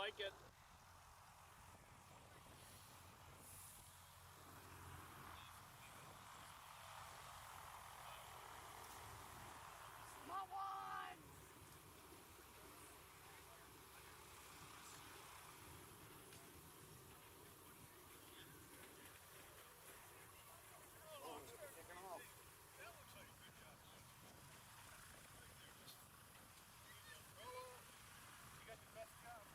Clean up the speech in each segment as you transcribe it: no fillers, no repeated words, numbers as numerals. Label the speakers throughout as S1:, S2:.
S1: like it.
S2: Small one!
S3: Oh, taking them off.
S4: That looks like a good job. Right there. You got the best job.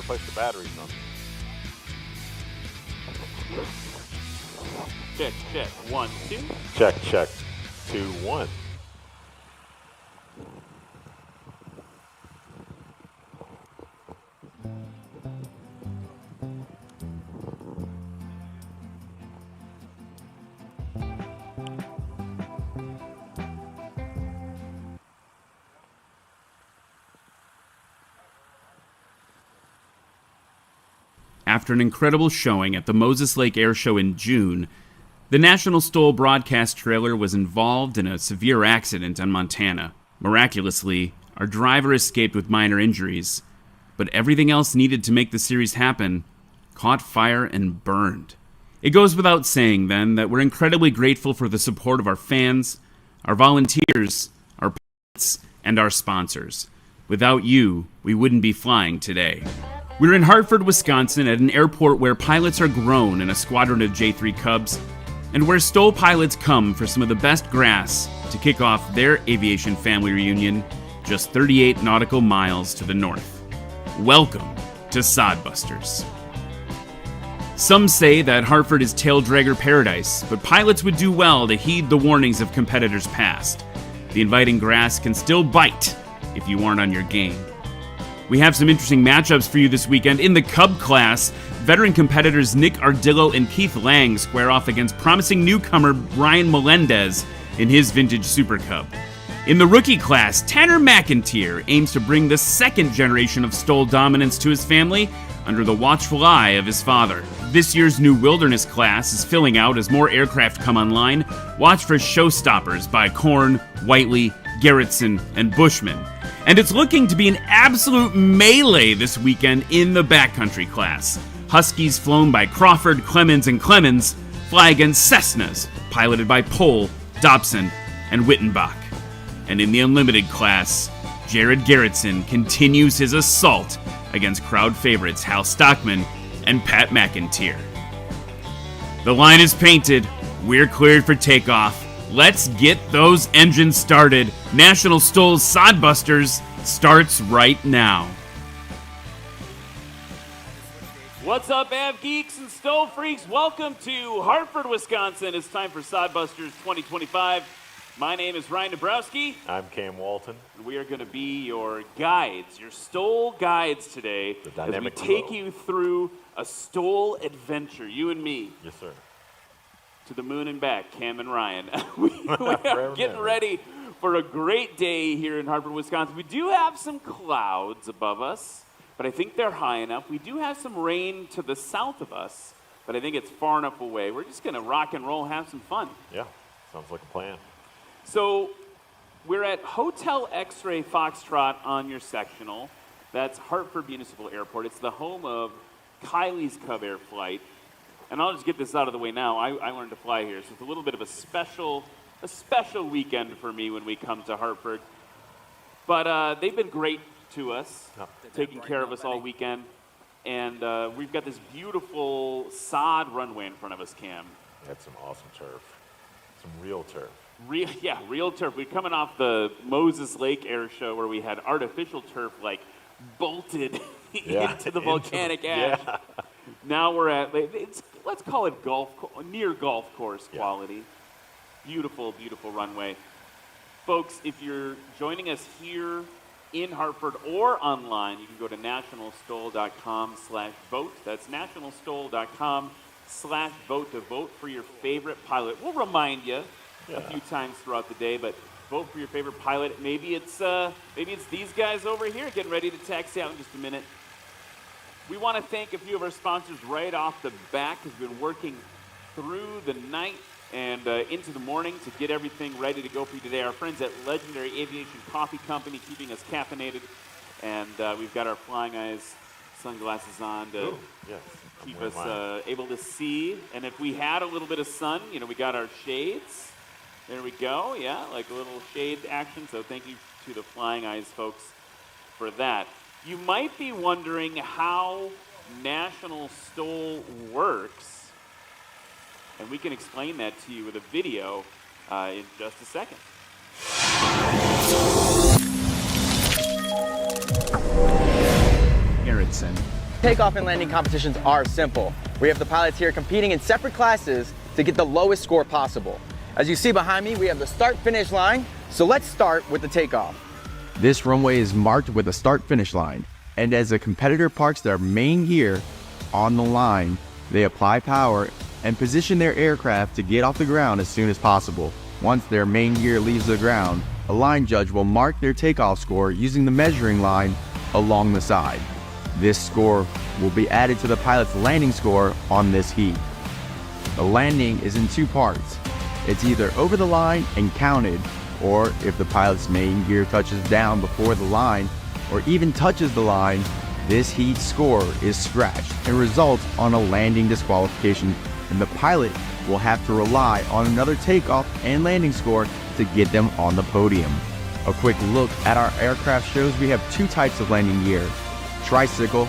S1: replace the batteries on them.
S2: Check, check. 1, 2.
S1: Check, check. 2, 1.
S2: After an incredible showing at the Moses Lake Air Show in June, the National STOL broadcast trailer was involved in a severe accident in Montana. Miraculously, our driver escaped with minor injuries, but everything else needed to make the series happen caught fire and burned. It goes without saying, then, that we're incredibly grateful for the support of our fans, our volunteers, our pilots, and our sponsors. Without you, we wouldn't be flying today. We're in Hartford, Wisconsin, at an airport where pilots are grown in a squadron of J3 Cubs, and where STOL pilots come for some of the best grass to kick off their aviation family reunion just 38 nautical miles to the north. Welcome to Sodbusters. Some say that Hartford is tail dragger paradise, but pilots would do well to heed the warnings of competitors past. The inviting grass can still bite if you aren't on your game. We have some interesting matchups for you this weekend. In the Cub class, veteran competitors Nick Ardillo and Keith Lang square off against promising newcomer Ryan Melendez in his vintage Super Cub. In the rookie class, Tanner McIntyre aims to bring the second generation of STOL dominance to his family under the watchful eye of his father. This year's new wilderness class is filling out as more aircraft come online. Watch for showstoppers by Korn, Whiteley, Garrettson, and Bushman. And it's looking to be an absolute melee this weekend in the Backcountry class. Huskies flown by Crawford, Clemens, and Clemens fly against Cessnas, piloted by Pohl, Dobson, and Wittenbach. And in the Unlimited class, Jared Garrettson continues his assault against crowd favorites Hal Stockman and Pat McIntyre. The line is painted. We're cleared for takeoff. Let's get those engines started. National STOL's Sodbusters starts right now. What's up, Av Geeks and STOL Freaks? Welcome to Hartford, Wisconsin. It's time for Sodbusters 2025. My name is Ryan Dabrowski.
S1: I'm Cam Walton.
S2: And we are going to be your guides, your STOL guides today, as we take you through a STOL adventure, you and me.
S1: Yes, sir.
S2: To the moon and back, Cam and Ryan. we are getting ready for a great day here in Hartford, Wisconsin. We do have some clouds above us, but I think they're high enough. We do have some rain to the south of us, but I think it's far enough away. We're just going to rock and roll, have some fun.
S1: Yeah, sounds like a plan.
S2: So we're at Hotel X-Ray Foxtrot on your sectional. That's Hartford Municipal Airport. It's the home of Kylie's Cub Air flight. And I'll just get this out of the way now. I learned to fly here, so it's a little bit of a special weekend for me when we come to Hartford. But they've been great to us, taking care of us all weekend. And we've got this beautiful sod runway in front of us, Cam.
S1: That's some awesome turf. Some real turf.
S2: Real turf. We're coming off the Moses Lake Air Show where we had artificial turf like bolted into the volcanic ash. Yeah. Now we're at, let's call it near golf course quality. Beautiful, beautiful runway. Folks, if you're joining us here in Hartford or online, you can go to nationalstol.com/vote. That's nationalstol.com/vote to vote for your favorite pilot. We'll remind you a few times throughout the day, but vote for your favorite pilot. Maybe it's these guys over here getting ready to taxi out in just a minute. We want to thank a few of our sponsors right off the bat because we've been working through the night and into the morning to get everything ready to go for you today. Our friends at Legendary Aviation Coffee Company keeping us caffeinated, and we've got our Flying Eyes sunglasses on to keep us able to see. And if we had a little bit of sun, we got our shades. There we go, like a little shade action. So thank you to the Flying Eyes folks for that. You might be wondering how National STOL works, and we can explain that to you with a video in just a second.
S3: Garrettson, Takeoff and landing competitions are simple. We have the pilots here competing in separate classes to get the lowest score possible. As you see behind me, we have the start-finish line, so let's start with the takeoff. This runway is marked with a start-finish line, and as a competitor parks their main gear on the line, they apply power and position their aircraft to get off the ground as soon as possible. Once their main gear leaves the ground, a line judge will mark their takeoff score using the measuring line along the side. This score will be added to the pilot's landing score on this heat. The landing is in two parts. It's either over the line and counted, or if the pilot's main gear touches down before the line, or even touches the line, this heat score is scratched and results on a landing disqualification, and the pilot will have to rely on another takeoff and landing score to get them on the podium. A quick look at our aircraft shows we have two types of landing gear, tricycle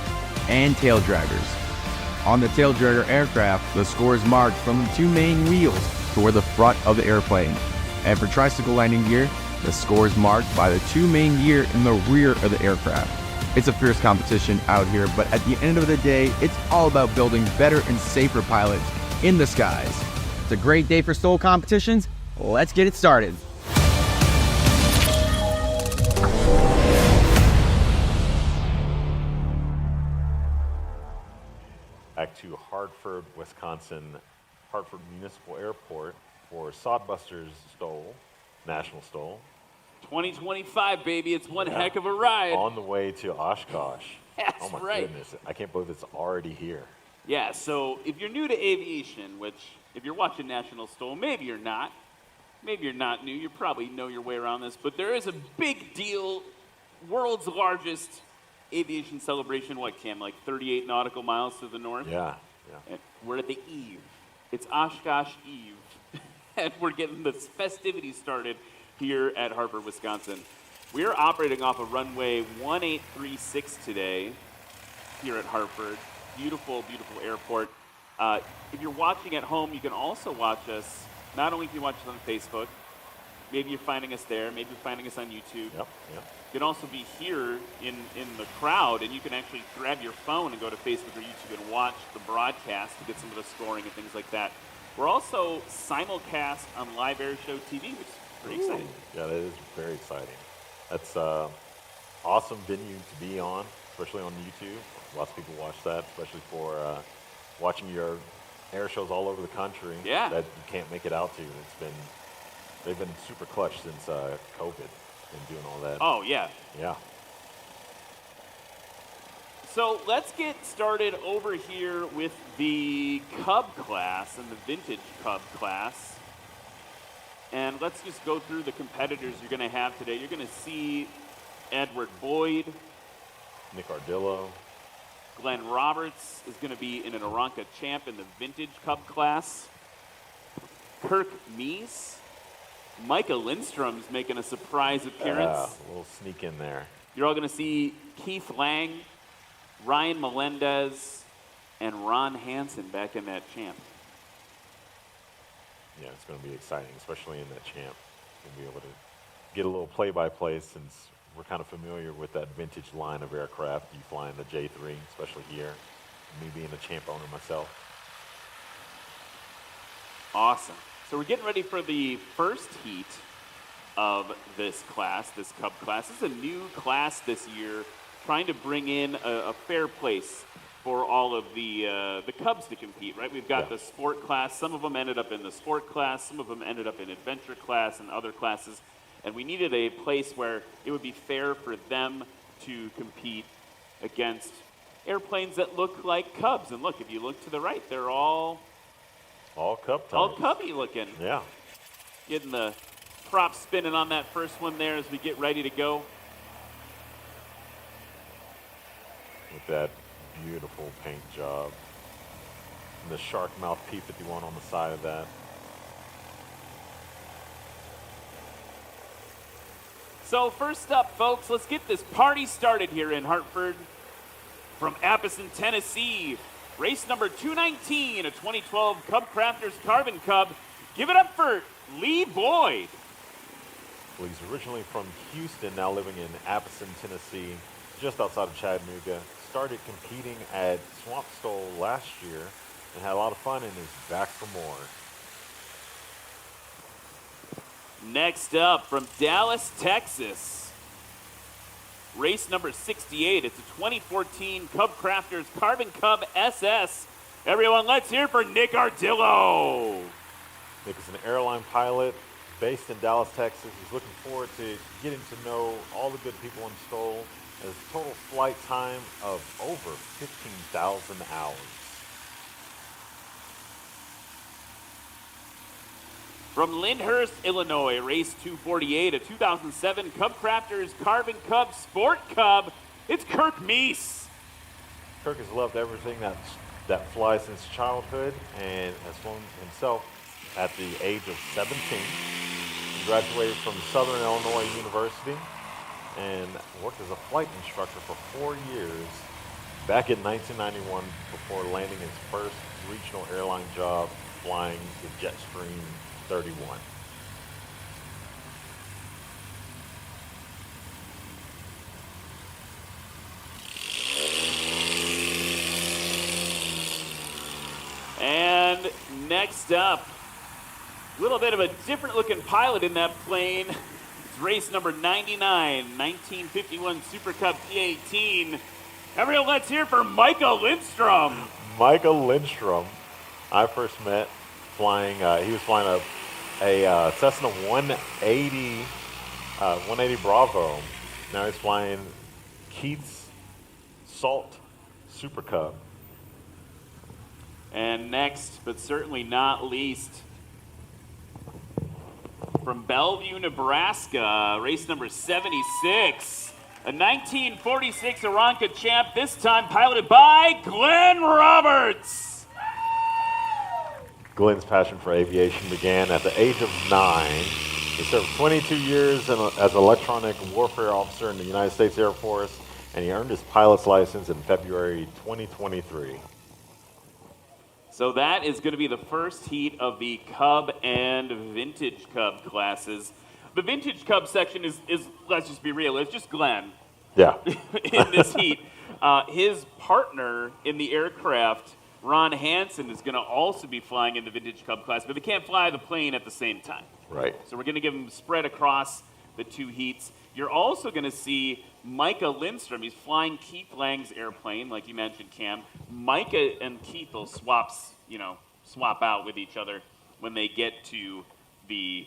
S3: and tail draggers. On the tail dragger aircraft, the score is marked from the two main wheels toward the front of the airplane. And for tricycle landing gear, the score is marked by the two main gear in the rear of the aircraft. It's a fierce competition out here, but at the end of the day, it's all about building better and safer pilots in the skies. It's a great day for STOL competitions. Let's get it started.
S1: Back to Hartford, Wisconsin, Hartford Municipal Airport for Sodbusters STOL, National STOL.
S2: 2025, baby. It's one heck of a ride.
S1: On the way to Oshkosh.
S2: That's
S1: oh my
S2: right.
S1: goodness, I can't believe it's already here.
S2: Yeah, so if you're new to aviation, which if you're watching National STOL, maybe you're not. Maybe you're not new. You probably know your way around this. But there is a big deal, world's largest aviation celebration. What, Cam, like 38 nautical miles to the north?
S1: Yeah.
S2: And we're at the eve. It's Oshkosh Eve. And we're getting the festivities started here at Hartford, Wisconsin. We're operating off of runway 1836 today here at Hartford. Beautiful, beautiful airport. If you're watching at home, you can also watch us. Not only can you watch us on Facebook, maybe you're finding us there, maybe you're finding us on YouTube.
S1: Yep.
S2: You can also be here in the crowd, and you can actually grab your phone and go to Facebook or YouTube and watch the broadcast to get some of the scoring and things like that. We're also simulcast on Live Air Show TV, which is pretty exciting.
S1: Yeah, that is very exciting. That's awesome venue to be on, especially on YouTube. Lots of people watch that, especially for watching your air shows all over the country
S2: Yeah.
S1: that you can't make it out to. They've been super clutch since COVID and doing all that.
S2: Oh, yeah.
S1: Yeah.
S2: So let's get started over here with the Cub class and the vintage Cub class. And let's just go through the competitors you're going to have today. You're going to see Edward Boyd.
S1: Nick Ardillo.
S2: Glenn Roberts is going to be in an Aranca Champ in the vintage Cub class. Kirk Meese. Micah Lindstrom's making a surprise appearance.
S1: A little sneak in there.
S2: You're all going to see Keith Lang, Ryan Melendez, and Ron Hansen back in that champ.
S1: Yeah, it's going to be exciting, especially in that champ. We'll be able to get a little play-by-play since we're kind of familiar with that vintage line of aircraft. You flying the J3, especially here. Me being a champ owner myself.
S2: Awesome. So we're getting ready for the first heat of this class, this Cub class. This is a new class this year, trying to bring in a fair place for all of the Cubs to compete, right? We've got the sport class. Some of them ended up in the sport class. Some of them ended up in adventure class and other classes. And we needed a place where it would be fair for them to compete against airplanes that look like Cubs. And look, if you look to the right, they're all
S1: Cub types.
S2: all Cubby looking.
S1: Yeah.
S2: Getting the prop spinning on that first one there as we get ready to go.
S1: With that beautiful paint job. And the shark mouth P-51 on the side of that.
S2: So first up, folks, let's get this party started here in Hartford. From Appleton, Tennessee, race number 219, a 2012 Cub Crafters Carbon Cub. Give it up for Lee Boyd.
S1: Well, he's originally from Houston, now living in Appleton, Tennessee, just outside of Chattanooga. started competing at Swamp STOL last year and had a lot of fun and is back for more.
S4: Next up from Dallas, Texas, race number 68. It's a 2014 Cub Crafters Carbon Cub SS. Everyone, let's hear for Nick Ardillo.
S1: Nick is an airline pilot based in Dallas, Texas. He's looking forward to getting to know all the good people in STOL. Has a total flight time of over 15,000 hours.
S4: From Lyndhurst, Illinois, race 248, a 2007 Cub Crafters Carbon Cub Sport Cub. It's Kirk Meese.
S1: Kirk has loved everything that flies since childhood and has flown himself at the age of 17. He graduated from Southern Illinois University and worked as a flight instructor for 4 years back in 1991 before landing his first regional airline job flying the Jetstream 31.
S4: And next up, a little bit of a different looking pilot in that plane. It's race number 99, 1951 Super Cub P-18. Everyone, let's hear for Micah Lindstrom.
S1: Micah Lindstrom, I first met flying, he was flying a Cessna 180 Bravo. Now he's flying Keith's Salt Super Cub.
S4: And next, but certainly not least, from Bellevue, Nebraska, race number 76, a 1946 Aranca Champ, this time piloted by Glenn Roberts.
S1: Glenn's passion for aviation began at the age of 9. He served 22 years as an electronic warfare officer in the United States Air Force, and he earned his pilot's license in February 2023.
S4: So that is going to be the first heat of the Cub and Vintage Cub classes. The Vintage Cub section is let's just be real, it's just Glenn.
S1: Yeah.
S4: In this heat. His partner in the aircraft, Ron Hansen, is going to also be flying in the Vintage Cub class, but they can't fly the plane at the same time.
S1: Right.
S4: So we're going to give them spread across the two heats. You're also going to see Micah Lindstrom. He's flying Keith Lang's airplane, like you mentioned, Cam. Micah and Keith will swap out with each other when they get to the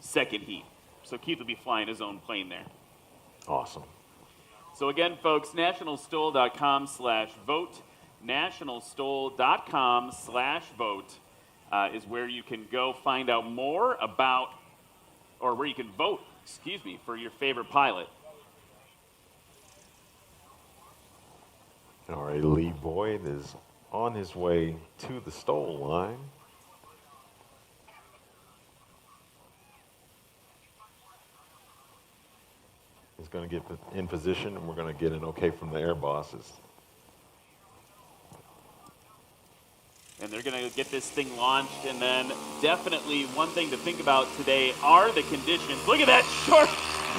S4: second heat. So Keith will be flying his own plane there.
S1: Awesome.
S4: So again, folks, nationalstol.com/vote. Nationalstol.com/vote is where you can go find out more about, or where you can vote, for your favorite pilot.
S1: All right, Lee Boyd is on his way to the STOL line. He's going to get in position, and we're going to get an okay from the air bosses.
S4: And they're going to get this thing launched, and then definitely one thing to think about today are the conditions. Look at that short.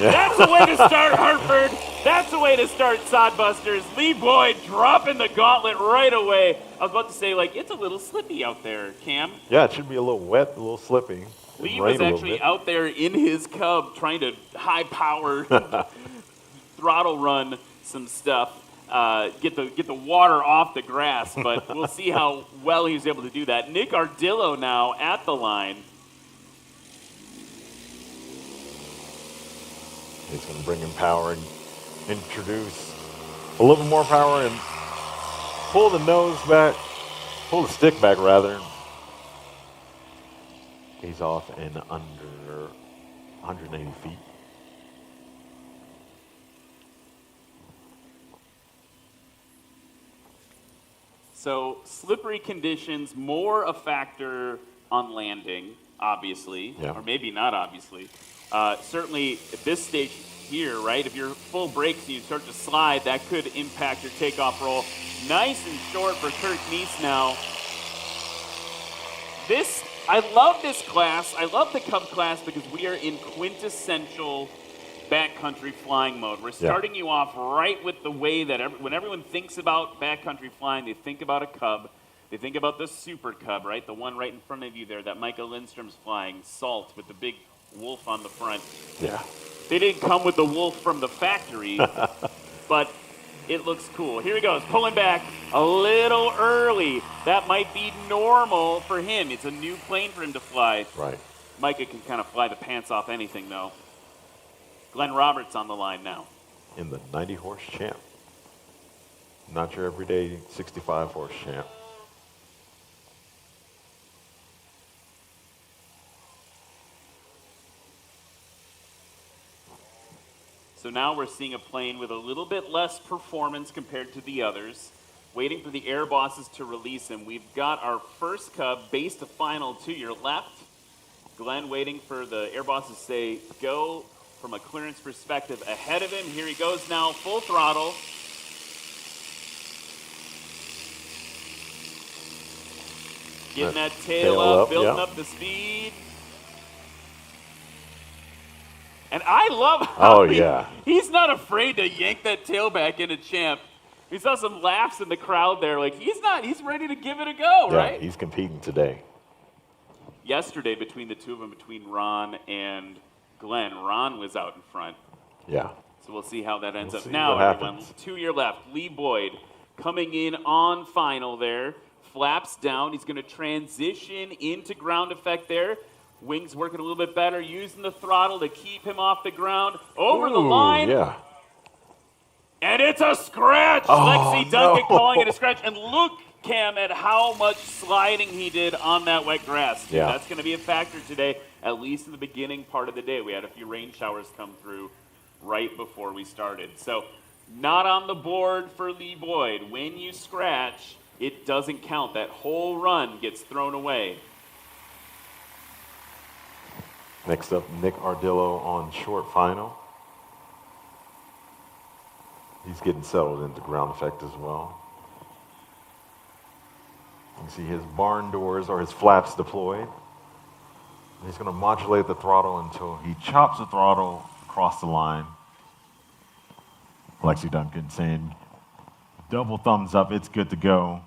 S4: Yeah. That's the way to start Hartford. That's the way to start Sodbusters. Lee Boyd dropping the gauntlet right away. I was about to say, it's a little slippy out there, Cam.
S1: Yeah, it should be a little wet, a little slippy.
S4: Lee was actually out there in his Cub trying to high power throttle run some stuff. Get the water off the grass, but we'll see how well he was able to do that. Nick Ardillo now at the line.
S1: He's going to bring in power and introduce a little bit more power and pull the stick back rather. He's off in under 180 feet.
S4: So slippery conditions, more a factor on landing, obviously, or maybe not obviously. Certainly at this stage here, right, if you're full brakes and you start to slide, that could impact your takeoff roll. Nice and short for Kirk Meese now. I love this class. I love the Cub class because we are in quintessential backcountry flying mode. We're starting you off right with the way that when everyone thinks about backcountry flying, they think about a Cub. They think about the Super Cub, right? The one right in front of you there that Micah Lindstrom's flying, Salt, with the big wolf on the front.
S1: Yeah.
S4: They didn't come with the wolf from the factory, but it looks cool. Here he goes, pulling back a little early. That might be normal for him. It's a new plane for him to fly.
S1: Right.
S4: Micah can kind of fly the pants off anything, though. Glenn Roberts on the line now.
S1: In the 90-horse champ. Not your everyday 65-horse champ.
S4: So now we're seeing a plane with a little bit less performance compared to the others. Waiting for the air bosses to release him. We've got our first Cub base to final to your left. Glenn waiting for the air bosses to say go from a clearance perspective ahead of him. Here he goes now, full throttle. Getting that tail up, building up the speed. And I love how he's not afraid to yank that tail back into champ. We saw some laughs in the crowd there. Like, he's ready to give it a go, right?
S1: He's competing today.
S4: Yesterday, between the two of them, between Ron and Glenn, Ron was out in front.
S1: Yeah.
S4: So we'll see how that ends up.
S1: See
S4: Now,
S1: what
S4: everyone,
S1: happens.
S4: to your left, Lee Boyd coming in on final there. Flaps down. He's going to transition into ground effect there. Wings working a little bit better, using the throttle to keep him off the ground. Over the line.
S1: Yeah.
S4: And it's a scratch. Lexi Duncan calling it a scratch. And look, Cam, at how much sliding he did on that wet grass.
S1: Yeah.
S4: That's going to be a factor today, at least in the beginning part of the day. We had a few rain showers come through right before we started. So not on the board for Lee Boyd. When you scratch, it doesn't count. That whole run gets thrown away.
S1: Next up, Nick Ardillo on short final. He's getting settled into ground effect as well. You can see his barn doors or his flaps deployed. He's going to modulate the throttle until he chops the throttle across the line. Lexi Duncan saying, double thumbs up, it's good to go.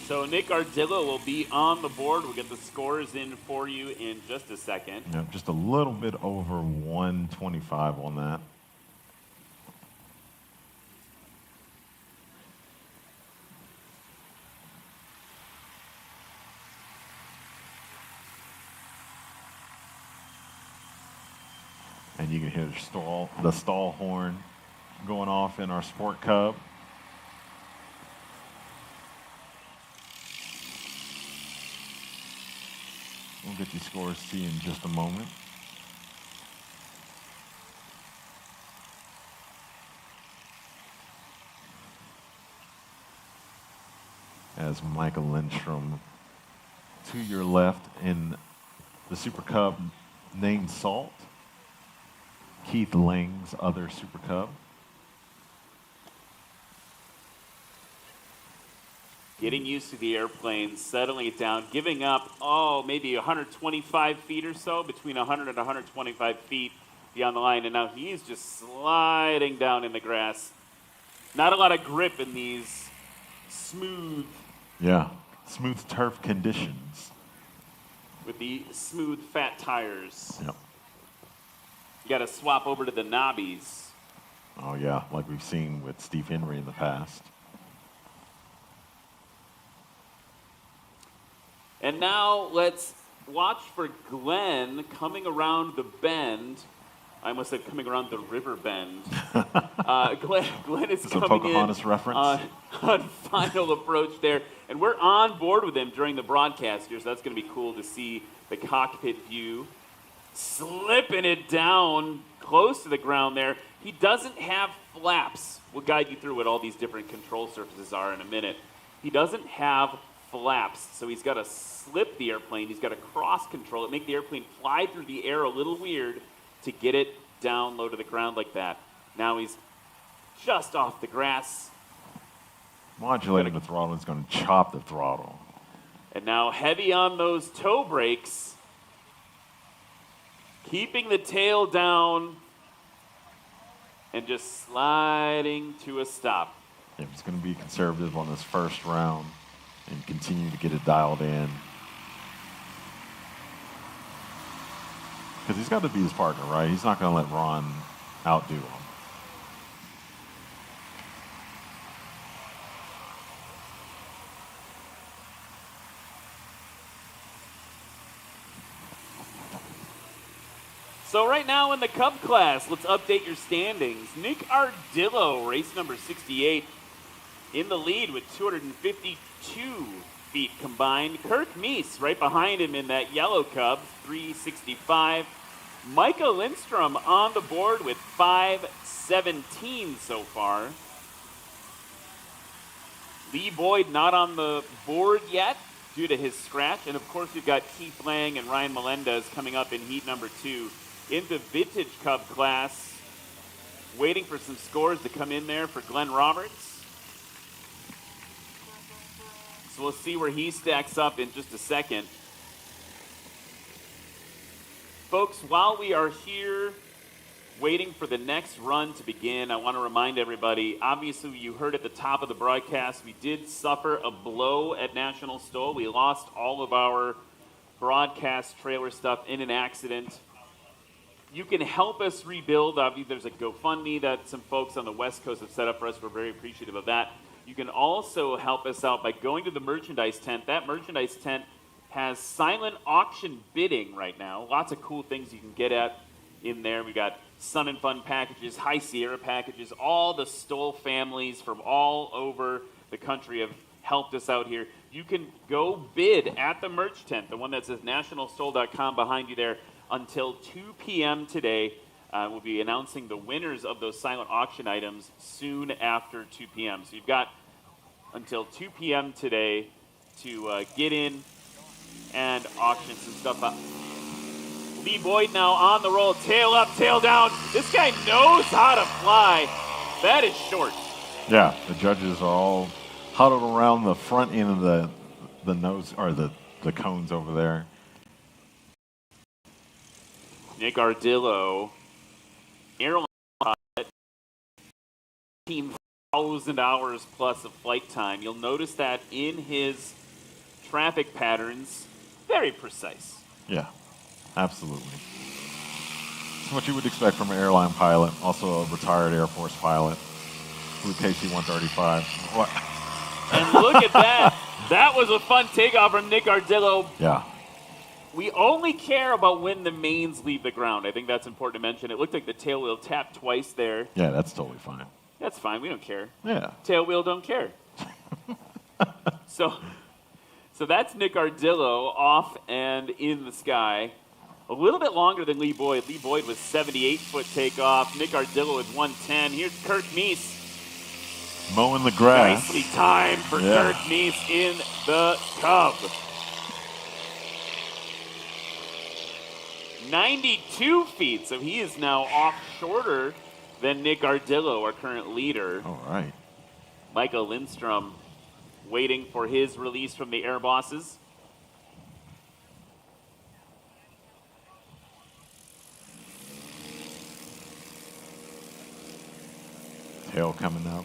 S4: So Nick Ardillo will be on the board. We'll get the scores in for you in just a second.
S1: Yeah, just a little bit over 125 on that. And you can hear the stall horn going off in our Sport Cub. We'll get these scores to you in just a moment. As Michael Lindstrom to your left in the Super Cub named Salt. Keith Lang's other Super Cub.
S4: Getting used to the airplane, settling it down, giving up, maybe 125 feet or so, between 100 and 125 feet beyond the line. And now he's just sliding down in the grass. Not a lot of grip in these smooth
S1: turf conditions.
S4: with the smooth, fat tires.
S1: Yep.
S4: You got to swap over to the knobbies.
S1: Oh, yeah, like we've seen with Steve Henry in the past.
S4: And now let's watch for Glenn coming around the bend. I almost said coming around the river bend. Glenn is coming
S1: Pocahontas
S4: in
S1: reference.
S4: on final approach there. And we're on board with him during the broadcast here, so that's going to be cool to see the cockpit view. Slipping it down close to the ground there. He doesn't have flaps. We'll guide you through what all these different control surfaces are in a minute. He doesn't have flaps, so he's got to slip the airplane. He's got to cross control it, make the airplane fly through the air a little weird to get it down low to the ground like that. Now he's just off the grass.
S1: Modulating the throttle is going to chop the throttle.
S4: And now heavy on those toe brakes. Keeping the tail down and just sliding to a stop.
S1: If he's going to be conservative on this first round and continue to get it dialed in. Because he's got to be his partner, right? He's not going to let Ron outdo him.
S4: So right now in the Cub class, let's update your standings. Nick Ardillo, race number 68, in the lead with 252 feet combined. Kirk Meese right behind him in that yellow Cub, 365. Micah Lindstrom on the board with 517 so far. Lee Boyd not on the board yet due to his scratch. And of course, we've got Keith Lang and Ryan Melendez coming up in heat number 2 into Vintage Cub class. Waiting for some scores to come in there for Glenn Roberts. So we'll see where he stacks up in just a second. Folks, while we are here waiting for the next run to begin, I want to remind everybody, obviously you heard at the top of the broadcast, we did suffer a blow at National STOL. We lost all of our broadcast trailer stuff in an accident. You can help us rebuild. There's a GoFundMe that some folks on the West Coast have set up for us. We're very appreciative of that. You can also help us out by going to the merchandise tent. That merchandise tent has silent auction bidding right now. Lots of cool things you can get at in there. We got Sun and Fun packages, High Sierra packages. All the STOL families from all over the country have helped us out here. You can go bid at the merch tent, the one that says nationalstol.com behind you there, until 2 p.m. today. We'll be announcing the winners of those silent auction items soon after 2 p.m. So you've got until 2 p.m. today to get in and auction some stuff up. Lee Boyd now on the roll, tail up, tail down. This guy knows how to fly. That is short.
S1: Yeah, the judges are all huddled around the front end of the nose, or the cones over there.
S4: Nick Ardillo, airline pilot, 15,000 hours plus of flight time. You'll notice that in his traffic patterns, very precise.
S1: Yeah, absolutely. It's what you would expect from an airline pilot, also a retired Air Force pilot, who KC-135. What?
S4: And look at that. That was a fun takeoff from Nick Ardillo.
S1: Yeah.
S4: We only care about when the mains leave the ground. I think that's important to mention. It looked like the tail wheel tapped twice there.
S1: Yeah, that's totally fine.
S4: That's fine. We don't care.
S1: Yeah.
S4: Tail wheel don't care. So that's Nick Ardillo off and in the sky. A little bit longer than Lee Boyd. Lee Boyd was 78-foot takeoff. Nick Ardillo is 110. Here's Kirk Meese.
S1: Mowing the grass.
S4: Nicely timed for Kirk Meese in the Cub. 92 feet, so he is now off shorter than Nick Ardillo, our current leader.
S1: All right.
S4: Michael Lindstrom waiting for his release from the air bosses.
S1: Tail coming up.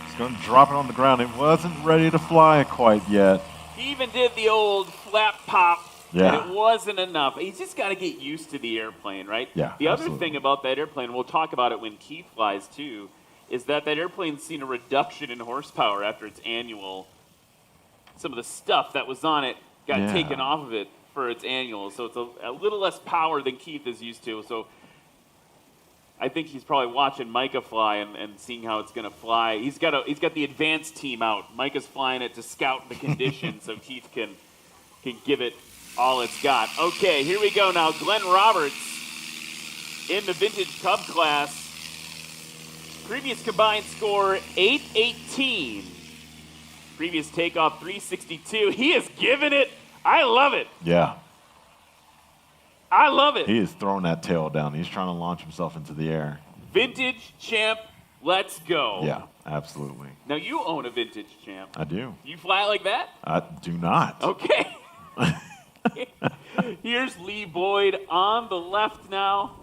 S1: He's going to drop it on the ground. It wasn't ready to fly quite yet.
S4: He even did the old flap pop,
S1: Yeah.
S4: and it wasn't enough. He's just got to get used to the airplane, right?
S1: Yeah,
S4: The other
S1: absolutely.
S4: thing about that airplane, we'll talk about it when Keith flies too, is that airplane's seen a reduction in horsepower after its annual. Some of the stuff that was on it got taken off of it for its annual, so it's a little less power than Keith is used to. So I think he's probably watching Micah fly and seeing how it's going to fly. He's got the advanced team out. Micah's flying it to scout the conditions so Keith can give it all it's got. Okay, here we go now. Glenn Roberts in the Vintage Cub class. Previous combined score 818. Previous takeoff 362. He is giving it. I love it.
S1: Yeah.
S4: I love it.
S1: He is throwing that tail down. He's trying to launch himself into the air.
S4: Vintage Champ, let's go.
S1: Yeah, absolutely.
S4: Now you own a Vintage Champ.
S1: I do.
S4: You fly like that?
S1: I do not.
S4: Okay. Here's Lee Boyd on the left now.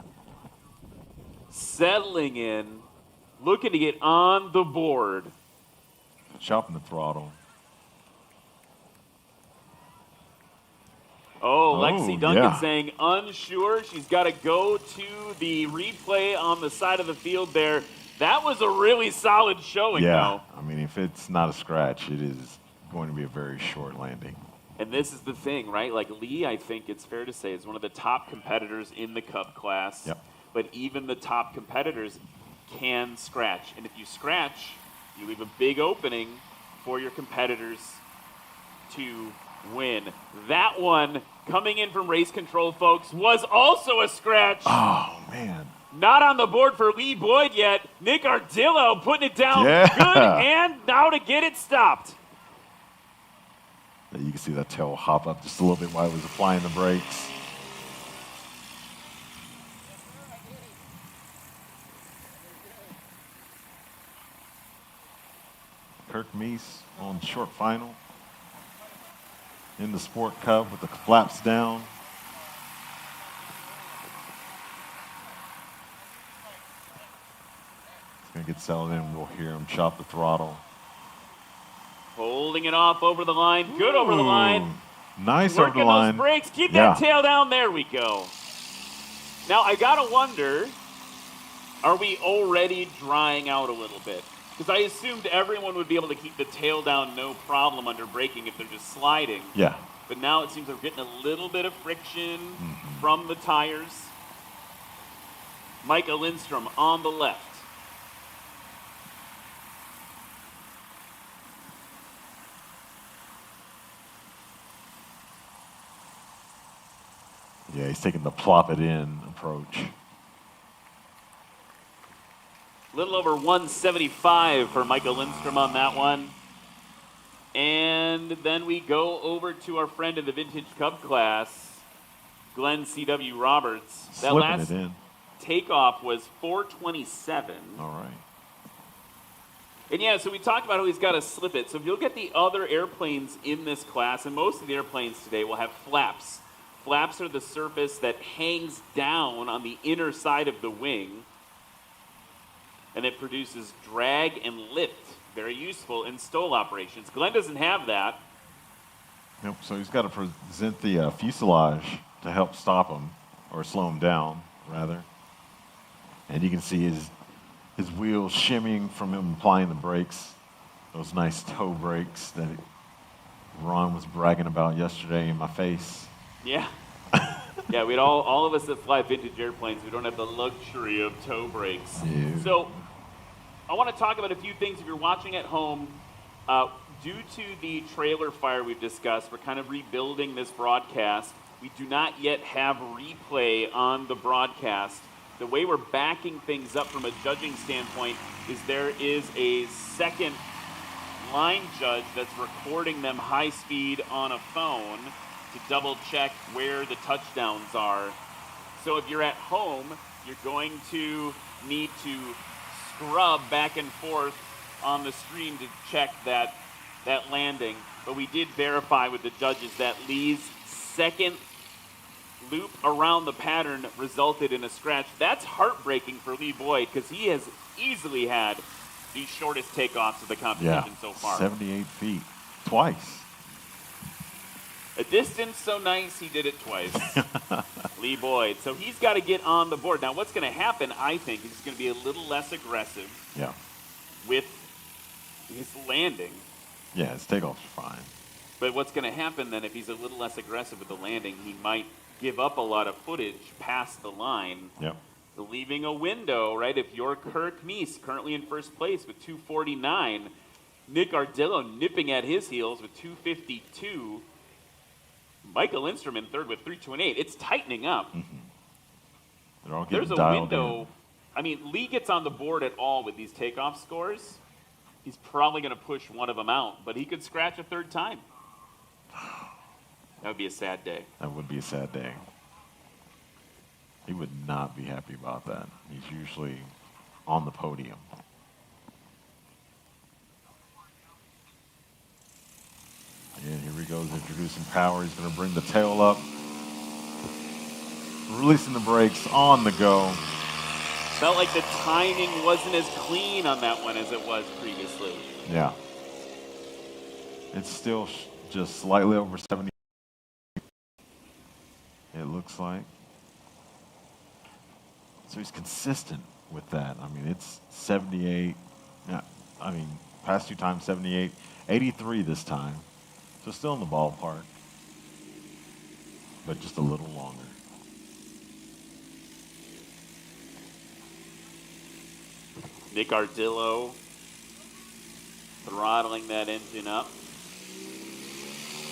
S4: Settling in. Looking to get on the board.
S1: Chopping the throttle.
S4: Oh, Lexi Duncan
S1: yeah.
S4: saying unsure. She's got to go to the replay on the side of the field there. That was a really solid showing,
S1: Yeah,
S4: though.
S1: I mean, if it's not a scratch, it is going to be a very short landing.
S4: And this is the thing, right? Like Lee, I think it's fair to say, is one of the top competitors in the Cub class.
S1: Yep.
S4: But even the top competitors can scratch. And if you scratch, you leave a big opening for your competitors to win. That one, coming in from race control, folks, was also a scratch.
S1: Oh, man.
S4: Not on the board for Lee Boyd yet. Nick Ardillo putting it down.
S1: Yeah.
S4: Good hand now to get it stopped.
S1: You can see that tail hop up just a little bit while he was applying the brakes. Kirk Meese on short final in the Sport Cub with the flaps down. He's going to get settled in. We'll hear him chop the throttle.
S4: Holding it off over the line. Good over the line.
S1: Nice over
S4: Working
S1: the line.
S4: those brakes. Keep
S1: Yeah.
S4: that tail down. There we go. Now, I got to wonder, are we already drying out a little bit? Because I assumed everyone would be able to keep the tail down no problem under braking if they're just sliding.
S1: Yeah.
S4: But now it seems we're getting a little bit of friction from the tires. Micah Lindstrom on the left.
S1: Yeah, he's taking the plop it in approach.
S4: A little over 175 for Michael Lindstrom on that one. And then we go over to our friend in the Vintage Cub class, Glenn C.W. Roberts. That
S1: Slipping
S4: last
S1: it in.
S4: takeoff was 427.
S1: All right.
S4: And yeah, so we talked about how he's got to slip it. So if you look at the other airplanes in this class, and most of the airplanes today will have flaps. Flaps are the surface that hangs down on the inner side of the wing, and it produces drag and lift. Very useful in STOL operations. Glenn doesn't have that.
S1: Nope. So he's got to present the fuselage to help stop him, or slow him down, rather. And you can see his wheels shimmying from him applying the brakes. Those nice toe brakes that Ron was bragging about yesterday in my face.
S4: Yeah. Yeah, we'd all of us that fly vintage airplanes, we don't have the luxury of toe brakes.
S1: Yeah.
S4: So I want to talk about a few things if you're watching at home. Due to the trailer fire we've discussed, we're kind of rebuilding this broadcast. We do not yet have replay on the broadcast. The way we're backing things up from a judging standpoint is there is a second line judge that's recording them high speed on a phone to double check where the touchdowns are. So if you're at home, you're going to need to scrub back and forth on the stream to check that landing. But we did verify with the judges that Lee's second loop around the pattern resulted in a scratch. That's heartbreaking for Lee Boyd because he has easily had the shortest takeoffs of the competition so far.
S1: 78 feet. Twice.
S4: A distance so nice, he did it twice. Lee Boyd. So he's got to get on the board. Now, what's going to happen, I think, is he's going to be a little less aggressive
S1: Yeah.
S4: with his landing.
S1: Yeah, his takeoff's fine.
S4: But what's going to happen then, if he's a little less aggressive with the landing, he might give up a lot of footage past the line,
S1: Yep.
S4: leaving a window, right? If you're Kirk Meese, currently in first place with 249, Nick Ardillo nipping at his heels with 252, Michael Lindstrom in third with 328. It's tightening up.
S1: They're all getting
S4: There's a
S1: dialed
S4: window.
S1: in.
S4: I mean, Lee gets on the board at all with these takeoff scores. He's probably going to push one of them out, but he could scratch a third time. That would be a sad day.
S1: That would be a sad day. He would not be happy about that. He's usually on the podium. And here we goes, introducing power. He's going to bring the tail up. Releasing the brakes on the go.
S4: Felt like the timing wasn't as clean on that one as it was previously.
S1: Yeah. It's still just slightly over 70. It looks like. So he's consistent with that. I mean, it's 78. Yeah, I mean, past 2 times 78. 83 this time. So still in the ballpark. But just a little longer.
S4: Nick Ardillo throttling that engine up.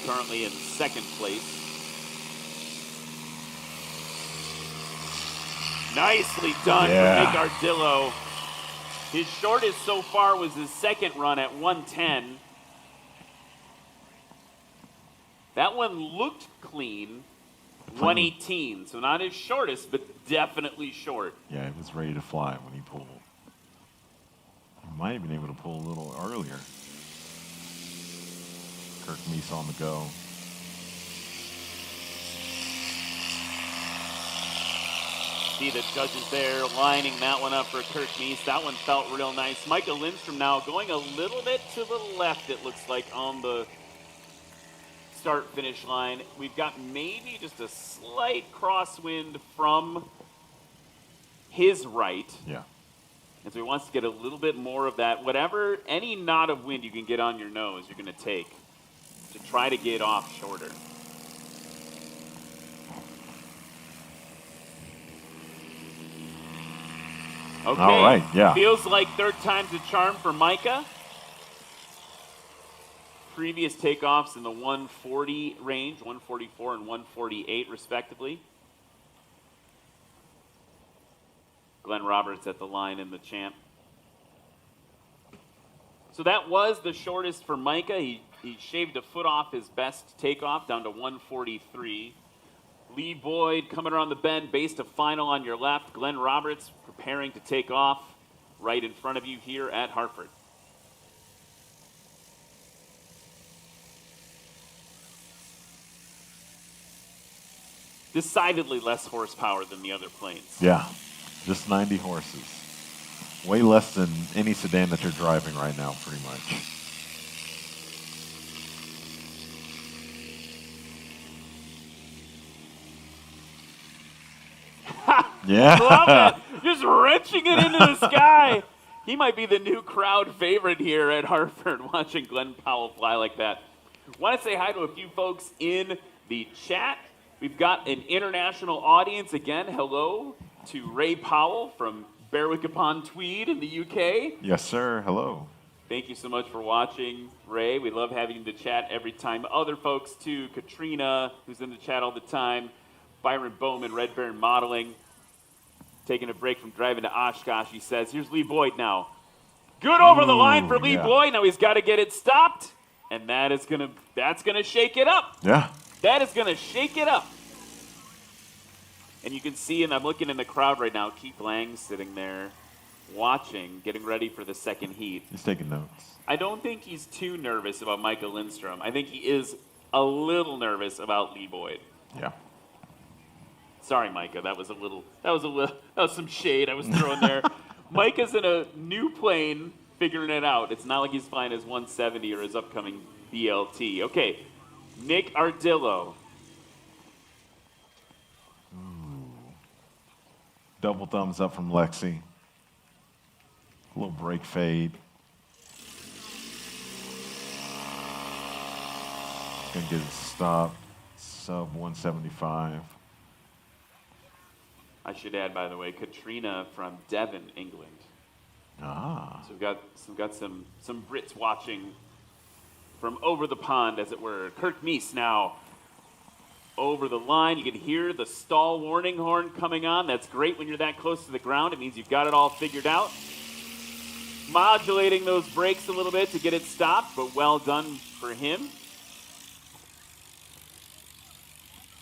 S4: Currently in second place. Nicely done for Nick Ardillo. His shortest so far was his second run at 110. That one looked clean, 118. So not his shortest, but definitely short.
S1: Yeah, he was ready to fly when he pulled. He might have been able to pull a little earlier. Kirk Meese on the go.
S4: See the judges there lining that one up for Kirk Meese. That one felt real nice. Michael Lindstrom now going a little bit to the left, it looks like, on the start-finish line. We've got maybe just a slight crosswind from his right.
S1: Yeah.
S4: And so he wants to get a little bit more of that. Whatever, any knot of wind you can get on your nose, you're going to take to try to get off shorter. Okay.
S1: All right, yeah.
S4: Feels like third time's a charm for Micah. Previous takeoffs in the 140 range, 144 and 148 respectively. Glenn Roberts at the line in the champ. So that was the shortest for Micah. He shaved a foot off his best takeoff down to 143. Lee Boyd coming around the bend, base to final on your left. Glenn Roberts preparing to take off right in front of you here at Hartford. Decidedly less horsepower than the other planes.
S1: Yeah, just 90 horses. Way less than any sedan that you're driving right now, pretty much. Yeah.
S4: Love it. Just wrenching it into the sky. He might be the new crowd favorite here at Hartford, watching Glenn Powell fly like that. Want to say hi to a few folks in the chat. We've got an international audience again. Hello to Ray Powell from Berwick-upon-Tweed in the UK.
S1: Yes, sir. Hello.
S4: Thank you so much for watching, Ray. We love having you in the chat every time. Other folks, too. Katrina, who's in the chat all the time. Byron Bowman, Red Baron Modeling. Taking a break from driving to Oshkosh, he says. Here's Lee Boyd now. Good over the line for Lee Boyd. Now he's got to get it stopped. And that's gonna shake it up.
S1: Yeah.
S4: That is going to shake it up. And you can see, and I'm looking in the crowd right now, Keith Lang sitting there watching, getting ready for the second heat.
S1: He's taking notes.
S4: I don't think he's too nervous about Michael Lindstrom. I think he is a little nervous about Lee Boyd.
S1: Yeah.
S4: Sorry, Micah. That was some shade I was throwing there. Micah's in a new plane figuring it out. It's not like he's flying his 170 or his upcoming BLT. Okay. Nick Ardillo.
S1: Double thumbs up from Lexi. A little brake fade. Gonna get it stopped. Sub 175.
S4: I should add, by the way, Katrina from Devon, England.
S1: Ah.
S4: So we've got some Brits watching from over the pond, as it were. Kirk Meese now over the line. You can hear the stall warning horn coming on. That's great when you're that close to the ground. It means you've got it all figured out. Modulating those brakes a little bit to get it stopped, but well done for him.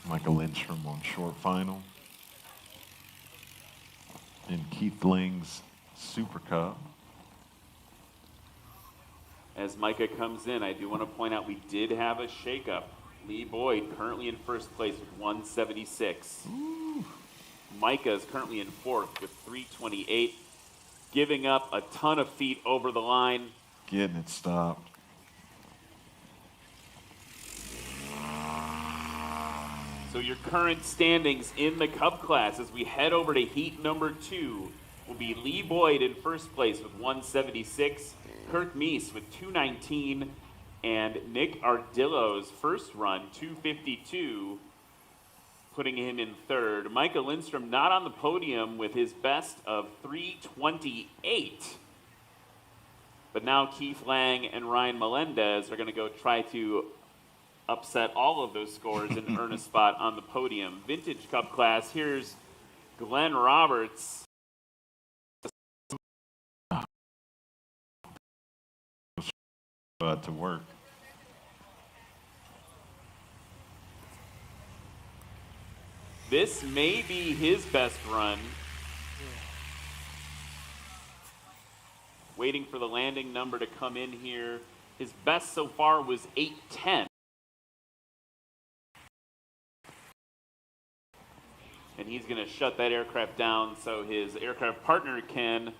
S1: Michael Lindstrom on short final. And Keith Lang's Super Cub.
S4: As Micah comes in, I do want to point out we did have a shakeup. Lee Boyd currently in first place with 176. Ooh. Micah is currently in fourth with 328, giving up a ton of feet over the line.
S1: Getting it stopped.
S4: So your current standings in the Cub class as we head over to heat number 2 will be Lee Boyd in first place with 176, Kirk Meese with 219, and Nick Ardillo's first run, 252, putting him in third. Micah Lindstrom not on the podium with his best of 328. But now Keith Lang and Ryan Melendez are going to go try to upset all of those scores and earn a spot on the podium. Vintage Cup class, here's Glenn Roberts.
S1: To work.
S4: This may be his best run. Waiting for the landing number to come in here. His best so far was 8:10. And he's going to shut that aircraft down so his aircraft partner can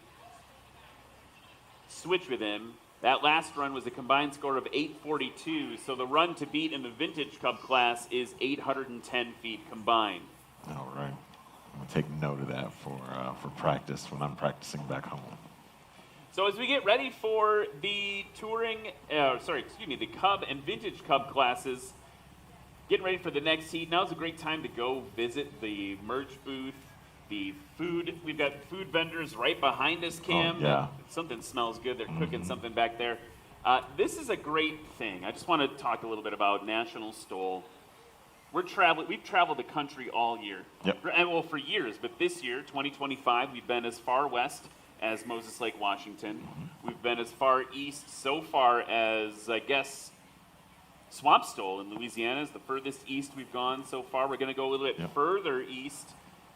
S4: switch with him. That last run was a combined score of 842, so the run to beat in the Vintage Cup class is 810 feet combined.
S1: All right. I'm going to take note of that for practice when I'm practicing back home.
S4: So as we get ready for the the Cub and Vintage Cub classes, getting ready for the next heat, now's a great time to go visit the merch booth, the food. We've got food vendors right behind us, Cam.
S1: Oh, yeah.
S4: Something smells good. They're cooking something back there. This is a great thing. I just want to talk a little bit about National STOL. We've traveled the country all year.
S1: Yep.
S4: And well, for years, but this year, 2025, we've been as far west as Moses Lake, Washington. We've been as far east so far as, I guess, Swamp STOL in Louisiana is the furthest east we've gone so far. We're going to go a little bit further east,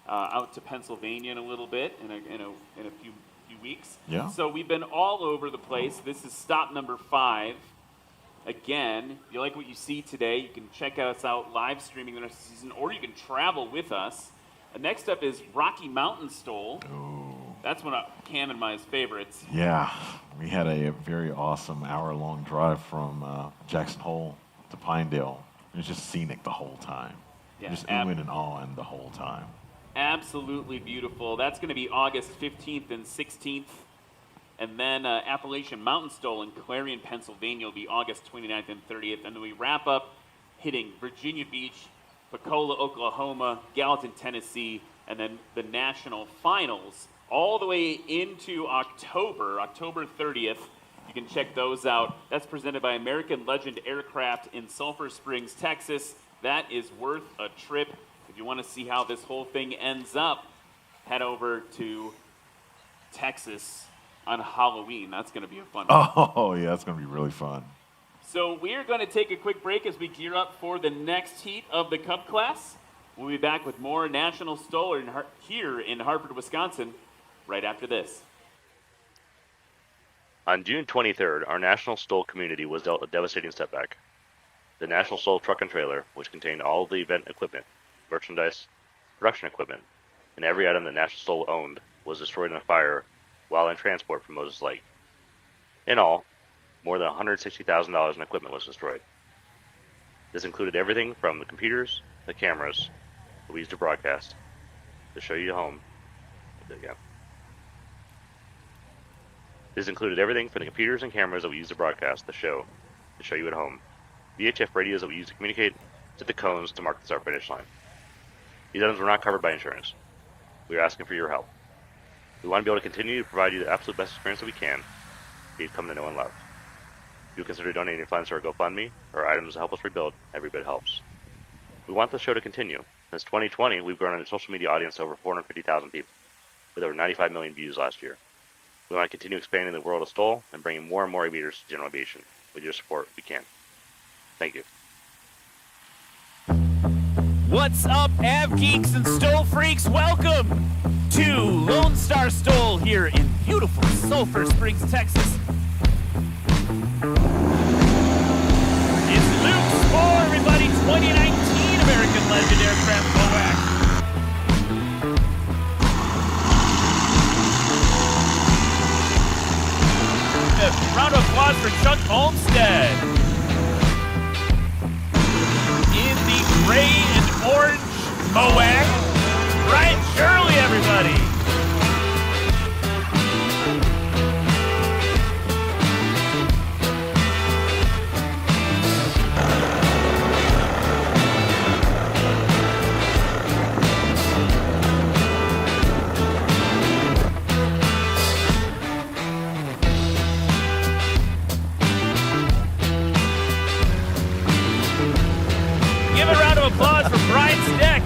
S4: out to Pennsylvania in a little bit, in a few weeks. Yeah. So we've been all over the place. This is stop number 5. Again, if you like what you see today, you can check us out live streaming the rest of the season, or you can travel with us. Next up is Rocky Mountain STOL.
S1: Ooh.
S4: That's one of Cam and my favorites.
S1: Yeah, we had a very awesome hour-long drive from Jackson Hole to Pinedale. It was just scenic the whole time. Yeah, just oohing and awing the whole time.
S4: Absolutely beautiful. That's going to be August 15th and 16th. And then Appalachian Mountain STOL in Clarion, Pennsylvania will be August 29th and 30th. And then we wrap up hitting Virginia Beach, Pensacola, Oklahoma, Gallatin, Tennessee, and then the national finals all the way into October 30th. You can check those out. That's presented by American Legend Aircraft in Sulphur Springs, Texas. That is worth a trip. If you want to see how this whole thing ends up, head over to Texas on Halloween. That's going to be a fun one.
S1: Oh, yeah, that's going to be really fun.
S4: So we're going to take a quick break as we gear up for the next heat of the Cub class. We'll be back with more National STOL here in Hartford, Wisconsin, right after this.
S5: On June 23rd, our National STOL community was dealt a devastating setback. The National STOL truck and trailer, which contained all of the event equipment, merchandise, production equipment, and every item that National STOL owned, was destroyed in a fire while in transport from Moses Lake. In all, more than $160,000 in equipment was destroyed. This included everything from the computers, the cameras that we used to broadcast, to show you home. This included everything from the computers and cameras that we used to broadcast the show, to show you at home, VHF radios that we used to communicate, to the cones to mark the start finish line. These items were not covered by insurance. We are asking for your help. We want to be able to continue to provide you the absolute best experience that we can that you've come to know and love. If you consider donating funds to our GoFundMe or items to help us rebuild, every bit helps. We want the show to continue. Since 2020, we've grown our social media audience to over 450,000 people, with over 95 million views last year. We want to continue expanding the world of STOL and bringing more and more aviators to general aviation. With your support, we can. Thank you.
S6: What's up, Av Geeks and STOL Freaks? Welcome to Lone Star STOL here in beautiful Sulphur Springs, Texas. everybody, 2019 American Legend Aircraft MOAC. Round of applause for Chuck Olmstead. In the gray and orange MOAC, Ryan Shirley, everybody. Give a round of applause for Brian Steck.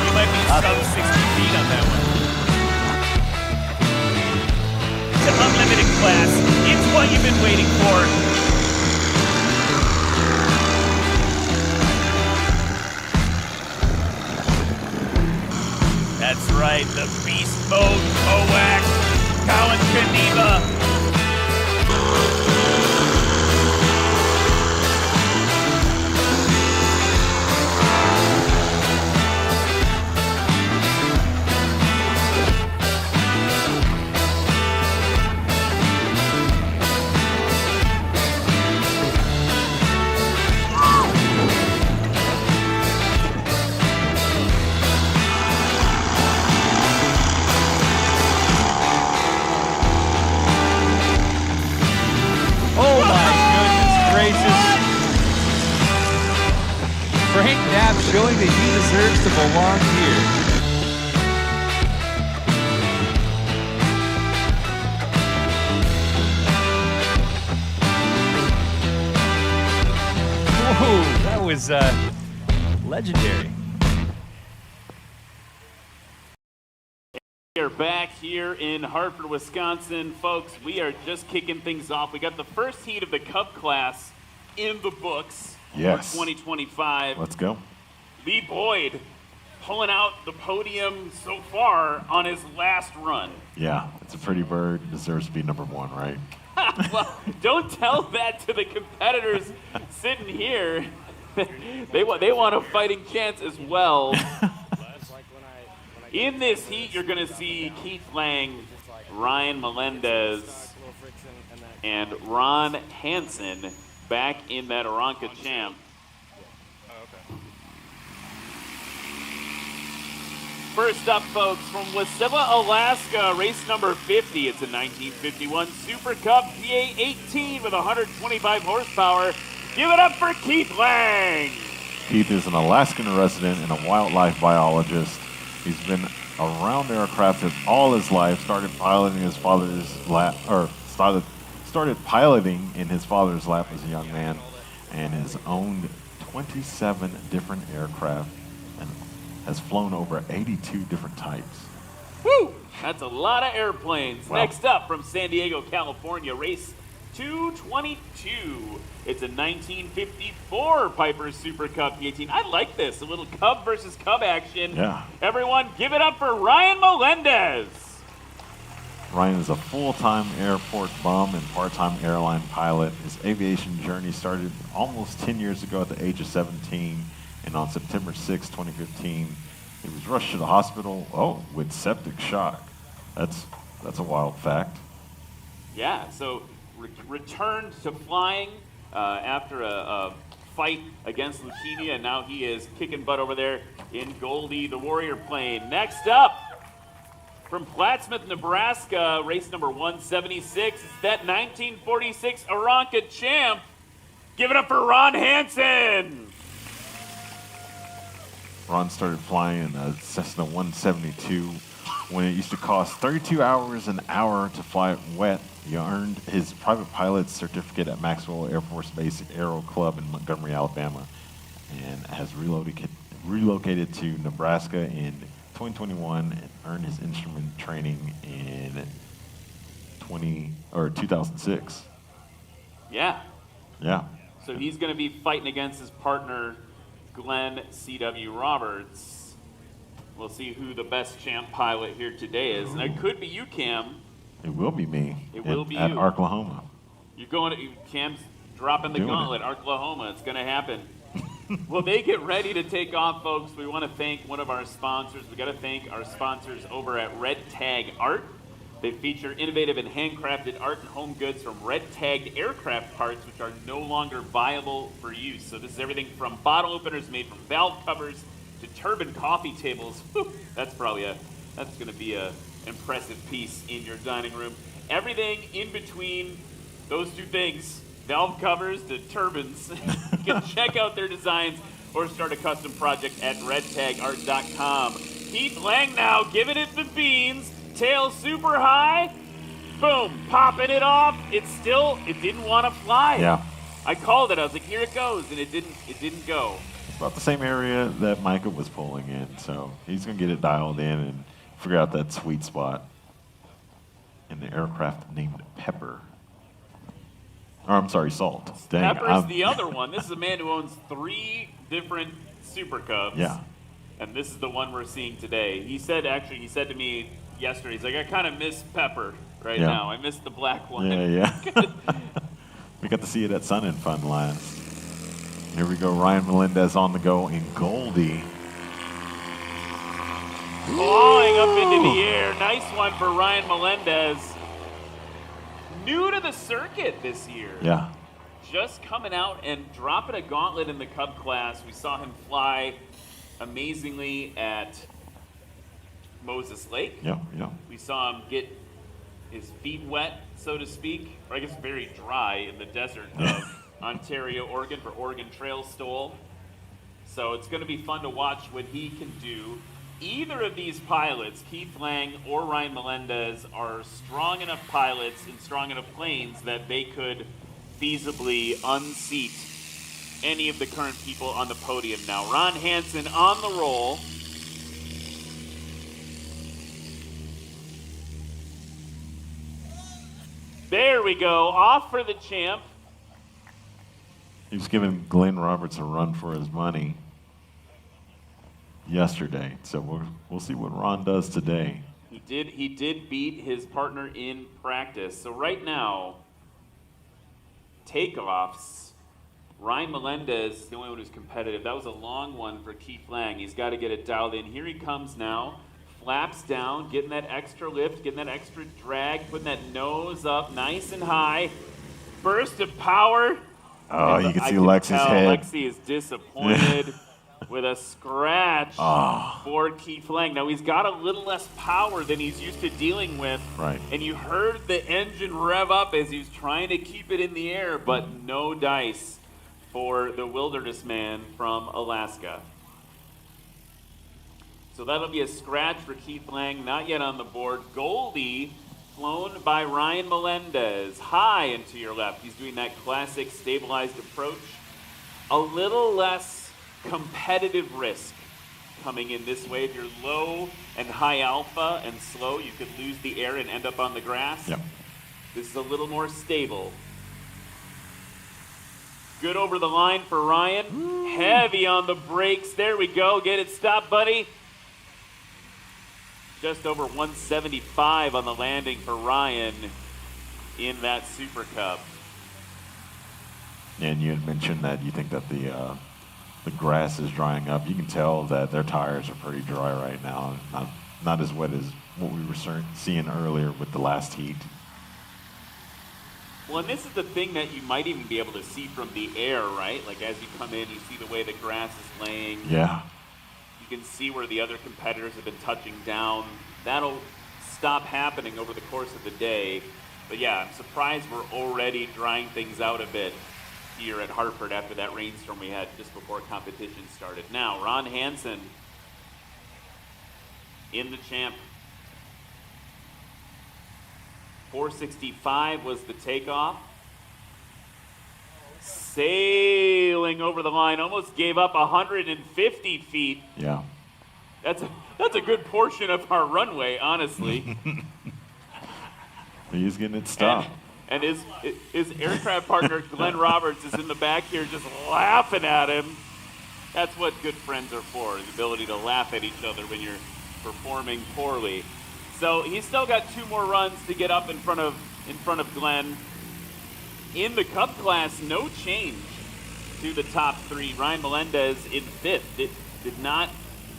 S6: You might be sub 60 feet on that one. The unlimited class. It's what you've been waiting for. That's right, the beast mode MOAC. Colin Kaneva.
S7: Oh my goodness gracious. Frank Knapp showing that he deserves to belong here. Whoa, that was legendary.
S4: We are back here in Hartford, Wisconsin. Folks, we are just kicking things off. We got the first heat of the Cub class in the books
S1: Yes.
S4: for 2025.
S1: Let's go.
S4: Lee Boyd pulling out the podium so far on his last run.
S1: Yeah, it's a pretty bird. Deserves to be number one, right?
S4: Well, don't tell that to the competitors sitting here. They want a fighting chance as well. In this heat, you're going to see Keith Lang, Ryan Melendez, and Ron Hansen back in that Aranca champ. First up, folks, from Wasilla, Alaska, race number 50. It's a 1951 Super Cub PA-18 with 125 horsepower. Give it up for Keith Lang.
S1: Keith is an Alaskan resident and a wildlife biologist. He's been around aircraft all his life. Started piloting in his father's lap as a young man, and has owned 27 different aircraft and has flown over 82 different types.
S4: Woo! That's a lot of airplanes.
S1: Wow.
S4: Next up, from San Diego, California, race 222. It's a 1954 Piper Super Cub P-18. I like this, a little Cub versus Cub action.
S1: Yeah.
S4: Everyone, give it up for Ryan Melendez.
S1: Ryan is a full-time airport bum and part-time airline pilot. His aviation journey started almost 10 years ago at the age of 17, and on September 6, 2015, he was rushed to the hospital, with septic shock. That's a wild fact.
S4: Yeah, so returned to flying after a fight against leukemia, and now he is kicking butt over there in Goldie, the Warrior plane. Next up, from Plattsmouth, Nebraska, race number 176. It's that 1946 Aranca champ. Give it up for Ron Hansen.
S1: Ron started flying in a Cessna 172 When it used to cost 32 hours an hour to fly it wet, he earned his private pilot's certificate at Maxwell Air Force Base Aero Club in Montgomery, Alabama, and has relocated to Nebraska in 2021 and earned his instrument training in 2006.
S4: Yeah.
S1: Yeah.
S4: So he's going to be fighting against his partner, Glenn C.W. Roberts. We'll see who the best champ pilot here today is. And it could be you, Cam.
S1: It will be me.
S4: It will be
S1: at
S4: you.
S1: Oklahoma.
S4: You're going to, Cam's dropping the
S1: Doing
S4: gauntlet, Oklahoma. It's going to happen. Well, they get ready to take off, folks. We want to thank one of our sponsors. We got to thank our sponsors over at Red Tag Art. They feature innovative and handcrafted art and home goods from red-tagged aircraft parts, which are no longer viable for use. So this is everything from bottle openers made from valve covers to turbine coffee tables. Whew, that's going to be a impressive piece in your dining room. Everything in between those two things, valve covers to turbines. You can check out their designs or start a custom project at redtagart.com. Keith Lang now giving it the beans. Tail super high. Boom, popping it off. It didn't want to fly.
S1: Yeah.
S4: I called it. I was like, here it goes, and it didn't go.
S1: About the same area that Micah was pulling in, so he's going to get it dialed in and figure out that sweet spot in the aircraft named Pepper. Or, I'm sorry, Salt. Dang,
S4: Pepper's the other one. This is a man who owns 3 different Super Cubs.
S1: Yeah.
S4: And this is the one we're seeing today. He said to me yesterday, he's like, I kind of miss Pepper now. I miss the black one.
S1: Yeah. We got to see it at Sun and Fun last. Here we go, Ryan Melendez on the go in Goldie.
S4: Flying up into the air. Nice one for Ryan Melendez. New to the circuit this year.
S1: Yeah.
S4: Just coming out and dropping a gauntlet in the Cub class. We saw him fly amazingly at Moses Lake.
S1: Yeah.
S4: We saw him get his feet wet, so to speak, or I guess very dry in the desert of Ontario, Oregon for Oregon Trail STOL. So it's going to be fun to watch what he can do. Either of these pilots, Keith Lang or Ryan Melendez, are strong enough pilots and strong enough planes that they could feasibly unseat any of the current people on the podium now. Ron Hansen on the roll. There we go. Off for the champ.
S1: He was giving Glenn Roberts a run for his money yesterday, so we'll see what Ron does today.
S4: He did beat his partner in practice. So right now, takeoffs. Ryan Melendez, the only one who's competitive. That was a long one for Keith Lang. He's got to get it dialed in. Here he comes now. Flaps down, getting that extra lift, getting that extra drag, putting that nose up nice and high. Burst of power.
S1: Oh, you can see Lexi's head.
S4: Lexi is disappointed with a scratch for Keith Lang. Now, he's got a little less power than he's used to dealing with.
S1: Right.
S4: And you heard the engine rev up as he was trying to keep it in the air, but no dice for the wilderness man from Alaska. So that'll be a scratch for Keith Lang, not yet on the board. Goldie, flown by Ryan Melendez, high and to your left. He's doing that classic stabilized approach. A little less competitive risk coming in this way. If you're low and high alpha and slow, you could lose the air and end up on the grass.
S1: Yep.
S4: This is a little more stable. Good over the line for Ryan. Ooh. Heavy on the brakes. There we go. Get it stopped, buddy. Just over 175 on the landing for Ryan in that Super Cub.
S1: And you had mentioned that you think that the grass is drying up. You can tell that their tires are pretty dry right now. Not as wet as what we were seeing earlier with the last heat.
S4: Well, and this is the thing that you might even be able to see from the air, right? Like as you come in, you see the way the grass is laying.
S1: Yeah.
S4: You can see where the other competitors have been touching down. That'll stop happening over the course of the day. But yeah, I'm surprised we're already drying things out a bit here at Hartford after that rainstorm we had just before competition started. Now, Ron Hansen in the champ 465 was the takeoff. Sailing over the line, almost gave up 150 feet.
S1: Yeah.
S4: That's a good portion of our runway, honestly.
S1: He's getting it stopped.
S4: And his aircraft partner, Glenn Roberts, is in the back here just laughing at him. That's what good friends are for, the ability to laugh at each other when you're performing poorly. So he's still got 2 more runs to get up in front of Glenn. In the Cub class, no change to the top 3. Ryan Melendez in 5th. It did not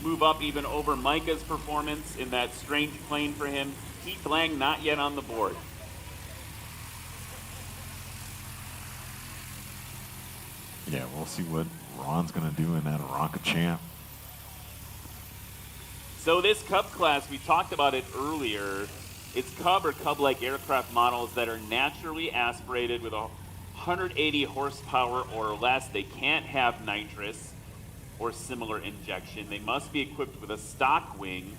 S4: move up even over Micah's performance in that strange plane for him. Keith Lang not yet on the board.
S1: Yeah, we'll see what Ron's going to do in that Rocket Champ.
S4: So this Cub class, we talked about it earlier. It's Cub or Cub-like aircraft models that are naturally aspirated with 180 horsepower or less. They can't have nitrous or similar injection. They must be equipped with a stock wing.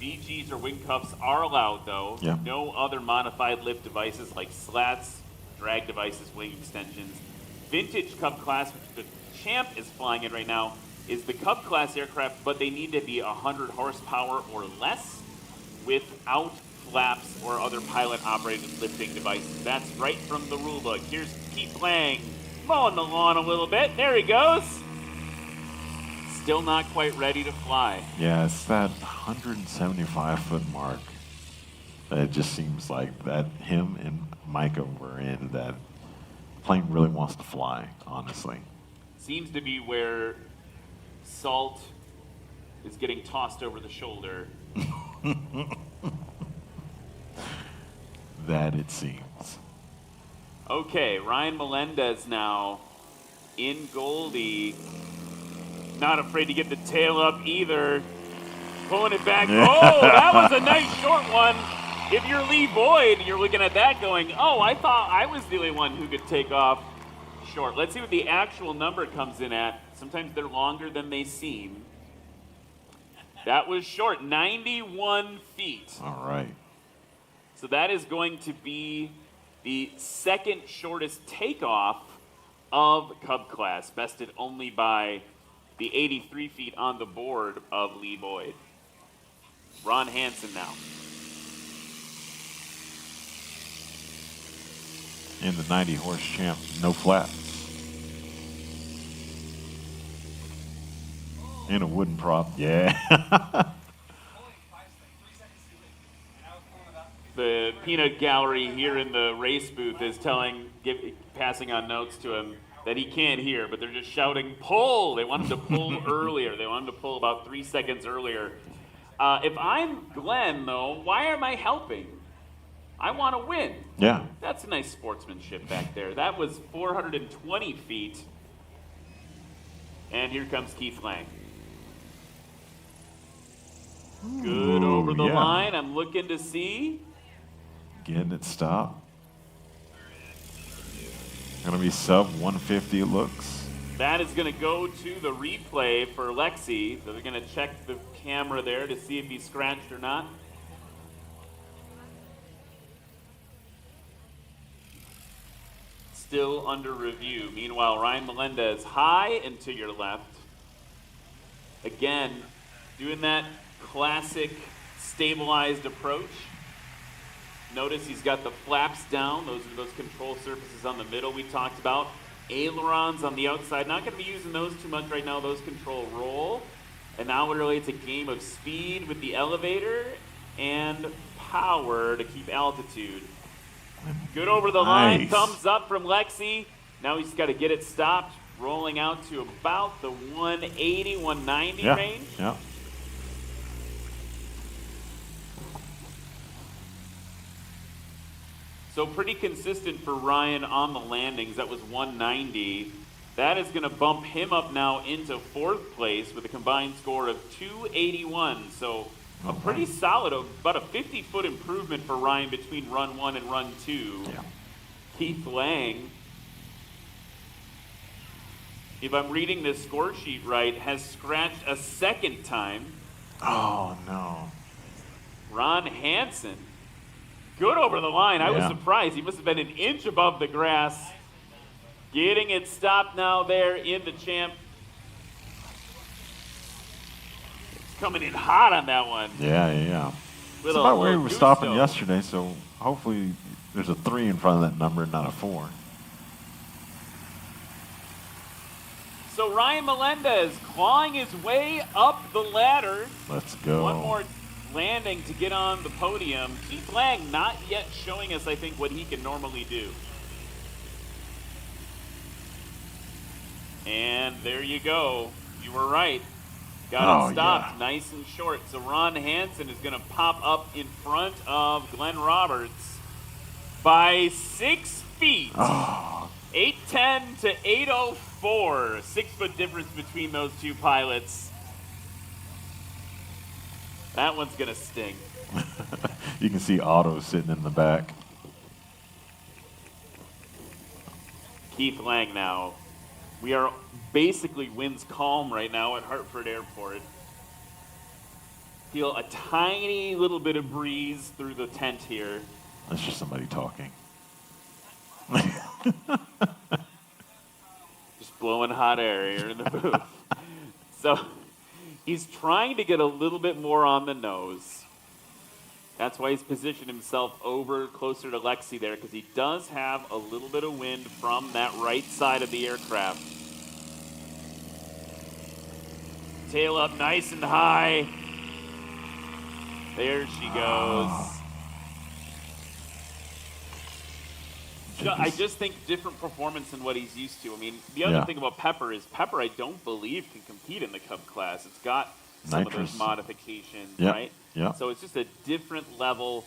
S4: VGs or wing cuffs are allowed, though.
S1: Yeah.
S4: No other modified lift devices like slats, drag devices, wing extensions. Vintage Cub class, which the Champ is flying in right now, is the Cub class aircraft, but they need to be 100 horsepower or less without flaps or other pilot-operated lifting devices. That's right from the rule book. Here's Keith Lang mowing the lawn a little bit. There he goes. Still not quite ready to fly.
S1: Yeah, it's that 175-foot mark. It just seems like that him and Micah were in that plane really wants to fly, honestly.
S4: Seems to be where Salt is getting tossed over the shoulder.
S1: That it seems.
S4: Okay, Ryan Melendez now in Goldie. Not afraid to get the tail up either. Pulling it back. Oh, that was a nice short one. If you're Lee Boyd, you're looking at that going, oh, I thought I was the only one who could take off short. Let's see what the actual number comes in at. Sometimes they're longer than they seem. That was short, 91 feet.
S1: All right.
S4: So that is going to be the second shortest takeoff of Cub class, bested only by the 83 feet on the board of Lee Boyd. Ron Hansen now.
S1: In the 90-horse Champ, no flaps. In a wooden prop, yeah.
S4: The peanut gallery here in the race booth is passing on notes to him that he can't hear, but they're just shouting, pull! They want him to pull earlier. They want him to pull about 3 seconds earlier. If I'm Glenn, though, why am I helping? I want to win.
S1: Yeah.
S4: That's a nice sportsmanship back there. That was 420 feet. And here comes Keith Lang. Good over the line. I'm looking to see.
S1: Getting it stopped. Gonna be sub 150 it looks.
S4: That is going to go to the replay for Lexi. So they're going to check the camera there to see if he's scratched or not. Still under review. Meanwhile, Ryan Melendez high and to your left. Again, doing that classic stabilized approach. Notice he's got the flaps down. Those are those control surfaces on the middle we talked about. Ailerons on the outside. Not going to be using those too much right now. Those control roll. And now really it's a game of speed with the elevator and power to keep altitude. Good over the line. Thumbs up from Lexi. Now he's got to get it stopped. Rolling out to about the 180, 190 range.
S1: Yeah.
S4: So pretty consistent for Ryan on the landings. That was 190. That is going to bump him up now into 4th place with a combined score of 281. So a pretty solid, about a 50-foot improvement for Ryan between run 1 and run 2.
S1: Yeah.
S4: Keith Lang, if I'm reading this score sheet right, has scratched a second time.
S1: Oh, no.
S4: Ron Hansen Good over the line. I was
S1: Yeah.
S4: surprised. He must have been an inch above the grass. Getting it stopped now there in the champ. It's coming in hot on that one.
S1: Yeah. It's
S4: Little-
S1: about where he
S4: little
S1: was stopping
S4: gusto.
S1: yesterday, so hopefully there's a 3 in front of that number, not a 4.
S4: So Ryan Melendez clawing his way up the ladder.
S1: Let's go.
S4: One more landing to get on the podium. Keith Lang not yet showing us, I think, what he can normally do. And there you go. You were right. Got it stopped
S1: yeah.
S4: nice and short. So Ron Hansen is going to pop up in front of Glenn Roberts by 6 feet. 810 to 804. 6 foot difference between those two pilots. That one's going to sting.
S1: You can see Otto sitting in the back.
S4: Keith Lang now. We are basically winds calm right now at Hartford Airport. Feel a tiny little bit of breeze through the tent here.
S1: That's just somebody talking.
S4: Just blowing hot air here in the booth. So he's trying to get a little bit more on the nose. That's why he's positioned himself over closer to Lexi there, because he does have a little bit of wind from that right side of the aircraft. Tail up nice and high. There she goes. I just think different performance than what he's used to. I mean, the other thing about Pepper is Pepper, I don't believe, can compete in the Cub class. It's got some of those modifications, right?
S1: Yeah.
S4: So it's just a different level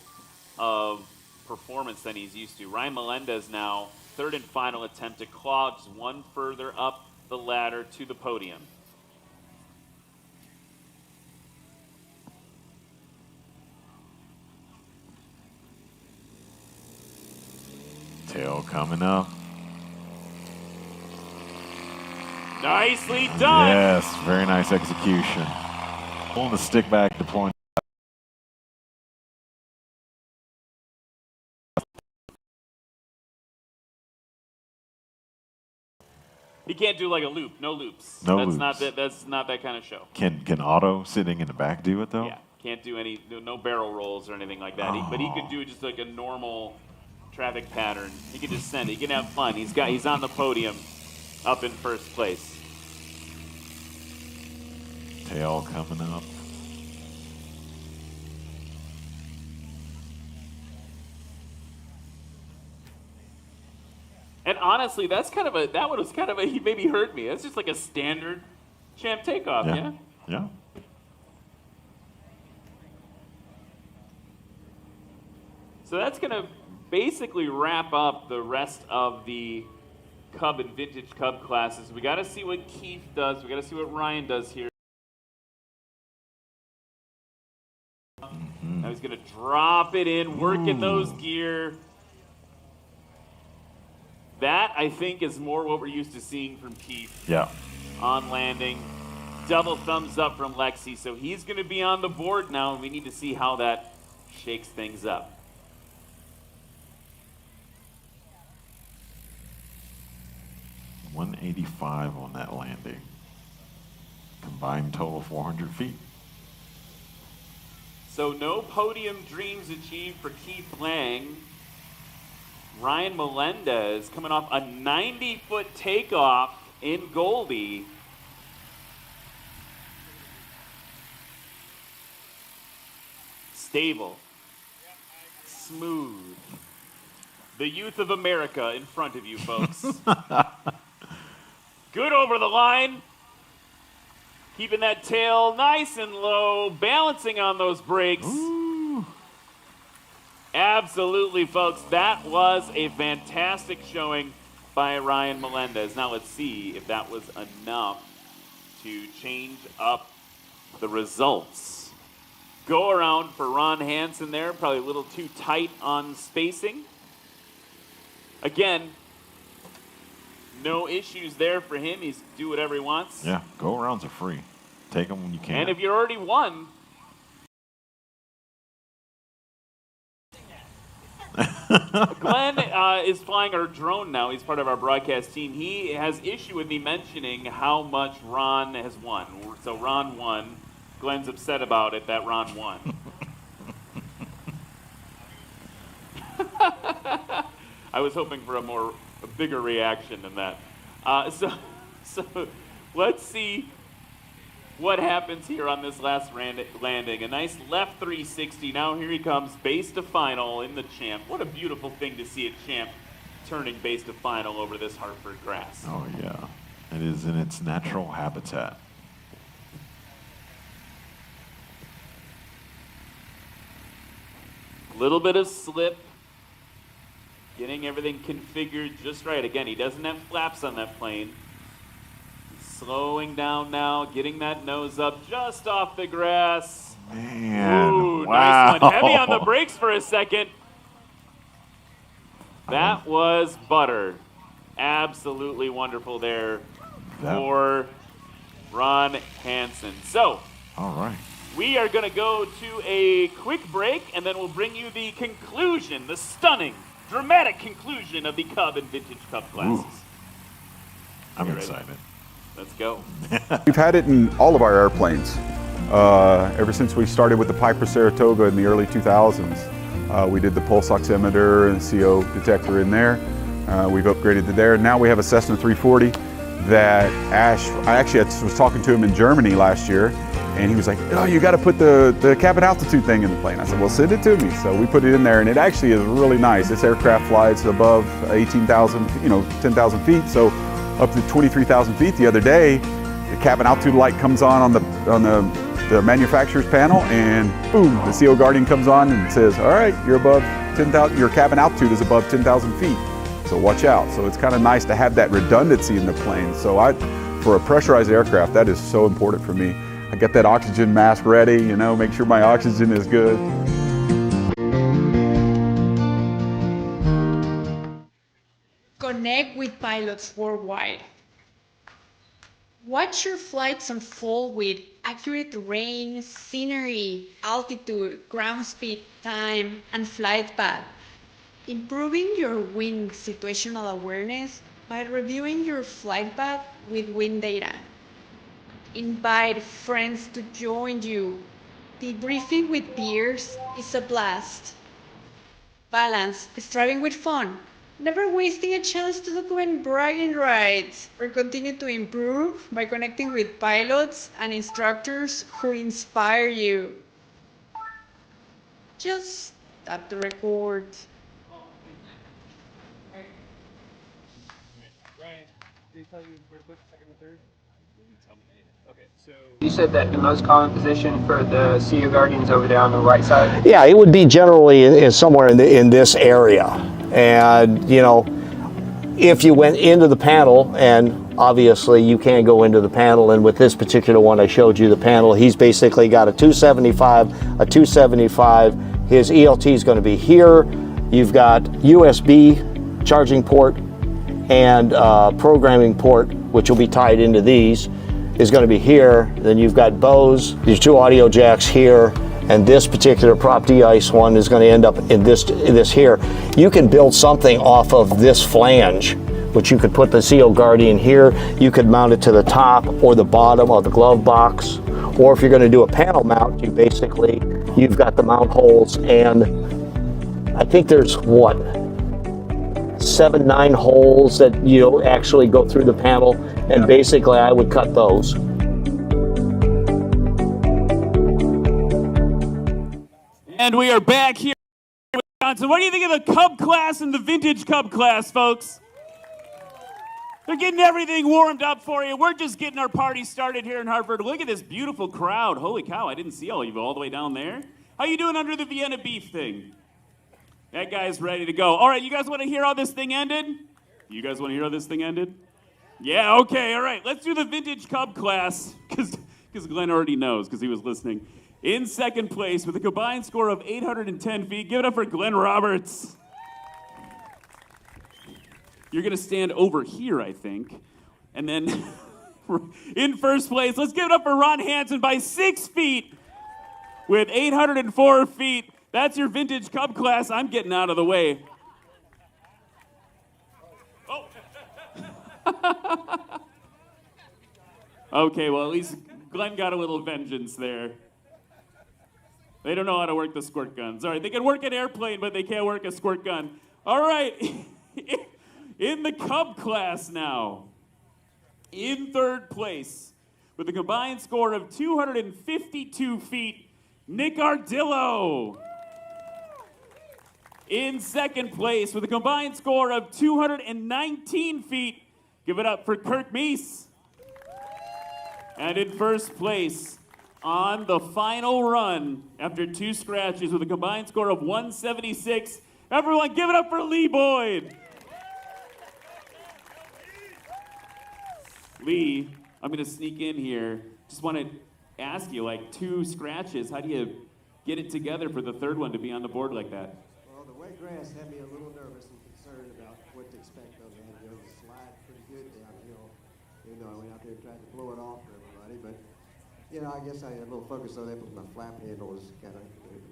S4: of performance than he's used to. Ryan Melendez now, third and final attempt to claw just one further up the ladder to the podium.
S1: Tail coming up.
S4: Nicely done.
S1: Yes, very nice execution. Pulling the stick back, deploying.
S4: He can't do like a loop, no loops.
S1: No
S4: that's
S1: loops.
S4: That's not that kind of show.
S1: Can Otto sitting in the back do it though?
S4: Yeah, can't do any, no barrel rolls or anything like that. But he could do just like a normal traffic pattern. He can just send it. He can have fun. He's on the podium, up in first place.
S1: Tail coming up.
S4: And honestly, that one was kind of a, he maybe hurt me. That's just like a standard champ takeoff, yeah?
S1: Yeah.
S4: So that's going to basically wrap up the rest of the Cub and Vintage Cub classes. We got to see what Keith does. We got to see what Ryan does here. Now he's going to drop it in, working those gear. That, I think, is more what we're used to seeing from Keith.
S1: Yeah.
S4: On landing. Double thumbs up from Lexi. So he's going to be on the board now, and we need to see how that shakes things up.
S1: $185 on that landing. Combined total 400 feet.
S4: So no podium dreams achieved for Keith Lang. Ryan Melendez coming off a 90-foot takeoff in Goldie. Stable. Smooth. The youth of America in front of you, folks. Good over the line. Keeping that tail nice and low, balancing on those brakes.
S1: Ooh.
S4: Absolutely, folks. That was a fantastic showing by Ryan Melendez. Now let's see if that was enough to change up the results. Go around for Ron Hansen there, probably a little too tight on spacing. Again, no issues there for him. He's do whatever he wants.
S1: Yeah, go arounds are free. Take them when you can.
S4: And if you already won, Glenn is flying our drone now. He's part of our broadcast team. He has issue with me mentioning how much Ron has won. So Ron won. Glenn's upset about it that Ron won. I was hoping for a bigger reaction than that. So let's see what happens here on this last landing. A nice left 360. Now here he comes, base to final in the champ. What a beautiful thing to see a champ turning base to final over this Hartford grass.
S1: Oh yeah, it is in its natural habitat.
S4: Little bit of slip. Getting everything configured just right. Again, he doesn't have flaps on that plane. Slowing down now, getting that nose up just off the grass.
S1: Man,
S4: Ooh,
S1: wow.
S4: nice one. Heavy on the brakes for a second. That was butter. Absolutely wonderful there for Ron Hansen. So,
S1: all right.
S4: we are going to go to a quick break, and then we'll bring you the conclusion, the stunning, dramatic conclusion of the Cub and Vintage Cub classes.
S1: Ooh. I'm excited.
S4: Let's go.
S8: We've had it in all of our airplanes. Ever since we started with the Piper Saratoga in the early 2000s. We did the pulse oximeter and CO detector in there. We've upgraded to there. Now we have a Cessna 340 that I was talking to him in Germany last year, and he was like, oh, you got to put the cabin altitude thing in the plane. I said, well, send it to me. So we put it in there, and it actually is really nice. This aircraft flies above 18,000, 10,000 feet. So up to 23,000 feet the other day, the cabin altitude light comes on the manufacturer's panel, and boom, the CO Guardian comes on and says, all right, you're above 10,000, your cabin altitude is above 10,000 feet. So watch out. So it's kind of nice to have that redundancy in the plane. So for a pressurized aircraft, that is so important for me. I get that oxygen mask ready, make sure my oxygen is good.
S9: Connect with pilots worldwide. Watch your flights unfold with accurate terrain, scenery, altitude, ground speed, time, and flight path. Improving your wind situational awareness by reviewing your flight path with wind data. Invite friends to join you. Debriefing with peers is a blast. Balance striving with fun. Never wasting a chance to document bragging rights or continue to improve by connecting with pilots and instructors who inspire you. Just tap the record.
S10: Ryan, did he tell you where to put second and third? Okay, so
S11: You said that the most common position for the CO Guardians over there on the right side?
S12: Yeah, it would be generally somewhere in this area. And, if you went into the panel, and obviously you can go into the panel, and with this particular one I showed you the panel, he's basically got a 275, his ELT is going to be here. You've got USB charging port and programming port, which will be tied into these, is going to be here. Then you've got Bose, these two audio jacks here, and this particular prop de-ice one is going to end up in this here. You can build something off of this flange, which you could put the CO Guardian here. You could mount it to the top or the bottom of the glove box. Or if you're going to do a panel mount, you've got the mount holes, and I think there's 7, 9 holes that actually go through the panel, and basically I would cut those.
S6: And we are back here. So what do you think of the Cub class and the Vintage Cub class, folks? They're getting everything warmed up for you. We're just getting our party started here in Hartford. Look at this beautiful crowd. Holy cow, I didn't see all of you all the way down there. How you doing under the Vienna beef thing? That guy's ready to go. All right, you guys want to hear how this thing ended? You guys want to hear how this thing ended? Yeah, okay, all right. Let's do the Vintage Cub class, because Glenn already knows, because he was listening. In second place with a combined score of 810 feet. Give it up for Glenn Roberts. You're going to stand over here, I think. And then in first place, let's give it up for Ron Hansen by 6 feet with 804 feet. That's your Vintage Cub class. I'm getting out of the way. Okay, well, at least Glenn got a little vengeance there. They don't know how to work the squirt guns. All right, they can work an airplane, but they can't work a squirt gun. All right, in the Cub class now, in third place, with a combined score of 252 feet, Nick Ardillo. In second place, with a combined score of 219 feet, give it up for Kirk Meese. And in first place, on the final run, after 2 scratches with a combined score of 176, everyone give it up for Lee Boyd. Lee, I'm gonna sneak in here. Just wanna ask you, like 2 scratches, how do you get it together for the third one to be on the board like that?
S13: Well, the wet grass had me a little nervous and concerned about what to expect of it. You know, the slide pretty good downhill. You know, I went out there and tried to blow it off for everybody, but you know, I guess I had a little focus on that because my flap handle was kind of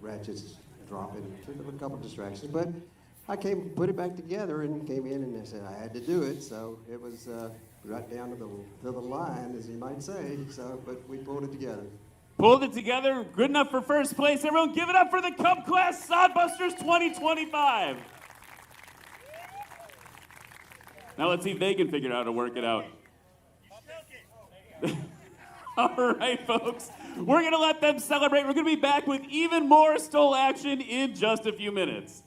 S13: ratchets dropping. Took a couple distractions, but I put it back together and came in and I said I had to do it. So it was right down to the line, as you might say. So, but we pulled it together.
S6: Pulled it together, good enough for first place. Everyone give it up for the Cub Class Sodbusters 2025. Now let's see if they can figure out how to work it out. All right, folks, we're gonna let them celebrate. We're gonna be back with even more STOL action in just a few minutes.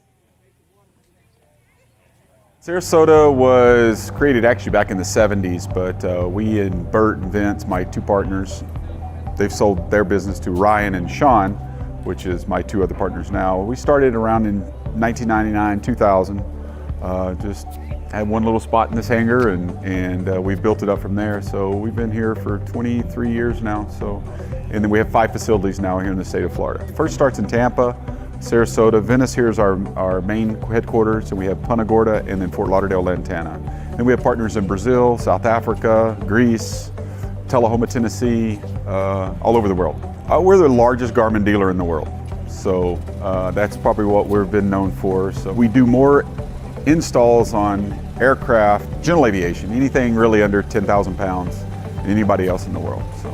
S8: Sarasota was created actually back in the 70s, but we and Bert and Vince, my 2 partners, they've sold their business to Ryan and Sean, which is my 2 other partners now. We started around in 1999, 2000, just had one little spot in this hangar and we've built it up from there. So we've been here for 23 years now. So, and then we have 5 facilities now here in the state of Florida. First starts in Tampa, Sarasota. Venice here is our main headquarters, and we have Punta Gorda and then Fort Lauderdale, Lantana. Then we have partners in Brazil, South Africa, Greece, Tullahoma, Tennessee, all over the world. We're the largest Garmin dealer in the world. So that's probably what we've been known for. So we do more installs on aircraft, general aviation, anything really under 10,000 pounds than anybody else in the world. So,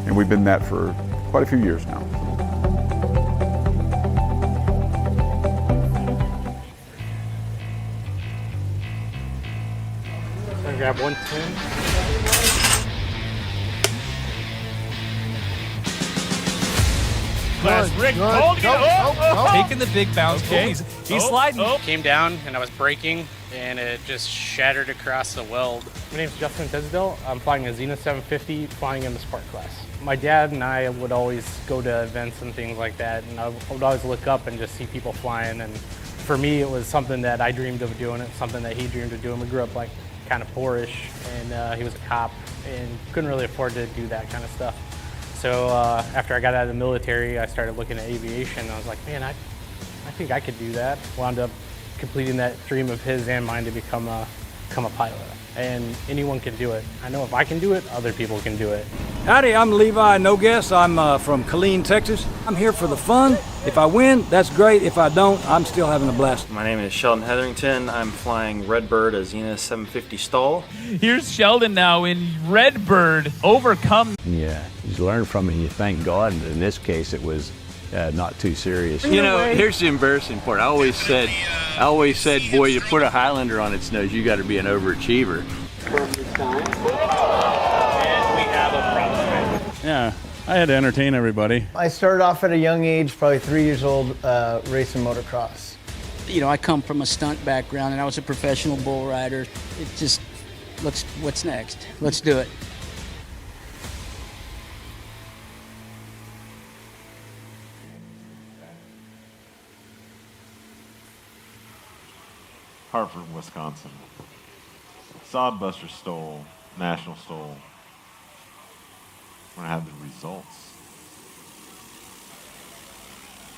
S8: and we've been that for quite a few years now.
S10: Can I grab 110?
S6: Rick, hold it.
S7: Taking the big bounce.
S6: Okay.
S7: He's sliding.
S10: Came down and I was braking and it just shattered across the weld. My name's Justin Tisdale. I'm flying a Zenith 750, flying in the Spark class. My dad and I would always go to events and things like that, and I would always look up and just see people flying. And for me, it was something that I dreamed of doing. It's something that he dreamed of doing. We grew up like kind of poorish, and he was a cop and couldn't really afford to do that kind of stuff. So after I got out of the military, I started looking at aviation. I was like, man, I think I could do that. Wound up completing that dream of his and mine to become a pilot. And anyone can do it. I know if I can do it, other people can do it.
S14: Howdy, I'm Levi No Guess. I'm from Killeen, Texas. I'm here for the fun. If I win, that's great. If I don't, I'm still having a blast.
S15: My name is Sheldon Hetherington. I'm flying Redbird, a Zenith 750 STOL.
S6: Here's Sheldon now in Redbird, Overcome.
S16: Yeah, you learn from it and you thank God. And in this case, it was not too serious.
S15: You know, here's the embarrassing part. I always said, boy, you put a Highlander on its nose, you got to be an overachiever.
S17: Yeah, I had to entertain everybody.
S18: I started off at a young age, probably 3 years old, racing motocross.
S19: You know, I come from a stunt background and I was a professional bull rider. It just, what's next? Let's do it.
S1: Hartford, Wisconsin. Sodbusters STOL, National STOL. We're gonna have the results.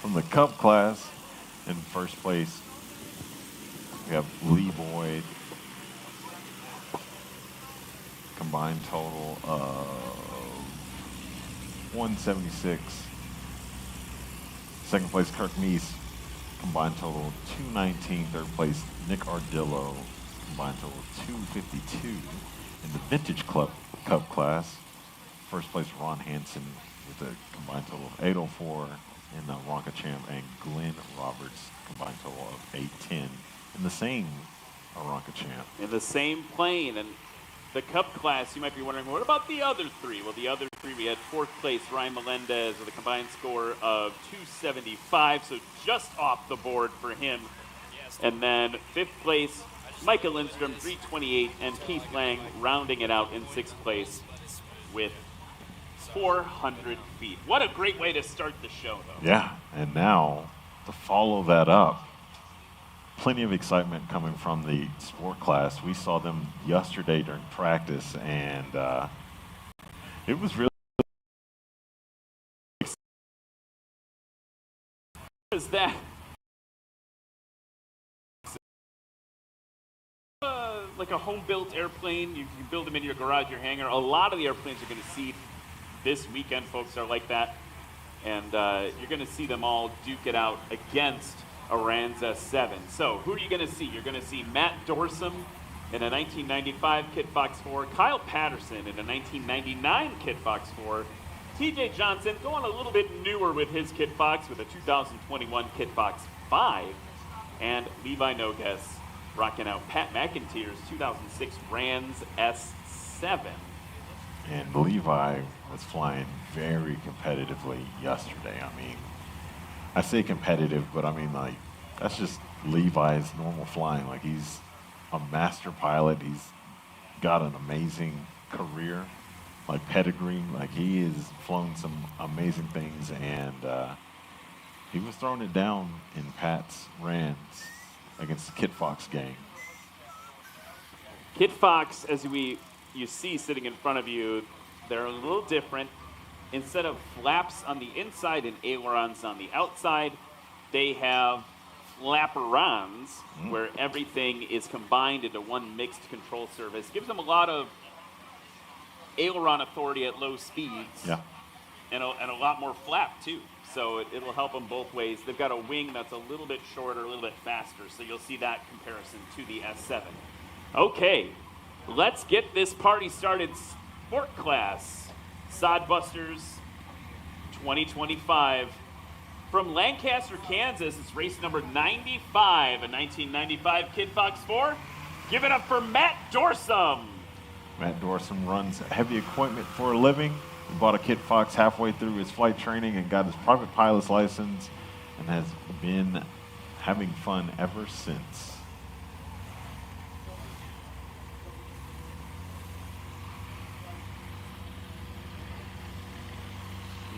S1: From the Cub class, in first place, we have Lee Boyd. Combined total of 176. Second place, Kirk Meese. Combined total of 219. Third place, Nick Ardillo. Combined total of 252. In the Vintage Cub class, first place Ron Hansen with a combined total of 804 in the Ronca Champ, and Glenn Roberts combined total of 810 in the same Ronca Champ.
S4: In the same plane. And the Cup class, you might be wondering, what about the other three? Well, the other three, we had fourth place Ryan Melendez with a combined score of 275, so just off the board for him. And then fifth place, Micah Lindstrom, 328, and Keith Lang rounding it out in sixth place with 400 feet. What a great way to start the show, though.
S1: Yeah, and now to follow that up, plenty of excitement coming from the sport class. We saw them yesterday during practice, and it was really
S4: is that like a home-built airplane. You can build them in your garage, your hangar. A lot of the airplanes you're going to see this weekend, folks, are like that, and you're going to see them all duke it out against a Rans S7. So who are you going to see? You're going to see Matt Dorsum in a 1995 Kit Fox 4, Kyle Patterson in a 1999 Kit Fox 4, TJ Johnson going a little bit newer with his Kit Fox with a 2021 Kit Fox 5, and Levi Nogues rocking out Pat McIntyre's 2006 Rans S7.
S1: And Levi was flying very competitively yesterday. I mean, I say competitive, but I mean, like, that's just Levi's normal flying. Like, he's a master pilot. He's got an amazing career, like pedigree. Like, he has flown some amazing things, and he was throwing it down in Pat's Rans against the Kit Fox gang.
S4: Kit Fox, as you see sitting in front of you, they're a little different. Instead of flaps on the inside and ailerons on the outside, they have flaperons where everything is combined into one mixed control surface. Gives them a lot of aileron authority at low speeds.
S1: Yeah.
S4: And a lot more flap, too. So it'll help them both ways. They've got a wing that's a little bit shorter, a little bit faster, so you'll see that comparison to the S7. Okay, let's get this party started. Sport class. Sodbusters 2025. From Lancaster, Kansas, it's race number 95, a 1995 Kit Fox 4. Give it up for Matt Dorsum.
S1: Matt Dorsum runs heavy equipment for a living. He bought a Kit Fox halfway through his flight training and got his private pilot's license and has been having fun ever since.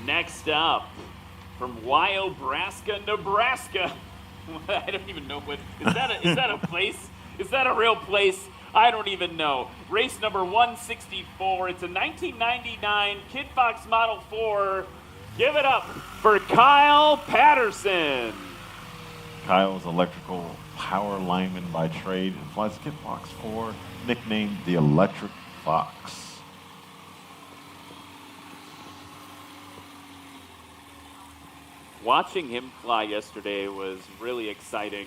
S4: Next up, from Wyobraska, Nebraska. I don't even know what is that a place? Is that a real place? I don't even know. Race number 164. It's a 1999 Kit Fox Model 4. Give it up for Kyle Patterson.
S1: Kyle is electrical power lineman by trade and flies Kit Fox 4, nicknamed the Electric Fox.
S4: Watching him fly yesterday was really exciting.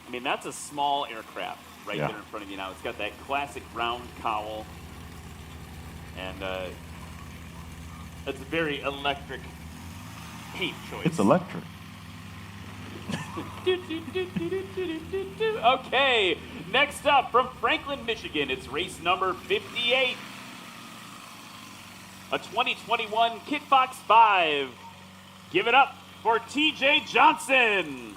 S4: I mean, that's a small aircraft right there in front of you now. It's got that classic round cowl, and it's a very electric paint choice.
S1: It's electric.
S4: Okay, next up from Franklin, Michigan, it's race number 58. A 2021 Kit Fox 5. Give it up for TJ Johnson.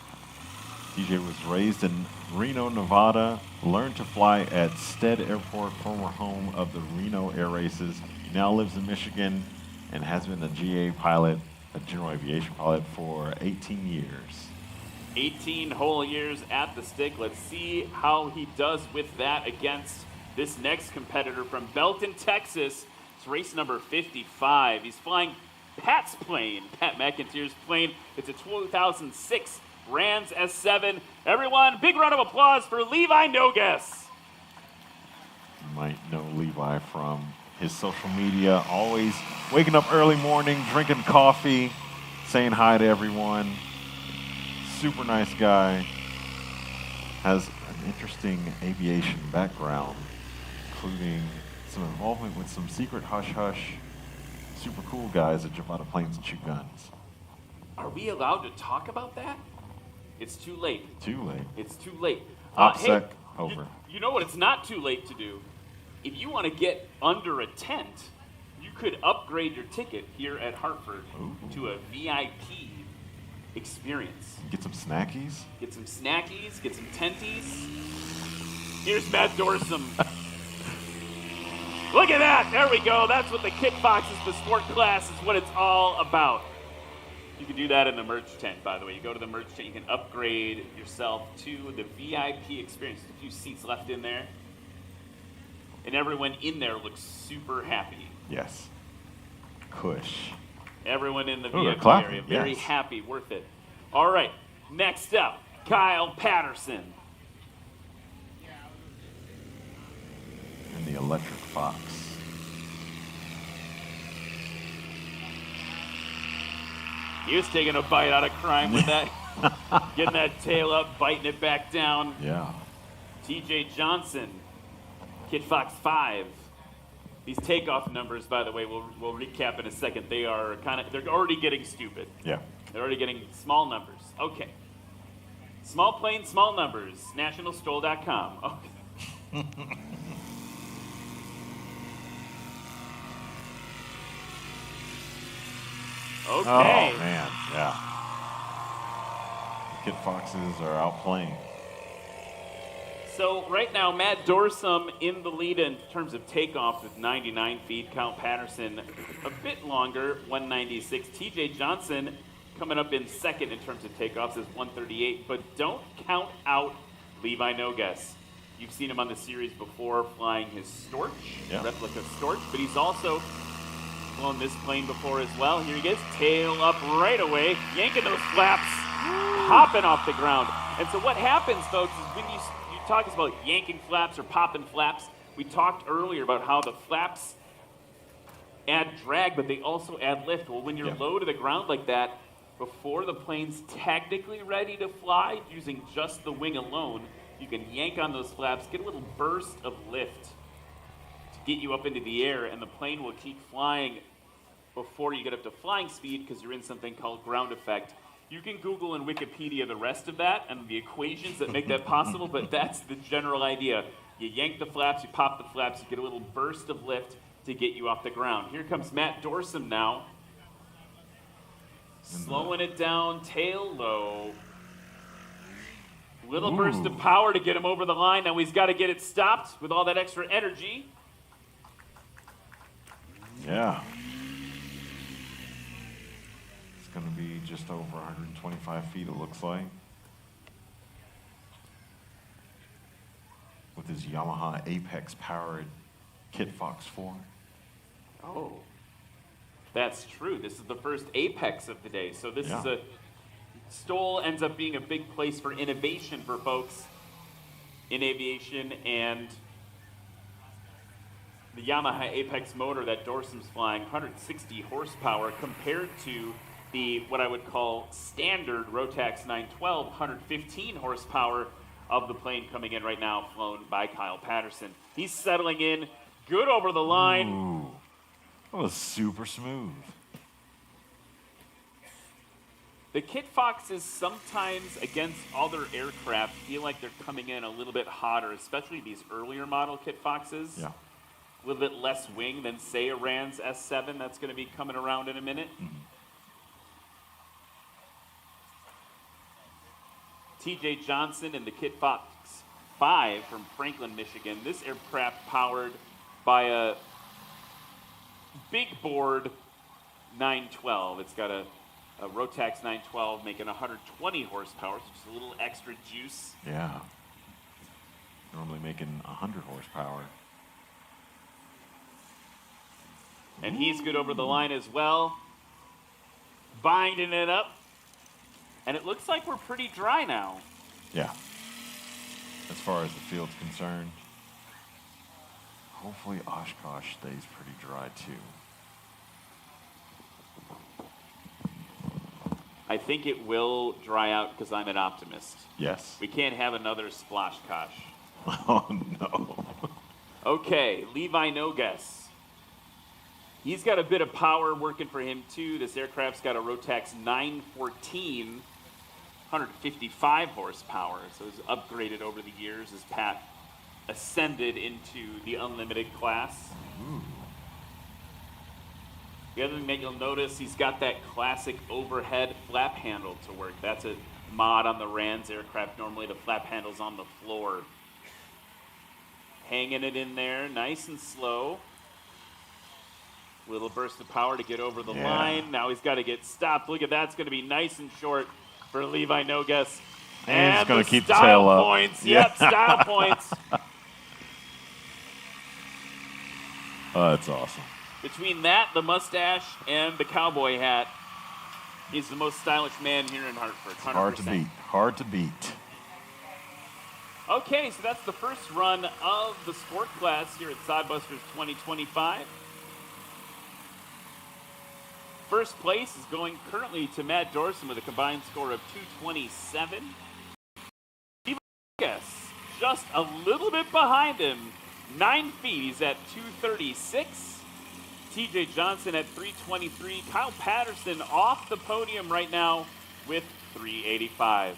S1: TJ was raised in Reno, Nevada, learned to fly at Stead Airport, former home of the Reno Air Races. He now lives in Michigan and has been a GA pilot, a general aviation pilot, for 18 years.
S4: 18 whole years at the stick. Let's see how he does with that against this next competitor from Belton, Texas. It's race number 55. He's flying Pat's plane, Pat McIntyre's plane. It's a 2006 Rans S7. Everyone, big round of applause for Levi Nogues.
S1: You might know Levi from his social media, always waking up early morning, drinking coffee, saying hi to everyone. Super nice guy. Has an interesting aviation background, including some involvement with some secret hush-hush, super cool guys that jump out of planes and shoot guns.
S4: Are we allowed to talk about that? It's too late.
S1: Too late.
S4: It's too late.
S1: OPSEC,
S4: Hey,
S1: over.
S4: You know what? It's not too late to do. If you want to get under a tent, you could upgrade your ticket here at Hartford to a VIP experience.
S1: Get some snackies.
S4: Get some snackies, get some tenties. Here's Matt Dorsum. Look at that! There we go. That's what the Kit Fox is, the sport class is what it's all about. You can do that in the merch tent, by the way. You go to the merch tent, you can upgrade yourself to the VIP experience. There's a few seats left in there. And everyone in there looks super happy.
S1: Yes. Cush.
S4: Everyone in the
S1: Ooh, they're
S4: VIP
S1: clapping,
S4: area, very
S1: yes.
S4: happy, worth it. All right, next up, Kyle Patterson.
S1: And the Electric Fox.
S4: He was taking a bite out of crime with that, getting that tail up, biting it back down.
S1: Yeah.
S4: TJ Johnson, Kit Fox 5. These takeoff numbers, by the way, we'll recap in a second. They're already getting stupid.
S1: Yeah.
S4: They're already getting small numbers. Okay. Small plane, small numbers. NationalStol.com. Okay. Okay.
S1: Oh, man, yeah. The Kit Foxes are outplaying.
S4: So right now, Matt Dorsum in the lead in terms of takeoff with 99 feet. Kyle Patterson a bit longer, 196. TJ Johnson coming up in second in terms of takeoffs is 138. But don't count out Levi Nogues. You've seen him on the series before flying his Storch, replica Storch, but he's also flown this plane before as well. Here he gets, tail up right away, yanking those flaps, hopping off the ground. And so what happens, folks, is when you talk about yanking flaps or popping flaps, we talked earlier about how the flaps add drag, but they also add lift. Well, when you're low to the ground like that, before the plane's technically ready to fly, using just the wing alone, you can yank on those flaps, get a little burst of lift to get you up into the air, and the plane will keep flying before you get up to flying speed because you're in something called ground effect. You can Google and Wikipedia the rest of that and the equations that make that possible, but that's the general idea. You yank the flaps, you pop the flaps, you get a little burst of lift to get you off the ground. Here comes Matt Dorsum now. Slowing it down, tail low. Little burst of power to get him over the line. Now he's got to get it stopped with all that extra energy.
S1: Yeah. It's going to be just over 125 feet, it looks like. With his Yamaha Apex-powered Kit Fox 4.
S4: Oh, that's true. This is the first Apex of the day. So this is STOL ends up being a big place for innovation for folks in aviation, and the Yamaha Apex motor that Dorsum's flying, 160 horsepower compared to the, what I would call standard Rotax 912, 115 horsepower of the plane coming in right now, flown by Kyle Patterson. He's settling in, good over the line.
S1: Ooh, that was super smooth.
S4: The Kit Foxes sometimes against other aircraft feel like they're coming in a little bit hotter, especially these earlier model Kit Foxes.
S1: Yeah.
S4: A little bit less wing than, say, a Rand's S7 that's going to be coming around in a minute. TJ Johnson in the Kit Fox 5 from Franklin, Michigan. This aircraft powered by a big board 912. It's got a Rotax 912 making 120 horsepower, so just a little extra juice.
S1: Yeah. Normally making 100 horsepower.
S4: And he's good over the line as well. Binding it up. And it looks like we're pretty dry now.
S1: Yeah. As far as the field's concerned. Hopefully Oshkosh stays pretty dry too.
S4: I think it will dry out because I'm an optimist.
S1: Yes.
S4: We can't have another splosh kosh.
S1: Oh no.
S4: Okay, Levi Nogues. He's got a bit of power working for him too. This aircraft's got a Rotax 914, 155 horsepower. So it's upgraded over the years as Pat ascended into the unlimited class. The other thing that you'll notice, he's got that classic overhead flap handle to work. That's a mod on the Rands aircraft. Normally the flap handle's on the floor. Hanging it in there, nice and slow. Little burst of power to get over the line. Now he's got to get stopped. Look at that. It's going to be nice and short for Levi Nogues.
S1: And he's going to keep the
S4: style
S1: tail up.
S4: Points. Yep, style points.
S1: Oh, that's awesome.
S4: Between that, the mustache, and the cowboy hat, he's the most stylish man here in Hartford. 100%.
S1: Hard to beat. Hard to beat.
S4: Okay, so that's the first run of the sport class here at Sodbusters 2025. First place is going currently to Matt Dorson with a combined score of 227. Just a little bit behind him, 9 feet. He's at 236. TJ Johnson at 323. Kyle Patterson off the podium right now with 385.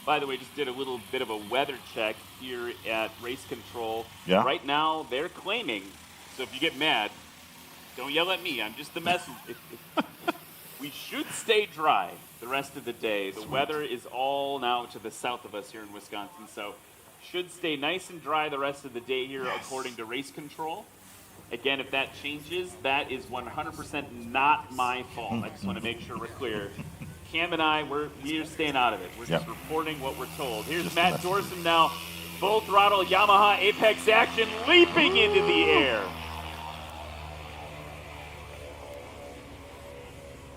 S4: By the way, just did a little bit of a weather check here at Race Control.
S1: Yeah.
S4: Right now, they're claiming, so if you get mad, don't yell at me. I'm just the messenger. We should stay dry the rest of the day. The weather is all now to the south of us here in Wisconsin, so should stay nice and dry the rest of the day here according to Race Control. Again, if that changes, that is 100% not my fault. I just want to make sure we're clear. Cam and I, we're staying out of it. We're just reporting what we're told. Here's Matt Dorson now, full throttle Yamaha Apex action, leaping into the air.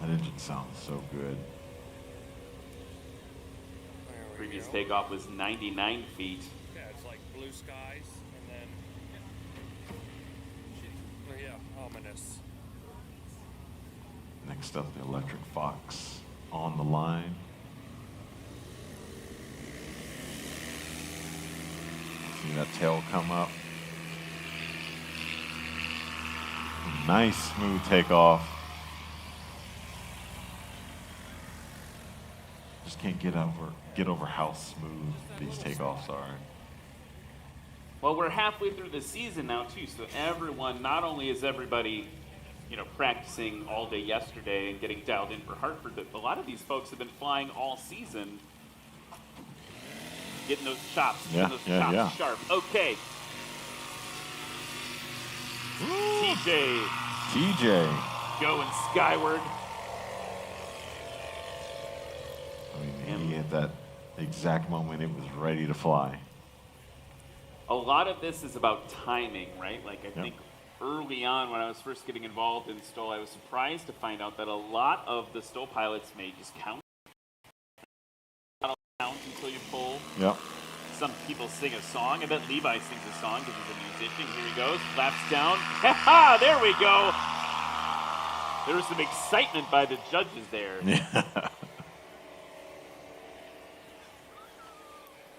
S1: That engine sounds so good.
S4: Previous takeoff was 99 feet.
S20: Yeah, it's like blue skies, and then, ominous.
S1: Next up, the Electric Fox on the line. See that tail come up. Nice smooth takeoff. Just can't get over how smooth these takeoffs are.
S4: Well, we're halfway through the season now too, so everyone, not only is everybody, practicing all day yesterday and getting dialed in for Hartford, but a lot of these folks have been flying all season, getting those chops, sharp. Okay. TJ going skyward.
S1: I mean, at that exact moment, it was ready to fly.
S4: A lot of this is about timing, right? Like I think early on when I was first getting involved in STOL, I was surprised to find out that a lot of the STOL pilots may just count until you pull.
S1: Yep.
S4: Some people sing a song. I bet Levi sings a song because he's a musician. Here he goes, flaps down. Ha! There we go. There was some excitement by the judges there.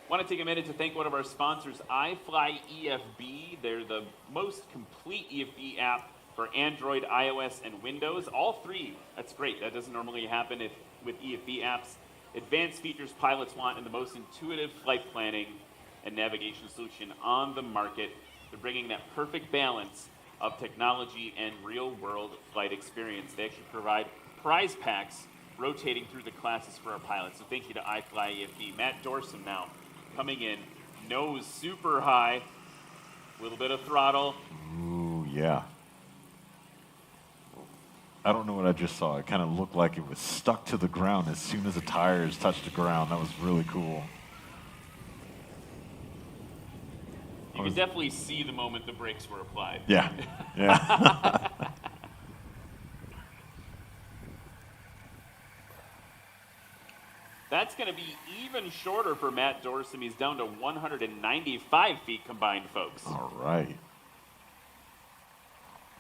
S4: Want to take a minute to thank one of our sponsors, iFly EFB. They're the most complete EFB app for Android, iOS, and Windows. All three. That's great. That doesn't normally happen with EFB apps. Advanced features pilots want and the most intuitive flight planning and navigation solution on the market. They're bringing that perfect balance of technology and real-world flight experience. They actually provide prize packs rotating through the classes for our pilots. So thank you to iFly EFB. Matt Dorson now coming in, nose super high, a little bit of throttle.
S1: Ooh, yeah. I don't know what I just saw. It kind of looked like it was stuck to the ground as soon as the tires touched the ground. That was really cool.
S4: You could definitely see the moment the brakes were applied.
S1: Yeah, yeah.
S4: That's going to be even shorter for Matt Dorson. He's down to 195 feet combined, folks.
S1: All right.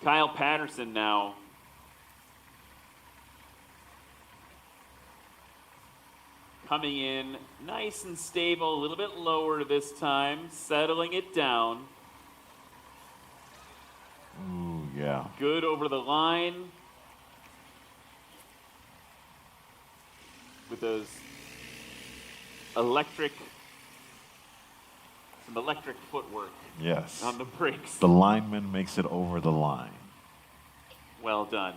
S4: Kyle Patterson now. Coming in nice and stable, a little bit lower this time, settling it down.
S1: Ooh, yeah.
S4: Good over the line. With those some electric footwork.
S1: Yes.
S4: On the brakes.
S1: The lineman makes it over the line.
S4: Well done.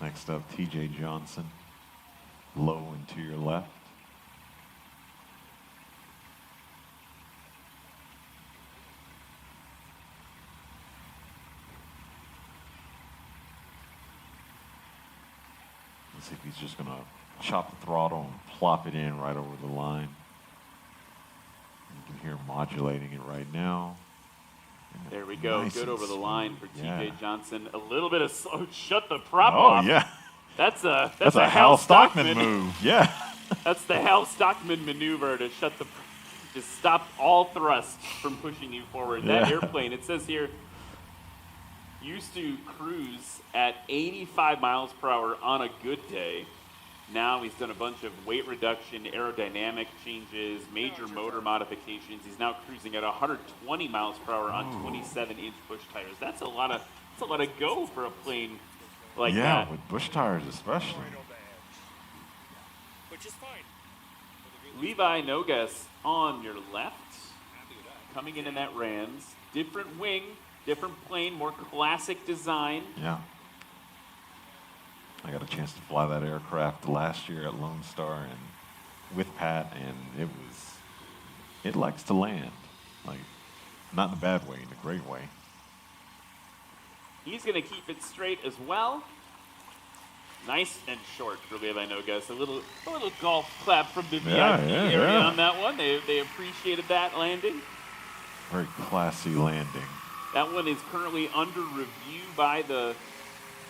S1: Next up, TJ Johnson. Low and to your left. Let's see if he's just going to chop the throttle and plop it in right over the line. You can hear him modulating it right now.
S4: There we go.
S1: Nice
S4: Good
S1: and
S4: over the line for
S1: smooth.
S4: TJ
S1: Yeah.
S4: Johnson. A little bit of slow. Shut the prop
S1: Oh,
S4: off.
S1: yeah.
S4: That's a
S1: Hal Stockman move. Yeah.
S4: That's the Hal Stockman maneuver to just stop all thrust from pushing you forward. That
S1: Yeah.
S4: airplane, it says here, used to cruise at 85 miles per hour on a good day. Now he's done a bunch of weight reduction, aerodynamic changes, major motor modifications. He's now cruising at 120 miles per hour on 27-inch bush tires. That's a lot of go for a plane like
S1: yeah,
S4: that.
S1: with bush tires especially.
S20: Which is fine.
S4: Levi Nogas on your left, coming in that Rams. Different wing, different plane, more classic design.
S1: Yeah. I got a chance to fly that aircraft last year at Lone Star and with Pat, and it likes to land. Like, not in a bad way, in a great way.
S4: He's going to keep it straight as well. Nice and short for Levi Nogas. A little golf clap from the VIP area on that one. They appreciated that landing.
S1: Very classy landing.
S4: That one is currently under review by the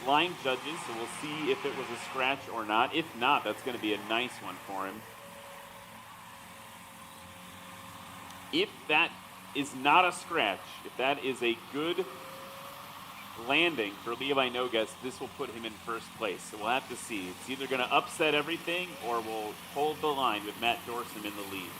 S4: line judges, so we'll see if it was a scratch or not. If not, that's going to be a nice one for him. If that is not a scratch, if that is a good landing for Levi Nogas, this will put him in first place. So we'll have to see. It's either going to upset everything or we'll hold the line with Matt Dorsum in the lead.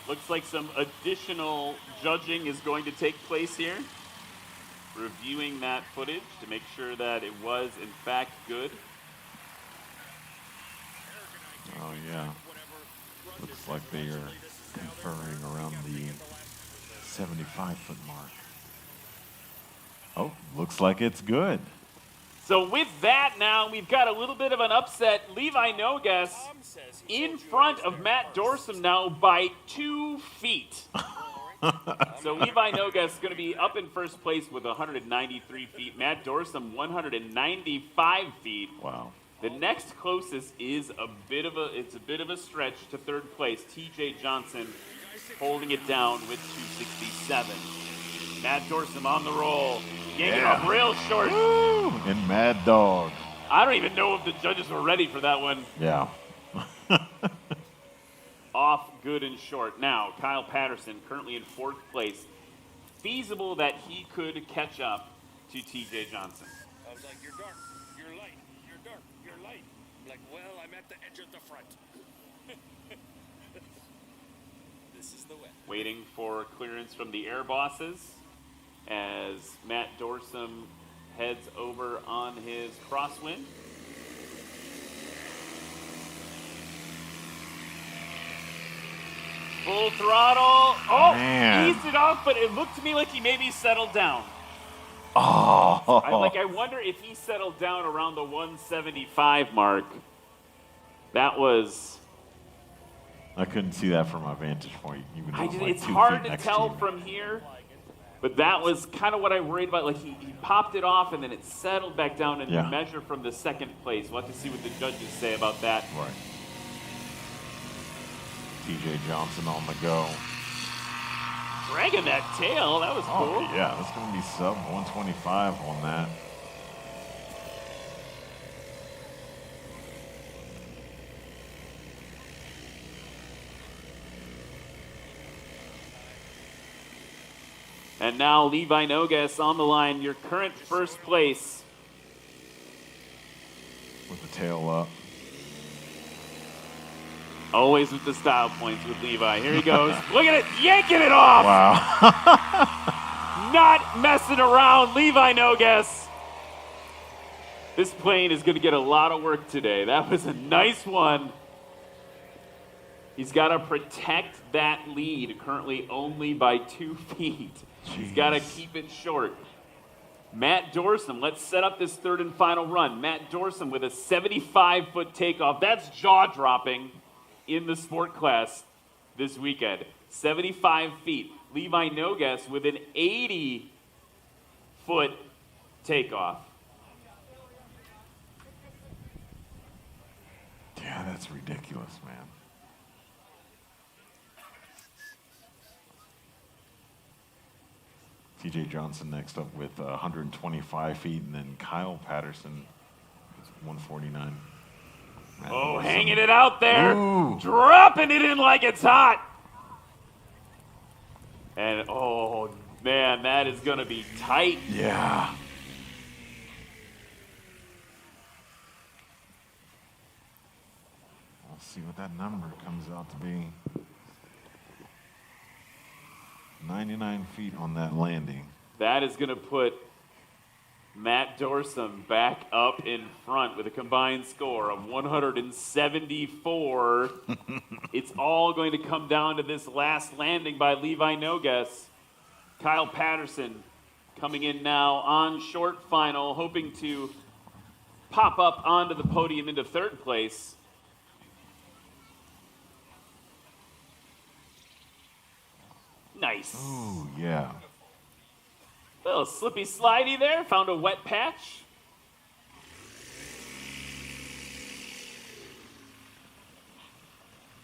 S4: Looks like some additional judging is going to take place here. Reviewing that footage to make sure that it was, in fact, good.
S1: Oh, yeah. Looks like they are conferring around the 75-foot mark. Oh, looks like it's good.
S4: So with that now, we've got a little bit of an upset. Levi Nogas in front of Matt Dorsum now by 2 feet. So Levi Nogas is going to be up in first place with 193 feet. Matt Dorsum, 195 feet.
S1: Wow.
S4: The next closest is a bit of a stretch to third place. TJ Johnson holding it down with 267. Matt Dorsum on the roll. Getting up real short.
S1: Woo! And Mad Dog.
S4: I don't even know if the judges were ready for that one.
S1: Yeah.
S4: Off good and short. Now, Kyle Patterson currently in fourth place. Feasible that he could catch up to TJ Johnson.
S20: I was like, you're dark, you're light, you're dark, you're light. I'm like, well, I'm at the edge of the front. This is the way.
S4: Waiting for clearance from the air bosses as Matt Dorsum heads over on his crosswind. Full throttle. Oh,
S1: Man.
S4: eased it off, but it looked to me like he maybe settled down.
S1: Oh.
S4: I wonder if he settled down around the 175 mark. That was...
S1: I couldn't see that from my vantage point. Even though it was like
S4: it's
S1: 2
S4: hard
S1: feet
S4: to
S1: next
S4: tell
S1: you.
S4: from here, but that was kind of what I worried about. Like he popped it off and then it settled back down and
S1: Yeah.
S4: measure from the second place. We'll have to see what the judges say about that.
S1: Right. TJ Johnson on the go.
S4: dragging that tail. That was cool.
S1: Yeah, that's going to be sub 125 on that.
S4: And now Levi Nogas on the line, your current first place.
S1: With the tail up.
S4: Always with the style points with Levi. Here he goes. Look at it, yanking it off.
S1: Wow.
S4: Not messing around, Levi Nogas. This plane is going to get a lot of work today. That was a nice one. He's got to protect that lead, currently only by 2 feet. Jeez. He's got to keep it short. Matt Dorsum, let's set up this third and final run. Matt Dorsum with a 75-foot takeoff. That's jaw-dropping in the sport class this weekend. 75 feet. Levi Nogas with an 80-foot takeoff.
S1: Yeah, that's ridiculous, man. TJ Johnson next up with 125 feet, and then Kyle Patterson, 149.
S4: Oh, hanging it out there.
S1: Ooh.
S4: Dropping it in like it's hot. And, oh, man, that is going to be tight.
S1: Yeah. We'll see what that number comes out to be. 99 feet on that landing.
S4: That is going to put Matt Dorsum back up in front with a combined score of 174. It's all going to come down to this last landing by Levi Nogas. Kyle Patterson coming in now on short final, hoping to pop up onto the podium into third place. Nice.
S1: Ooh, yeah.
S4: Little slippy slidey there. Found a wet patch.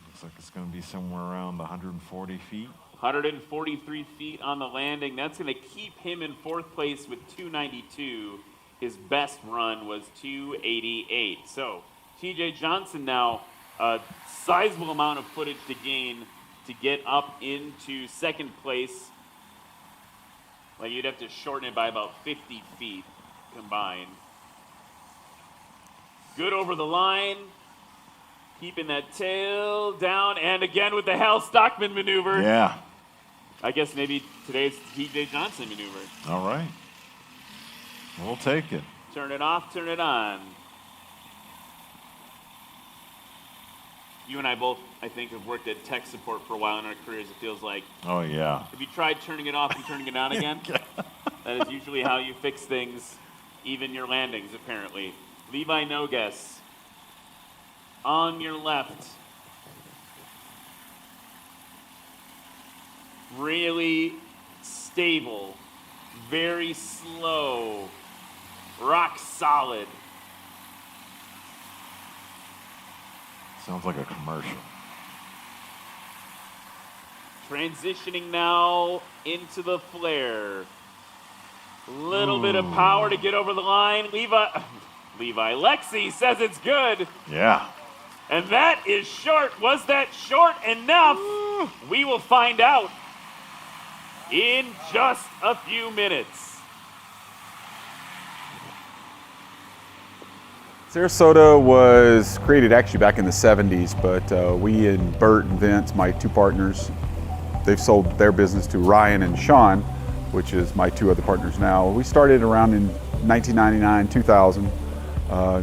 S1: Looks like it's going to be somewhere around 140 feet.
S4: 143 feet on the landing. That's going to keep him in fourth place with 292. His best run was 288. So TJ Johnson now a sizable amount of footage to gain to get up into second place. Like you'd have to shorten it by about 50 feet combined. Good over the line. Keeping that tail down. And again with the Hal Stockman maneuver.
S1: Yeah.
S4: I guess maybe today's TJ Johnson maneuver.
S1: All right. We'll take it.
S4: Turn it off, turn it on. You and I both, I think, have worked at tech support for a while in our careers, it feels like.
S1: Oh, yeah.
S4: Have you tried turning it off and turning it on again? That is usually how you fix things, even your landings, apparently. Levi Nogas on your left. Really stable, very slow, rock solid.
S1: Sounds like a commercial.
S4: Transitioning now into the flare. Little bit of power to get over the line. Levi Lexi says it's good.
S1: Yeah.
S4: And that is short. Was that short enough? We will find out in just a few minutes.
S8: Sarasota was created actually back in the 70s, but we and Bert and Vince, my two partners, they've sold their business to Ryan and Sean, which is my two other partners now. We started around in 1999, 2000.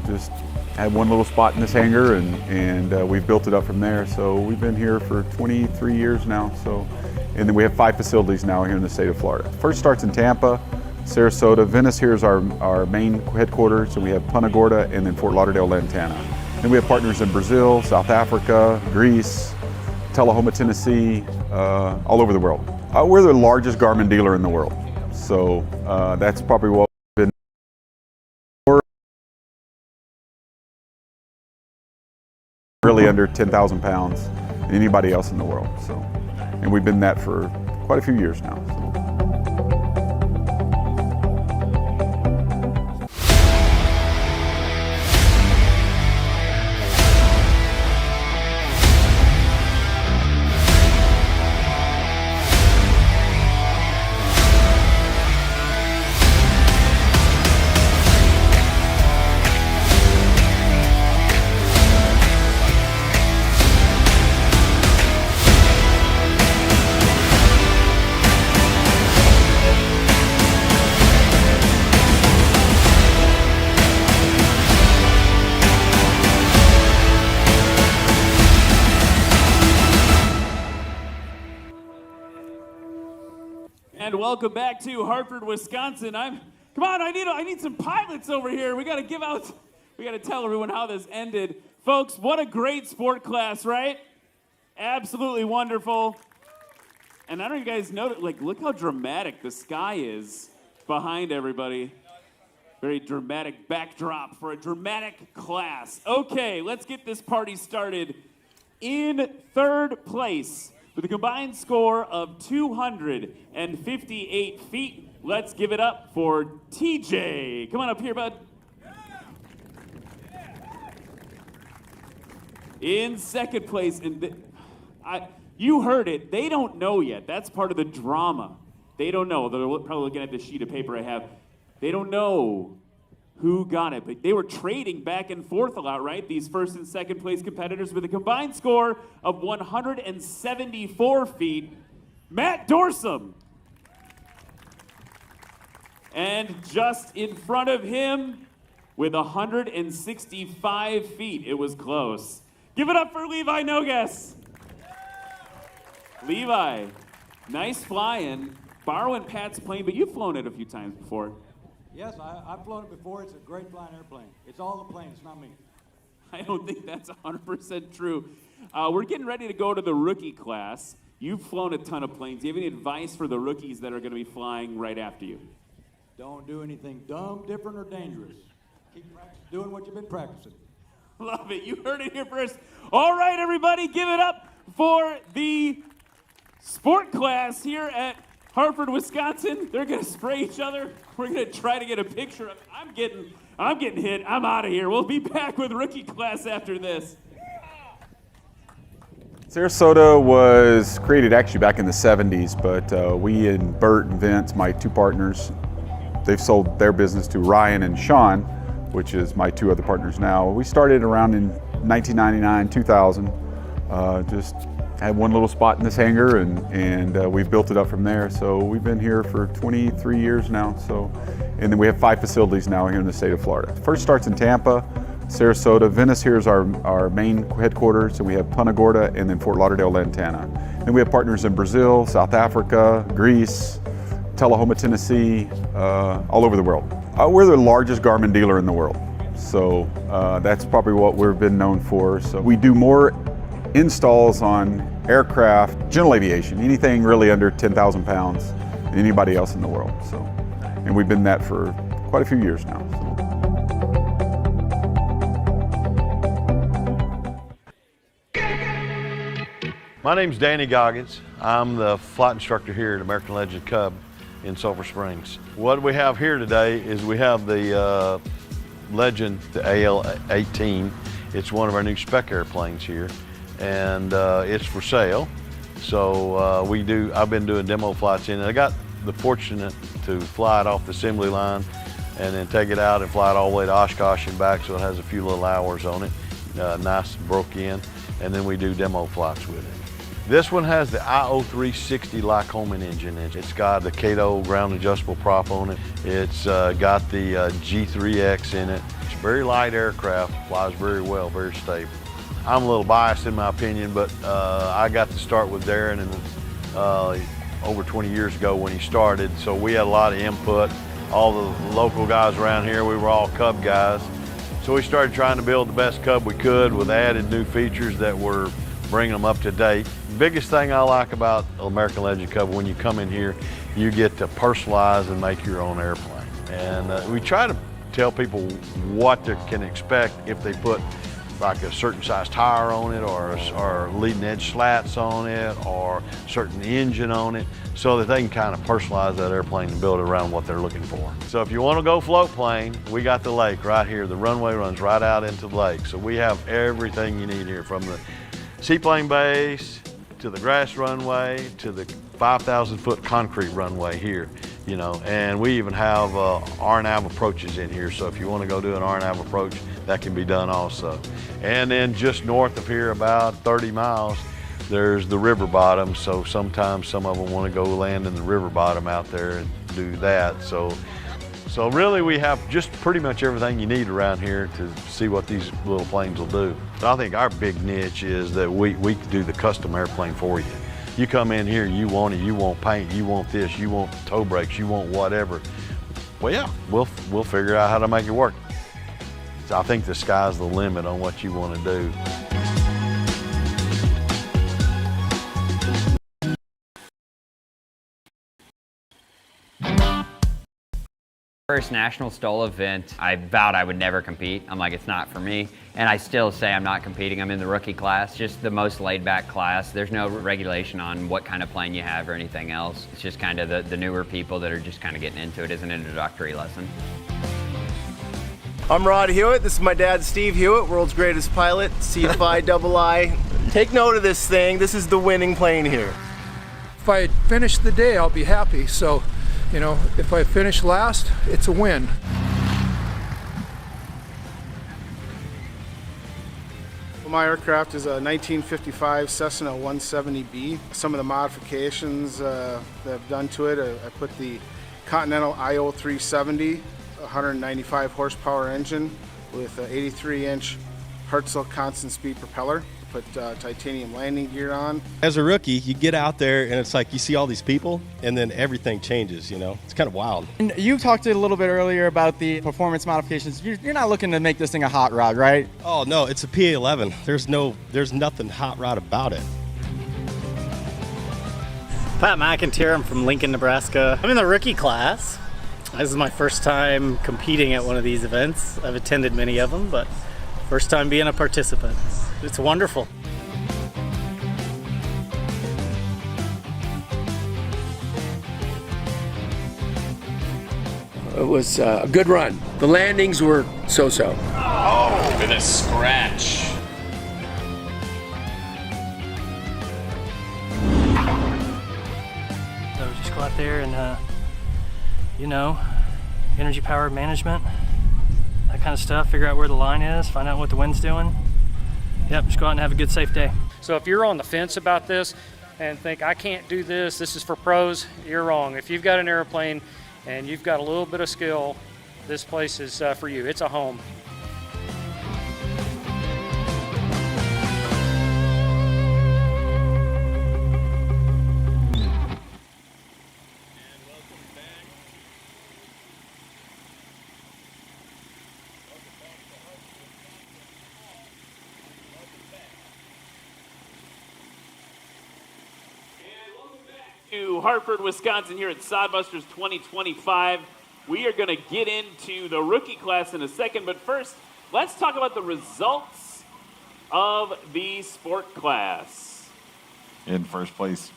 S8: Just had one little spot in this hangar, and we've built it up from there. So we've been here for 23 years now. So, and then we have 5 facilities now here in the state of Florida. First starts in Tampa, Sarasota. Venice here is our main headquarters, and we have Punta Gorda and then Fort Lauderdale, Lantana. Then we have partners in Brazil, South Africa, Greece, Tullahoma, Tennessee, all over the world. We're the largest Garmin dealer in the world, so that's probably what we've been really under 10,000 pounds than anybody else in the world. So, and we've been that for quite a few years now.
S6: And welcome back to Hartford, Wisconsin. Come on, I need some pilots over here. We got to tell everyone how this ended. Folks, what a great sport class, right? Absolutely wonderful. And I don't know if you guys know, look how dramatic the sky is behind everybody. Very dramatic backdrop for a dramatic class. Okay, let's get this party started. In third place, with a combined score of 258 feet, let's give it up for TJ. Come on up here, bud. In second place, you heard it, they don't know yet. That's part of the drama. They don't know. They're probably looking at the sheet of paper I have. They don't know who got it, but they were trading back and forth a lot, right? These first and second place competitors with a combined score of 174 feet. Matt Dorsum. And just in front of him with 165 feet. It was close. Give it up for Levi Nogas. Levi, nice flying. Borrowing Pat's plane, but you've flown it a few times before.
S14: Yes, I've flown it before. It's a great flying airplane. It's all the plane, it's not me.
S6: I don't think that's 100% true. We're getting ready to go to the rookie class. You've flown a ton of planes. Do you have any advice for the rookies that are going to be flying right after you?
S14: Don't do anything dumb, different, or dangerous. Keep doing what you've been practicing.
S6: Love it. You heard it here first. All right, everybody, give it up for the sport class here at Hartford, Wisconsin. They're going to spray each other. We're going to try to get a picture of it. I'm getting hit. I'm out of here. We'll be back with rookie class after this.
S8: Sarasota was created actually back in the 70s, but we and Bert and Vince, my two partners, they've sold their business to Ryan and Sean, which is my two other partners now. We started around in 1999, 2000. Just had one little spot in this hangar, and we've built it up from there. So we've been here for 23 years now. And then we have 5 facilities now here in the state of Florida. First starts in Tampa, Sarasota. Venice here is our main headquarters, and we have Punta Gorda and then Fort Lauderdale, Lantana. Then we have partners in Brazil, South Africa, Greece, Tullahoma, Tennessee, all over the world. We're the largest Garmin dealer in the world, so that's probably what we've been known for. So we do more installs on aircraft, general aviation, anything really under 10,000 pounds than anybody else in the world. So, and we've been that for quite a few years now.
S21: My name's Danny Goggins. I'm the flight instructor here at American Legend Cub in Sulphur Springs. What we have here today is we have the Legend, the AL-18. It's one of our new spec airplanes here, and it's for sale. So I've been doing demo flights in it. I got the fortunate to fly it off the assembly line and then take it out and fly it all the way to Oshkosh and back, so it has a few little hours on it, nice broke in, and then we do demo flights with it. This one has the IO360 Lycoming engine in it. It's got the Cato ground adjustable prop on it. It's got the G3X in it. It's a very light aircraft, flies very well, very stable. I'm a little biased in my opinion, but I got to start with Darren over 20 years ago when he started, so we had a lot of input. All the local guys around here, we were all Cub guys. So we started trying to build the best Cub we could with added new features that were bringing them up to date. The biggest thing I like about American Legend Cub, when you come in here, you get to personalize and make your own airplane. And we try to tell people what they can expect if they put like a certain size tire on it, or leading edge slats on it, or certain engine on it, so that they can kind of personalize that airplane and build it around what they're looking for. So if you want to go float plane, we got the lake right here. The runway runs right out into the lake. So we have everything you need here, from the seaplane base to the grass runway to the 5,000-foot concrete runway here. You know, and we even have RNAV approaches in here, so if you want to go do an RNAV approach, that can be done also. And then just north of here, about 30 miles, there's the river bottom, so sometimes some of them want to go land in the river bottom out there and do that. So really we have just pretty much everything you need around here to see what these little planes will do. I think our big niche is that we can do the custom airplane for you. You come in here, you want it, you want paint, you want this, you want toe brakes, you want whatever. Well, yeah, we'll figure out how to make it work. So I think the sky's the limit on what you want to do.
S3: First national STOL event, I vowed I would never compete. I'm like, it's not for me. And I still say I'm not competing. I'm in the rookie class, just the most laid back class. There's no regulation on what kind of plane you have or anything else. It's just kind of the newer people that are just kind of getting into it as an introductory lesson.
S22: I'm Rod Hewitt. This is my dad, Steve Hewitt, world's greatest pilot, CFI II. Take note of this thing. This is the winning plane here.
S23: If I finish the day, I'll be happy. So, you know, if I finish last, it's a win.
S24: Well, my aircraft is a 1955 Cessna 170B. Some of the modifications that I've done to it, I put the Continental IO 370, 195 horsepower engine with an 83-inch Hartzell constant speed propeller. Put titanium landing gear on.
S25: As a rookie, you get out there and it's like you see all these people and then everything changes, you know? It's kind of wild.
S26: And you talked a little bit earlier about the performance modifications. You're not looking to make this thing a hot rod, right?
S25: Oh, no, it's a PA-11. There's nothing hot rod about it.
S27: Pat McIntyre, I'm from Lincoln, Nebraska. I'm in the rookie class. This is my first time competing at one of these events. I've attended many of them, but first time being a participant. It's wonderful.
S28: It was a good run. The landings were so-so.
S29: Oh, with a scratch.
S27: So just go out there and, you know, energy power management, that kind of stuff, figure out where the line is, find out what the wind's doing. Yep, just go out and have a good, safe day.
S30: So if you're on the fence about this and think, I can't do this, this is for pros, you're wrong. If you've got an airplane and you've got a little bit of skill, this place is for you. It's a home.
S4: To Hartford, Wisconsin here at Sodbusters 2025. We are going to get into the rookie class in a second, but first, let's talk about the results of the sport class.
S1: In first place,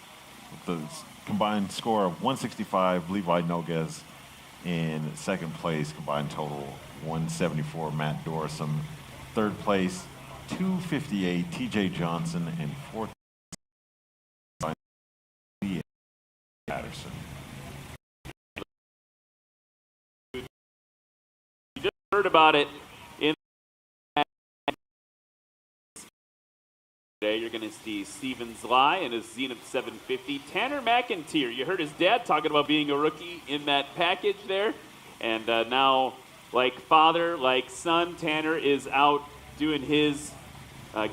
S1: with the combined score of 165, Levi Noguez. In second place, combined total 174, Matt Dorsum. Third place, 258, TJ Johnson. And fourth, Patterson.
S4: You just heard about it in today. You're going to see Steven Zly and his Zenith 750. Tanner McIntyre, you heard his dad talking about being a rookie in that package there. And now, like father, like son, Tanner is out doing his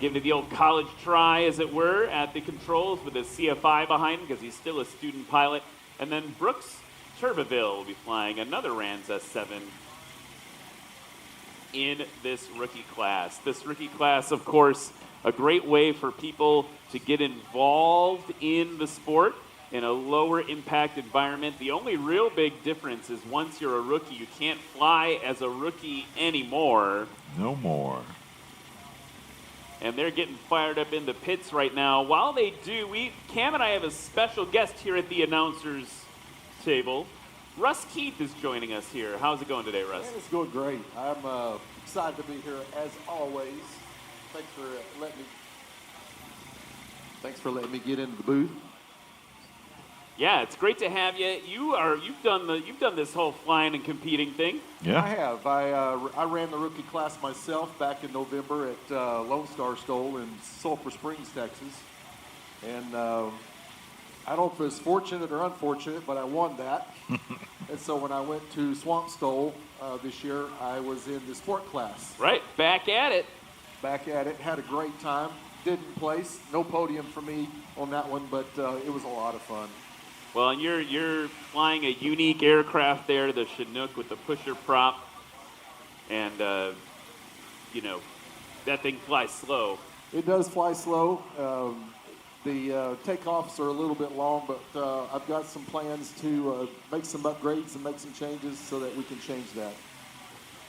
S4: giving it the old college try, as it were, at the controls with a CFI behind him because he's still a student pilot. And then Brooks Turbeville will be flying another Ranza 7 in this rookie class. This rookie class, of course, a great way for people to get involved in the sport in a lower impact environment. The only real big difference is once you're a rookie, you can't fly as a rookie anymore.
S1: No more.
S4: and they're getting fired up in the pits right now. While they do, Cam and I have a special guest here at the announcers table. Russ Keith is joining us here. How's it going today, Russ?
S2: Man, it's going great. I'm excited to be here as always. Thanks for letting me get into the booth.
S4: Yeah, it's great to have you. You've done this whole flying and competing thing.
S2: Yeah, I have. I ran the rookie class myself back in November at Lone Star STOL in Sulphur Springs, Texas, and I don't know if it was fortunate or unfortunate, but I won that. And so when I went to Swamp STOL this year, I was in the sport class.
S4: Right, back at it.
S2: Had a great time. Didn't place, no podium for me on that one, but it was a lot of fun.
S4: Well, and you're flying a unique aircraft there, the Chinook with the pusher prop, and that thing flies slow.
S2: It does fly slow. The takeoffs are a little bit long, but I've got some plans to make some upgrades and make some changes so that we can change that.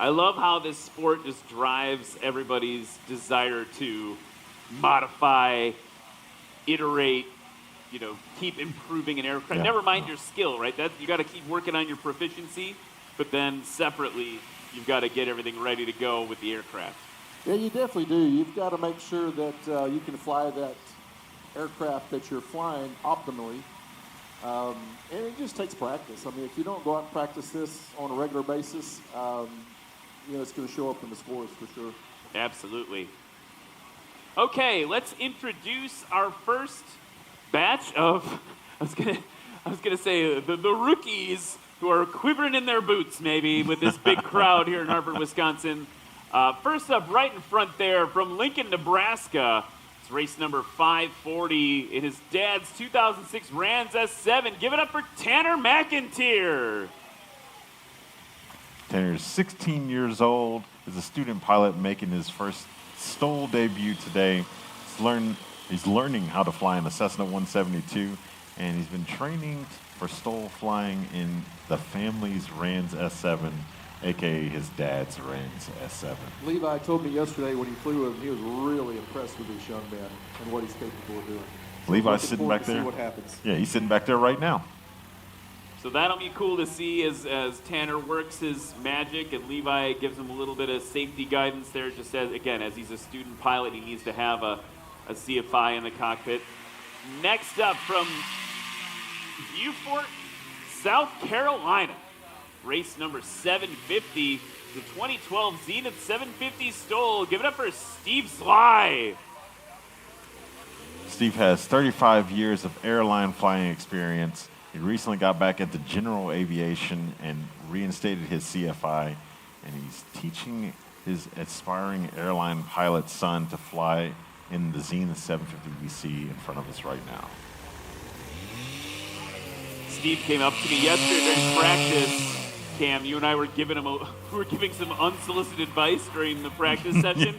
S4: I love how this sport just drives everybody's desire to modify, iterate, keep improving an aircraft.
S1: Yeah.
S4: Never mind your skill, right? You got to keep working on your proficiency, but then separately, you've got to get everything ready to go with the aircraft.
S2: Yeah, you definitely do. You've got to make sure that you can fly that aircraft that you're flying optimally. And it just takes practice. I mean, if you don't go out and practice this on a regular basis, it's going to show up in the scores for sure.
S4: Absolutely. Okay, let's introduce our first batch of, I was gonna say the rookies who are quivering in their boots maybe with this big crowd here in Hartford, Wisconsin. First up, right in front there from Lincoln, Nebraska, it's race number 540 in his dad's 2006 Rans S7. Give it up for Tanner McIntyre.
S1: Tanner's 16 years old, is a student pilot making his first STOL debut today. He's learning how to fly in the Cessna 172, and he's been training for STOL flying in the family's Rans S7, aka his dad's Rans S7.
S2: Levi told me yesterday when he flew with him, he was really impressed with this young man and what he's capable of doing. So
S1: Levi's sitting back there.
S2: See what happens.
S1: Yeah, he's sitting back there right now.
S4: So that'll be cool to see as Tanner works his magic, and Levi gives him a little bit of safety guidance there. Just as he's a student pilot, he needs to have a CFI in the cockpit. Next up from Beaufort, South Carolina, race number 750, the 2012 Zenith 750 STOL. Give it up for Steve Sly.
S1: Steve has 35 years of airline flying experience. He recently got back into general aviation and reinstated his CFI, and he's teaching his aspiring airline pilot son to fly in the Zenith 750 we see in front of us right now.
S4: Steve came up to me yesterday during practice. Cam, you and I were giving some unsolicited advice during the practice session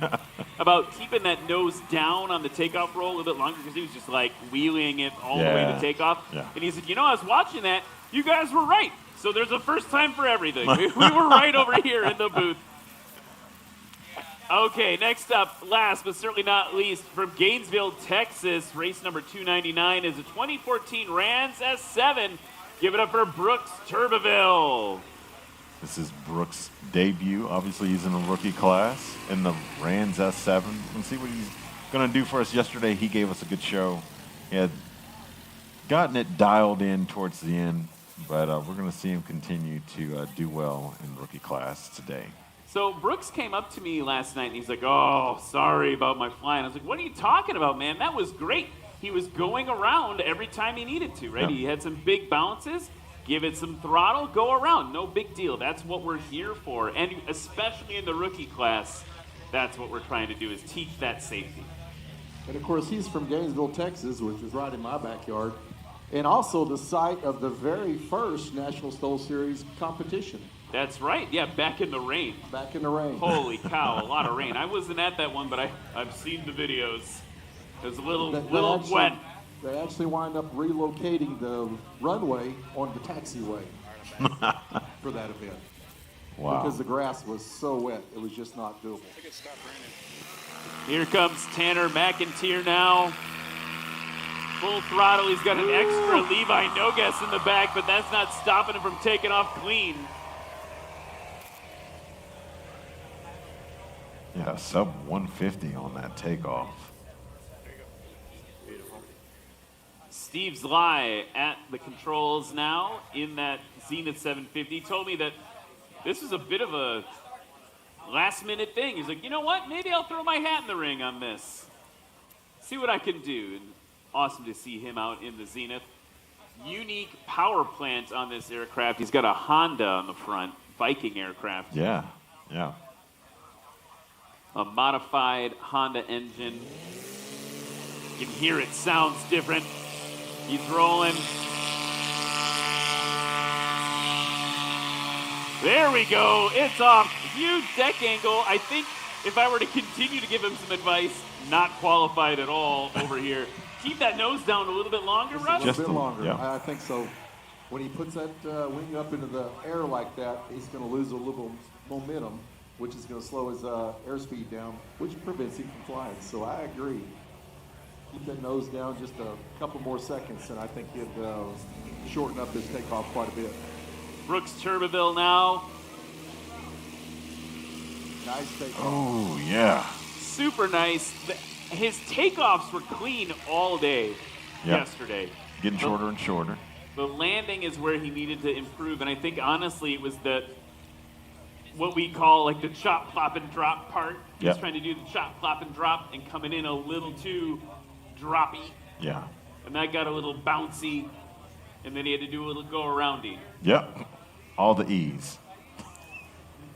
S4: about keeping that nose down on the takeoff roll a little bit longer, because he was just like wheeling it all the way to takeoff.
S1: Yeah.
S4: And he said, I was watching that. You guys were right. So there's a first time for everything. We were right over here in the booth. Okay, next up, last but certainly not least, from Gainesville, Texas, race number 299 is a 2014 Rans S7. Give it up for Brooks Turbeville.
S1: This is Brooks' debut. Obviously, he's in a rookie class in the Rans S7. Let's see what he's going to do for us. Yesterday, he gave us a good show. He had gotten it dialed in towards the end, but we're going to see him continue to do well in rookie class today.
S4: So Brooks came up to me last night, and he's like, oh, sorry about my flying. I was like, what are you talking about, man? That was great. He was going around every time he needed to, right?
S1: Yeah.
S4: He had some big bounces. Give it some throttle, go around. No big deal. That's what we're here for. And especially in the rookie class, that's what we're trying to do, is teach that safety.
S2: And of course, he's from Gainesville, Texas, which is right in my backyard, and also the site of the very first National STOL Series competition.
S4: That's right. Yeah, back in the rain.
S2: Back in the rain.
S4: Holy cow, a lot of rain. I wasn't at that one, but I've seen the videos. It was a little wet.
S2: They actually wind up relocating the runway on the taxiway for that event.
S1: Wow.
S2: Because the grass was so wet, it was just not doable.
S4: Here comes Tanner McIntyre now. Full throttle. He's got an extra Levi Nogues in the back, but that's not stopping him from taking off clean.
S1: Yeah, sub 150 on that takeoff.
S4: Steve Zly at the controls now in that Zenith 750. He told me that this is a bit of a last-minute thing. He's like, you know what? Maybe I'll throw my hat in the ring on this. See what I can do. And awesome to see him out in the Zenith. Unique power plant on this aircraft. He's got a Honda on the front, Viking aircraft.
S1: Yeah, yeah.
S4: A modified Honda engine. You can hear it sounds different. He's rolling. There we go. It's off. Huge deck angle. I think if I were to continue to give him some advice, not qualified at all over here. Keep that nose down a little bit longer, Russ?
S2: Just a bit longer. Yeah. I think so. When he puts that wing up into the air like that, he's going to lose a little momentum, which is going to slow his airspeed down, which prevents him from flying. So I agree. Keep that nose down just a couple more seconds, and I think he'd shorten up his takeoff quite a bit.
S4: Brooks Turbeville now.
S2: Nice takeoff.
S1: Oh, yeah.
S4: Super nice. His takeoffs were clean all day yesterday.
S1: Getting shorter and shorter.
S4: The landing is where he needed to improve, and I think honestly it was what we call like the chop, flop, and drop part. He's trying to do the chop, flop, and drop and coming in a little too droppy.
S1: Yeah.
S4: And that got a little bouncy, and then he had to do a little go-aroundy.
S1: Yep. All the E's.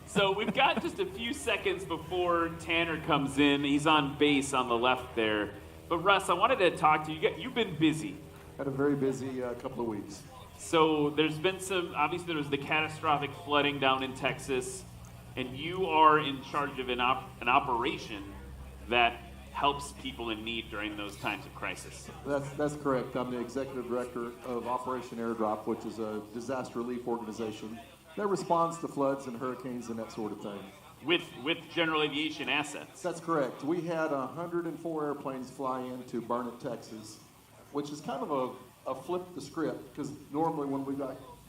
S4: So we've got just a few seconds before Tanner comes in. He's on base on the left there. But Russ, I wanted to talk to you. You've been busy.
S2: Had a very busy couple of weeks.
S4: So there's been obviously there was the catastrophic flooding down in Texas, and you are in charge of an operation that helps people in need during those times of crisis.
S2: That's correct. I'm the executive director of Operation Airdrop, which is a disaster relief organization that responds to floods and hurricanes and that sort of thing.
S4: With general aviation assets.
S2: That's correct. We had 104 airplanes fly into Burnett, Texas, which is kind of a flip the script, because normally when we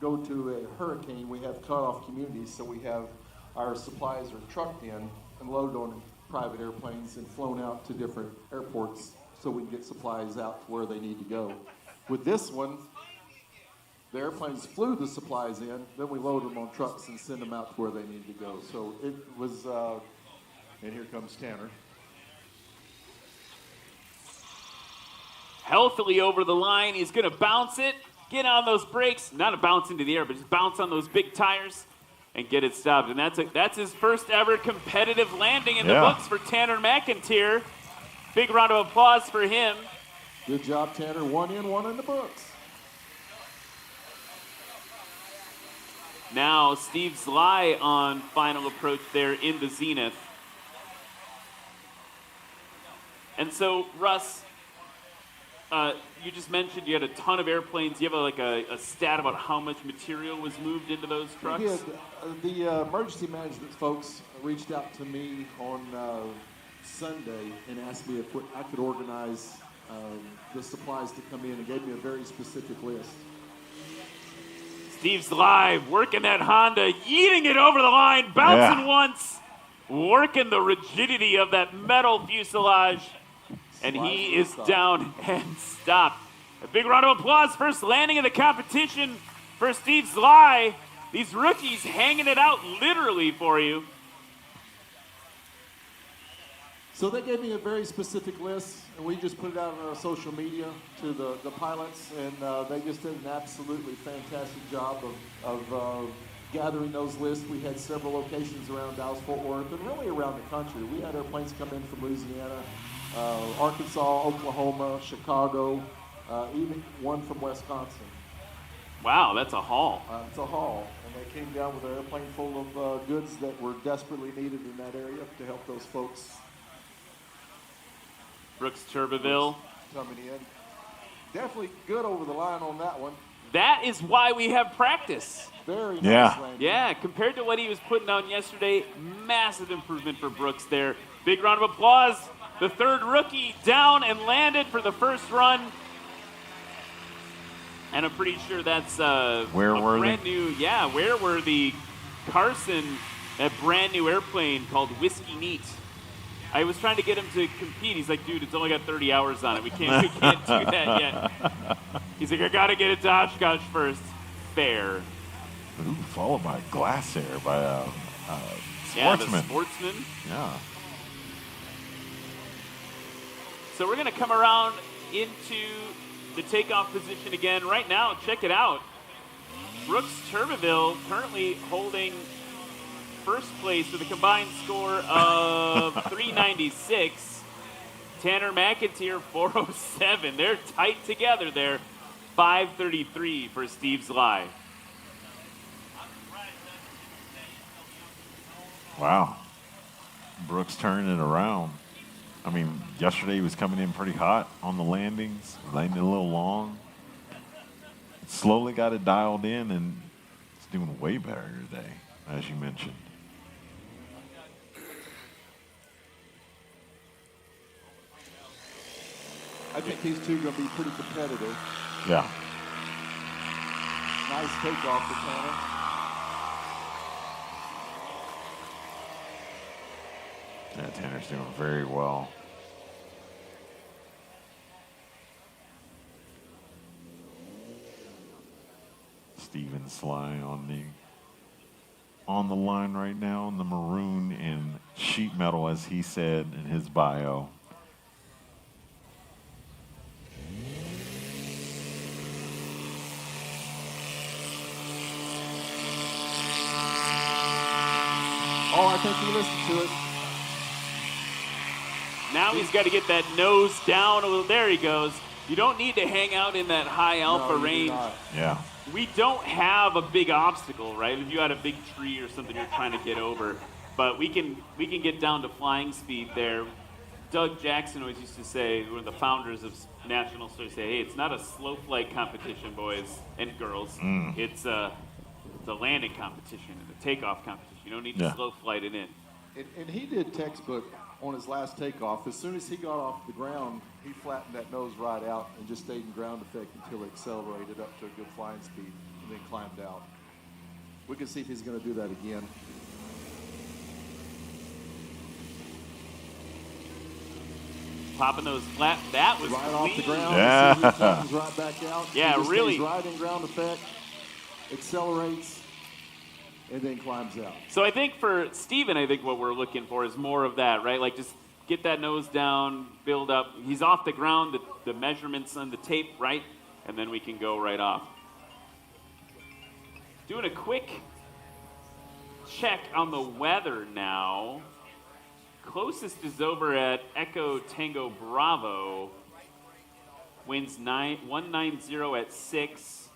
S2: go to a hurricane, we have cut-off communities, so we have our supplies are trucked in and loaded on private airplanes and flown out to different airports so we can get supplies out to where they need to go. With this one, the airplanes flew the supplies in, then we load them on trucks and send them out to where they need to go. So it was, and here comes Tanner.
S4: Healthily over the line, he's gonna bounce it, get on those brakes, not a bounce into the air, but just bounce on those big tires and get it stopped. And that's his first ever competitive landing in the books for Tanner McIntyre. Big round of applause for him.
S2: Good job, Tanner. One in the books.
S4: Now Steve Zly on final approach there in the Zenith. And so, Russ, you just mentioned you had a ton of airplanes. Do you have a stat about how much material was moved into those trucks?
S2: Yeah, the emergency management folks reached out to me on Sunday and asked me if I could organize the supplies to come in, and gave me a very specific list.
S4: Steve's live, working that Honda, yeeting it over the line, bouncing once, working the rigidity of that metal fuselage, and he is down and stopped. A big round of applause, first landing of the competition for Steve Zly. These rookies hanging it out literally for you.
S2: So they gave me a very specific list, and we just put it out on our social media to the pilots, and they just did an absolutely fantastic job of gathering those lists. We had several locations around Dallas-Fort Worth and really around the country. We had airplanes come in from Louisiana, Arkansas, Oklahoma, Chicago, even one from Wisconsin.
S4: Wow, that's a haul.
S2: It's a haul, and they came down with an airplane full of goods that were desperately needed in that area to help those folks.
S4: Brooks Turbeville
S2: coming in. Definitely good over the line on that one.
S4: That is why we have practice.
S2: Very
S1: Yeah.
S2: nice landing.
S4: Yeah, compared to what he was putting down yesterday, massive improvement for Brooks there. Big round of applause. The third rookie down and landed for the first run. And I'm pretty sure that's a brand new, Wearworthy Carson, a brand new airplane called Whiskey Neat. I was trying to get him to compete. He's like, dude, it's only got 30 hours on it. We can't do that yet. He's like, I got to get it to Oshkosh first. Fair.
S1: Ooh, followed by glass air by a
S4: Yeah,
S1: sportsman.
S4: the sportsman.
S1: Yeah.
S4: So we're going to come around into the takeoff position again. Right now, check it out. Brooks Turbeville currently holding first place with a combined score of 396. Tanner McIntyre, 407. They're tight together there. 533 for Steve Sly.
S1: Wow. Brooks turning it around. I mean, yesterday he was coming in pretty hot on the landings, landing a little long. Slowly got it dialed in, and it's doing way better today, as you mentioned.
S2: I think these two are going to be pretty competitive.
S1: Yeah.
S2: Nice takeoff for Tanner.
S1: Yeah, Tanner's doing very well. Steven Sly on the line right now in the maroon and sheet metal, as he said in his bio.
S2: Oh, I think he listened to it.
S4: Now he's got to get that nose down a little. There he goes. You don't need to hang out in that high alpha
S2: No, you do
S4: range.
S2: not.
S1: Yeah.
S4: We don't have a big obstacle, right? If you had a big tree or something you're trying to get over, but we can get down to flying speed there. Doug Jackson always used to say, one of the founders of National Stars, say, hey, it's not a slow flight competition, boys and girls. It's a landing competition and a takeoff competition. You don't need to slow flight it in.
S2: And he did textbook on his last takeoff. As soon as he got off the ground, he flattened that nose right out and just stayed in ground effect until it accelerated up to a good flying speed and then climbed out. We can see if he's going to do that again.
S4: Popping those flat, that was
S2: right off the
S4: clean.
S2: ground.
S1: Yeah.
S2: See, he climbs right back out.
S4: Yeah,
S2: he just
S4: really.
S2: stays right in ground effect, accelerates, and then climbs out.
S4: So I think for Steven, I think what we're looking for is more of that, right? Like just get that nose down, build up. He's off the ground, the measurements on the tape, right? And then we can go right off. Doing a quick check on the weather now. Closest is over at Echo Tango Bravo. Winds 190 at 6.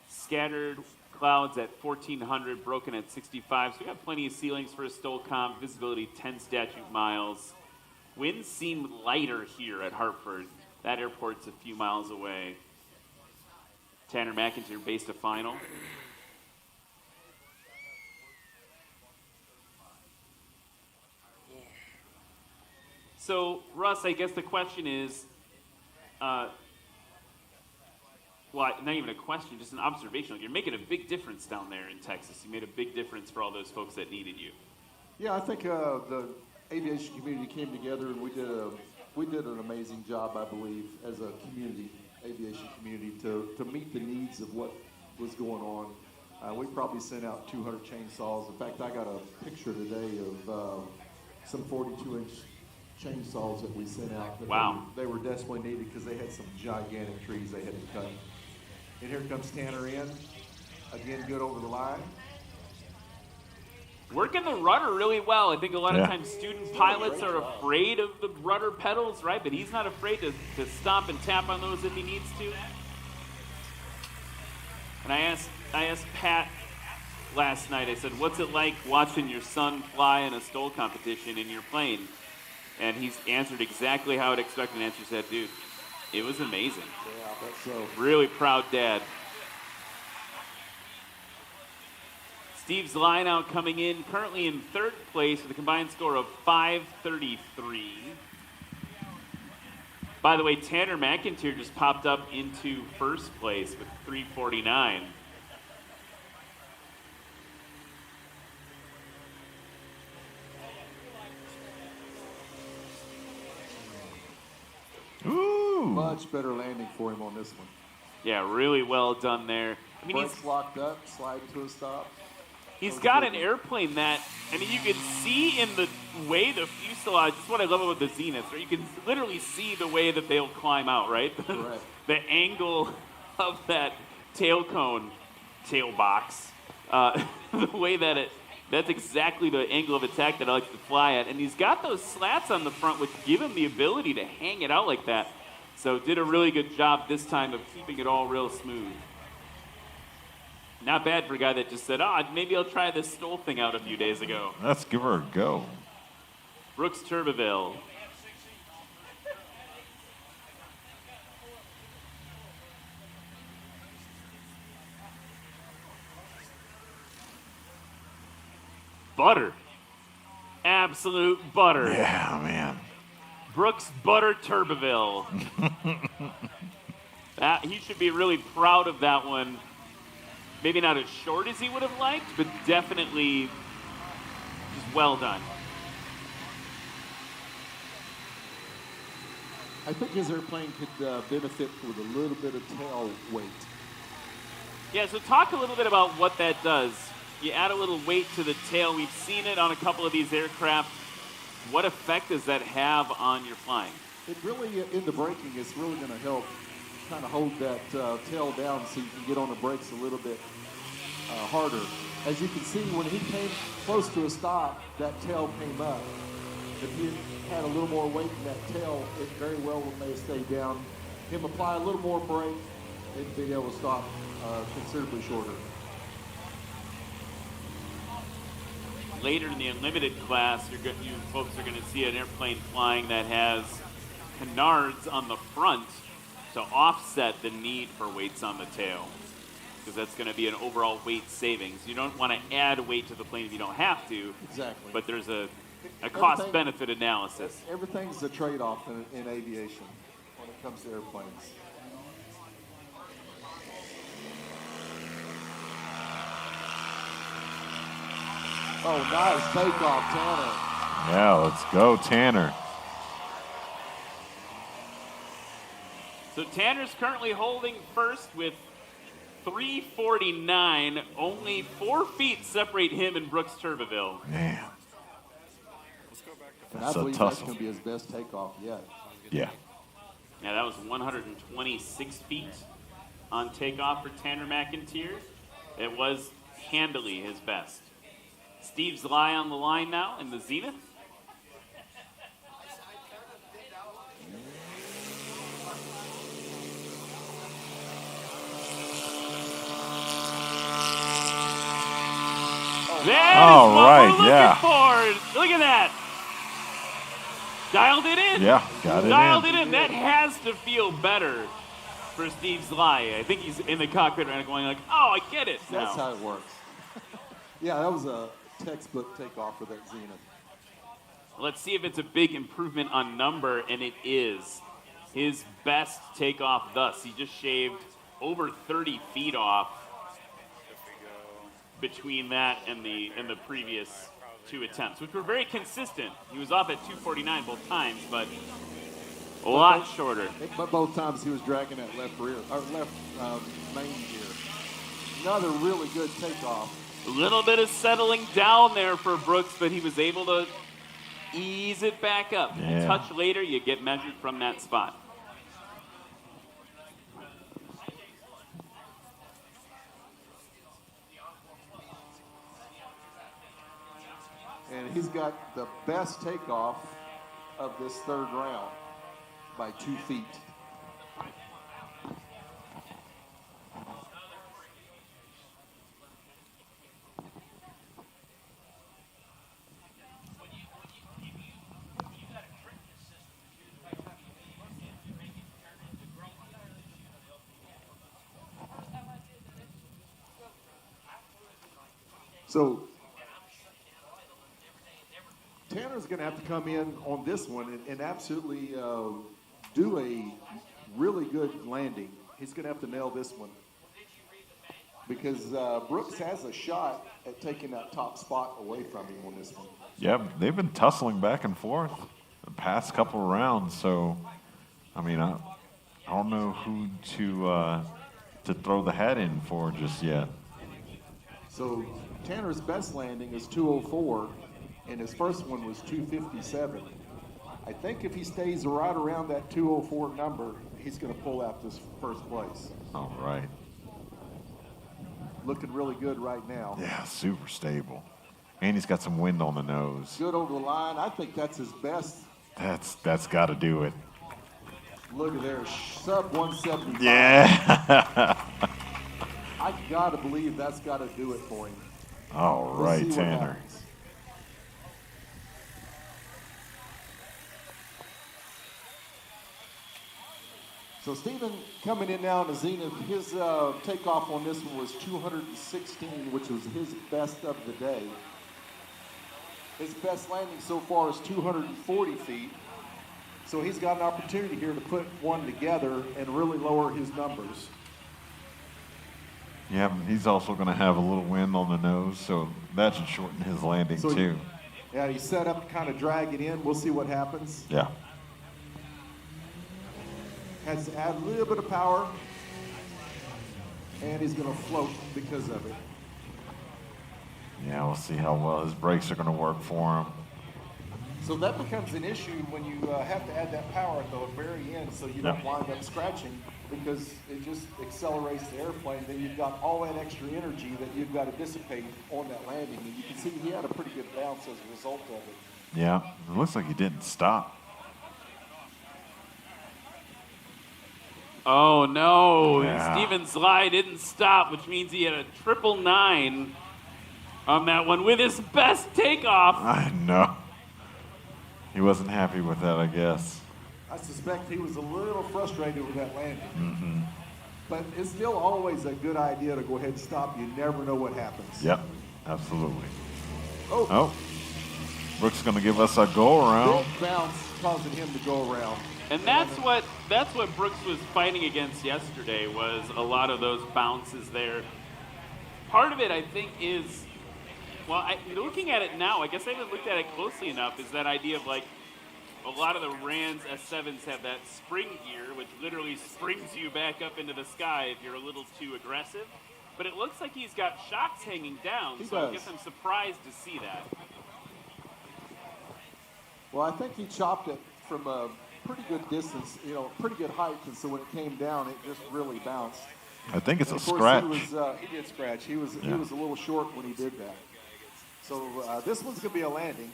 S4: Scattered clouds at 1400, broken at 65. So we got plenty of ceilings for a STOL Comp. Visibility 10 statute miles. Winds seem lighter here at Hartford. That airport's a few miles away. Tanner McIntyre based a final. So, Russ, I guess the question is, well, not even a question, just an observation. Like, you're making a big difference down there in Texas. You made a big difference for all those folks that needed you.
S2: Yeah, I think the aviation community came together and we did an amazing job, I believe, as a community, aviation community, to meet the needs of what was going on. We probably sent out 200 chainsaws. In fact, I got a picture today of some 42-inch chainsaws that we sent out.
S4: Wow.
S2: They were desperately needed because they had some gigantic trees they had to cut. And here comes Tanner in. Again, good over the line.
S4: Working the rudder really well. I think a lot of
S1: Yeah.
S4: times student pilots are afraid of the rudder pedals, right? But he's not afraid to stop and tap on those if he needs to. And I asked Pat last night, I said, what's it like watching your son fly in a STOL competition in your plane? And he's answered exactly how I'd expect an answer. He said, dude, it was amazing.
S2: Yeah, that's so.
S4: Really proud dad. Steve's line out coming in currently in third place with a combined score of 533. By the way, Tanner McIntyre just popped up into first place with 349.
S1: Ooh.
S2: Much better landing for him on this one.
S4: Yeah, really well done there. I mean,
S2: Brakes locked up, slide to a stop.
S4: He's got an airplane that, I mean, you can see in the way the fuselage, that's what I love about the Zeniths, right? You can literally see the way that they'll climb out, right?
S2: Correct.
S4: The angle of that tail cone, tail box, the way that that's exactly the angle of attack that I like to fly at. And he's got those slats on the front which give him the ability to hang it out like that. So did a really good job this time of keeping it all real smooth. Not bad for a guy that just said, maybe I'll try this STOL thing out a few days ago.
S1: Let's give her a go.
S4: Brooks Turbeville. Butter. Absolute butter.
S1: Yeah, man.
S4: Brooks Butter Turbeville. He should be really proud of that one. Maybe not as short as he would have liked, but definitely just well done.
S2: I think his airplane could benefit with a little bit of tail weight.
S4: Yeah, so talk a little bit about what that does. You add a little weight to the tail. We've seen it on a couple of these aircraft. What effect does that have on your flying?
S2: It really, in the braking, it's really going to help kind of hold that tail down so you can get on the brakes a little bit harder. As you can see, when he came close to a stop, that tail came up. If he had a little more weight in that tail, it very well may have stayed down. Him apply a little more brake, it'd be able to stop considerably shorter.
S4: Later in the unlimited class, you folks are going to see an airplane flying that has canards on the front to offset the need for weights on the tail, because that's going to be an overall weight savings. You don't want to add weight to the plane if you don't have to.
S2: Exactly.
S4: But there's a cost-benefit analysis.
S2: Everything's a trade-off in aviation when it comes to airplanes. Oh, nice takeoff, Tanner.
S1: Yeah, let's go, Tanner.
S4: So Tanner's currently holding first with 349. Only 4 feet separate him and Brooks Turbeville.
S1: Man.
S2: And I believe that's going to be his best takeoff yet.
S1: Yeah.
S4: Yeah, that was 126 feet on takeoff for Tanner McIntyre. It was handily his best. Steve's lie on the line now in the Zenith.
S1: All right, yeah.
S4: For. Look at that. Dialed it in.
S1: Yeah, got it
S4: Dialed
S1: in.
S4: it in. That has to feel better for Steve's lie. I think he's in the cockpit right now going like, oh, I get it now.
S2: That's how it works. Yeah, that was a textbook takeoff for that Zenith.
S4: Let's see if it's a big improvement on number, and it is. His best takeoff thus. He just shaved over 30 feet off between that and the previous 2 attempts, which were very consistent. He was off at 249 both times, but a lot shorter.
S2: But both times he was dragging that left rear, or left main gear. Another really good takeoff.
S4: A little bit of settling down there for Brooks, but he was able to ease it back up.
S1: Yeah.
S4: A touch later, you get measured from that spot.
S2: And he's got the best takeoff of this third round by 2 feet. So Tanner's going to have to come in on this one and absolutely do a really good landing. He's going to have to nail this one because Brooks has a shot at taking that top spot away from him on this one.
S1: Yeah, they've been tussling back and forth the past couple of rounds. So, I mean, I don't know who to throw the hat in for just yet.
S2: So Tanner's best landing is 204, and his first one was 257. I think if he stays right around that 204 number, he's going to pull out this first place.
S1: All right.
S2: Looking really good right now.
S1: Yeah, super stable. And he's got some wind on the nose.
S2: Good over the line. I think that's his best.
S1: That's got to do it.
S2: Look at there, sub 175.
S1: Yeah.
S2: I got to believe that's got to do it for him.
S1: All right, Tanner.
S2: So Stephen coming in now in the zenith, his takeoff on this one was 216, which was his best of the day. His best landing so far is 240 feet. So he's got an opportunity here to put one together and really lower his numbers.
S1: Yeah, but he's also going to have a little wind on the nose, so that should shorten his landing too.
S2: Yeah, he's set up to kind of drag it in. We'll see what happens.
S1: Yeah.
S2: Has to add a little bit of power, and he's going to float because of it.
S1: Yeah, we'll see how well his brakes are going to work for him.
S2: So that becomes an issue when you have to add that power at the very end so you don't wind up scratching because it just accelerates the airplane. Then you've got all that extra energy that you've got to dissipate on that landing. And you can see he had a pretty good bounce as a result of it.
S1: Yeah, it looks like he didn't stop.
S4: Oh no,
S1: Yeah.
S4: Steven Sly didn't stop, which means he had a 999 on that one with his best takeoff.
S1: I know. He wasn't happy with that, I guess.
S2: I suspect he was a little frustrated with that landing.
S1: Mm-hmm.
S2: But it's still always a good idea to go ahead and stop. You never know what happens.
S1: Yep, absolutely.
S2: Oh.
S1: Brooks going to give us a go around.
S2: Big bounce causing him to go around.
S4: And that's what Brooks was fighting against yesterday, was a lot of those bounces there. Part of it, I think, is, well, looking at it now, I guess I haven't looked at it closely enough, is that idea of like a lot of the Rans S7s have that spring gear, which literally springs you back up into the sky if you're a little too aggressive. But it looks like he's got shocks hanging down, so I guess I'm surprised to see that.
S2: Well, I think he chopped it from a pretty good distance, pretty good height, and so when it came down, it just really bounced.
S1: I think it's
S2: and
S1: a
S2: of course,
S1: scratch.
S2: He did scratch. He was a little short when he did that. So this one's going to be a landing.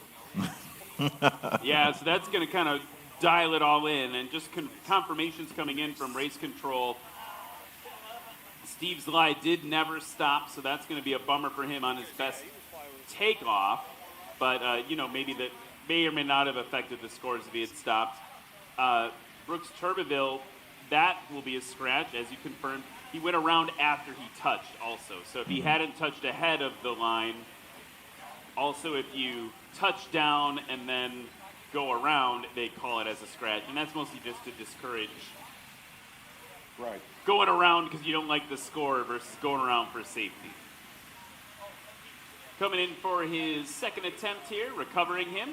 S4: Yeah, so that's going to kind of dial it all in, and just confirmations coming in from race control. Steve Zly did never stop, so that's going to be a bummer for him on his best takeoff. But, maybe that may or may not have affected the scores if he had stopped. Brooks Turbeville, that will be a scratch, as you confirmed. He went around after he touched also. So if he hadn't touched ahead of the line, also if you touch down and then go around, they call it as a scratch. And that's mostly just to discourage going around because you don't like the score versus going around for safety. Coming in for his second attempt here, recovering him.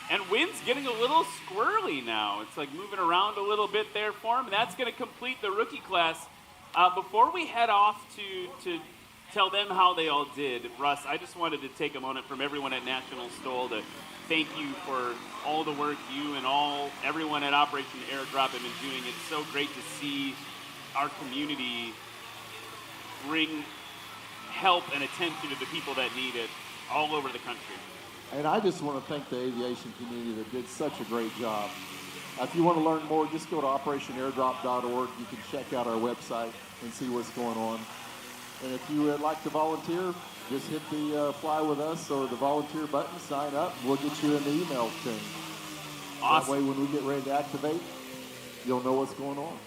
S4: And wind's getting a little squirrely now. It's like moving around a little bit there for him. And that's going to complete the rookie class. Before we head off to tell them how they all did, Russ, I just wanted to take a moment from everyone at National STOL to thank you for all the work you and everyone at Operation Airdrop have been doing. It's so great to see our community bring help and attention to the people that need it all over the country.
S2: And I just want to thank the aviation community that did such a great job. If you want to learn more, just go to operationairdrop.org. You can check out our website and see what's going on. And if you would like to volunteer, just hit the Fly With Us or the volunteer button, sign up. We'll get you an email thing.
S4: Awesome.
S2: That way when we get ready to activate, you'll know what's going on.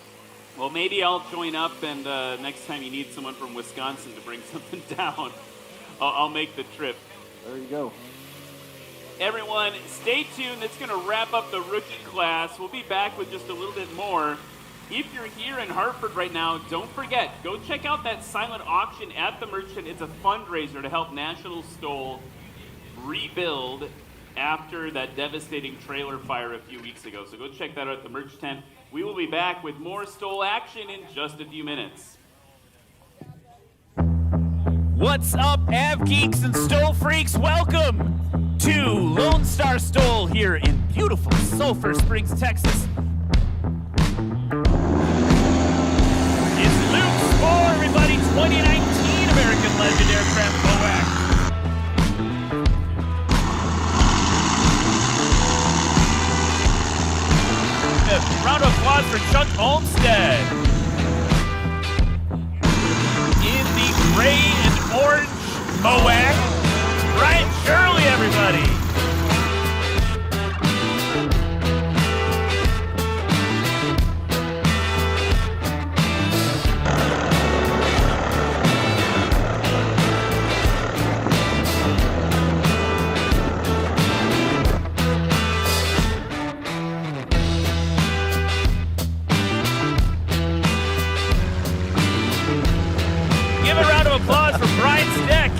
S4: Well, maybe I'll join up, and next time you need someone from Wisconsin to bring something down, I'll make the trip.
S2: There you go.
S4: Everyone, stay tuned. That's going to wrap up the rookie class. We'll be back with just a little bit more. If you're here in Hartford right now, don't forget, go check out that silent auction at the merch tent. It's a fundraiser to help National STOL rebuild after that devastating trailer fire a few weeks ago. So go check that out at the merch tent. We will be back with more STOL action in just a few minutes.
S6: What's up, Av Geeks and STOL Freaks? Welcome to Lone Star STOL here in beautiful Sulphur Springs, Texas. It's Luke Spohr, everybody, 2019 American Legend Aircraft MOAC. A round of applause for Chuck Olmstead. In the gray and orange MOAC, Brian Shirley, everybody. Give a round of applause for Brian Steck.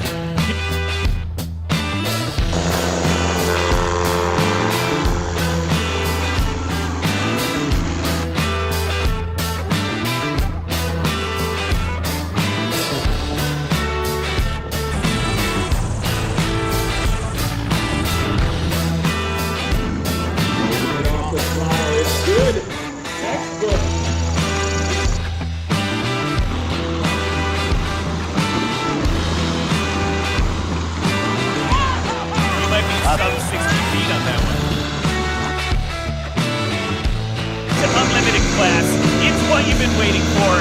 S20: It's good. Textbook.
S6: Sub 60 feet on that one. It's an unlimited class. It's what you've been waiting for.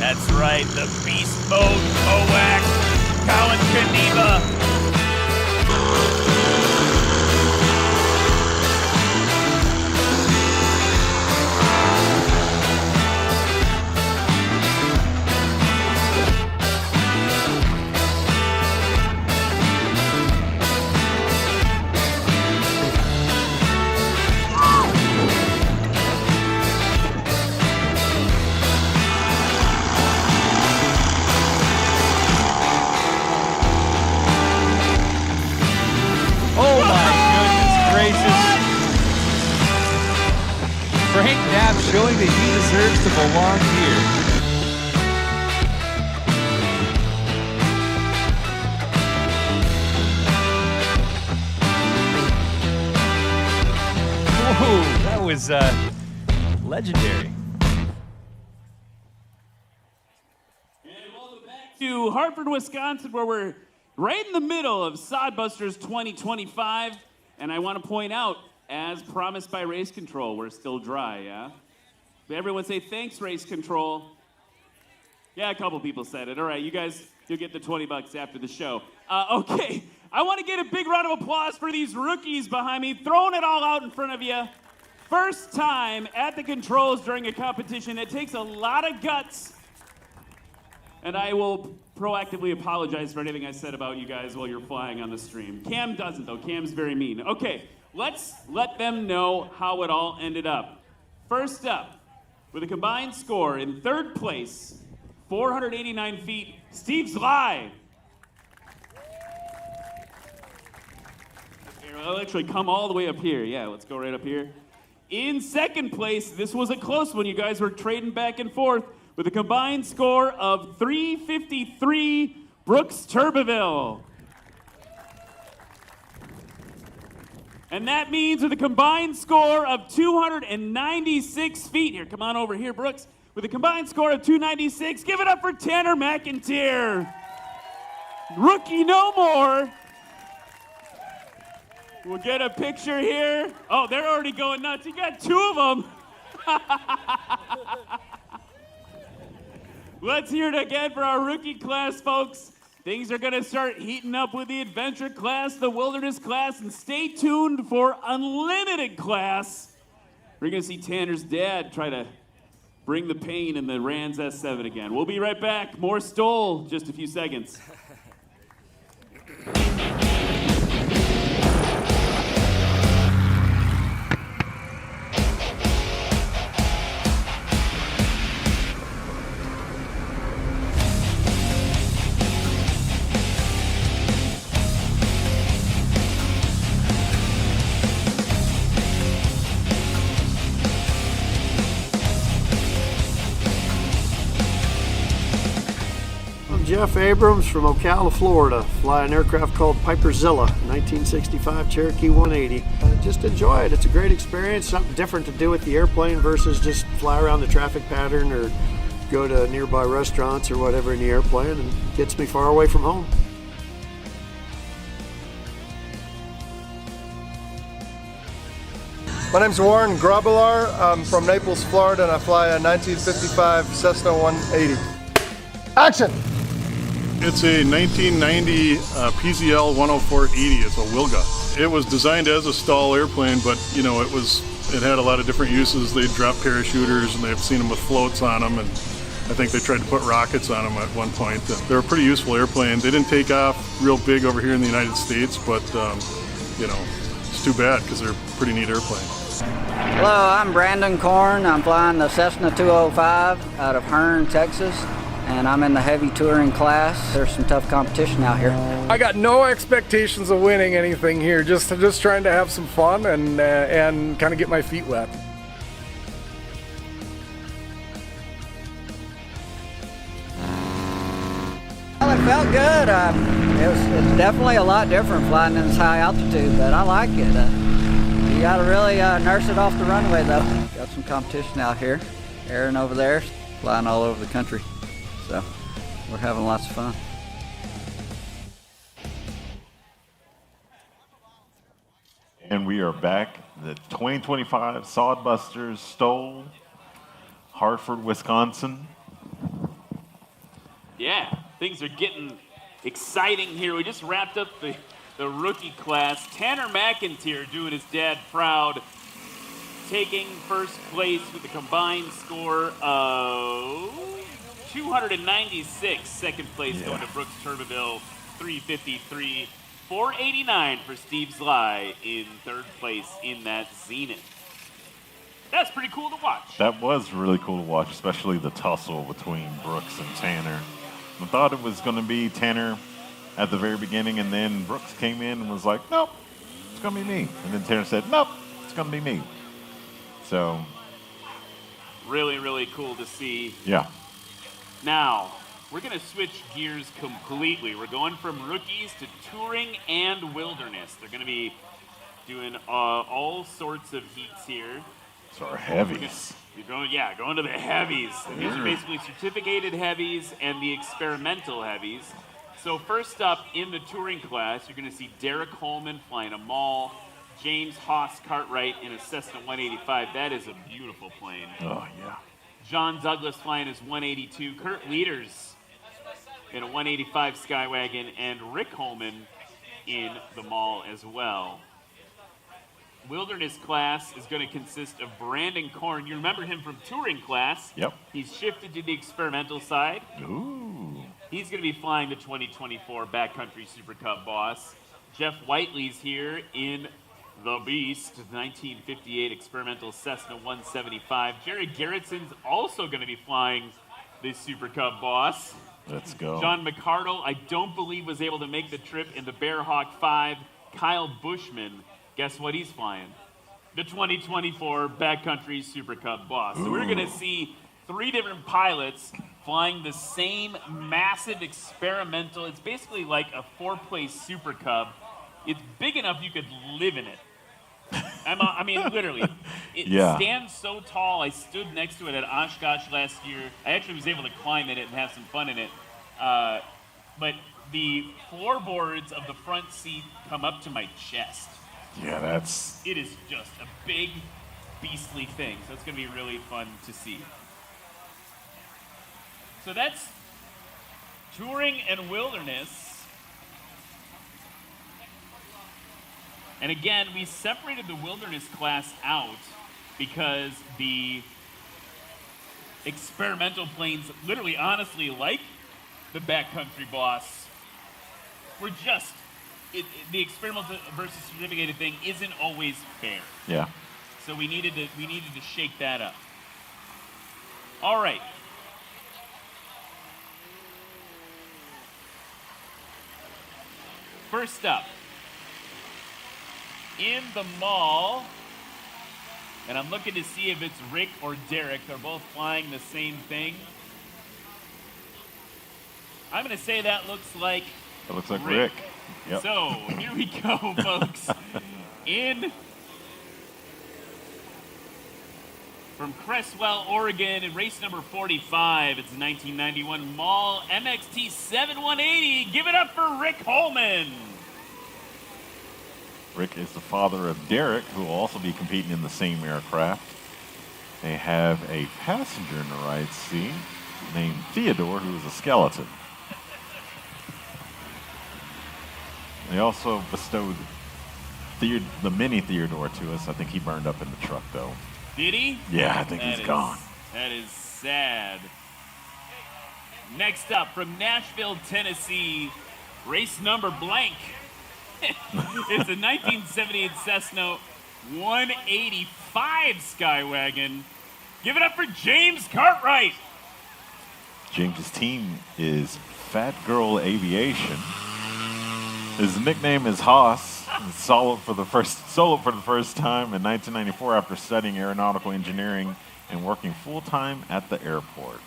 S6: That's right, the Beast Mode MOAC, Colin Kaniva. Oh my goodness gracious. Frank Knapp showing that he deserves to belong here. Whoa, that was legendary.
S5: To Hartford, Wisconsin, where we're right in the middle of Sodbusters 2025. And I want to point out, as promised by Race Control, we're still dry, yeah? Everyone say, thanks, Race Control. Yeah, a couple people said it. All right, you guys, you'll get the $20 after the show. Okay, I want to get a big round of applause for these rookies behind me, throwing it all out in front of you. First time at the controls during a competition. It takes a lot of guts. And I will proactively apologize for anything I said about you guys while you're flying on the stream. Cam doesn't, though. Cam's very mean. Okay, let's let them know how it all ended up. First up, with a combined score in third place, 489 feet, Steve Zly. I'll actually come all the way up here. Yeah, let's go right up here. In second place, this was a close one. You guys were trading back and forth. With a combined score of 353, Brooks Turbeville. And that means with a combined score of 296 feet, here, come on over here, Brooks. With a combined score of 296, give it up for Tanner McIntyre. Rookie no more. We'll get a picture here. Oh, they're already going nuts. You got two of them. Let's hear it again for our rookie class, folks.
S6: Things are going to start heating up with the adventure class, the wilderness class, and stay tuned for unlimited class. We're going to see Tanner's dad try to bring the pain in the Rans S7 again. We'll be right back. More STOL, just a few seconds.
S7: Jeff Abrams from Ocala, Florida. Fly an aircraft called Piperzilla, 1965 Cherokee 180. Just enjoy it. It's a great experience, something different to do with the airplane versus just fly around the traffic pattern or go to nearby restaurants or whatever in the airplane, and gets me far away from home.
S9: My name's Warren Grobelar. I'm from Naples, Florida, and I fly a 1955 Cessna 180. Action!
S10: It's a 1990 PZL 10480. It's a Wilga. It was designed as a STOL airplane, but you know it had a lot of different uses. They dropped parachuters, and they've seen them with floats on them, and I think they tried to put rockets on them at one point. They're a pretty useful airplane. They didn't take off real big over here in the United States, but you know, it's too bad because they're a pretty neat airplane.
S11: Hello, I'm Brandon Korn. I'm flying the Cessna 205 out of Hearne, Texas, and I'm in the heavy touring class. There's some tough competition out here.
S24: I got no expectations of winning anything here, just trying to have some fun and kind of get my feet wet.
S11: Well, it felt good. It's definitely a lot different flying in this high altitude, but I like it. You got to really nurse it off the runway, though. Got some competition out here. Aaron over there, flying all over the country. So we're having lots of fun.
S1: And we are back. The 2025 Sodbusters STOL, Hartford, Wisconsin.
S5: Yeah, things are getting exciting here. We just wrapped up the rookie class. Tanner McIntyre doing his dad proud, taking first place with a combined score of 296. Second place going to Brooks Turbeville, 353. 489 for Steve Sly in third place in that Zenith. That's pretty cool to watch.
S1: That was really cool to watch, especially the tussle between Brooks and Tanner. I thought it was going to be Tanner at the very beginning, and then Brooks came in and was like, nope, it's going to be me. And then Tanner said, nope, it's going to be me. So.
S5: Really, really cool to see.
S1: Yeah.
S5: Now, we're going to switch gears completely. We're going from rookies to touring and wilderness. They're going to be doing all sorts of heats here.
S1: So our heavies.
S5: Going to the heavies. These are basically certificated heavies and the experimental heavies. So first up in the touring class, you're going to see Derek Holman flying a Maul, James Haas Cartwright in a Cessna 185. That is a beautiful plane.
S1: Oh, yeah.
S5: John Douglas flying his 182. Kurt Leaders in a 185 Skywagon, and Rick Holman in the Maul as well. Wilderness class is going to consist of Brandon Korn. You remember him from touring class.
S1: Yep.
S5: He's shifted to the experimental side.
S1: Ooh.
S5: He's going to be flying the 2024 Backcountry Super Cub boss. Jeff Whiteley's here in the Beast, 1958 experimental Cessna 175. Jerry Gerritson's also going to be flying this Super Cub boss.
S1: Let's go.
S5: John McCardle, I don't believe, was able to make the trip in the Bearhawk 5. Kyle Bushman, guess what he's flying? The 2024 Backcountry Super Cub boss. So we're going to see 3 different pilots flying the same massive experimental. It's basically like a 4-place Super Cub. It's big enough you could live in it. I mean, literally. It stands so tall. I stood next to it at Oshkosh last year. I actually was able to climb in it and have some fun in it. But the floorboards of the front seat come up to my chest.
S1: Yeah,
S5: It is just a big, beastly thing. So it's going to be really fun to see. So that's Touring and Wilderness. And again, we separated the Wilderness class out because the experimental planes, literally, honestly, like the Backcountry Boss, were just, the experimental versus certificated thing isn't always fair.
S1: Yeah.
S5: So we needed to shake that up. All right. First up, in the mall, and I'm looking to see if it's Rick or Derek. They're both flying the same thing. I'm going to say that looks like
S1: It looks like Rick. Yep.
S5: So here we go, folks. From Crestwell, Oregon, in race number 45, it's a 1991 Mall MXT 7180. Give it up for Rick Holman.
S1: Rick is the father of Derek, who will also be competing in the same aircraft. They have a passenger in the right seat named Theodore, who is a skeleton. They also bestowed the mini Theodore to us. I think he burned up in the truck, though.
S5: Did he?
S1: Yeah, I think he's gone.
S5: That is sad. Next up, from Nashville, Tennessee, race number blank. It's a 1978 Cessna 185 Skywagon. Give it up for James Cartwright.
S1: James's team is Fat Girl Aviation. His nickname is Haas. He's solo for the first time in 1994 after studying aeronautical engineering and working full-time at the airport.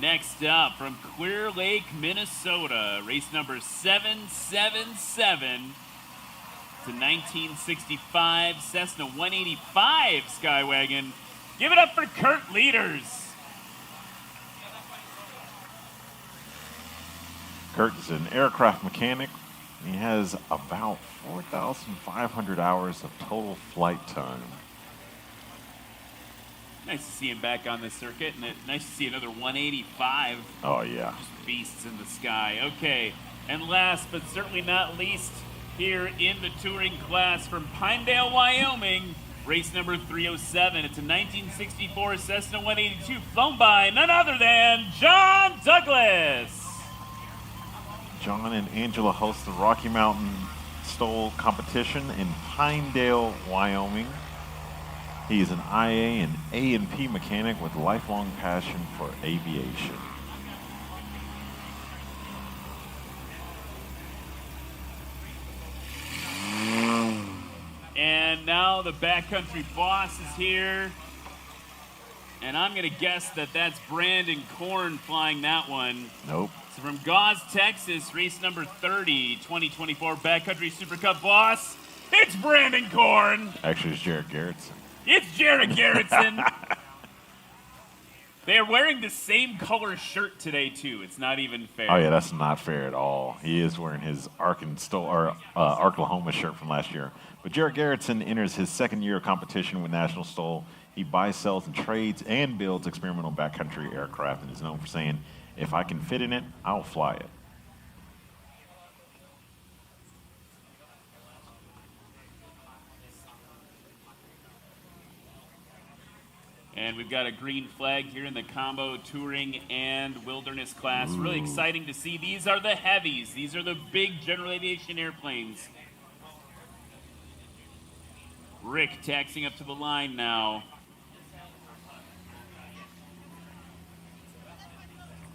S5: Next up, from Clear Lake, Minnesota, race number 777. It's a 1965 Cessna 185 Skywagon. Give it up for Kurt Leaders.
S1: Kurt is an aircraft mechanic. He has about 4,500 hours of total flight time.
S5: Nice to see him back on the circuit, and nice to see another 185.
S1: Oh, yeah.
S5: Just beasts in the sky. Okay, and last but certainly not least, here in the touring class from Pinedale, Wyoming, race number 307. It's a 1964 Cessna 182 flown by none other than John Douglas.
S1: John and Angela host the Rocky Mountain STOL Competition in Pinedale, Wyoming. He is an IA and A&P mechanic with lifelong passion for aviation.
S5: And now the Backcountry Boss is here. And I'm going to guess that that's Brandon Korn flying that one.
S1: Nope.
S5: So from Gause, Texas, race number 30, 2024 Backcountry Super Cup Boss, it's Brandon Korn.
S1: Actually, it's Jared Garrettson.
S5: It's Jared Garrettson. They are wearing the same color shirt today, too. It's not even fair.
S1: Oh, yeah, that's not fair at all. He is wearing his Oklahoma shirt from last year. But Jared Garrettson enters his second year of competition with National STOL. He buys, sells, and trades and builds experimental backcountry aircraft and is known for saying, if I can fit in it, I'll fly it.
S5: And we've got a green flag here in the combo touring and wilderness class. Really exciting to see. These are the heavies. These are the big general aviation airplanes. Rick taxiing up to the line now.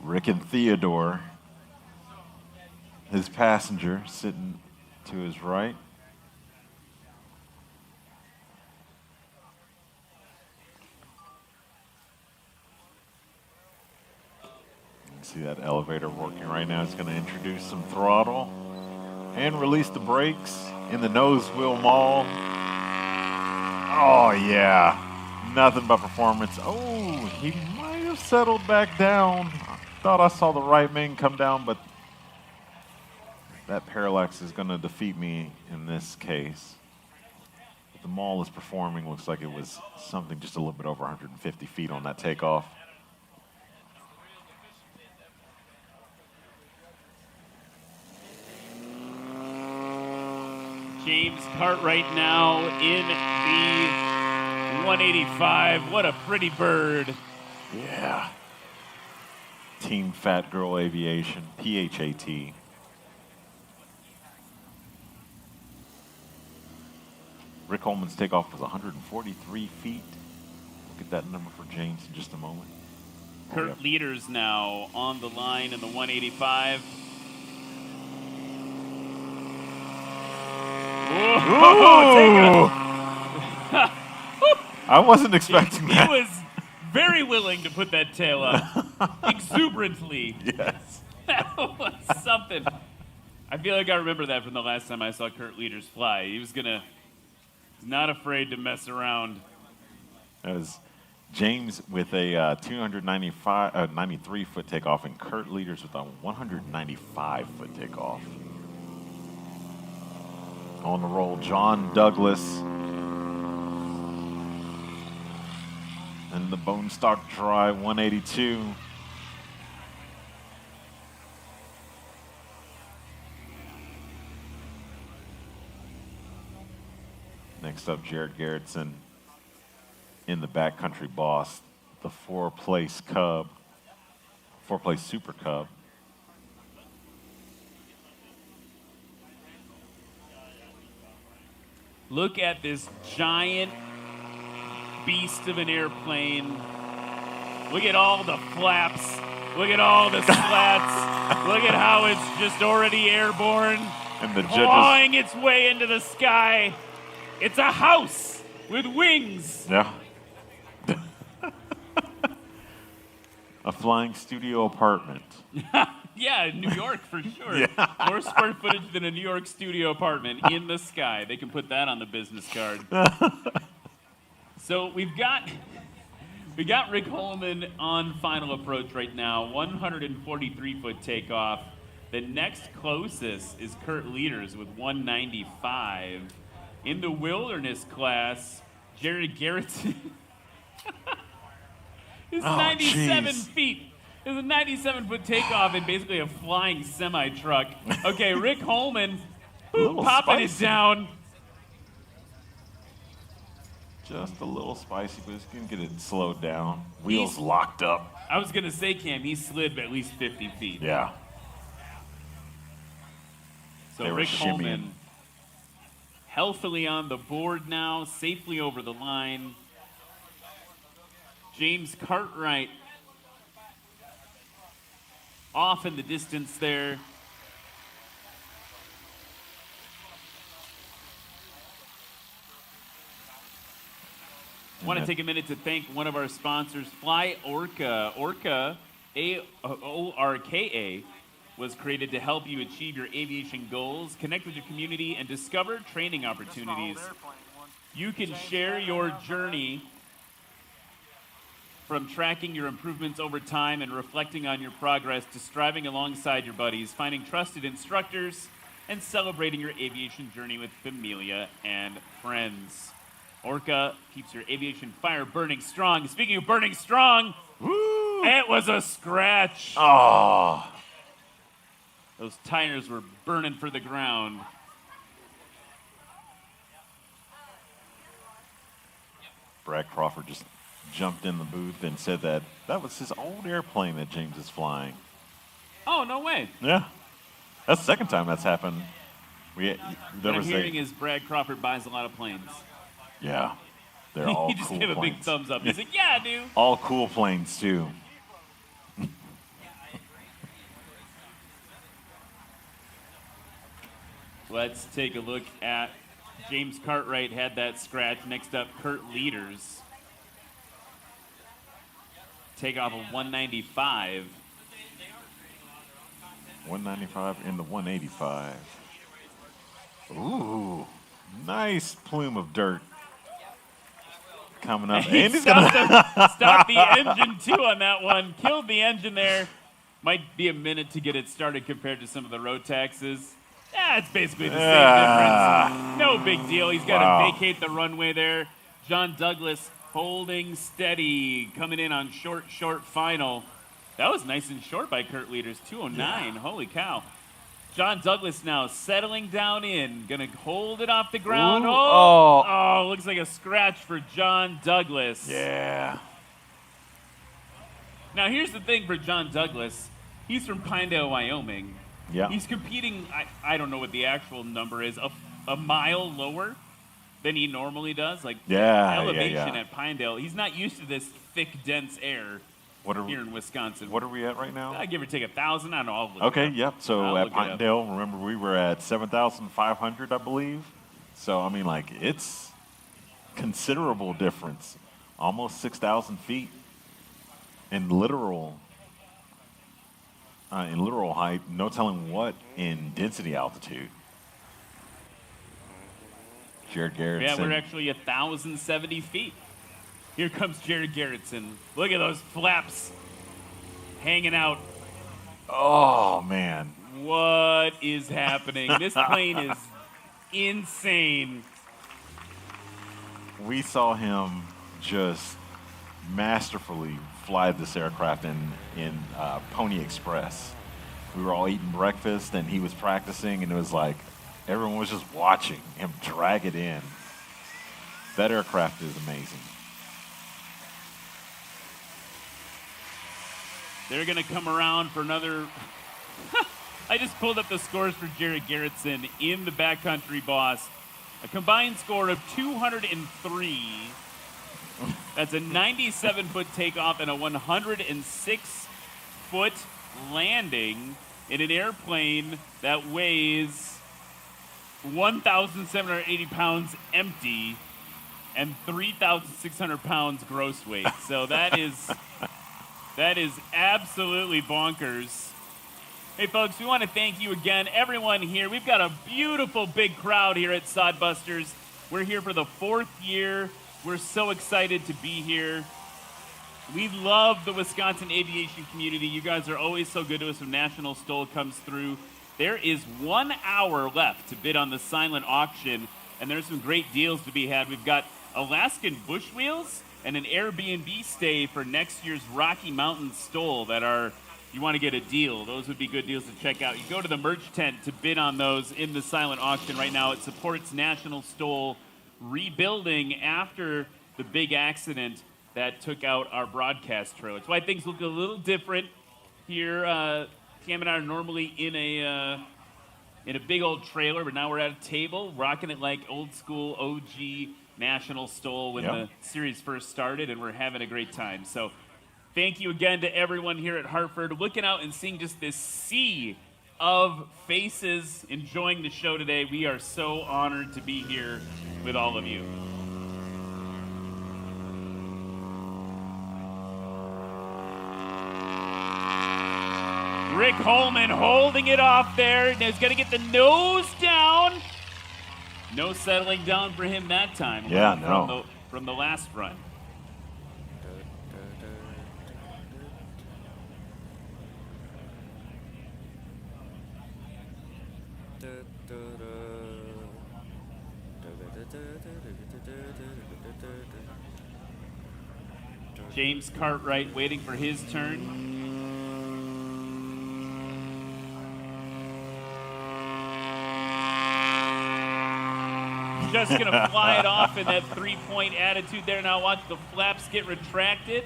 S1: Rick and Theodore, his passenger, sitting to his right. See that elevator working right now. It's going to introduce some throttle and release the brakes in the nose wheel maul. Oh, yeah. Nothing but performance. Oh, he might have settled back down. I thought I saw the right main come down, but that parallax is going to defeat me in this case. the mall is performing. Looks like it was something just a little bit over 150 feet on that takeoff.
S5: James Cartwright now in the 185. What a pretty bird.
S1: Yeah. Team Fat Girl Aviation, PHAT. Rick Holman's takeoff was 143 feet. Look at that number for James in just a moment.
S5: Kurt Leaders now on the line in the 185.
S1: Ooh. I wasn't expecting that.
S5: He was very willing to put that tail up. Exuberantly.
S1: Yes.
S5: That was something. I feel like I remember that from the last time I saw Kurt Leaders fly. He was not afraid to mess around.
S1: That was James with a 93-foot takeoff and Kurt Leaders with a 195-foot takeoff. On the roll, John Douglas. And the Bone Stock Dry 182. Next up, Jared Garrettson in the Backcountry Boss, the four-place Super Cub.
S5: Look at this giant beast of an airplane. Look at all the flaps. Look at all the slats. Look at how it's just already airborne.
S1: And the
S5: clawing its way into the sky. It's a house with wings.
S1: Yeah. A flying studio apartment.
S5: Yeah, New York for sure.
S1: Yeah.
S5: More square footage than a New York studio apartment in the sky. They can put that on the business card. So we got Rick Holman on final approach right now, 143-foot takeoff. The next closest is Kurt Leaders with 195. In the wilderness class, Jared Garrettson is 97 feet. It's a 97-foot takeoff and basically a flying semi-truck. Okay, Rick Holman popping it down.
S1: Just a little spicy, but it's going to get it slowed down. Wheels locked up.
S5: I was going to say, Cam, he slid at least 50 feet.
S1: Yeah.
S5: So Rick Holman healthily on the board now, safely over the line. James Cartwright off in the distance there. I want to take a minute to thank one of our sponsors, Fly Orca. Orca, A-O-R-K-A, was created to help you achieve your aviation goals, connect with your community, and discover training opportunities. You can share your journey from tracking your improvements over time and reflecting on your progress to striving alongside your buddies, finding trusted instructors, and celebrating your aviation journey with familia and friends. Orca keeps your aviation fire burning strong. Speaking of burning strong, it was a scratch.
S1: Oh.
S5: Those tires were burning for the ground.
S1: Brad Crawford just jumped in the booth and said that was his old airplane that James is flying.
S5: Oh, no way.
S1: Yeah. That's the second time that's happened.
S5: What I'm hearing is Brad Crawford buys a lot of planes.
S1: Yeah. They're all
S5: he just
S1: cool
S5: gave a big
S1: planes.
S5: thumbs up. He's like, yeah, dude.
S1: All cool planes, too.
S5: Let's take a look at James Cartwright had that scratch. Next up, Kurt Leaders. Takeoff of 195.
S1: 195 in the 185. Ooh, nice plume of dirt coming up.
S5: He
S1: And he's gonna
S5: stop the engine too on that one. Killed the engine there. Might be a minute to get it started compared to some of the road taxes. That's basically the same difference. No big deal. He's got to vacate the runway there. John Douglas holding steady, coming in on short final. That was nice and short by Kurt Leaders, 209. Yeah. Holy cow. John Douglas now settling down in, gonna hold it off the ground. Oh, looks like a scratch for John Douglas.
S1: Yeah.
S5: Now here's the thing for John Douglas. He's from Pinedale, Wyoming.
S1: Yeah.
S5: He's competing, I don't know what the actual number is, a mile lower than he normally does. Like elevation at Pinedale. He's not used to this thick, dense air here in Wisconsin.
S1: What are we at right now?
S5: I give or take 1,000. I don't know. I'll look
S1: okay,
S5: it up.
S1: Yep. So at Pinedale, remember we were at 7,500, I believe. So I mean, like it's considerable difference, almost 6,000 feet in literal height. No telling what in density altitude. Jared Garrettson.
S5: Yeah, we're actually 1,070 feet. Here comes Jared Garrettson. Look at those flaps hanging out.
S1: Oh, man.
S5: What is happening? This plane is insane.
S1: We saw him just masterfully fly this aircraft in Pony Express. We were all eating breakfast, and he was practicing, and it was like everyone was just watching him drag it in. That aircraft is amazing.
S5: They're going to come around for another. I just pulled up the scores for Jared Garrettson in the Backcountry Boss. A combined score of 203. That's a 97-foot takeoff and a 106-foot landing in an airplane that weighs 1,780 pounds empty and 3,600 pounds gross weight. So that is absolutely bonkers. Hey, folks, we want to thank you again, everyone here. We've got a beautiful big crowd here at Sodbusters. We're here for the 4th year. We're so excited to be here. We love the Wisconsin aviation community. You guys are always so good to us when National STOL comes through. There is 1 hour left to bid on the silent auction, and there's some great deals to be had. We've got Alaskan bush wheels and an Airbnb stay for next year's Rocky Mountain STOL that are, you want to get a deal. Those would be good deals to check out. You go to the merch tent to bid on those in the silent auction right now. It supports National STOL rebuilding after the big accident that took out our broadcast trailer. That's why things look a little different here. Cam and I are normally in a big old trailer, but now we're at a table, rocking it like old school OG National STOL when the series first started, and we're having a great time. So thank you again to everyone here at Hartford, looking out and seeing just this sea of faces enjoying the show today. We are so honored to be here with all of you. Rick Holman holding it off there. He's going to get the nose down. No settling down for him that time.
S1: Yeah, no.
S5: From the last run. James Cartwright waiting for his turn. Just going to fly it off in that three-point attitude there. Now watch the flaps get retracted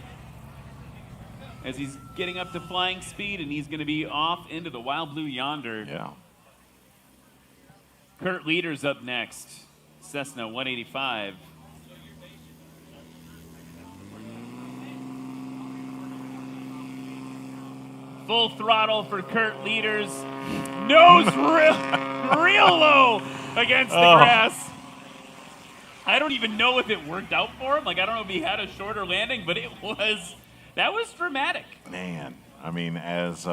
S5: as he's getting up to flying speed, and he's going to be off into the wild blue yonder.
S1: Yeah.
S5: Kurt Leaders up next. Cessna 185. Full throttle for Kurt Leaders. Nose real low against the grass. I don't even know if it worked out for him. Like, I don't know if he had a shorter landing, but that was dramatic.
S1: Man, I mean, as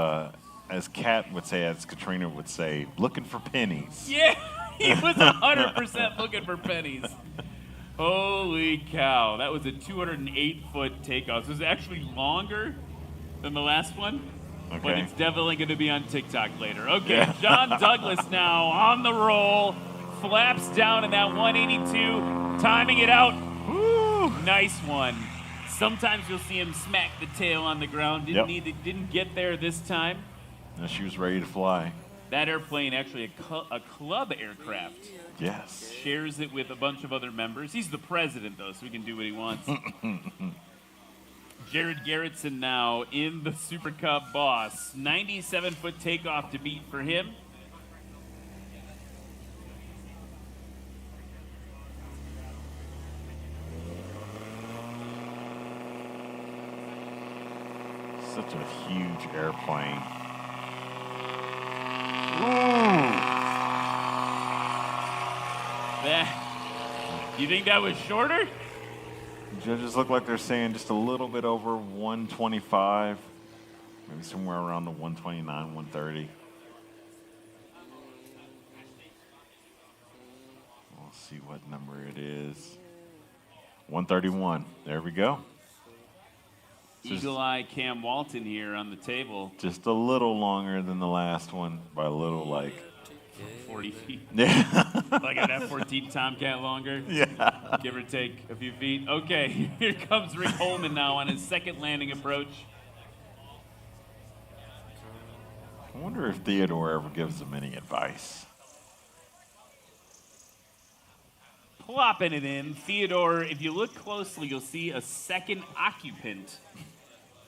S1: Kat would say, as Katrina would say, looking for pennies.
S5: Yeah, he was 100% looking for pennies. Holy cow. That was a 208-foot takeoff. So it was actually longer than the last one. but
S1: Okay.
S5: it's definitely going to be on TikTok later. Okay, John Douglas now on the roll, flaps down in that 182, timing it out. Woo! Nice one. Sometimes you'll see him smack the tail on the ground. Didn't get there this time.
S1: No, she was ready to fly.
S5: That airplane actually a club aircraft.
S1: Yes.
S5: Shares it with a bunch of other members. He's the president, though, so he can do what he wants. Jared Garrettson now in the Super Cub boss. 97-foot takeoff to beat for him.
S1: Such a huge airplane.
S5: You think that was shorter?
S1: Judges look like they're saying just a little bit over 125, maybe somewhere around the 129, 130. We'll see what number it is. 131. There we go.
S5: Eagle Eye Cam Walton here on the table.
S1: Just a little longer than the last one by a little, like
S5: 40 feet.
S1: Yeah.
S5: Like an F-14 Tomcat longer.
S1: Yeah.
S5: Give or take a few feet. Okay, here comes Rick Holman now on his second landing approach.
S1: I wonder if Theodore ever gives them any advice.
S5: Plopping it in. Theodore, if you look closely, you'll see a second occupant.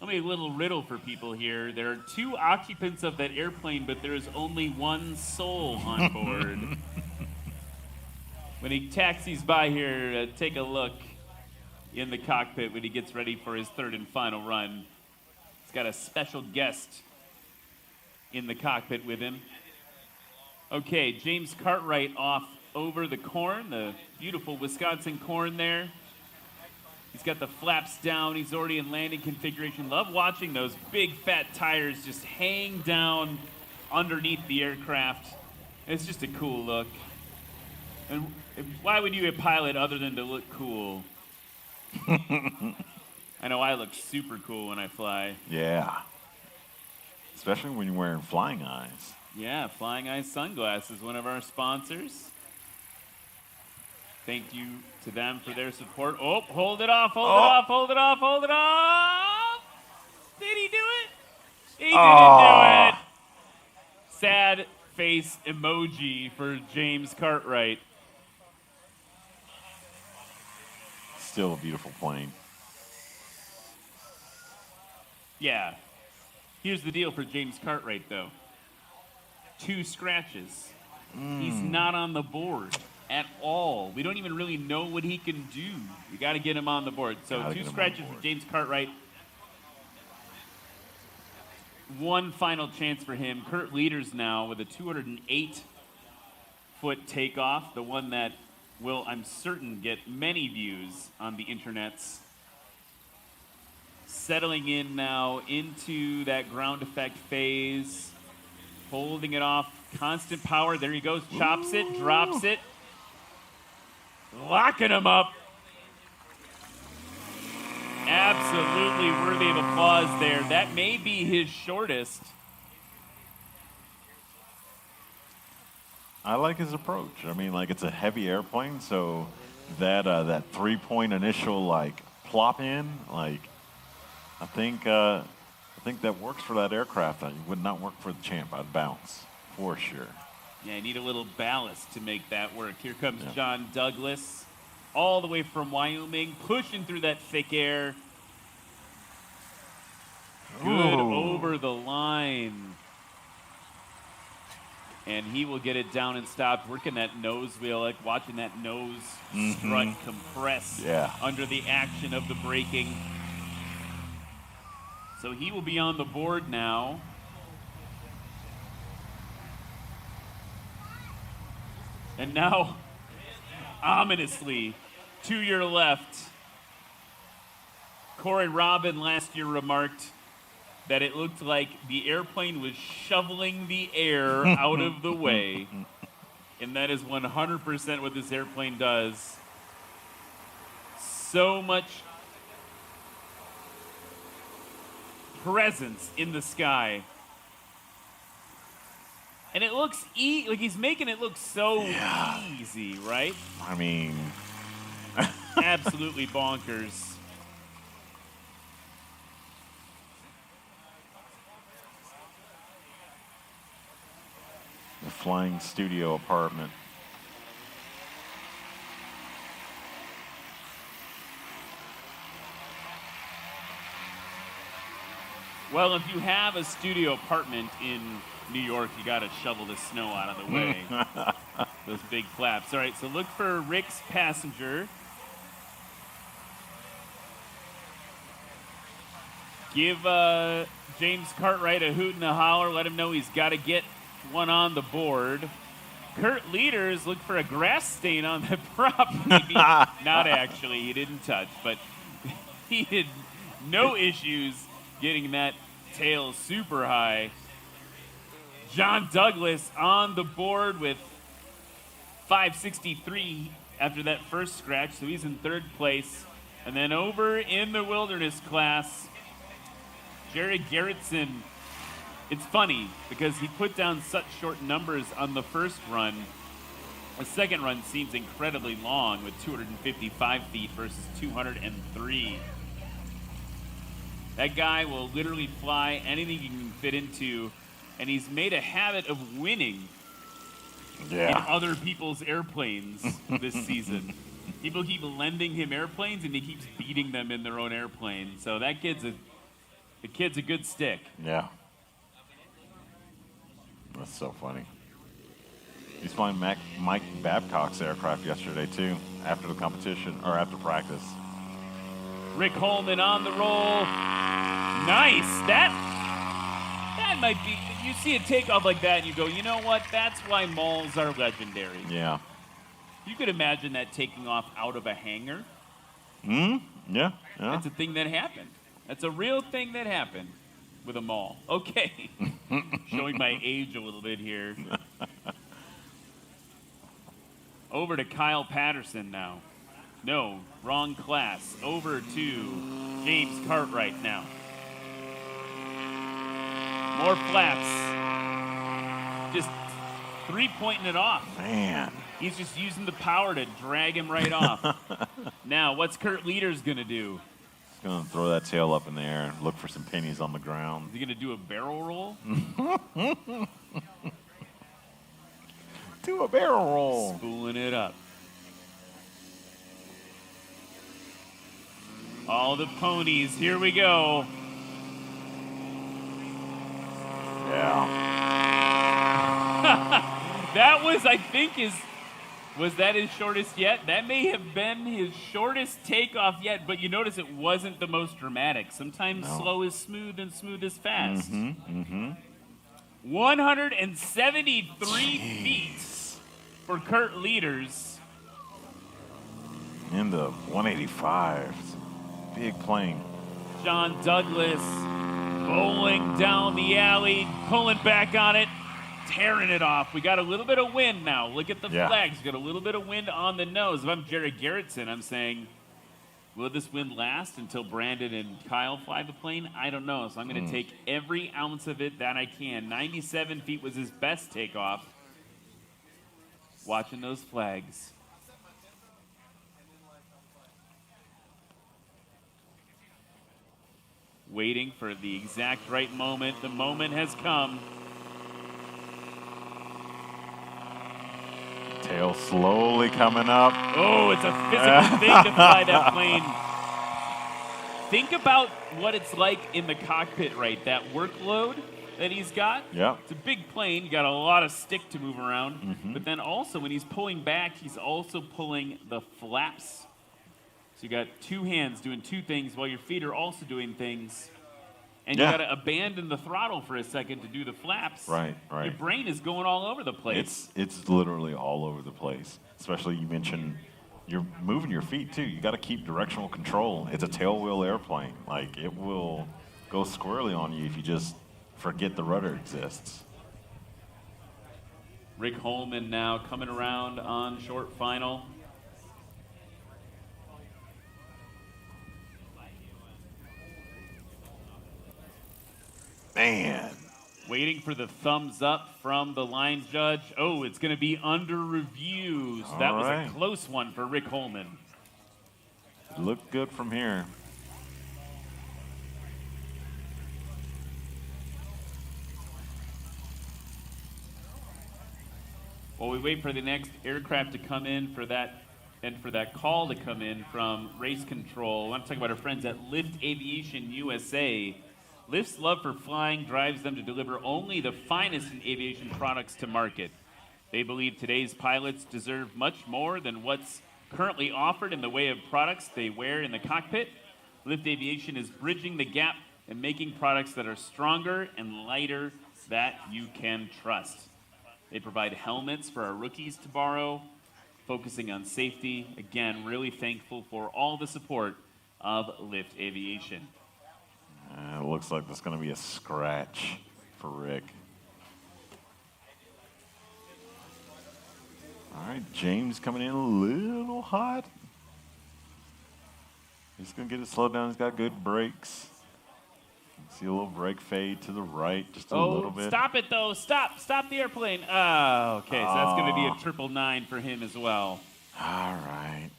S5: Let me a little riddle for people here. There are two occupants of that airplane, but there is only one soul on board. When he taxis by here, take a look in the cockpit when he gets ready for his third and final run. He's got a special guest in the cockpit with him. Okay, James Cartwright off over the corn, the beautiful Wisconsin corn there. He's got the flaps down. He's already in landing configuration. Love watching those big fat tires just hang down underneath the aircraft. It's just a cool look. And why would you be a pilot other than to look cool? I know I look super cool when I fly.
S1: Yeah. Especially when you're wearing flying eyes.
S5: Yeah, Flying Eyes Sunglasses, one of our sponsors. Thank you to them for their support. Oh, hold it off, hold it off, hold it off, hold it off. Did he do it? He didn't do it. Sad face emoji for James Cartwright.
S1: Still a beautiful plane.
S5: Yeah. Here's the deal for James Cartwright, though. 2 scratches. He's not on the board at all. We don't even really know what he can do. We got to get him on the board. So 2 scratches for James Cartwright. 1 final chance for him. Kurt Leaders now with a 208-foot takeoff, the one that will, I'm certain, get many views on the internets. Settling in now into that ground effect phase. Holding it off. Constant power. There he goes. Chops it. Drops it. Locking him up. Absolutely worthy of applause there. That may be his shortest.
S1: I like his approach. I mean, like, it's a heavy airplane, so that 3-point initial, like, plop in, like, I think that works for that aircraft. It would not work for the Champ. I'd bounce for sure.
S5: Yeah, you need a little ballast to make that work. Here comes John Douglas, all the way from Wyoming, pushing through that thick air. Good over the line. And he will get it down and stopped, working that nose wheel, like watching that nose strut compress under the action of the braking. So he will be on the board now. And now, ominously, to your left, Corey Robin last year remarked that it looked like the airplane was shoveling the air out of the way. And that is 100% what this airplane does. So much presence in the sky. And it looks like he's making it look so easy, right?
S1: I mean,
S5: absolutely bonkers.
S1: The flying studio apartment.
S5: Well, if you have a studio apartment in New York, you got to shovel the snow out of the way. Those big flaps. All right, so look for Rick's passenger. Give James Cartwright a hoot and a holler. Let him know he's got to get one on the board. Kurt Leaders, look for a grass stain on the prop. Maybe. Not actually. He didn't touch, but he had no issues getting that tail super high. John Douglas on the board with 563 after that first scratch, so he's in third place. And then over in the wilderness class, Jerry Gerritsen. It's funny because he put down such short numbers on the first run. The second run seems incredibly long with 255 feet versus 203. That guy will literally fly anything he can fit into, and he's made a habit of winning in other people's airplanes this season. People keep lending him airplanes, and he keeps beating them in their own airplane. So that kid's a good stick.
S1: Yeah. That's so funny. He's flying Mike Babcock's aircraft yesterday, too, after the competition, or after practice.
S5: Rick Holman on the roll. Nice. That might be, you see a takeoff like that and you go, you know what? That's why malls are legendary.
S1: Yeah.
S5: You could imagine that taking off out of a hangar.
S1: Yeah.
S5: That's a thing that happened. That's a real thing that happened with a mall. Okay. Showing my age a little bit here. Over to Kyle Patterson now. No, wrong class. Over to James Cartwright now. More flaps. Just three-pointing it off.
S1: Man.
S5: He's just using the power to drag him right off. Now, what's Kurt Leaders going to do?
S1: He's going to throw that tail up in the air and look for some pennies on the ground.
S5: Is he going to do a barrel roll?
S1: Do a barrel roll.
S5: Spooling it up. All the ponies, here we go.
S1: Yeah.
S5: That was, I think, was that his shortest yet? That may have been his shortest takeoff yet, but you notice it wasn't the most dramatic. Sometimes slow is smooth and smooth is fast. 173 feet for Kurt Leaders.
S1: In the 185. Big plane.
S5: John Douglas bowling down the alley, pulling back on it, tearing it off. We got a little bit of wind now. Look at the flags. We got a little bit of wind on the nose. If I'm Jerry Gerritsen, I'm saying, will this wind last until Brandon and Kyle fly the plane? I don't know. So I'm going to take every ounce of it that I can. 97 feet was his best takeoff. Watching those flags. Waiting for the exact right moment. The moment has come.
S1: Tail slowly coming up.
S5: Oh, it's a physical thing to fly that plane. Think about what it's like in the cockpit, right? That workload that he's got.
S1: Yeah.
S5: It's a big plane. You got a lot of stick to move around. But then also when he's pulling back, he's also pulling the flaps. So you got two hands doing two things while your feet are also doing things. And you got to abandon the throttle for a second to do the flaps.
S1: Right.
S5: Your brain is going all over the place.
S1: It's literally all over the place. Especially you mentioned you're moving your feet too. You got to keep directional control. It's a tailwheel airplane. Like it will go squarely on you if you just forget the rudder exists.
S5: Rick Holman now coming around on short final.
S1: man.
S5: Waiting for the thumbs up from the line judge. Oh, it's going to be under review. So that was a close one for Rick Holman.
S1: Looked good from here.
S5: While we wait for the next aircraft to come in for that, and for that call to come in from race control, I want to talk about our friends at Lift Aviation USA. Lift's love for flying drives them to deliver only the finest in aviation products to market. They believe today's pilots deserve much more than what's currently offered in the way of products they wear in the cockpit. Lift Aviation is bridging the gap and making products that are stronger and lighter that you can trust. They provide helmets for our rookies to borrow, focusing on safety. Again, really thankful for all the support of Lift Aviation.
S1: It looks like there's going to be a scratch for Rick. All right, James coming in a little hot. He's going to get it slowed down. He's got good brakes. See a little brake fade to the right, just a little bit.
S5: Stop it, though. Stop the airplane. Oh, okay, so that's going to be a 999 for him as well.
S1: All right.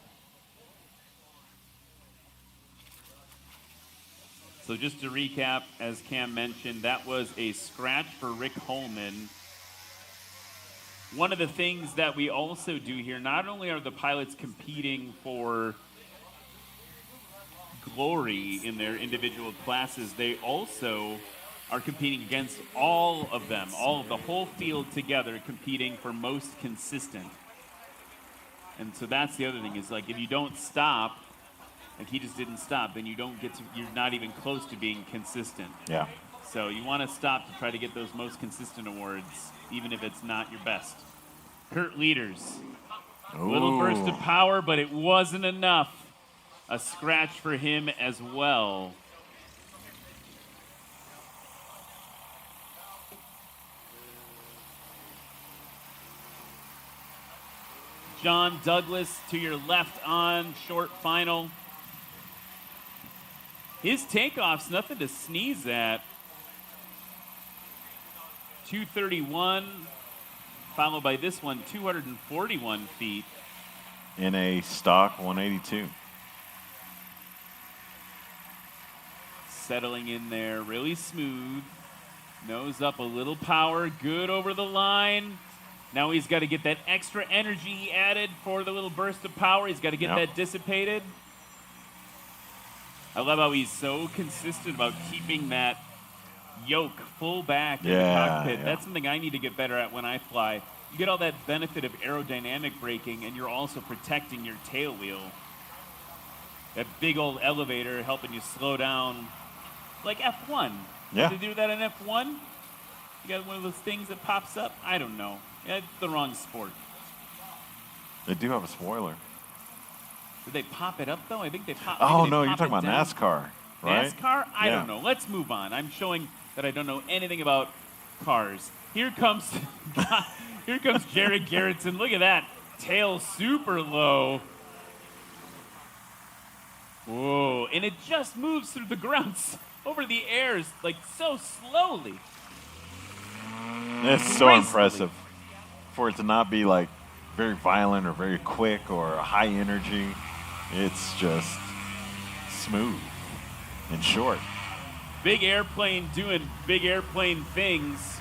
S5: So just to recap, as Cam mentioned, that was a scratch for Rick Holman. One of the things that we also do here, not only are the pilots competing for glory in their individual classes, they also are competing against all of them, all of the whole field together, competing for most consistent. And so that's the other thing, is like if you don't stop, like he just didn't stop, then you don't get to, you're not even close to being consistent.
S1: Yeah.
S5: So you want to stop to try to get those most consistent awards, even if it's not your best. Kurt Leaders. A little burst of power, but it wasn't enough. A scratch for him as well. John Douglas to your left on short final. His takeoff's nothing to sneeze at. 231, followed by this one, 241 feet.
S1: In a stock 182.
S5: Settling in there, really smooth. Nose up, a little power, good over the line. Now he's got to get that extra energy added for the little burst of power. He's got to get that dissipated. I love how he's so consistent about keeping that yoke full back in the cockpit. That's something I need to get better at when I fly. You get all that benefit of aerodynamic braking, and you're also protecting your tail wheel. That big old elevator helping you slow down, like F1.
S1: Yeah.
S5: Did they do that in F1? You got one of those things that pops up? I don't know. It's the wrong sport.
S1: They do have a spoiler.
S5: Did they pop it up, though? I think they pop.
S1: Oh, no, you're talking about NASCAR, right?
S5: NASCAR? I don't know. Let's move on. I'm showing that I don't know anything about cars. Here comes Jared Garrettson. Look at that. Tail super low. Whoa. And it just moves through the ground over the airs, like so slowly.
S1: It's so impressive. For it to not be like very violent or very quick or high energy. It's just smooth and short.
S5: Big airplane doing big airplane things.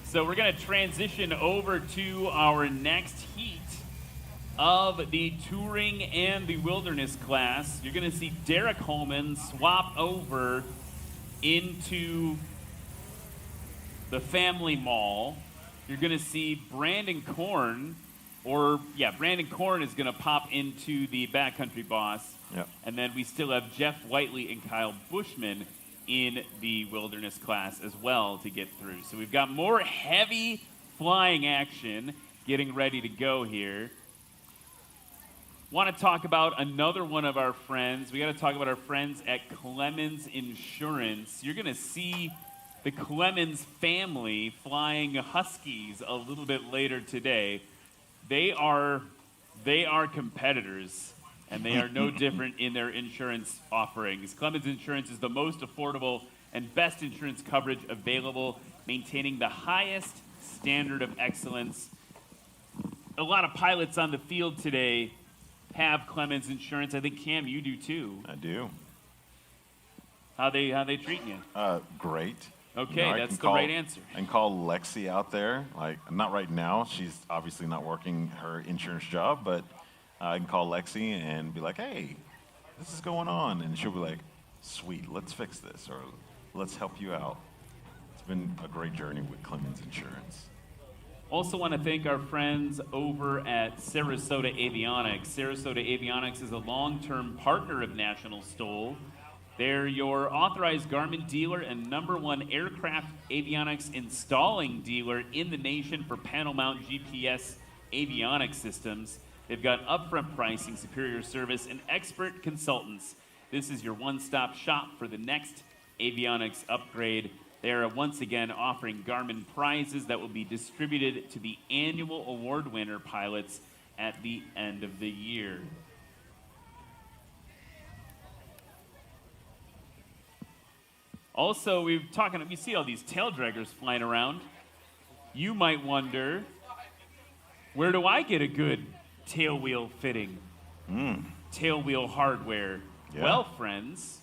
S5: So we're going to transition over to our next heat of the touring and the wilderness class. You're going to see Derek Holman swap over into the family mall. You're going to see Brandon Korn, Brandon Korn is going to pop into the Backcountry Boss.
S1: Yep.
S5: And then we still have Jeff Whiteley and Kyle Bushman in the wilderness class as well to get through. So we've got more heavy flying action getting ready to go here. Want to talk about another one of our friends. We got to talk about our friends at Clemens Insurance. You're going to see the Clemens family flying Huskies a little bit later today. They are competitors, and they are no different in their insurance offerings. Clemens Insurance is the most affordable and best insurance coverage available, maintaining the highest standard of excellence. A lot of pilots on the field today have Clemens Insurance. I think, Cam, you do too.
S1: I do.
S5: How they treating you?
S1: Great.
S5: Okay, that's the right answer.
S1: I can call Lexi out there. Like, not right now. She's obviously not working her insurance job, but I can call Lexi and be like, hey, this is going on. And she'll be like, sweet, let's fix this, or let's help you out. It's been a great journey with Clemens Insurance.
S5: Also want to thank our friends over at Sarasota Avionics. Sarasota Avionics is a long-term partner of National STOL. They're your authorized Garmin dealer and #1 aircraft avionics installing dealer in the nation for panel mount GPS avionics systems. They've got upfront pricing, superior service, and expert consultants. This is your one-stop shop for the next avionics upgrade. They are once again offering Garmin prizes that will be distributed to the annual award winner pilots at the end of the year. Also, we see all these tail draggers flying around. You might wonder, where do I get a good tail wheel fitting? Tail wheel hardware.
S1: Yeah.
S5: Well, friends,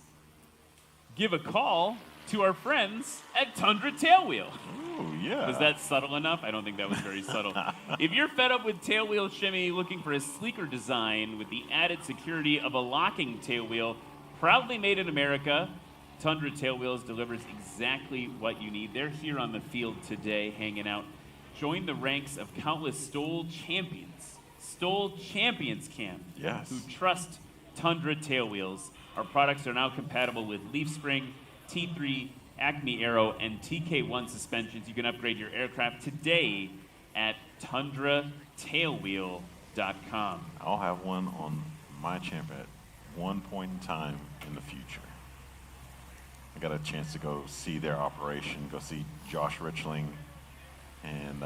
S5: give a call to our friends at Tundra Tailwheel.
S1: Ooh, yeah.
S5: Was that subtle enough? I don't think that was very subtle. If you're fed up with tail wheel shimmy, looking for a sleeker design with the added security of a locking tail wheel, proudly made in America, Tundra Tailwheels delivers exactly what you need. They're here on the field today, hanging out. Join the ranks of countless STOL champions. STOL champions, Cam.
S1: Yes.
S5: Who trust Tundra Tailwheels. Our products are now compatible with Leaf Spring, T3, Acme Aero, and TK1 suspensions. You can upgrade your aircraft today at tundratailwheel.com.
S1: I'll have one on my champ at one point in time in the future. I got a chance to go see their operation, go see Josh Richling, and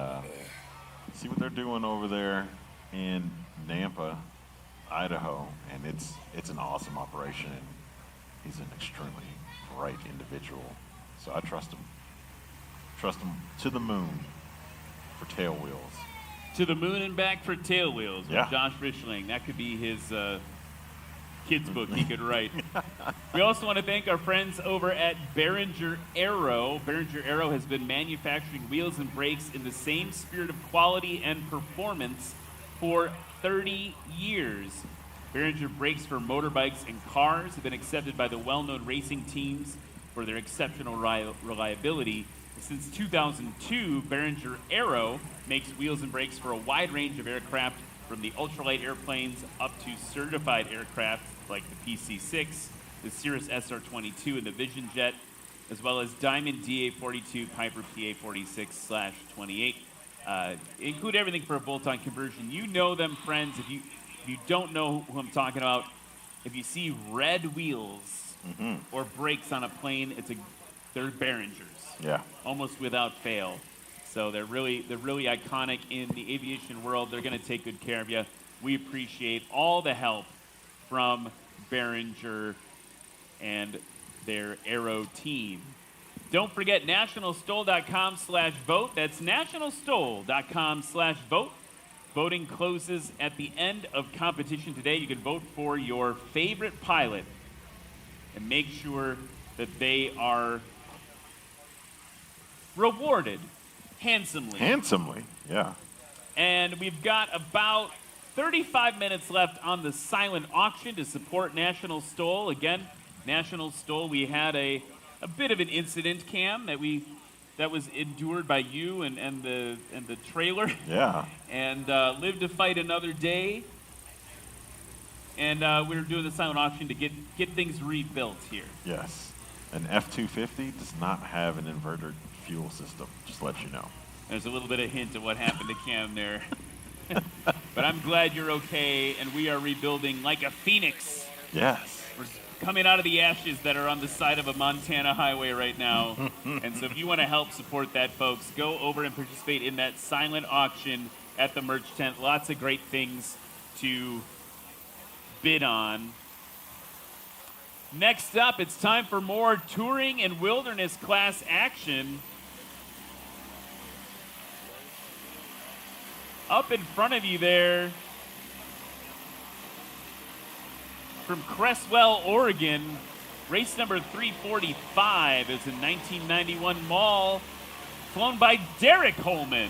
S1: see what they're doing over there in Nampa, Idaho. And it's an awesome operation, and he's an extremely bright individual. So I trust him. Trust him to the moon for tail wheels.
S5: To the moon and back for tail wheels.
S1: Yeah.
S5: With Josh Richling. That could be his kid's book he could write. We also want to thank our friends over at Behringer Aero. Behringer Aero has been manufacturing wheels and brakes in the same spirit of quality and performance for 30 years. Behringer brakes for motorbikes and cars have been accepted by the well-known racing teams for their exceptional reliability. Since 2002, Behringer Aero makes wheels and brakes for a wide range of aircraft, from the ultralight airplanes up to certified aircraft like the PC-6, the Cirrus SR-22, and the Vision Jet, as well as Diamond DA-42, Piper PA-46/28. Include everything for a bolt-on conversion. You know them, friends. If you don't know who I'm talking about, if you see red wheels or brakes on a plane, they're Behringers.
S1: Yeah.
S5: Almost without fail. So they're really iconic in the aviation world. They're going to take good care of you. We appreciate all the help from Behringer and their Aero team. Don't forget nationalstol.com/vote. That's nationalstol.com/vote. Voting closes at the end of competition today. You can vote for your favorite pilot and make sure that they are rewarded handsomely.
S1: Handsomely, yeah.
S5: And we've got about 35 minutes left on the silent auction to support National STOL. Again, National STOL, we had a bit of an incident, Cam, that was endured by you and the trailer.
S1: Yeah.
S5: And lived to fight another day. And we were doing the silent auction to get things rebuilt here.
S1: Yes. An F-250 does not have an inverter fuel system, just to let you know.
S5: There's a little bit of hint of what happened to Cam there. But I'm glad you're okay, and we are rebuilding like a phoenix
S1: Yes.
S5: We're coming out of the ashes that are on the side of a Montana highway right now. And so if you want to help support that, folks, go over and participate in that silent auction at the merch tent. Lots of great things to bid on. Next up, it's time for more touring and wilderness class action. Up in front of you there, from Cresswell, Oregon, race number 345 is a 1991 Mall, flown by Derek Holman.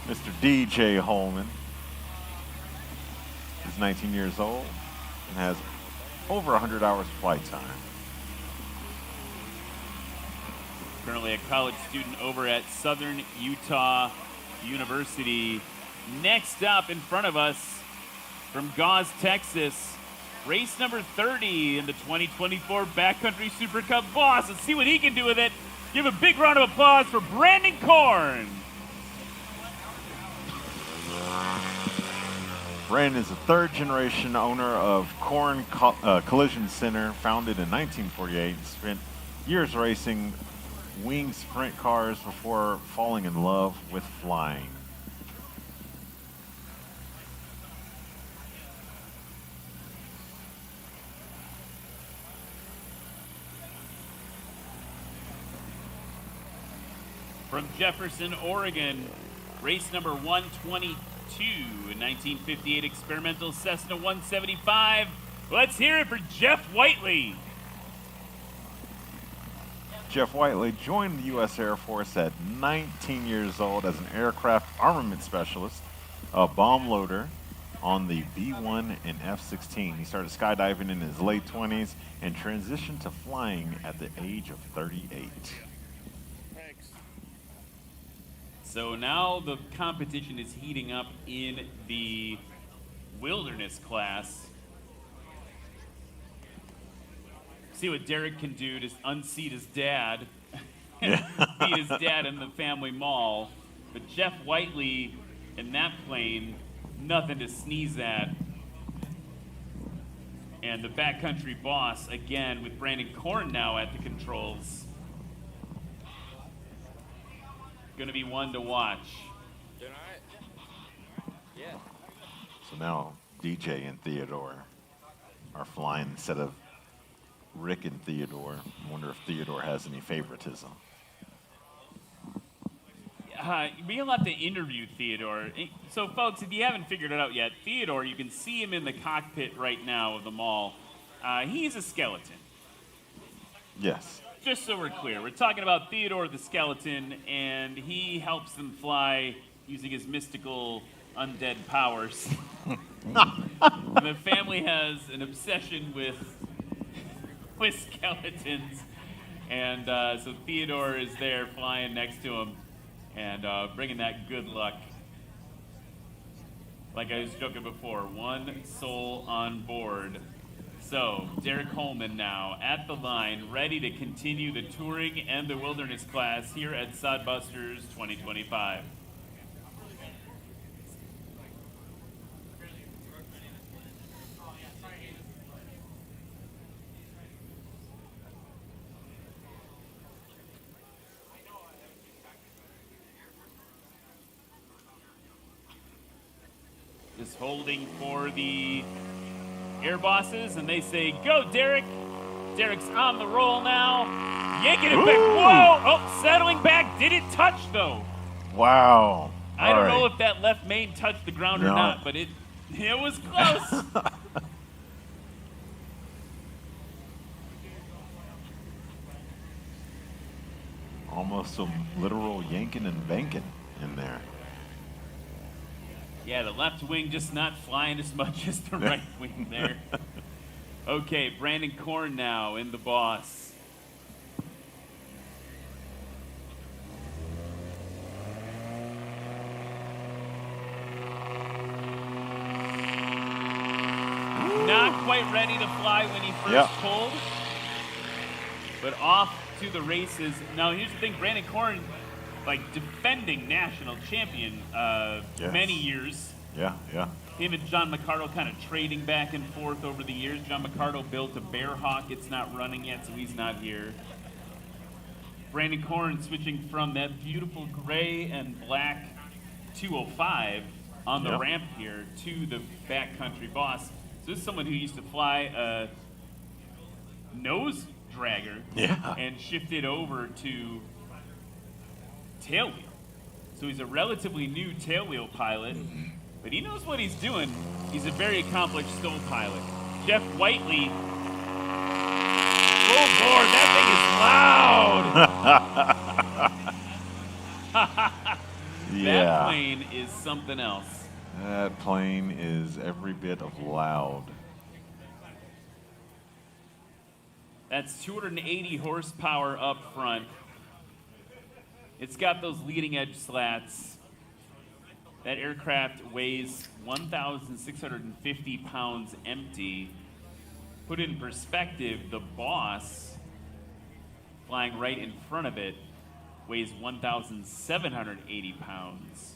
S1: Mr. DJ Holman is 19 years old and has over 100 hours flight time.
S5: Currently a college student over at Southern Utah University. Next up in front of us from Gause, Texas, race number 30 in the 2024 Backcountry Super Cup Boss. Let's see what he can do with it. Give a big round of applause for Brandon Korn.
S1: Brandon is a third-generation owner of Korn Collision Center, founded in 1948, and spent years racing wing sprint cars before falling in love with flying.
S5: From Jefferson, Oregon, race number 122, a 1958 experimental Cessna 175. Let's hear it for Jeff Whiteley.
S1: Jeff Whiteley joined the U.S. Air Force at 19 years old as an aircraft armament specialist, a bomb loader on the B-1 and F-16. He started skydiving in his late 20s and transitioned to flying at the age of 38.
S5: So now the competition is heating up in the wilderness class. See what Derek can do to unseat his dad. Beat his dad in the family mall. But Jeff Whiteley in that plane, nothing to sneeze at. And the Backcountry Boss, again, with Brandon Korn now at the controls. Going to be one to watch.
S1: Yeah. So now DJ and Theodore are flying instead of Rick and Theodore. I wonder if Theodore has any favoritism.
S5: We'll have to interview Theodore. So, folks, if you haven't figured it out yet, Theodore, you can see him in the cockpit right now of the mall. He's a skeleton.
S1: Yes.
S5: Just so we're clear, we're talking about Theodore the skeleton, and he helps them fly using his mystical undead powers. And the family has an obsession with skeletons, and so Theodore is there flying next to him and bringing that good luck. Like I was joking before, one soul on board. So, Derek Holman now at the line, ready to continue the touring and the wilderness class here at Sodbusters 2025. Just holding for the air bosses, and they say, go, Derek. Derek's on the roll now. Yanking it back. Whoa! Oh, settling back. Did it touch, though?
S1: Wow.
S5: I don't know if that left main touched the ground or not, but it was close.
S1: Almost some literal yanking and banking in there.
S5: Yeah, the left wing just not flying as much as the right wing there. Okay, Brandon Korn now in the boss. Not quite ready to fly when he first pulled, but off to the races. Now, here's the thing, Brandon Korn, like defending national champion many years.
S1: Yeah, yeah.
S5: Him and John McCardle kind of trading back and forth over the years. John McCardle built a Bearhawk. It's not running yet, so he's not here. Brandon Korn switching from that beautiful gray and black 205 on the ramp here to the Backcountry Boss. So this is someone who used to fly a nose dragger and shifted over to tailwheel. So he's a relatively new tailwheel pilot, but he knows what he's doing. He's a very accomplished STOL pilot. Jeff Whiteley. Oh, Lord, that thing is loud. That plane is something else.
S1: That plane is every bit of loud.
S5: That's 280 horsepower up front. It's got those leading edge slats. That aircraft weighs 1,650 pounds empty. Put it in perspective, the Boss, flying right in front of it, weighs 1,780 pounds,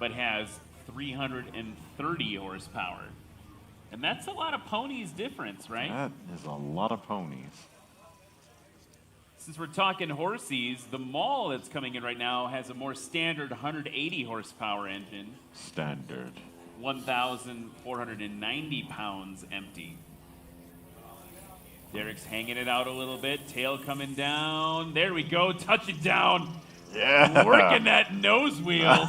S5: but has 330 horsepower. And that's a lot of ponies difference, right?
S1: That is a lot of ponies.
S5: Since we're talking horsies, the Maul that's coming in right now has a more standard 180 horsepower engine.
S1: Standard.
S5: 1,490 pounds empty. Derek's hanging it out a little bit. Tail coming down. There we go. Touch it down.
S1: Yeah.
S5: Working that nose wheel.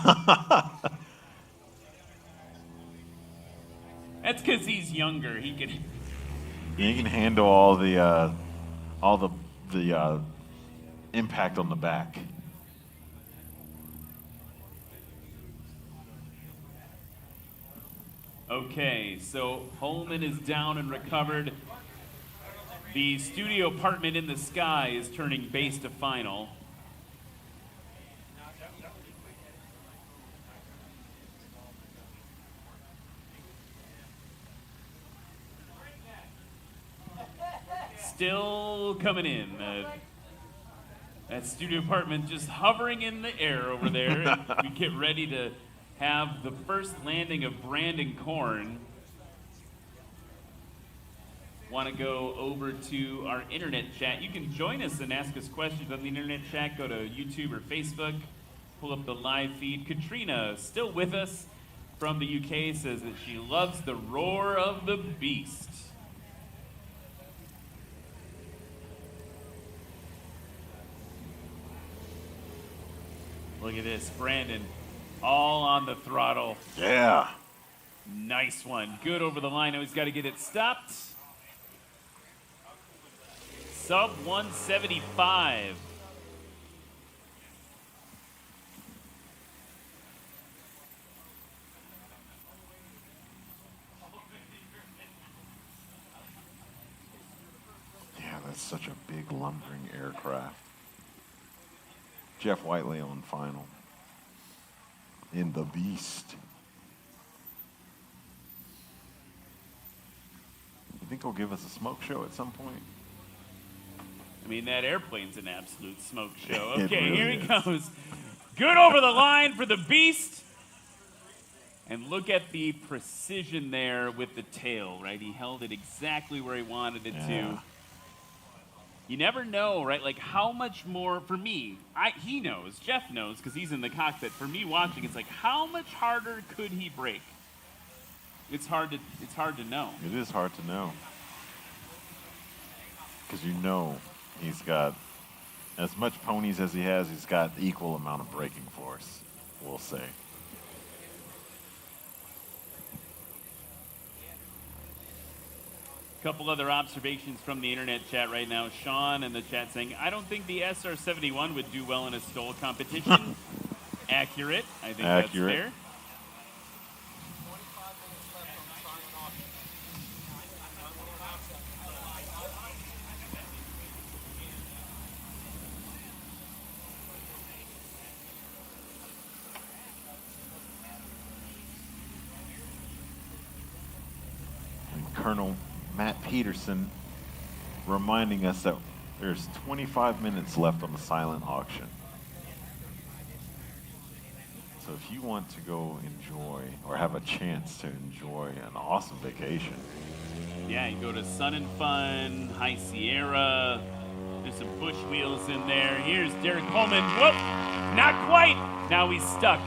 S5: That's because he's younger. He
S1: can handle all the impact on the back.
S5: Okay, so Holman is down and recovered. The studio apartment in the sky is turning base to final. Still coming in. That studio apartment just hovering in the air over there. And we get ready to have the first landing of Brandon Korn. Want to go over to our internet chat. You can join us and ask us questions on the internet chat. Go to YouTube or Facebook. Pull up the live feed. Katrina, still with us from the UK, says that she loves the roar of the beast. Look at this, Brandon, all on the throttle.
S1: Yeah.
S5: Nice one. Good over the line. Now he's got to get it stopped. Sub 175.
S1: Yeah, that's such a big lumbering aircraft. Jeff Whiteley on final. In the Beast. You think he'll give us a smoke show at some point?
S5: I mean, that airplane's an absolute smoke show.
S1: It
S5: Okay,
S1: really
S5: here he
S1: is.
S5: goes. Good over the line for the Beast. And look at the precision there with the tail, right? He held it exactly where he wanted it to. You never know, right? Like how much more, for me, he knows, Jeff knows, because he's in the cockpit. For me watching, it's like, how much harder could he brake? It's hard to know.
S1: It is hard to know. Because you know he's got, as much ponies as he has, he's got equal amount of braking force, we'll say.
S5: Couple other observations from the internet chat right now. Sean in the chat saying, I don't think the SR-71 would do well in a STOL competition. Accurate. I think that's fair.
S1: And Colonel Matt Peterson reminding us that there's 25 minutes left on the silent auction. So if you want to go enjoy or have a chance to enjoy an awesome vacation.
S5: Yeah, you go to Sun and Fun, High Sierra. There's some bush wheels in there. Here's Derek Coleman. Whoop! Not quite. Now he's stuck.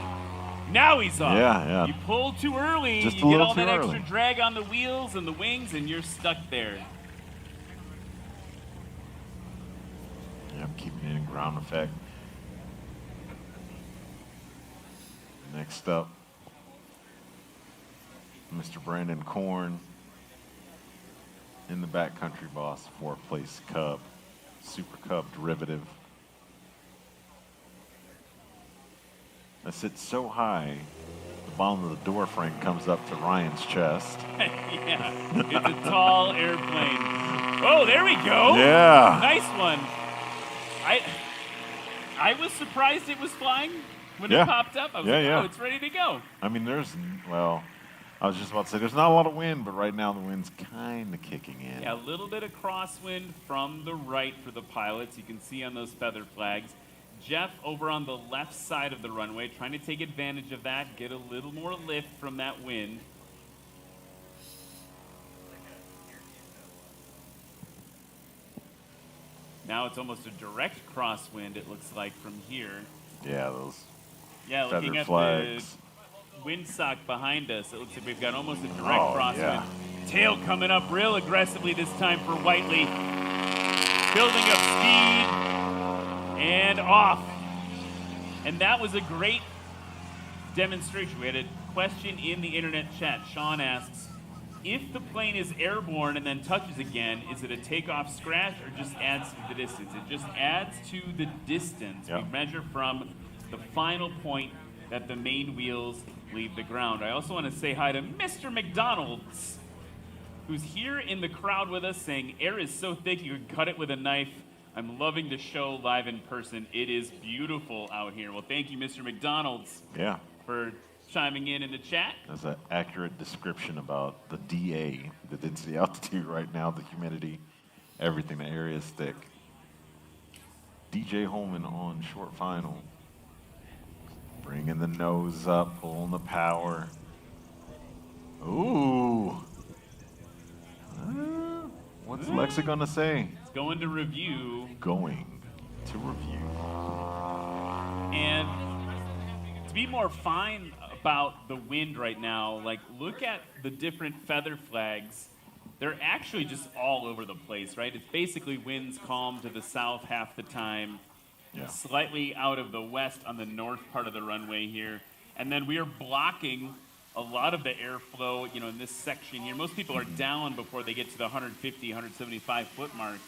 S5: Now he's off.
S1: Yeah.
S5: You pull too early.
S1: Just
S5: you
S1: a
S5: get
S1: little
S5: all that
S1: too
S5: extra
S1: early.
S5: drag on the wheels and the wings, and you're stuck there.
S1: Yeah, I'm keeping it in ground effect. Next up, Mr. Brandon Korn in the Backcountry Boss 4-place Cub, Super Cub derivative. I sit so high, the bottom of the door frame comes up to Ryan's chest.
S5: Yeah, it's a tall airplane. Oh, there we go.
S1: Yeah.
S5: Nice one. I was surprised it was flying when
S1: Yeah.
S5: it popped up. I was
S1: Yeah,
S5: like,
S1: yeah.
S5: oh, it's ready to go.
S1: I mean, I was just about to say, there's not a lot of wind, but right now the wind's kind of kicking in.
S5: Yeah, a little bit of crosswind from the right for the pilots. You can see on those feather flags. Jeff over on the left side of the runway, trying to take advantage of that, get a little more lift from that wind. Now it's almost a direct crosswind, it looks like, from here.
S1: Yeah, those
S5: Yeah,
S1: feather
S5: looking at
S1: flags.
S5: the windsock behind us, it looks like we've got almost a direct
S1: Oh,
S5: crosswind.
S1: yeah.
S5: Tail coming up real aggressively this time for Whiteley. Building up speed and off. And that was a great demonstration. We had a question in the internet chat. Sean asks, if the plane is airborne and then touches again, is it a takeoff scratch or just adds to the distance? It just adds to the distance.
S1: Yep.
S5: We measure from the final point that the main wheels leave the ground. I also want to say hi to Mr. McDonald's, who's here in the crowd with us saying, air is so thick you could cut it with a knife. I'm loving the show live in person. It is beautiful out here. Well, thank you, Mr. McDonald's,
S1: Yeah.
S5: for chiming in the chat.
S1: That's an accurate description about the DA, the density altitude right now, the humidity, everything. The area is thick. DJ Holman on short final. Bringing the nose up, pulling the power. Ooh. What's Lexa gonna say?
S5: It's going to review.
S1: Going to review.
S5: And to be more fine about the wind right now, like, look at the different feather flags. They're actually just all over the place, right? It's basically winds calm to the south half the time, slightly out of the west on the north part of the runway here. And then we are blocking a lot of the airflow, you know, in this section here. Most people are down before they get to the 150, 175 foot mark.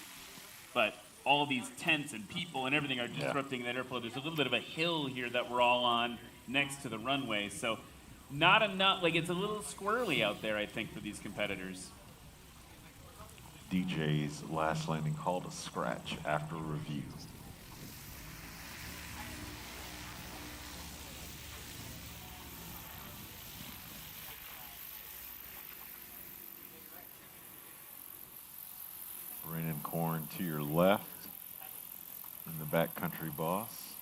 S5: But all these tents and people and everything are disrupting that airflow. There's a little bit of a hill here that we're all on next to the runway. So not enough, like, it's a little squirrely out there, I think, for these competitors.
S1: DJ's last landing called a scratch after review. Brandon Korn to your left in the Backcountry Boss.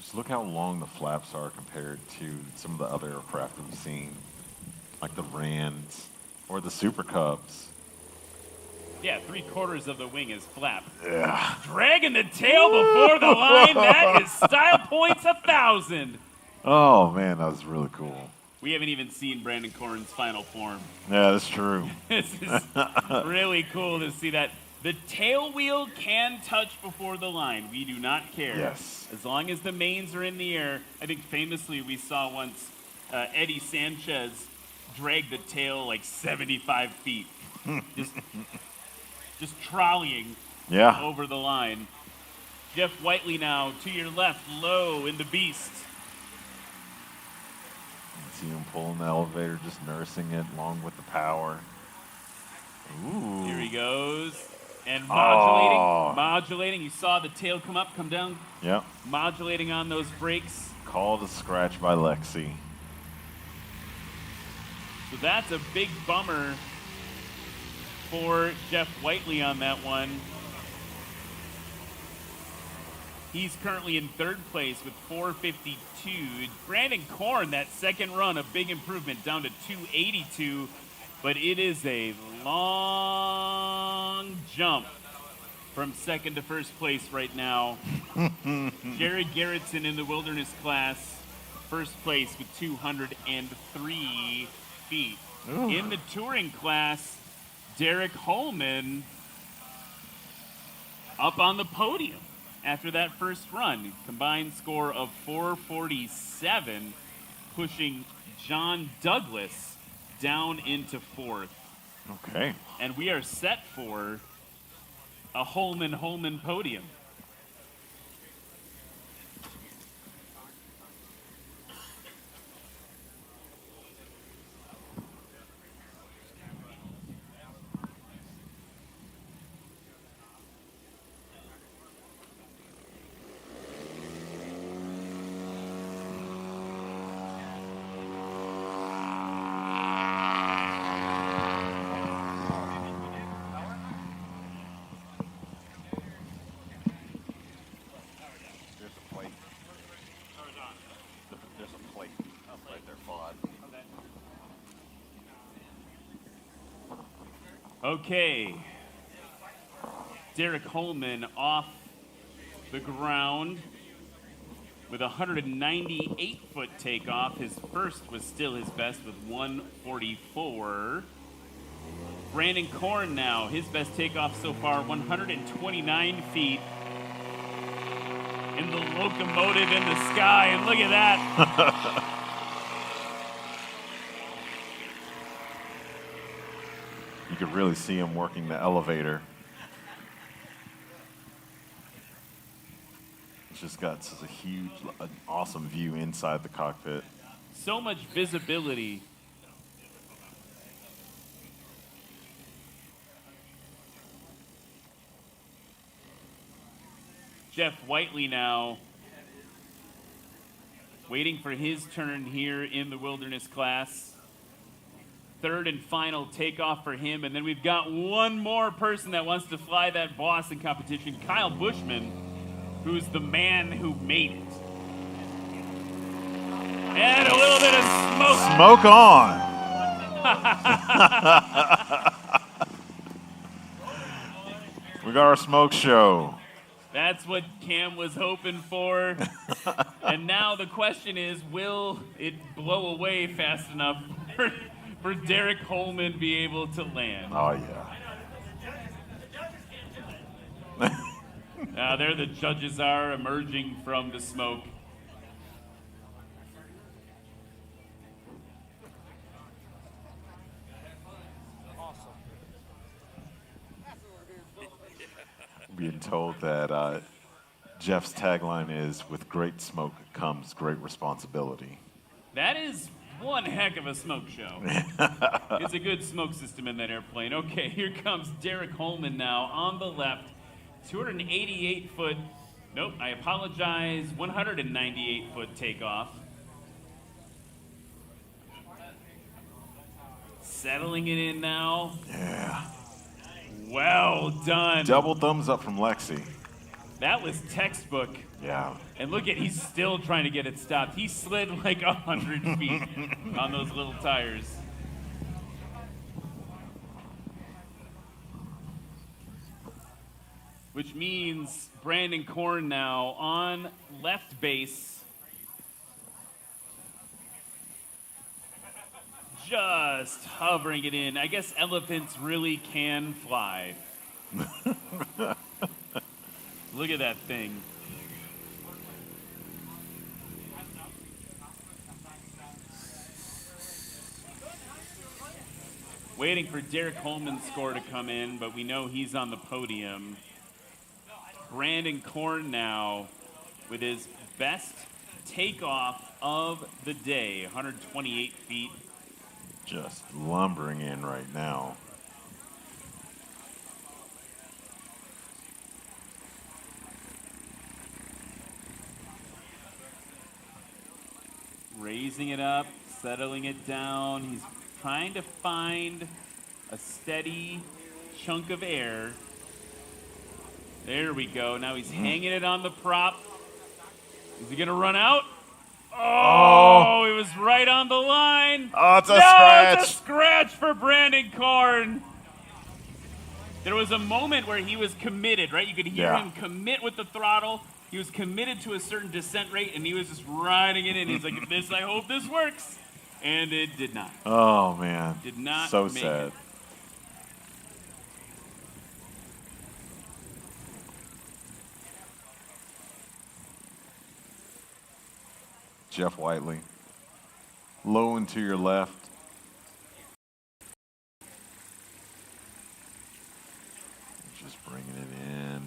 S1: Just look how long the flaps are compared to some of the other aircraft that we've seen, like the Rands or the Super Cubs.
S5: Yeah, 3/4 of the wing is flap.
S1: Yeah.
S5: Dragging the tail before the line. That is style points 1,000.
S1: Oh man, that was really cool.
S5: We haven't even seen Brandon Korn's final form.
S1: Yeah, that's true.
S5: This is really cool to see that. The tail wheel can touch before the line. We do not care.
S1: Yes.
S5: As long as the mains are in the air. I think famously we saw once Eddie Sanchez drag the tail like 75 feet. just trolleying over the line. Jeff Whiteley now to your left, low in the beast.
S1: See him pulling the elevator, just nursing it along with the power. Ooh.
S5: Here he goes. And modulating. You saw the tail come up, come down.
S1: Yep.
S5: Modulating on those brakes.
S1: Called a scratch by Lexi.
S5: So that's a big bummer for Jeff Whiteley on that one. He's currently in third place with 452. Brandon Korn, that second run, a big improvement down to 282, but it is a long jump from second to first place right now. Jared Garrettson in the wilderness class, first place with 203 feet.
S1: Ooh.
S5: In the touring class, Derek Holman up on the podium after that first run. Combined score of 447, pushing John Douglas down into fourth.
S1: Okay.
S5: And we are set for a Holman podium.
S1: There's a plate right there, Claude.
S5: Okay. Derek Holman off the ground with a 198-foot takeoff. His first was still his best with 144. Brandon Korn now, his best takeoff so far, 129 feet. In the locomotive in the sky, and look at that.
S1: You could really see him working the elevator. It's just got such a huge, an awesome view inside the cockpit.
S5: So much visibility. Jeff Whiteley now waiting for his turn here in the wilderness class. Third and final takeoff for him. And then we've got one more person that wants to fly that Boston competition, Kyle Bushman, who's the man who made it. And a little bit of smoke.
S1: Smoke on. We got our smoke show.
S5: That's what Cam was hoping for. And now the question is, will it blow away fast enough for Derek Holman be able to land?
S1: Oh, yeah.
S5: There the judges are emerging from the smoke.
S1: Being told that Jeff's tagline is, with great smoke comes great responsibility.
S5: That is one heck of a smoke show. It's a good smoke system in that airplane. Okay, here comes Derek Holman now on the left. 288-foot, nope, I apologize, 198-foot takeoff. Settling it in now.
S1: Yeah.
S5: Well done.
S1: Double thumbs up from Lexi.
S5: That was textbook.
S1: Yeah.
S5: And look at, he's still trying to get it stopped. He slid like 100 feet on those little tires. Which means Brandon Korn now on left base. Just hovering it in. I guess elephants really can fly. Look at that thing. Waiting for Derek Holman's score to come in, but we know he's on the podium. Brandon Korn now with his best takeoff of the day, 128 feet.
S1: Just lumbering in right now.
S5: Raising it up, settling it down. He's trying to find a steady chunk of air. There we go. Now he's hanging it on the prop. Is he going to run out? Oh, it was right on the line.
S1: Oh, it's a scratch.
S5: It's a scratch for Brandon Korn. There was a moment where he was committed, right? You could hear him commit with the throttle. He was committed to a certain descent rate, and he was just riding it in. He's like, I hope this works. And it did not.
S1: Oh, man.
S5: Did not
S1: so
S5: make
S1: sad.
S5: it.
S1: Jeff Whiteley. Low and to your left. Just bringing it in.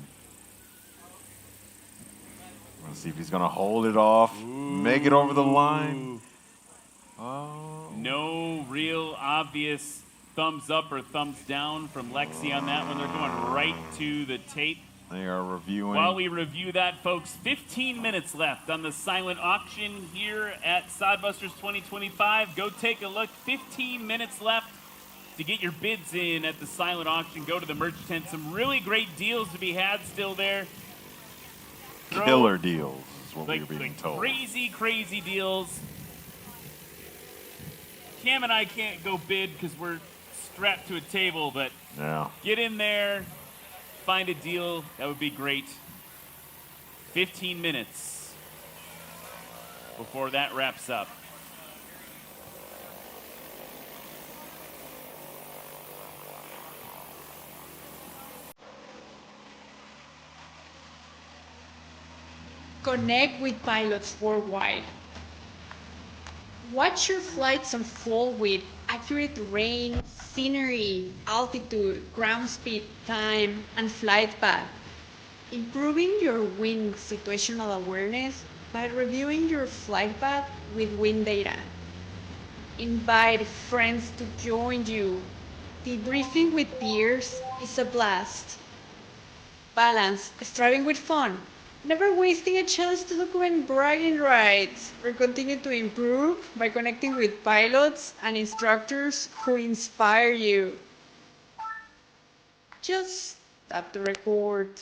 S1: Let's see if he's going to hold it off. Make it over the line. Oh.
S5: No real obvious thumbs up or thumbs down from Lexi on that one. They're going right to the tape.
S1: They are reviewing.
S5: While we review that, folks, 15 minutes left on the silent auction here at Sodbusters 2025. Go take a look. 15 minutes left to get your bids in at the silent auction. Go to the merch tent. Some really great deals to be had still there.
S1: Killer deals is what we're being told.
S5: Crazy, crazy deals. Cam and I can't go bid because we're strapped to a table, but get in there. Find a deal, that would be great. 15 minutes before that wraps up.
S8: Connect with pilots worldwide. Watch your flights unfold with accurate terrain, scenery, altitude, ground speed, time, and flight path. Improving your wind situational awareness by reviewing your flight path with wind data. Invite friends to join you. Debriefing with peers is a blast. Balance striving with fun. Never wasting a chance to document bragging rights or continue to improve by connecting with pilots and instructors who inspire you. Just tap to record.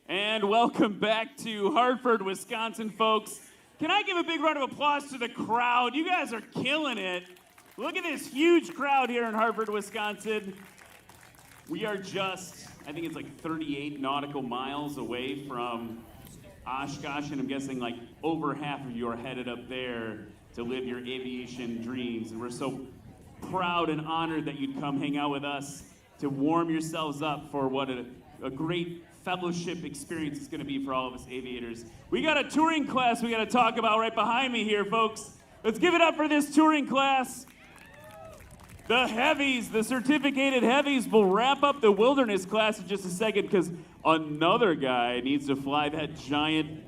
S5: And welcome back to Hartford, Wisconsin, folks. Can I give a big round of applause to the crowd? You guys are killing it. Look at this huge crowd here in Hartford, Wisconsin. We are just, I think it's like 38 nautical miles away from Oshkosh, and I'm guessing like over half of you are headed up there to live your aviation dreams. And we're so proud and honored that you'd come hang out with us to warm yourselves up for what a great fellowship experience is going to be for all of us aviators. We got a touring class we got to talk about right behind me here, folks. Let's give it up for this touring class. The heavies, the certificated heavies, will wrap up the wilderness class in just a second because another guy needs to fly that giant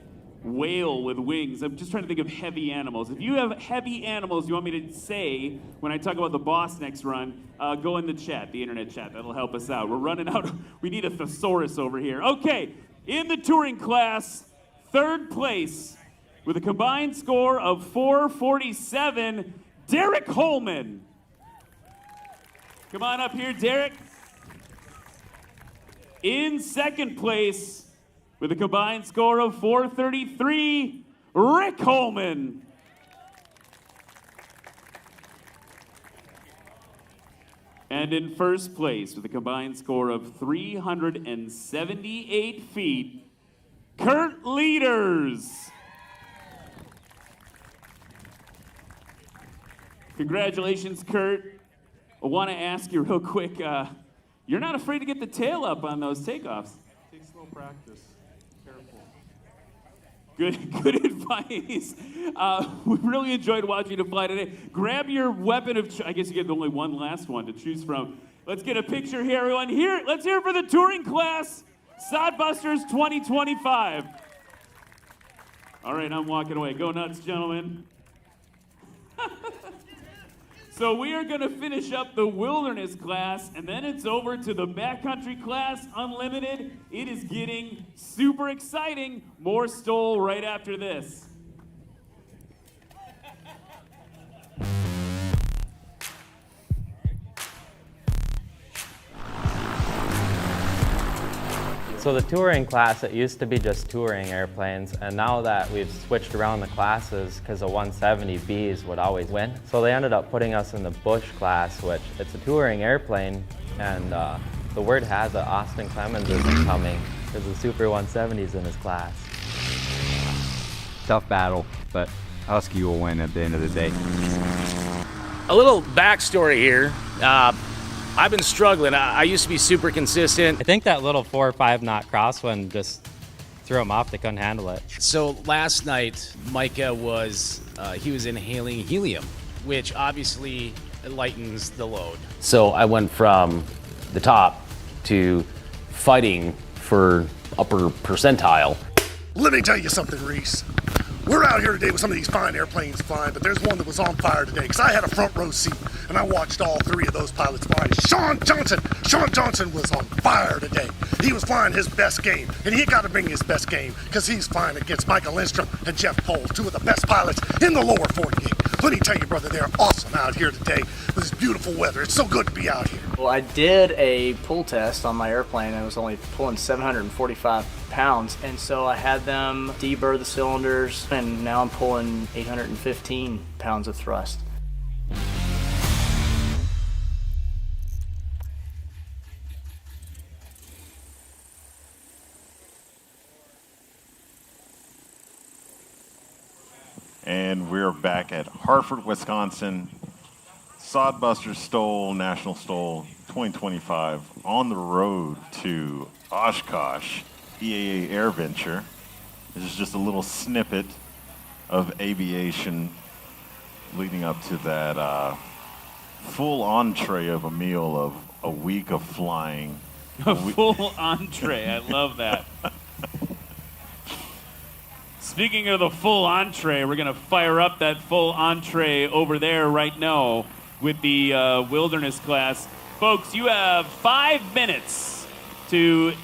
S5: whale with wings. I'm just trying to think of heavy animals. If you have heavy animals you want me to say when I talk about the boss next run, go in the chat, the internet chat. That'll help us out. We're running out. We need a thesaurus over here. Okay, in the touring class, third place with a combined score of 447, Derek Holman. Come on up here, Derek. In second place, with a combined score of 433, Rick Holman. And in first place, with a combined score of 378 feet, Kurt Leaders. Congratulations, Kurt. I want to ask you real quick, you're not afraid to get the tail up on those takeoffs.
S2: Take slow practice. Careful.
S5: Good advice. We really enjoyed watching you fly today. Grab your weapon of I guess you get only one last one to choose from. Let's get a picture here, everyone. Here, let's hear it for the touring class, Sodbusters 2025. All right, I'm walking away. Go nuts, gentlemen. So we are going to finish up the wilderness class, and then it's over to the backcountry class, unlimited. It is getting super exciting. More STOL right after this.
S3: So the touring class, it used to be just touring airplanes, and now that we've switched around the classes, because the 170Bs would always win, so they ended up putting us in the Bush class, which it's a touring airplane, and the word has it Austin Clemens isn't coming, because the Super 170's in his class.
S12: Tough battle, but Husky will win at the end of the day.
S13: A little backstory here. I've been struggling. I used to be super consistent.
S3: I think that little 4 or 5 knot crosswind just threw them off. They couldn't handle it.
S13: So last night, Micah was inhaling helium, which obviously lightens the load.
S27: So I went from the top to fighting for upper percentile.
S14: Let me tell you something, Reese. We're out here today with some of these fine airplanes flying, but there's one that was on fire today because I had a front row seat and I watched all 3 of those pilots fly. Sean Johnson was on fire today. He was flying his best game, and he got to bring his best game because he's flying against Michael Lindstrom and Jeff Pohl, 2 of the best pilots in the lower 48. Let me tell you, brother, they're awesome out here today with this beautiful weather. It's so good to be out here.
S22: Well, I did a pull test on my airplane. I was only pulling 745 pounds, and so I had them deburr the cylinders, and now I'm pulling 815 pounds of thrust.
S1: And we're back at Hartford, Wisconsin, Sodbusters STOL, National STOL 2025, on the road to Oshkosh, EAA Air Venture. This is just a little snippet of aviation leading up to that full entree of a meal of a week of flying.
S5: A full entree, I love that. Speaking of the full entree, we're going to fire up that full entree over there right now with the wilderness class. Folks, you have 5 minutes to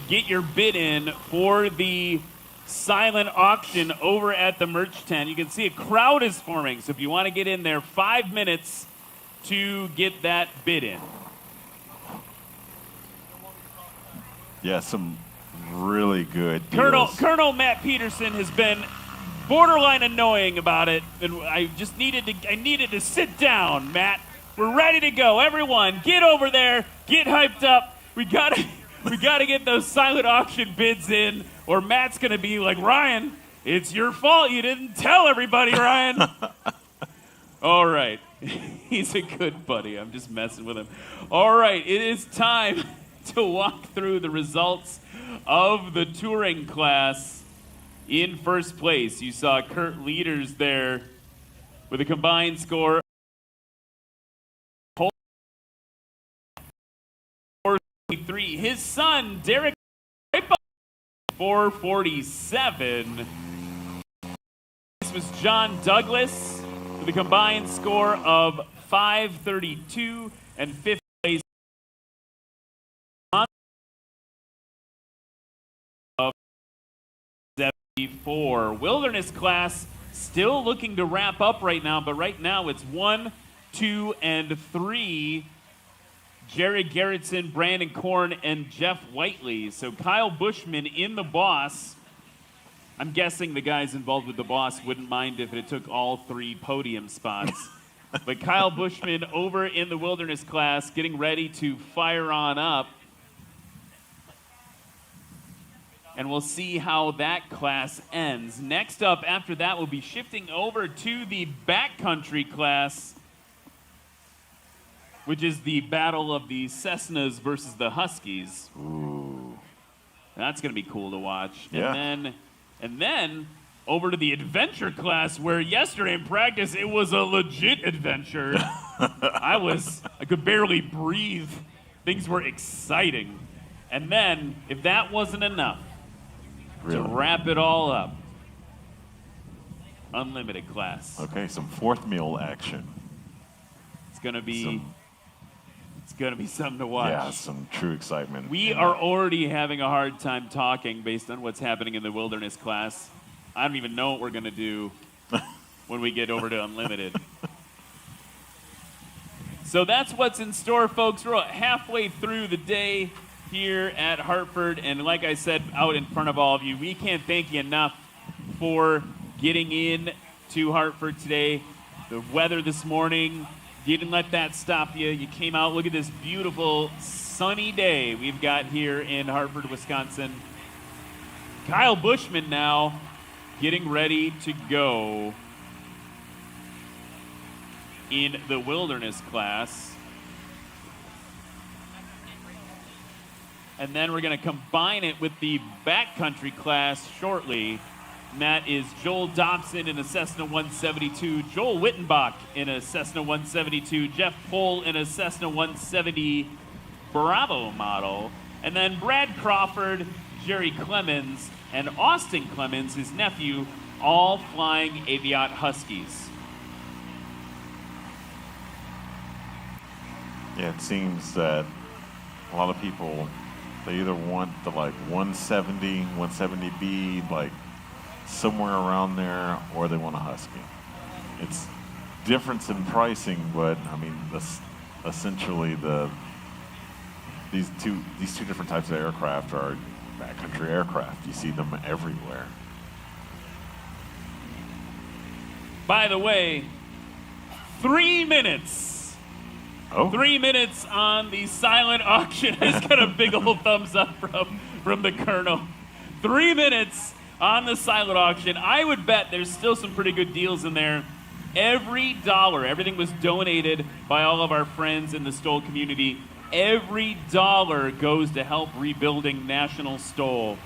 S5: get your bid in for the silent auction over at the merch tent. You can see a crowd is forming, so if you want to get in there, 5 minutes to get that bid in.
S1: Yeah, some really good deals.
S5: Colonel Matt Peterson has been borderline annoying about it, and I needed to sit down, Matt. We're ready to go. Everyone, get over there, get hyped up. We gotta get those silent auction bids in, or Matt's gonna be like, Ryan, it's your fault you didn't tell everybody, Ryan. All right. He's a good buddy. I'm just messing with him. All right, it is time to walk through the results of the touring class. In first place, you saw Kurt Leaders there with a combined score of 443. His son, Derek, 447. This was John Douglas with a combined score of 532, and fifth place of 74. Wilderness class still looking to wrap up right now, but right now it's 1, 2, and 3. Jared Gerritsen, Brandon Korn, and Jeff Whiteley. So Kyle Bushman in the boss. I'm guessing the guys involved with the boss wouldn't mind if it took all 3 podium spots. But Kyle Bushman over in the wilderness class, getting ready to fire on up. And we'll see how that class ends. Next up after that, we'll be shifting over to the backcountry class. which is the battle of the Cessnas versus the Huskies.
S1: Ooh.
S5: That's going to be cool to watch.
S1: Yeah.
S5: And then over to the adventure class, where yesterday in practice it was a legit adventure. I could barely breathe. Things were exciting. And then, if that wasn't enough to wrap it all up, unlimited class.
S1: Okay, some fourth meal action.
S5: It's gonna be something to watch.
S1: Yeah, some true excitement.
S5: We are already having a hard time talking based on what's happening in the wilderness class. I don't even know what we're gonna do when we get over to unlimited. So that's what's in store, folks. We're halfway through the day here at Hartford, and like I said out in front of all of you, we can't thank you enough for getting in to Hartford today. The weather this morning didn't let that stop you. You came out. Look at this beautiful sunny day we've got here in Hartford, Wisconsin. Kyle Bushman now getting ready to go in the wilderness class. And then we're going to combine it with the backcountry class shortly. And that is Joel Dobson in a Cessna 172, Joel Wittenbach in a Cessna 172, Jeff Pohl in a Cessna 170 Bravo model, and then Brad Crawford, Jerry Clemens, and Austin Clemens, his nephew, all flying Aviat Huskies.
S1: Yeah, it seems that a lot of people, they either want the like 170, 170B, like somewhere around there, or they want a Husky. It's difference in pricing, but I mean, essentially these two different types of aircraft are backcountry aircraft. You see them everywhere.
S5: By the way, 3 minutes.
S1: Oh.
S5: 3 minutes on the silent auction. Has got a big old thumbs up from the Colonel. 3 minutes on the silent auction. I would bet there's still some pretty good deals in there. Every dollar, everything was donated by all of our friends in the STOL community. Every dollar goes to help rebuilding National STOL.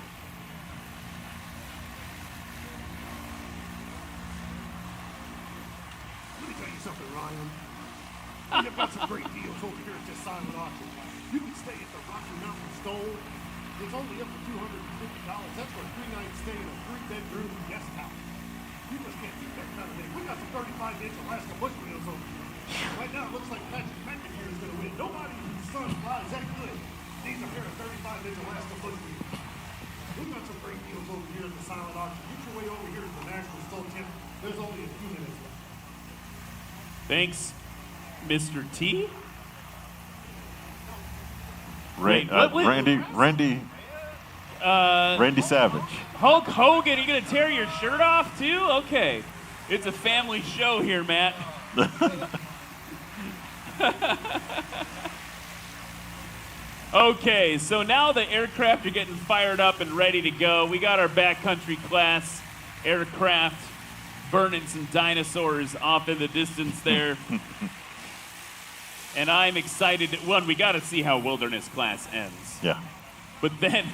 S14: Let me tell you something, Ryan. You've got some great deals over here at this silent auction. You can stay at the Rocky Mountain STOL. It's only up to $250. That's for a 3-night stay in a 3-bedroom guest house. You just can't beat that kind of thing. We got some 35-inch Alaska bush wheels over here. Right now, it looks like Patrick McIntyre is going to win. Nobody whose son flies that good needs a pair of 35-inch Alaska bush wheels. We've got some great deals over here at the silent auction. Get your way over here to the National STOL tent. There's only a few minutes left.
S5: Thanks, Mr. T.
S1: Randy Savage.
S5: Hulk Hogan, you gonna tear your shirt off too? Okay. It's a family show here, Matt. Okay, so now the aircraft are getting fired up and ready to go. We got our backcountry class aircraft burning some dinosaurs off in the distance there. And I'm excited. One, we got to see how wilderness class ends.
S1: Yeah.
S5: But then,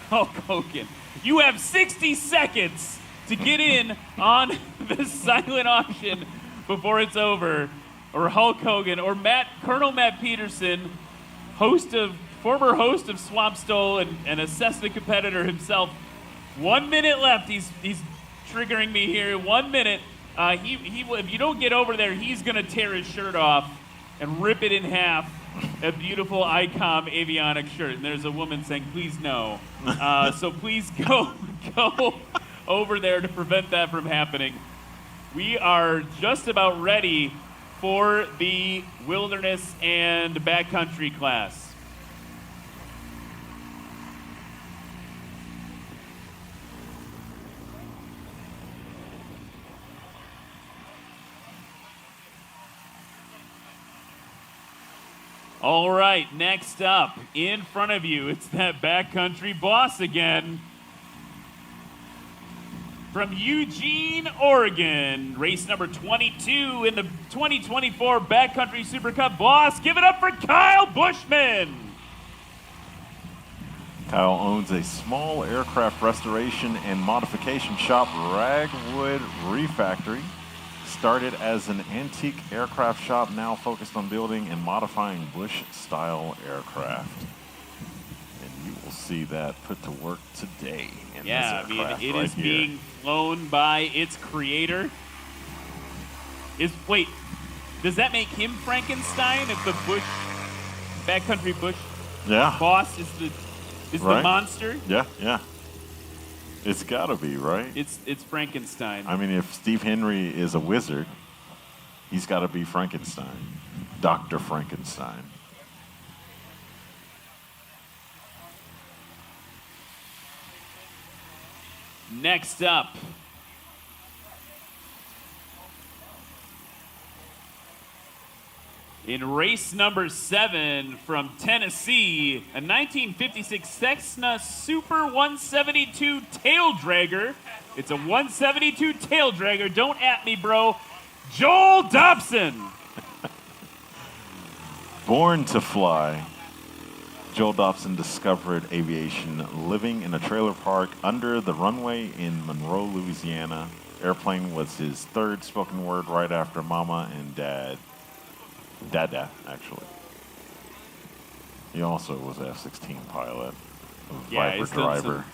S5: Hulk Hogan, you have 60 seconds to get in on the silent auction before it's over. Or Hulk Hogan, or Colonel Matt Peterson, former host of Swamp Stole and a Cessna competitor himself. 1 minute left. He's triggering me here. 1 minute. If you don't get over there, he's gonna tear his shirt off and rip it in half. A beautiful ICOM avionics shirt. And there's a woman saying, please no. So please go over there to prevent that from happening. We are just about ready for the wilderness and backcountry class. All right, next up, in front of you, it's that backcountry boss again. from Eugene, Oregon, race number 22 in the 2024 Backcountry Super Cup. Boss, give it up for Kyle Bushman.
S1: Kyle owns a small aircraft restoration and modification shop, Ragwood Refactory. Started as an antique aircraft shop, now focused on building and modifying Bush-style aircraft. And you will see that put to work today in this aircraft
S5: it
S1: right
S5: is
S1: here.
S5: being flown by its creator. Wait, does that make him Frankenstein if the Bush, Backcountry Bush boss is the monster?
S1: Yeah, yeah. It's gotta be, right?
S5: It's Frankenstein.
S1: I mean, if Steve Henry is a wizard, he's gotta be Frankenstein. Dr. Frankenstein.
S5: Next up, in race number 7 from Tennessee, a 1956 Cessna Super 172 tail dragger. It's a 172 tail dragger. Don't at me, bro. Joel Dobson.
S1: Born to fly, Joel Dobson discovered aviation living in a trailer park under the runway in Monroe, Louisiana. Airplane was his third spoken word right after Mama and Dad. Dada, actually. He also was an F-16 pilot, a Viper
S5: he's
S1: driver.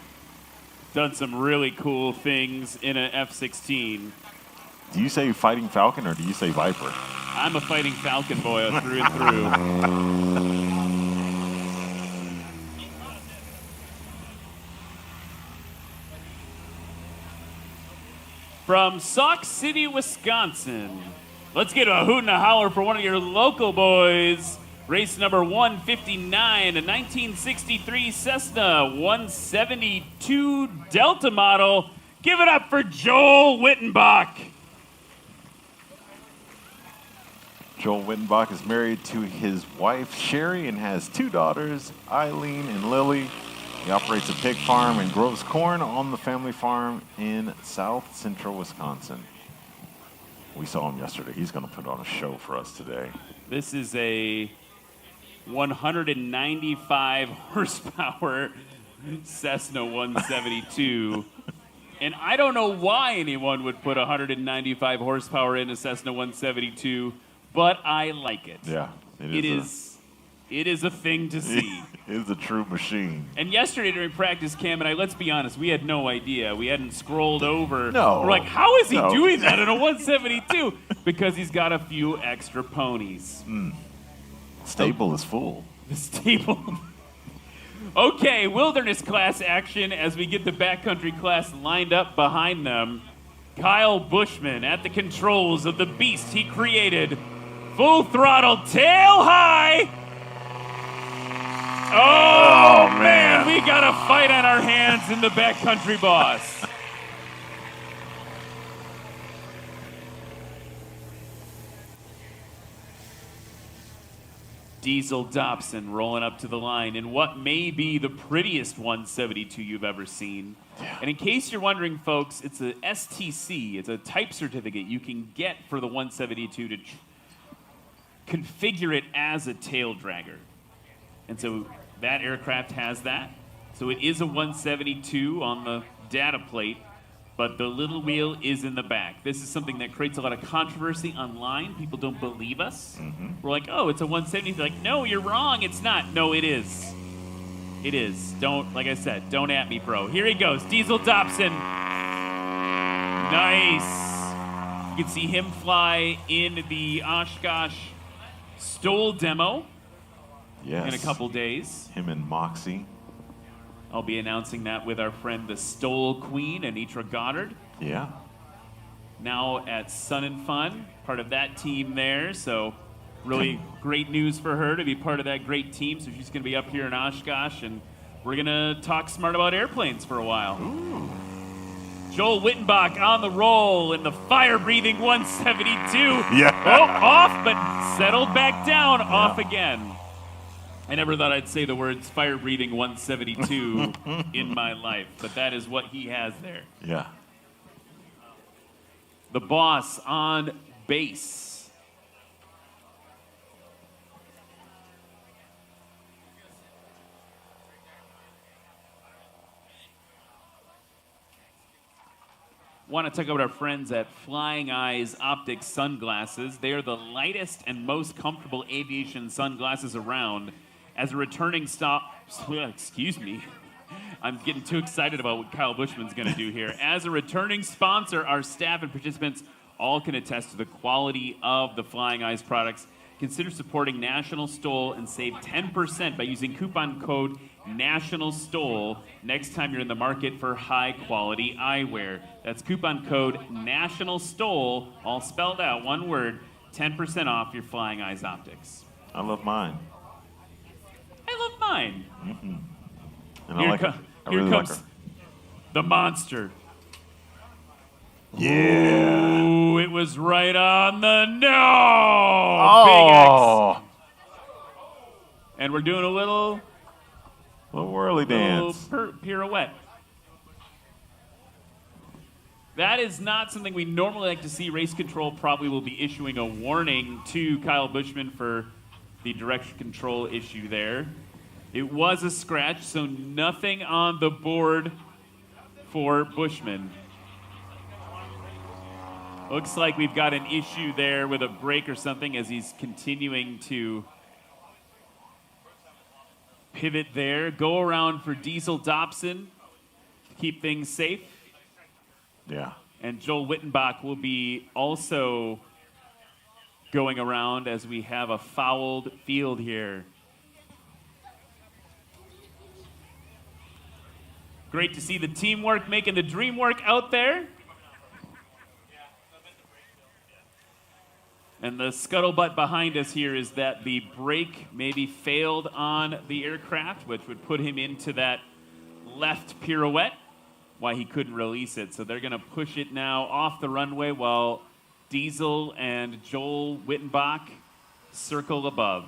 S5: Done some really cool things in an F-16.
S1: Do you say Fighting Falcon or do you say Viper?
S5: I'm a Fighting Falcon boy through and through. From Sauk City, Wisconsin, let's get a hoot and a holler for one of your local boys. Race number 159, a 1963 Cessna 172 Delta model. Give it up for Joel Wittenbach.
S1: Joel Wittenbach is married to his wife, Sherry, and has 2 daughters, Eileen and Lily. He operates a pig farm and grows corn on the family farm in south central Wisconsin. We saw him yesterday. He's going to put on a show for us today.
S5: This is a 195 horsepower Cessna 172. And I don't know why anyone would put 195 horsepower in a Cessna 172, but I like it.
S1: Yeah,
S5: It is a thing to see.
S1: It is a true machine.
S5: And yesterday during practice, Cam and I, let's be honest, we had no idea. We hadn't scrolled over.
S1: No.
S5: We're like, how is he
S1: No.
S5: doing that in a 172? Because he's got a few extra ponies.
S1: Stable is full.
S5: The stable. Okay, wilderness class action as we get the backcountry class lined up behind them. Kyle Bushman at the controls of the beast he created. Full throttle, tail high. Oh, man, we got a fight on our hands in the backcountry boss. Diesel Dobson rolling up to the line in what may be the prettiest 172 you've ever seen. And in case you're wondering, folks, it's a STC. It's a type certificate you can get for the 172 to configure it as a tail dragger. And so that aircraft has that. So it is a 172 on the data plate, but the little wheel is in the back. This is something that creates a lot of controversy online. People don't believe us. We're like, oh, it's a 170. They're like, no, you're wrong. It's not. No, it is. It is. Don't, like I said, don't at me, bro. Here he goes. Diesel Dobson. Nice. You can see him fly in the Oshkosh STOL demo.
S1: Yes.
S5: In a couple days.
S1: Him and Moxie.
S5: I'll be announcing that with our friend, the STOL Queen, Anitra Goddard.
S1: Yeah.
S5: Now at Sun and Fun, part of that team there. So really great news for her to be part of that great team. So she's going to be up here in Oshkosh, and we're going to talk smart about airplanes for a while.
S1: Ooh.
S5: Joel Wittenbach on the roll in the fire-breathing 172.
S1: Yeah.
S5: Oh, off, but settled back down, off again. I never thought I'd say the words fire-breathing 172 in my life, but that is what he has there.
S1: Yeah.
S5: the boss on base. Want to talk about our friends at Flying Eyes Optics Sunglasses. They are the lightest and most comfortable aviation sunglasses around. As a returning excuse me, I'm getting too excited about what Kyle Bushman's going to do here. As a returning sponsor, our staff and participants all can attest to the quality of the Flying Eyes products. Consider supporting National STOL and save 10% by using coupon code National STOL next time you're in the market for high quality eyewear. That's coupon code National STOL, all spelled out, one word, 10% off your Flying Eyes Optics.
S1: I love mine.
S5: I love mine.
S1: Mm-hmm. And
S5: Here,
S1: I really
S5: comes
S1: like her.
S5: the monster.
S1: Yeah.
S5: Ooh, it was right on the nose.
S1: Oh.
S5: Big X. And we're doing a little
S1: whirly dance.
S5: Pirouette. That is not something we normally like to see. Race Control probably will be issuing a warning to Kyle Bushman for the direction control issue there. It was a scratch, so nothing on the board for Bushman. Looks like we've got an issue there with a brake or something as he's continuing to pivot there. Go around for Diesel Dobson to keep things safe.
S1: Yeah.
S5: And Joel Wittenbach will be also going around as we have a fouled field here. Great to see the teamwork making the dream work out there. And the scuttlebutt behind us here is that the brake maybe failed on the aircraft, which would put him into that left pirouette, why he couldn't release it. So they're going to push it now off the runway while Diesel and Joel Wittenbach circle above.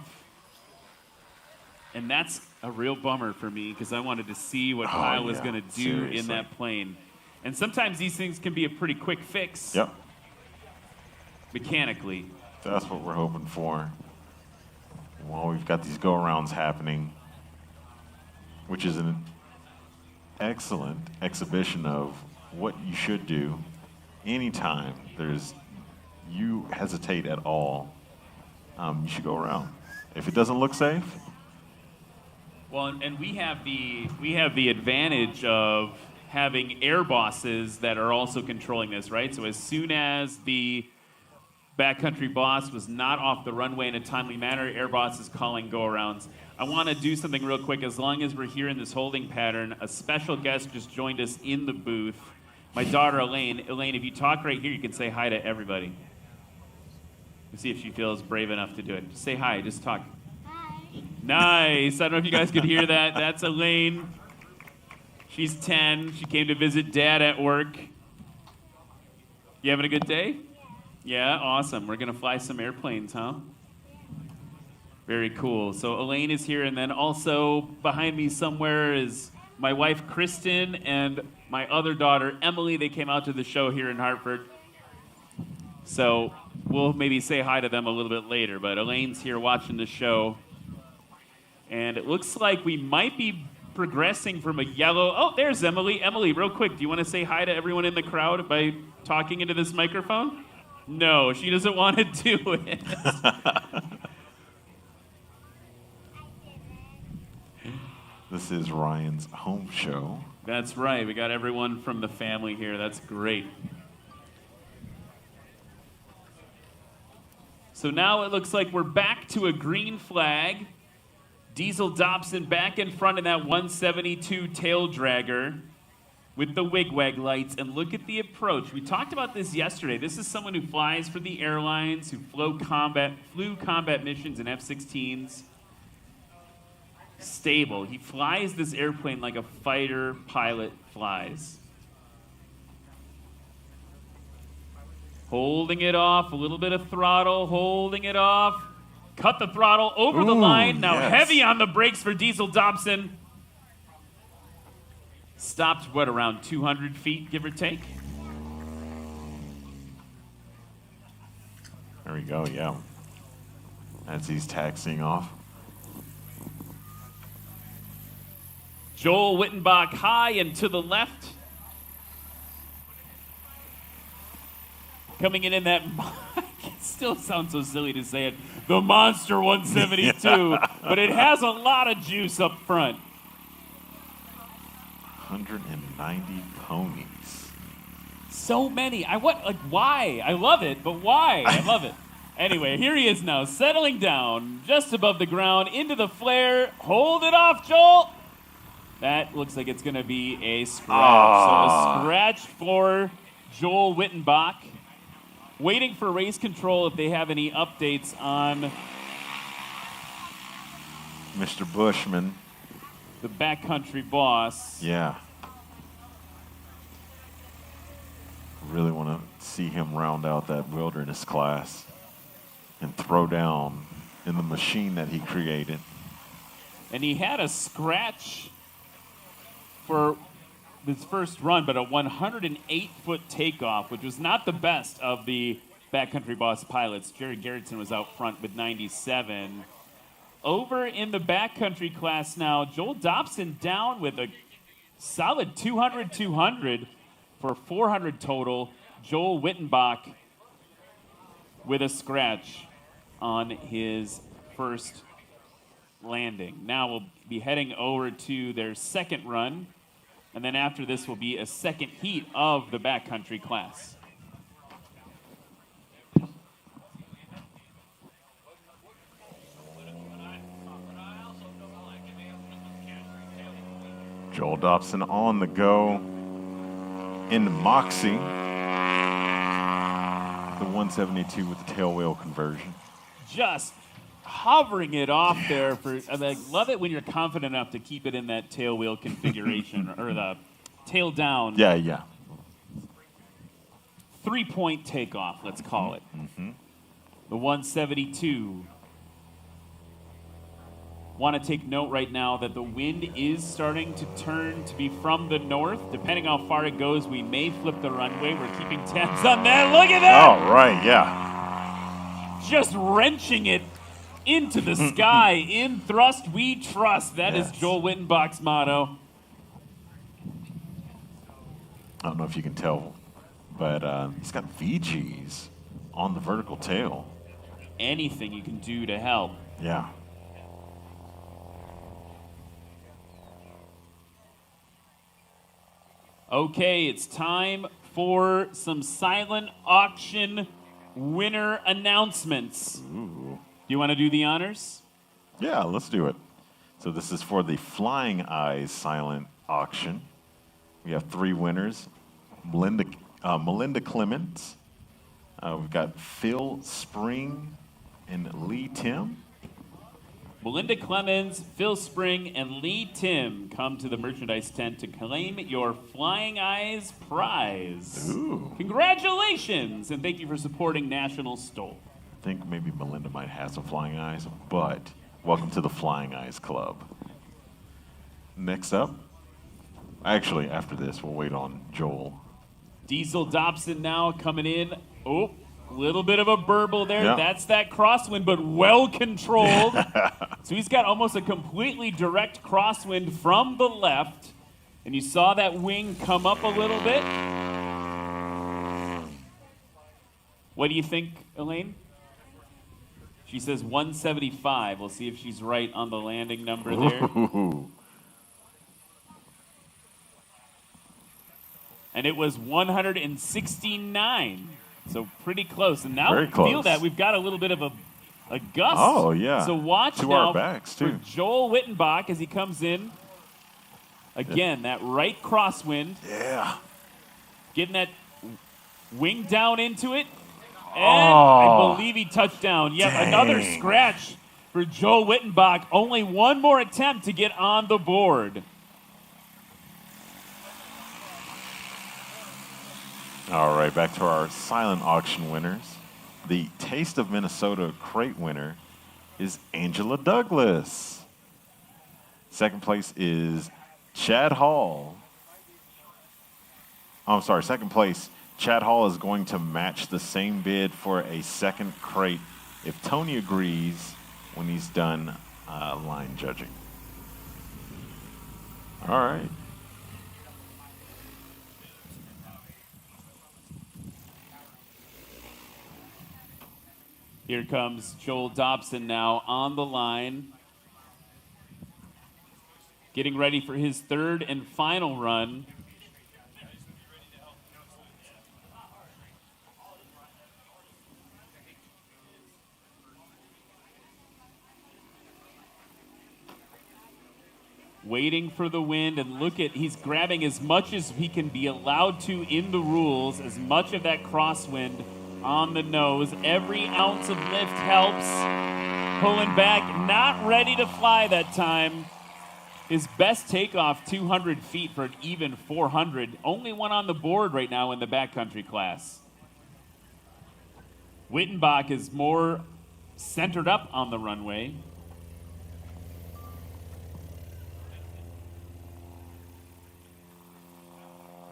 S5: And that's a real bummer for me because I wanted to see what Kyle was going to do in that plane. And sometimes these things can be a pretty quick fix.
S1: Yep.
S5: Mechanically.
S1: That's what we're hoping for. While we've got these go-arounds happening, which is an excellent exhibition of what you should do anytime you hesitate at all, you should go around. If it doesn't look safe.
S5: Well, and we have the advantage of having air bosses that are also controlling this, right? So as soon as the backcountry boss was not off the runway in a timely manner, air boss is calling go-arounds. I want to do something real quick. As long as we're here in this holding pattern, a special guest just joined us in the booth. My daughter, Elaine. Elaine, if you talk right here, you can say hi to everybody. Let's see if she feels brave enough to do it. Just say hi. Just talk. Hi. Nice. I don't know if you guys could hear that. That's Elaine. She's 10. She came to visit Dad at work. You having a good day? Yeah, awesome. We're going to fly some airplanes, huh? Very cool. So Elaine is here, and then also behind me somewhere is my wife, Kristen, and my other daughter, Emily. They came out to the show here in Hartford. So we'll maybe say hi to them a little bit later, but Elaine's here watching the show. And it looks like we might be progressing from a yellow... Oh, there's Emily. Emily, real quick, do you want to say hi to everyone in the crowd by talking into this microphone? No, she doesn't want to do it.
S1: This is Ryan's home show.
S5: That's right. We got everyone from the family here. That's great. So now it looks like we're back to a green flag. Diesel Dobson back in front of that 172 tail dragger with the wig-wag lights, and look at the approach. We talked about this yesterday. This is someone who flies for the airlines, who flew combat missions in F-16s. Stable. He flies this airplane like a fighter pilot flies. Holding it off, a little bit of throttle, holding it off. Cut the throttle over the line. Now heavy on the brakes for Diesel Dobson. Stopped, what, around 200 feet, give or take?
S1: There we go, yeah. As he's taxiing off.
S5: Joel Wittenbach high and to the left. Coming in that, it still sounds so silly to say it, the Monster 172, but it has a lot of juice up front.
S1: 190 ponies.
S5: So many. Why? I love it, but why? I love it. Anyway, here he is now, settling down just above the ground into the flare. Hold it off, Joel. That looks like it's going to be a scratch. So a scratch for Joel Wittenbach. Waiting for race control if they have any updates on
S1: Mr. Bushman.
S5: The backcountry boss.
S1: Yeah. Really want to see him round out that wilderness class and throw down in the machine that he created.
S5: And he had a scratch for his first run, but a 108-foot takeoff, which was not the best of the backcountry boss pilots. Jerry Garrettson was out front with 97. Over in the backcountry class now, Joel Dobson down with a solid 200 for 400 total. Joel Wittenbach with a scratch on his first landing. Now we'll be heading over to their second run, and then after this will be a second heat of the backcountry class.
S1: Joel Dobson on the go in Moxie. The 172 with the tail wheel conversion.
S5: Just hovering it off there for, I love it when you're confident enough to keep it in that tail wheel configuration or the tail down.
S1: Yeah.
S5: 3-point takeoff, let's call it.
S1: Mm-hmm.
S5: The 172. Want to take note right now that the wind is starting to turn to be from the north. Depending how far it goes, we may flip the runway. We're keeping tabs on that. Look at that!
S1: Oh, right, yeah.
S5: Just wrenching it into the sky. In thrust, we trust. That is Joel Wittenbach's motto.
S1: I don't know if you can tell, but he's got VGs on the vertical tail.
S5: Anything you can do to help.
S1: Yeah.
S5: Okay, it's time for some silent auction winner announcements.
S1: Ooh.
S5: You want to do the honors?
S1: Yeah, let's do it. So this is for the Flying Eyes silent auction. We have 3 winners. Melinda Clements. We've got Phil Spring and Lee Tim.
S5: Melinda Clemens, Phil Spring, and Lee Tim come to the merchandise tent to claim your Flying Eyes prize.
S1: Ooh.
S5: Congratulations, and thank you for supporting National STOL.
S1: I think maybe Melinda might have some Flying Eyes, but welcome to the Flying Eyes Club. Next up, actually after this, we'll wait on Joel.
S5: Diesel Dobson now coming in. Oh, a little bit of a burble there.
S1: Yeah.
S5: That's that crosswind, but well controlled. So he's got almost a completely direct crosswind from the left. And you saw that wing come up a little bit. What do you think, Elaine? She says 175. We'll see if she's right on the landing number there.
S1: Ooh.
S5: And it was 169. So pretty close. And now
S1: Very close.
S5: feel that we've got a little bit of a gust.
S1: Oh, yeah.
S5: So watch
S1: to
S5: now
S1: our backs,
S5: for
S1: too.
S5: Joel Wittenbach as he comes in. Again, that right crosswind.
S1: Yeah.
S5: Getting that wing down into it. And
S1: Oh.
S5: I believe he touched down. Yep,
S1: Dang.
S5: another scratch for Joel Wittenbach. Only one more attempt to get on the board.
S1: All right, back to our silent auction winners. The Taste of Minnesota crate winner is Angela Douglas. Second place is Chad Hall. Oh, I'm sorry, second place, Chad Hall is going to match the same bid for a second crate if Tony agrees when he's done line judging. All right.
S5: Here comes Joel Dobson now on the line, getting ready for his third and final run. Waiting for the wind, and look at, he's grabbing as much as he can be allowed to in the rules, as much of that crosswind on the nose. Every ounce of lift helps. Pulling back, not ready to fly that time. His best takeoff, 200 feet for an even 400. Only one on the board right now in the backcountry class. Wittenbach is more centered up on the runway.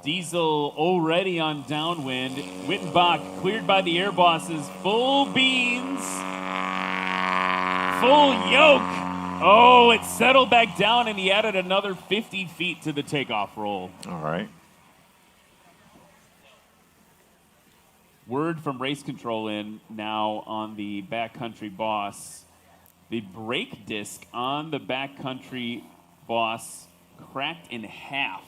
S5: Diesel already on downwind. Wittenbach cleared by the air bosses. Full beans. Full yoke. Oh, it settled back down, and he added another 50 feet to the takeoff roll.
S1: All right.
S5: Word from race control in now on the backcountry boss. The brake disc on the backcountry boss cracked in half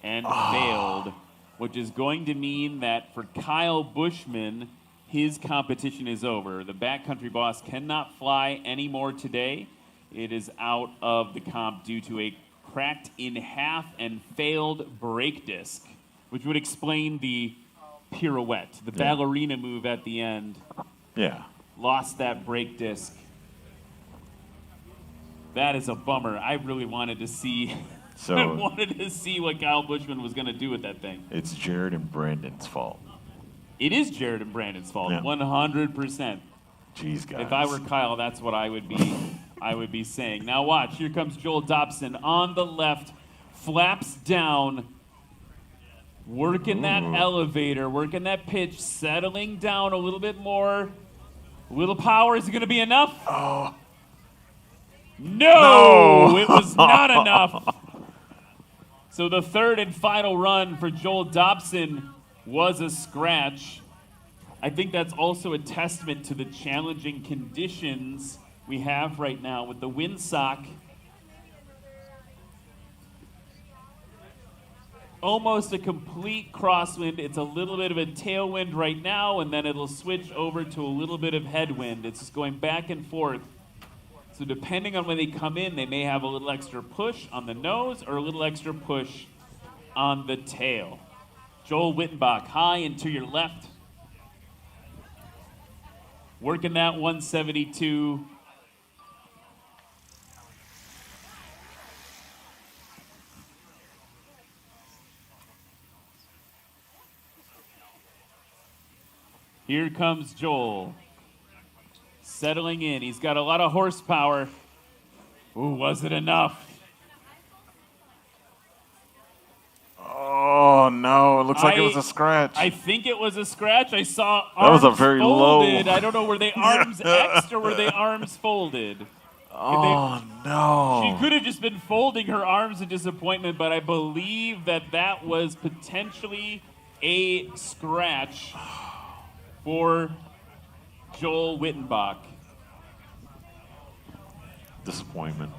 S5: and failed, which is going to mean that for Kyle Bushman, his competition is over. The backcountry boss cannot fly anymore today. It is out of the comp due to a cracked in half and failed brake disc, which would explain the pirouette, the ballerina move at the end.
S1: Yeah.
S5: Lost that brake disc. That is a bummer. I really wanted to see
S1: So
S5: I wanted to see what Kyle Bushman was going to do with that thing.
S1: it's Jared and Brandon's fault.
S5: It is Jared and Brandon's fault,
S1: Yeah.
S5: 100%.
S1: Jeez, guys.
S5: If I were Kyle, that's what I would be saying. Now watch, here comes Joel Dobson on the left, flaps down, working that elevator, working that pitch, settling down a little bit more. A little power, is it going to be enough?
S1: Oh.
S5: No, it was not enough. So the third and final run for Joel Dobson was a scratch. I think that's also a testament to the challenging conditions we have right now with the windsock almost a complete crosswind. It's a little bit of a tailwind right now, and then it'll switch over to a little bit of headwind. It's just going back and forth. So depending on when they come in, they may have a little extra push on the nose or a little extra push on the tail. Joel Wittenbach, high and to your left. Working that 172. Here comes Joel. Settling in. He's got a lot of horsepower. Ooh, was it enough?
S1: Oh, no. It looks like it was a scratch.
S5: I think it was a scratch. I saw
S1: That was
S5: arms
S1: a very
S5: folded.
S1: low.
S5: I don't know, were they arms X'd or were they arms folded?
S1: Oh, no.
S5: She could have just been folding her arms in disappointment, but I believe that was potentially a scratch for Joel Wittenbach.
S1: Disappointment.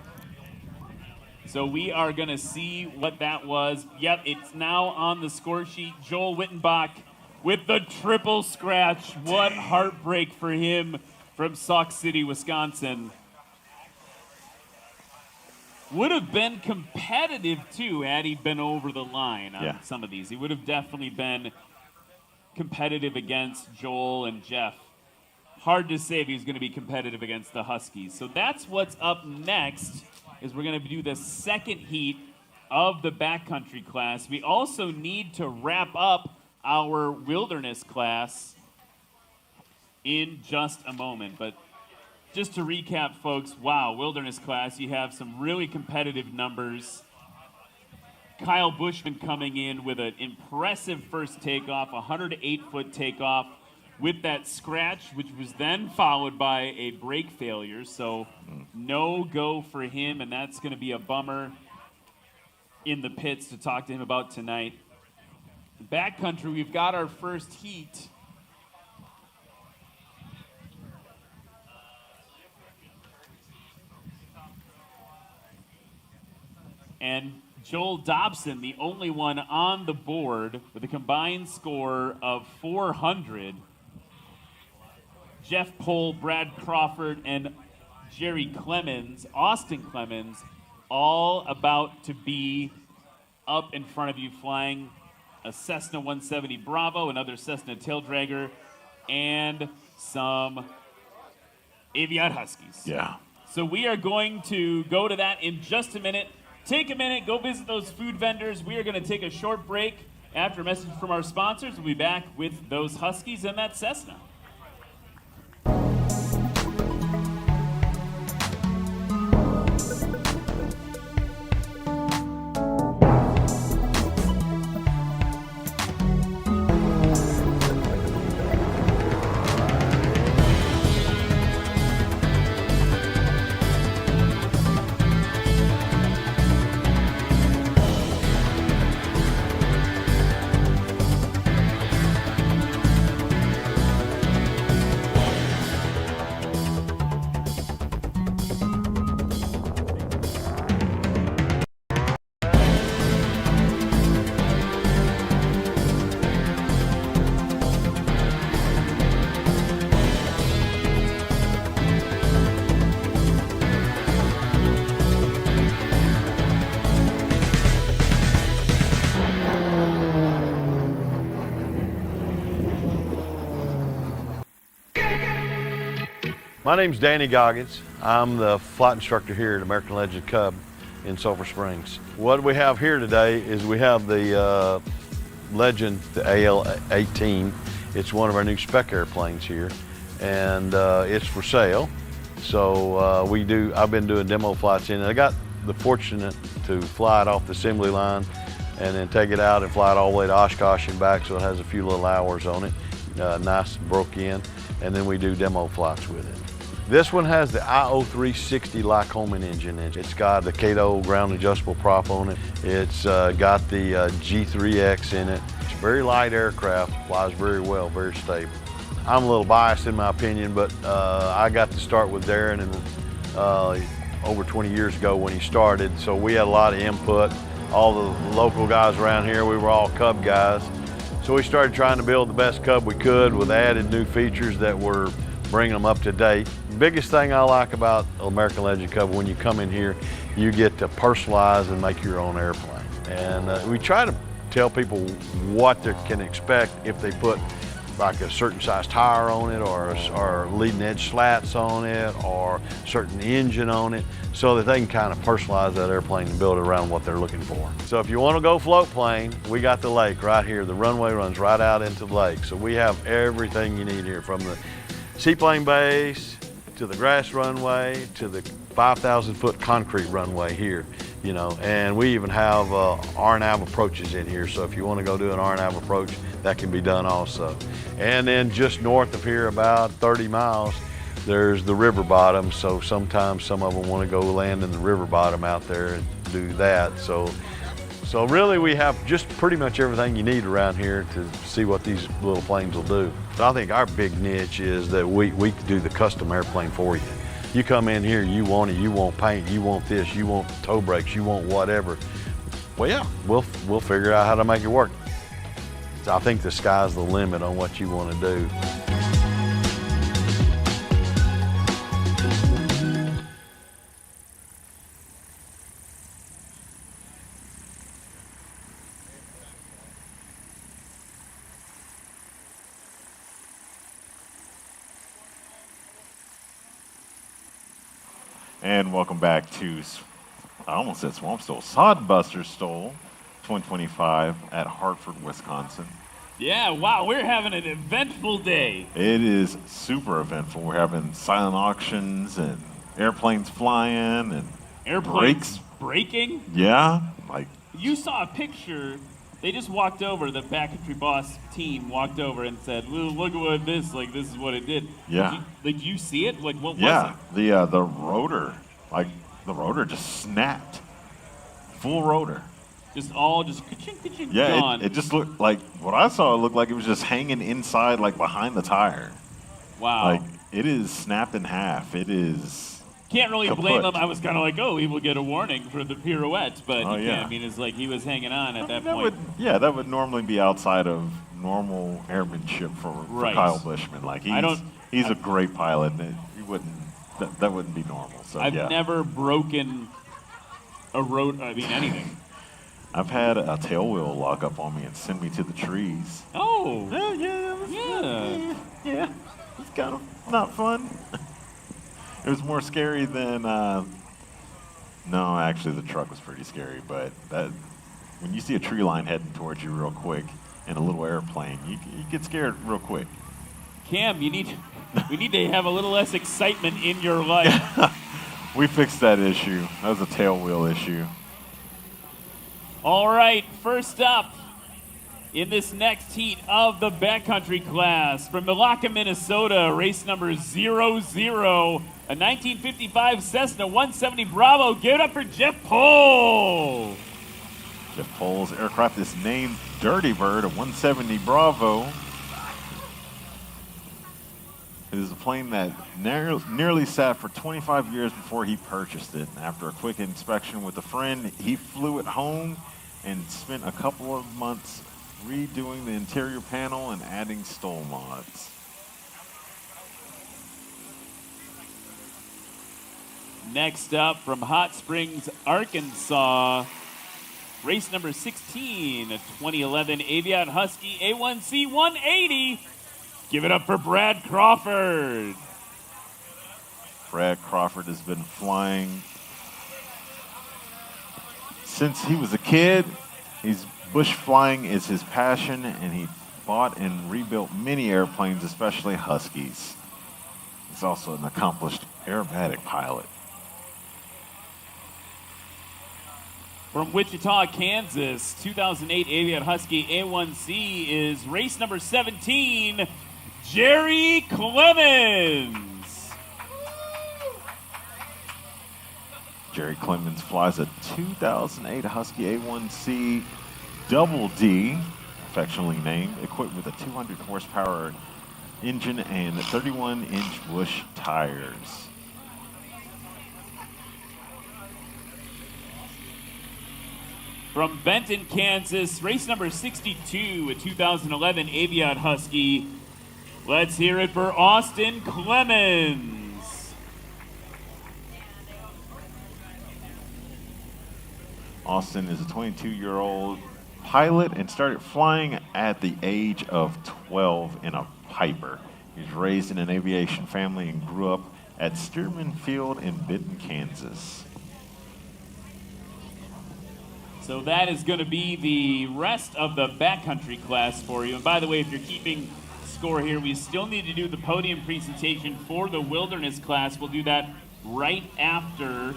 S5: So we are going to see what that was. Yep, it's now on the score sheet. Joel Wittenbach with the triple scratch. What heartbreak for him from Sauk City, Wisconsin. Would have been competitive, too, had he been over the line on some of these. He would have definitely been competitive against Joel and Jeff. Hard to say if he's going to be competitive against the Huskies. So that's what's up next, is we're going to do the second heat of the backcountry class. We also need to wrap up our wilderness class in just a moment. But just to recap, folks, wow, wilderness class, you have some really competitive numbers. Kyle Bushman coming in with an impressive first takeoff, 108-foot takeoff with that scratch, which was then followed by a brake failure. So no go for him, and that's going to be a bummer in the pits to talk to him about tonight. Backcountry, we've got our first heat. And Joel Dobson, the only one on the board with a combined score of 400. Jeff Pohl, Brad Crawford, and Jerry Clemens, Austin Clemens, all about to be up in front of you flying a Cessna 170 Bravo, another Cessna tail dragger, and some Aviat Huskies.
S1: Yeah.
S5: So we are going to go to that in just a minute. Take a minute, go visit those food vendors. We are going to take a short break. After a message from our sponsors, we'll be back with those Huskies and that Cessna.
S15: My name's Danny Goggins. I'm the flight instructor here at American Legend Cub in Sulphur Springs. What we have here today is we have the Legend, the AL-18. It's one of our new spec airplanes here, and it's for sale. So I've been doing demo flights in it. I got the fortunate to fly it off the assembly line and then take it out and fly it all the way to Oshkosh and back, so it has a few little hours on it, nice and broke in, and then we do demo flights with it. This one has the IO360 Lycoming engine in it. It's got the Cato ground adjustable prop on it. It's got the G3X in it. It's a very light aircraft, flies very well, very stable. I'm a little biased in my opinion, but I got to start with Darren over 20 years ago when he started, so we had a lot of input. All the local guys around here, we were all Cub guys. So we started trying to build the best Cub we could with added new features that were bringing them up to date. The biggest thing I like about American Legend Cub, when you come in here, you get to personalize and make your own airplane. And we try to tell people what they can expect if they put like a certain size tire on it, or leading edge slats on it, or certain engine on it, so that they can kind of personalize that airplane and build it around what they're looking for. So if you want to go float plane, we got the lake right here. The runway runs right out into the lake. So we have everything you need here, from the seaplane base to the grass runway to the 5,000-foot concrete runway here, you know, and we even have RNAV approaches in here. So if you want to go do an RNAV approach, that can be done also. And then just north of here, about 30 miles, there's the river bottom. So sometimes some of them want to go land in the river bottom out there and do that. So really we have just pretty much everything you need around here to see what these little planes will do. So I think our big niche is that we do the custom airplane for you. You come in here, you want it, you want paint, you want this, you want toe brakes, you want whatever. Well, yeah, we'll figure out how to make it work. So I think the sky's the limit on what you want to do.
S1: And welcome back to, I almost said Swamp Stole, Sodbusters Stole 2025 at Hartford, Wisconsin.
S5: Yeah, wow, we're having an eventful day.
S1: It is super eventful. We're having silent auctions and airplanes flying and
S5: airplanes breaking.
S1: Yeah, like
S5: you saw a picture. They just walked over. The Backcountry Boss team walked over and said, "Look at what this is what it did."
S1: Yeah.
S5: Did you see it? What was
S1: Yeah,
S5: it?
S1: the rotor, the rotor just snapped. Full rotor.
S5: Just ka-ching, ka-ching,
S1: Yeah,
S5: gone.
S1: it just looked like, what I saw, it looked like it was just hanging inside, like behind the tire.
S5: Wow.
S1: Like, it is snapped in half. It is
S5: Can't really blame
S1: kaput.
S5: him. I was kind of like, oh, he will get a warning for the pirouette, but
S1: Oh,
S5: you
S1: yeah.
S5: can't. I mean, it's like he was hanging on at that point.
S1: That would normally be outside of normal airmanship for
S5: Right.
S1: Kyle Bushman. Like, he's a great pilot, and that wouldn't be normal. So
S5: I've
S1: yeah.
S5: never broken a road. I mean, anything.
S1: I've had a tail wheel lock up on me and send me to the trees.
S5: Oh.
S1: Yeah. It's kind of not fun. It was more scary than. No, actually, the truck was pretty scary. But when you see a tree line heading towards you real quick in a little airplane, you get scared real quick.
S5: Cam, we need to have a little less excitement in your life.
S1: We fixed that issue. That was a tail wheel issue.
S5: All right, first up in this next heat of the backcountry class from Milwaukee, Minnesota, race number 00, a 1955 Cessna 170 Bravo. Give it up for Jeff Pohl.
S1: Jeff Pohl's aircraft is named Dirty Bird, a 170 Bravo. It is a plane that nearly sat for 25 years before he purchased it. After a quick inspection with a friend, he flew it home and spent a couple of months redoing the interior panel and adding STOL mods.
S5: Next up from Hot Springs, Arkansas, race number 16, a 2011 Aviat Husky A1C 180. Give it up for Brad Crawford.
S1: Brad Crawford has been flying since he was a kid. Bush flying is his passion, and he bought and rebuilt many airplanes, especially Huskies. He's also an accomplished aerobatic pilot.
S5: From Wichita, Kansas, 2008 Aviat Husky A1C is race number 17, Jerry Clemens.
S1: Jerry Clemens flies a 2008 Husky A1C Double D, affectionately named, equipped with a 200 horsepower engine and 31-inch Bush tires.
S5: From Benton, Kansas, race number 62, a 2011 Aviat Husky. Let's hear it for Austin Clemens.
S1: Austin is a 22-year-old pilot and started flying at the age of 12 in a Piper. He was raised in an aviation family and grew up at Stearman Field in Benton, Kansas.
S5: So that is going to be the rest of the backcountry class for you. And by the way, if you're keeping score here, we still need to do the podium presentation for the wilderness class. We'll do that right after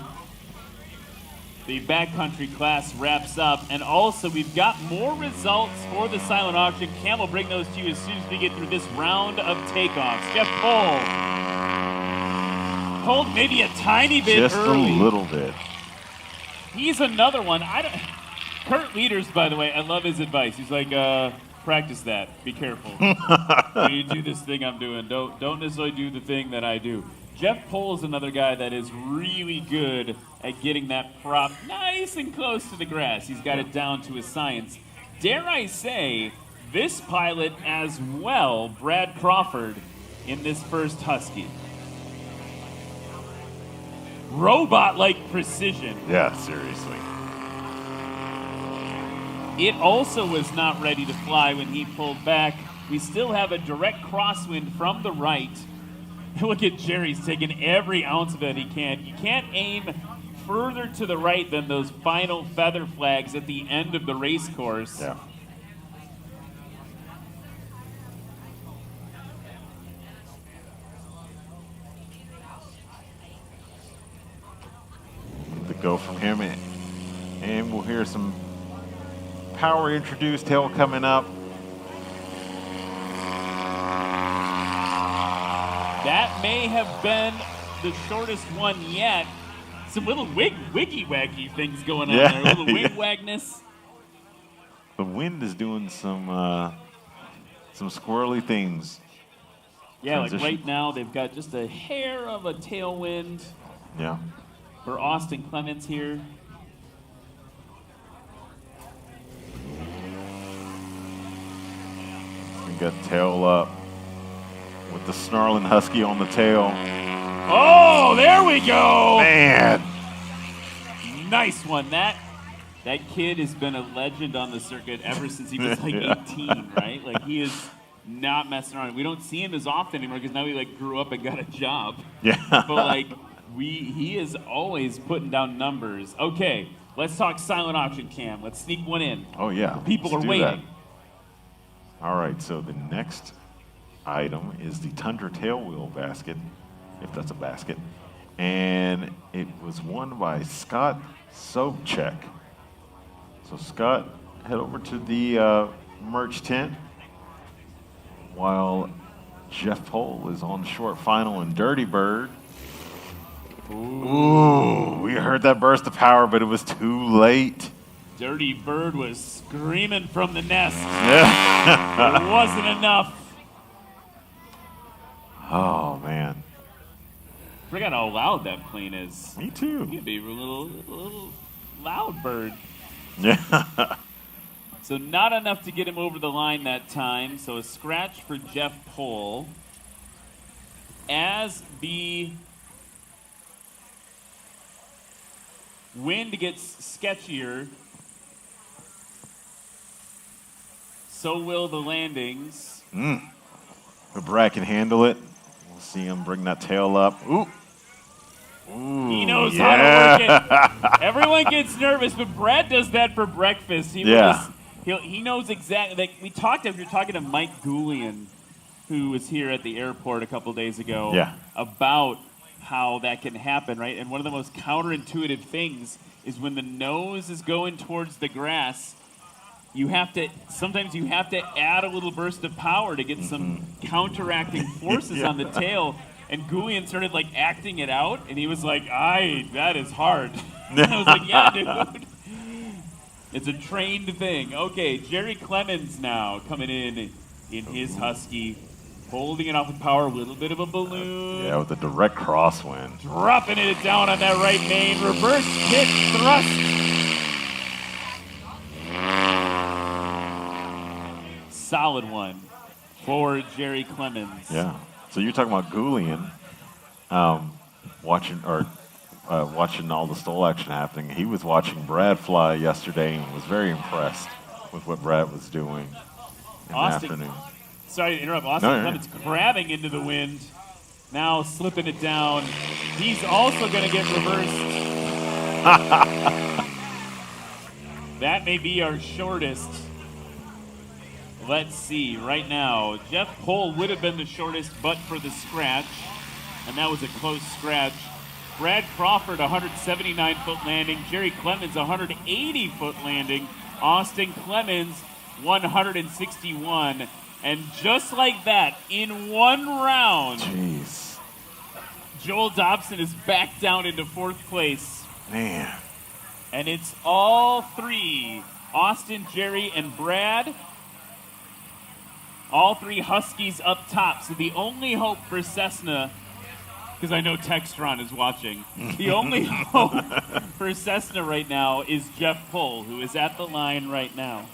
S5: the backcountry class wraps up. And also, we've got more results for the silent auction. Cam will bring those to you as soon as we get through this round of takeoffs. Jeff Pohl. Pulled maybe a tiny bit
S1: Just
S5: early.
S1: a little bit.
S5: He's another one. Kurt Leaders, by the way, I love his advice. He's like, practice that. Be careful. When you do this thing I'm doing, don't necessarily do the thing that I do. Jeff Pohl is another guy that is really good at getting that prop nice and close to the grass. He's got it down to a science. Dare I say, this pilot as well, Brad Crawford, in this first Husky. Robot-like precision.
S1: Yeah, seriously.
S5: It also was not ready to fly when he pulled back. We still have a direct crosswind from the right. Look at Jerry's taking every ounce of it he can. You can't aim further to the right than those final feather flags at the end of the race course.
S1: Yeah. The go from him, and we'll hear some power introduced, tail coming up.
S5: That may have been the shortest one yet. Some little wiggy-waggy things going on there. A little wig-wagness.
S1: The wind is doing some squirrely things.
S5: Yeah, like right now they've got just a hair of a tailwind.
S1: Yeah.
S5: For Austin Clemens here.
S1: We got tail up with the snarling husky on the tail.
S5: Oh, there we go.
S1: Man.
S5: Nice one. That kid has been a legend on the circuit ever since he was like 18, right? Like he is not messing around. We don't see him as often anymore because now he like grew up and got a job.
S1: Yeah.
S5: But like he is always putting down numbers. Okay, let's talk silent auction, Cam. Let's sneak one in.
S1: Oh yeah.
S5: People
S1: Let's
S5: are
S1: do
S5: waiting.
S1: that. All right, so the next item is the Tundra tailwheel basket, if that's a basket. And it was won by Scott Sobchak. So Scott, head over to the merch tent while Jeff Pohl is on short final in Dirty Bird. Ooh, we heard that burst of power, but it was too late.
S5: Dirty Bird was screaming from the nest. It wasn't enough.
S1: Oh, man.
S5: Forgot how loud that plane is.
S1: Me too.
S5: You could be a little loud bird.
S1: Yeah.
S5: So not enough to get him over the line that time. So a scratch for Jeff Pohl. As the wind gets sketchier, so will the landings.
S1: But Brad can handle it. We'll see him bring that tail up. Ooh. Ooh,
S5: He knows how to work it. Everyone gets nervous, but Brad does that for breakfast. He knows exactly. Like we were talking to Mike Goulian, who was here at the airport a couple days ago, about how that can happen, right? And one of the most counterintuitive things is when the nose is going towards the grass, sometimes you have to add a little burst of power to get some counteracting forces on the tail. And Goulian started like acting it out, and he was like, that is hard. And I was like, yeah, dude. It's a trained thing. Okay, Jerry Clemens now coming in his Husky, holding it off with power, a little bit of a balloon.
S1: Yeah, with a direct crosswind.
S5: Dropping it down on that right main, reverse kick thrust. Solid one for Jerry Clemens.
S1: Yeah. So you're talking about Goulian, watching all the STOL action happening. He was watching Brad fly yesterday and was very impressed with what Brad was doing in the afternoon.
S5: Sorry to interrupt. Austin Clemens grabbing into the wind, now slipping it down. He's also going to get reversed. That may be our shortest. Let's see, right now, Jeff Pohl would have been the shortest but for the scratch, and that was a close scratch. Brad Crawford, 179-foot landing. Jerry Clemens, 180-foot landing. Austin Clemens, 161. And just like that, in one round, Joel Dobson is back down into fourth place.
S1: Man.
S5: And it's all three, Austin, Jerry, and Brad. All three Huskies up top. So the only hope for Cessna, because I know Textron is watching, the only hope for Cessna right now is Jeff Pohl, who is at the line right now.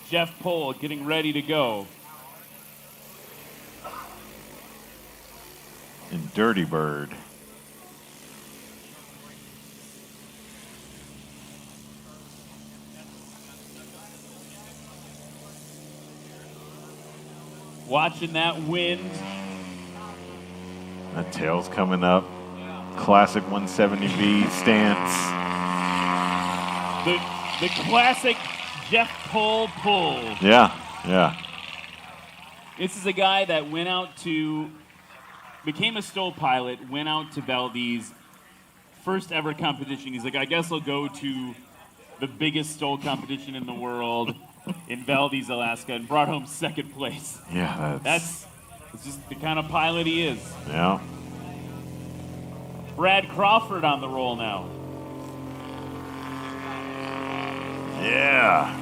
S5: Jeff Pohl getting ready to go.
S1: In Dirty Bird.
S5: Watching that wind.
S1: That tail's coming up. Classic 170B stance.
S5: The classic Jeff Pohl pull.
S1: Yeah, yeah.
S5: This is a guy that went out to became a STOL pilot, went out to Valdez, first ever competition. He's like, I guess I'll go to the biggest STOL competition in the world in Valdez, Alaska, and brought home second place.
S1: Yeah,
S5: That's just the kind of pilot he is.
S1: Yeah.
S5: Brad Crawford on the roll now.
S1: Yeah.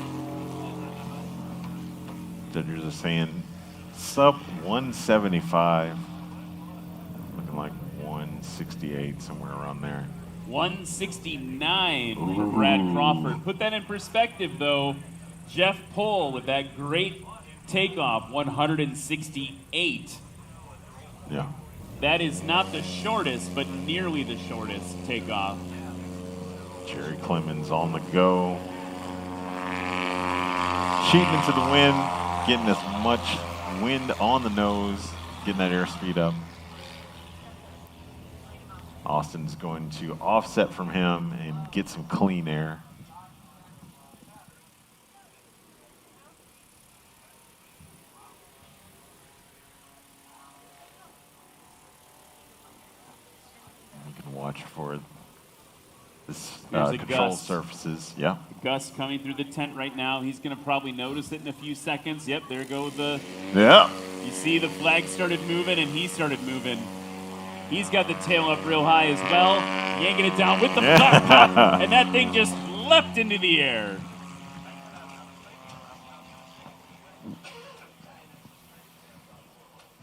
S1: Judges are saying sub 175, looking like 168, somewhere around there.
S5: 169 for Brad Crawford. Put that in perspective, though. Jeff Pohl with that great takeoff, 168.
S1: Yeah.
S5: That is not the shortest, but nearly the shortest takeoff.
S1: Jerry Clemens on the go. Shooting into the wind, getting as much wind on the nose, getting that airspeed up. Austin's going to offset from him and get some clean air. We can watch for this control surfaces. Yeah.
S5: Gus coming through the tent right now. He's going to probably notice it in a few seconds. Yep, there go the...
S1: Yeah.
S5: You see the flag started moving, and he started moving. He's got the tail up real high as well. Yanking it down with the flat top, and that thing just leapt into the air.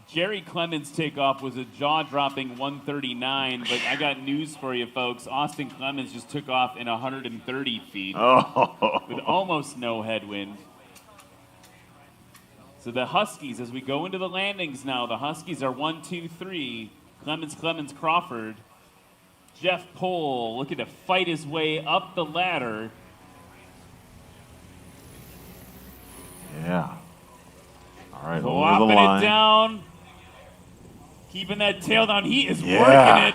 S5: Jerry Clemens' takeoff was a jaw-dropping 139, but I got news for you, folks. Austin Clemens just took off in 130 feet with almost no headwind. So the Huskies, as we go into the landings now, the Huskies are 1, 2, 3. Clemens, Crawford. Jeff Pohl looking to fight his way up the ladder.
S1: Yeah. All right, over the
S5: Flopping
S1: line.
S5: it down. Keeping that tail down. He is working it.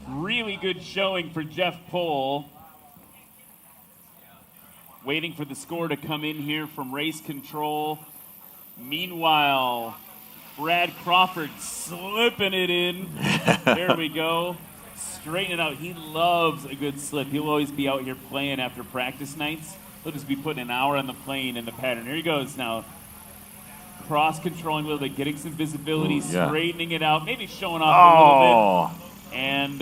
S5: Really good showing for Jeff Pohl. Waiting for the score to come in here from race control. Meanwhile, Brad Crawford slipping it in. There we go. Straighten it out. He loves a good slip. He'll always be out here playing after practice nights. He'll just be putting an hour on the plane in the pattern. Here he goes now. Cross-controlling a little bit, getting some visibility, straightening it out, maybe showing off a little bit. And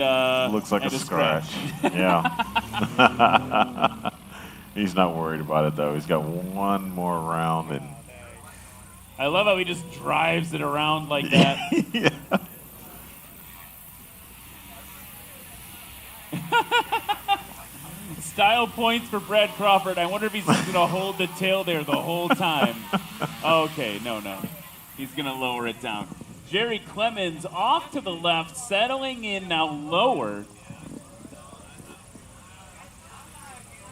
S1: looks like a scratch. Yeah. He's not worried about it, though. He's got one more round. And
S5: I love how he just drives it around like that.
S1: Yeah.
S5: Style points for Brad Crawford. I wonder if he's just going to hold the tail there the whole time. Okay, no. He's going to lower it down. Jerry Clemens off to the left, settling in now lower.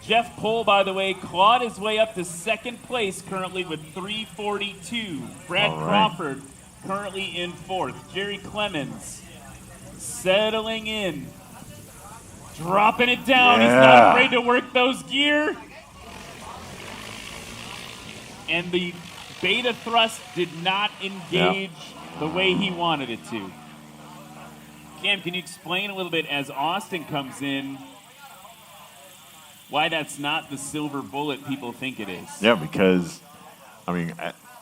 S5: Jeff Pohl, by the way, clawed his way up to second place currently with 342. Brad Crawford currently in fourth. Jerry Clemens settling in. Dropping it down. He's not afraid to work those gear. And the beta thrust did not engage the way he wanted it to. Cam, can you explain a little bit as Austin comes in why that's not the silver bullet people think it is?
S1: Yeah, because, I mean,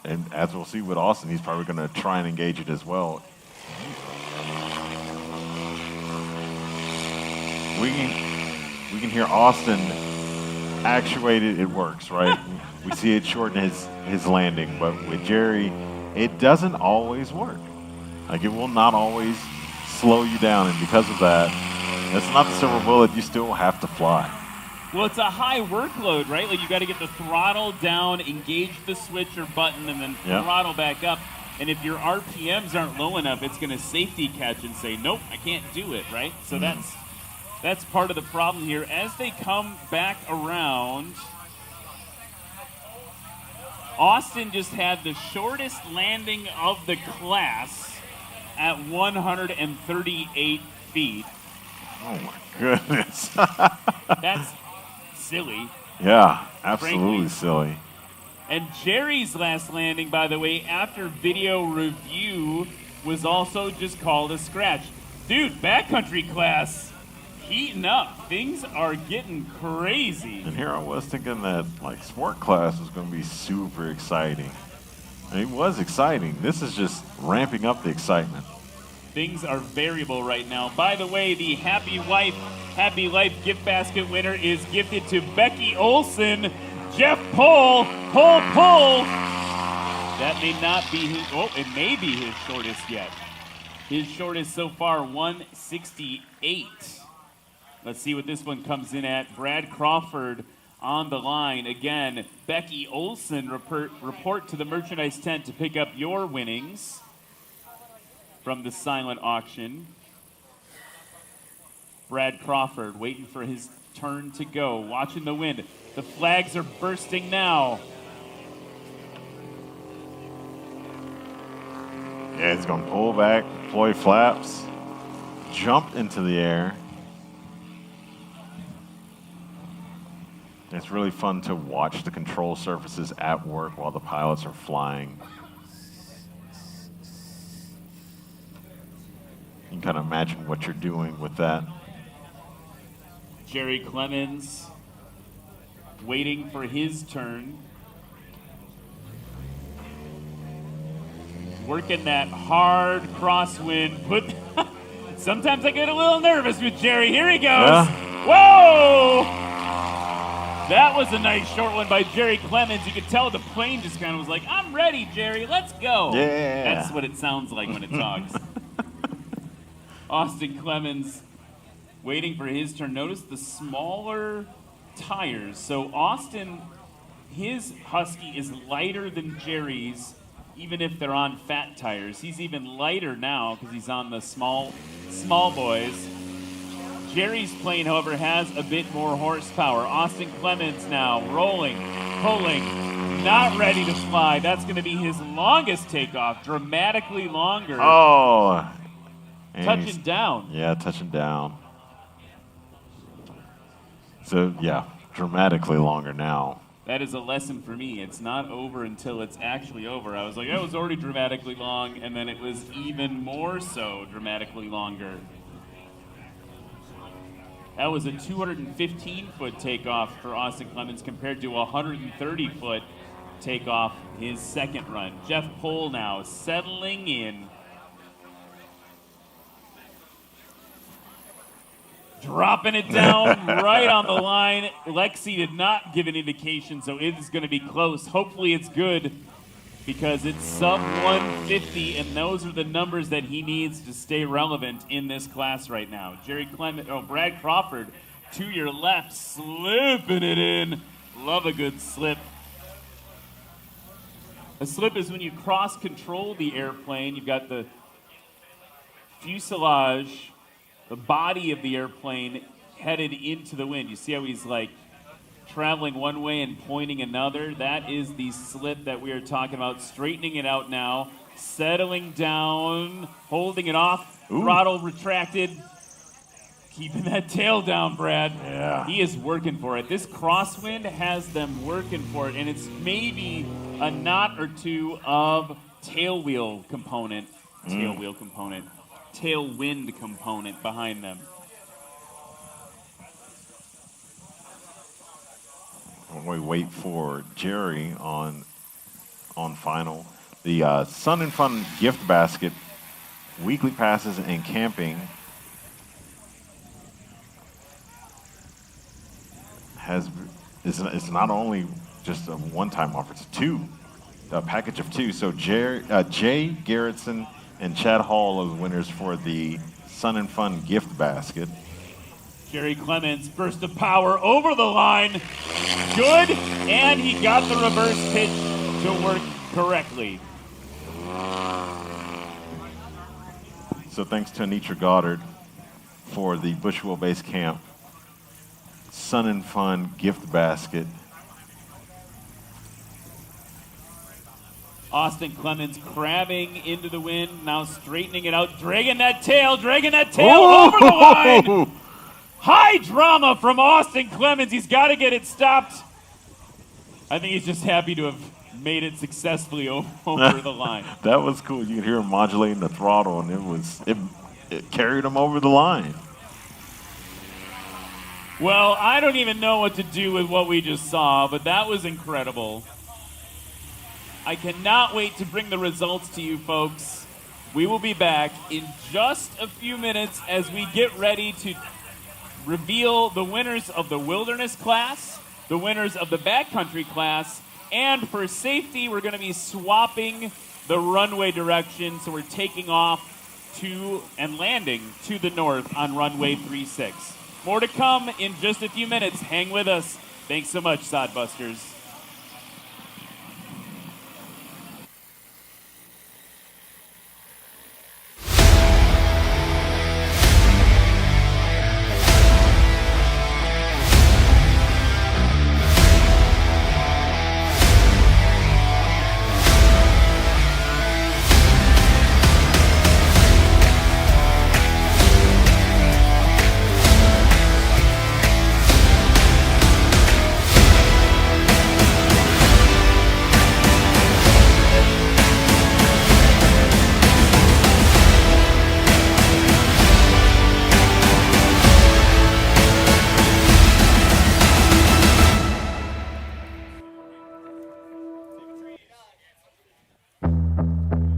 S1: and as we'll see with Austin, he's probably going to try and engage it as well. We can hear Austin actuated, it works, right? We see it shorten his landing, but with Jerry, it doesn't always work. Like, it will not always slow you down, and because of that, that's not the silver bullet. You still have to fly.
S5: Well, it's a high workload, right? Like, you got to get the throttle down, engage the switch or button, and then throttle back up. And if your RPMs aren't low enough, it's going to safety catch and say, nope, I can't do it, right? So that's part of the problem here. As they come back around, Austin just had the shortest landing of the class at 138 feet.
S1: Oh, my goodness.
S5: That's silly.
S1: Yeah, absolutely
S5: frankly.
S1: silly.
S5: And Jerry's last landing, by the way, after video review, was also just called a scratch. Dude, backcountry class, heating up. Things are getting crazy.
S1: And here I was thinking that like sport class was going to be super exciting. And it was exciting. This is just ramping up the excitement.
S5: Things are variable right now. By the way, the Happy Wife, Happy Life gift basket winner is gifted to Becky Olson. Jeff Pohl, pull. That may not be his, oh, it may be his shortest yet. His shortest so far, 168. Let's see what this one comes in at. Brad Crawford on the line. Again, Becky Olson, report to the merchandise tent to pick up your winnings from the silent auction. Brad Crawford waiting for his turn to go, watching the wind. The flags are bursting now.
S1: Yeah, he's going to pull back, deploy flaps, jump into the air. It's really fun to watch the control surfaces at work while the pilots are flying. You can kind of imagine what you're doing with that.
S5: Jerry Clemens waiting for his turn. Working that hard crosswind. Sometimes I get a little nervous with Jerry. Here he goes.
S1: Yeah.
S5: Whoa! That was a nice short one by Jerry Clemens. You could tell the plane just kind of was like, I'm ready, Jerry. Let's go.
S1: Yeah.
S5: That's what it sounds like when it talks. Austin Clemens waiting for his turn. Notice the smaller tires. So Austin, his Husky is lighter than Jerry's, even if they're on fat tires. He's even lighter now because he's on the small boys. Jerry's plane, however, has a bit more horsepower. Austin Clemens now rolling, pulling, not ready to fly. That's going to be his longest takeoff, dramatically longer.
S1: Oh.
S5: Touching down.
S1: Yeah, touching down. So, yeah, dramatically longer now.
S5: That is a lesson for me. It's not over until it's actually over. I was like, it was already dramatically long, and then it was even more so dramatically longer. That was a 215-foot takeoff for Austin Clemens compared to a 130-foot takeoff his second run. Jeff Pohl now settling in. Dropping it down right on the line. Lexi did not give an indication, so it is going to be close. Hopefully it's good because it's sub 150, and those are the numbers that he needs to stay relevant in this class right now. Brad Crawford to your left, slipping it in. Love a good slip. A slip is when you cross-control the airplane. You've got the fuselage, the body of the airplane headed into the wind. You see how he's like traveling one way and pointing another? That is the slip that we are talking about. Straightening it out now, settling down, holding it off, throttle retracted, keeping that tail down, Brad.
S1: Yeah.
S5: He is working for it. This crosswind has them working for it, and it's maybe a knot or two of tailwind component behind them.
S1: When we wait for Jerry on final, the Sun and Fun gift basket, weekly passes and camping is not only just a one-time offer; it's a package of two. So Jay Garrettson and Chad Hall are the winners for the Sun and Fun gift basket.
S5: Jerry Clemens, burst of power over the line. Good, and he got the reverse pitch to work correctly.
S1: So thanks to Anitra Goddard for the Bushwell Base Camp Sun and Fun gift basket.
S5: Austin Clemens crabbing into the wind, now straightening it out, dragging that tail over the line. High drama from Austin Clemens. He's got to get it stopped. I think he's just happy to have
S6: made it successfully over the line.
S1: That was cool. You could hear him modulating the throttle, and it carried him over the line.
S6: Well, I don't even know what to do with what we just saw, but that was incredible. I cannot wait to bring the results to you folks. We will be back in just a few minutes as we get ready to reveal the winners of the wilderness class, the winners of the backcountry class, and for safety, we're going to be swapping the runway direction, so we're taking off to and landing to the north on runway 36. More to come in just a few minutes. Hang with us. Thanks so much, Sodbusters.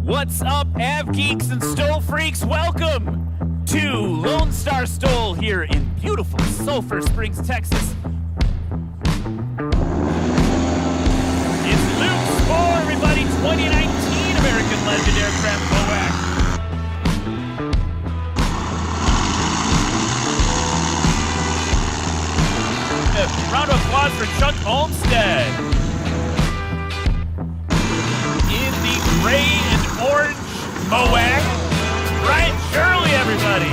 S6: What's up, Av Geeks and STOL Freaks? Welcome to Lone Star STOL here in beautiful Sulphur Springs, Texas. It's Luke's for everybody, 2019 American Legend Aircraft BOAC. A round of applause for Chuck Olmstead. In the gray and orange MOAC, Brian Shirley, everybody.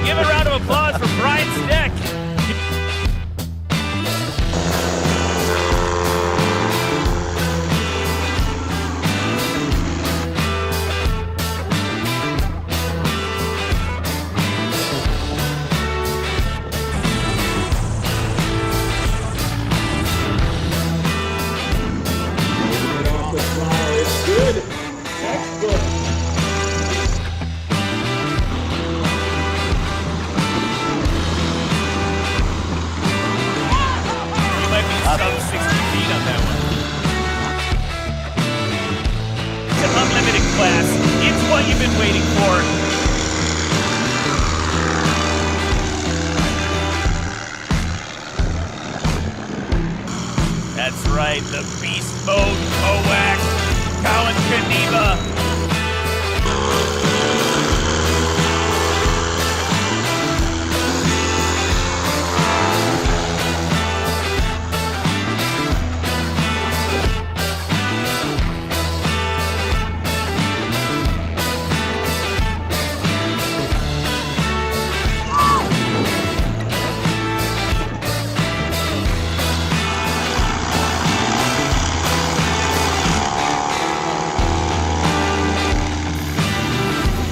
S6: Give a round of applause for Brian Steck. It's good. Textbook. Sub 60 feet on that one. It's an unlimited class. It's what you've been waiting for. That's right, the Beast Mode MOAC, Cowan Geneva.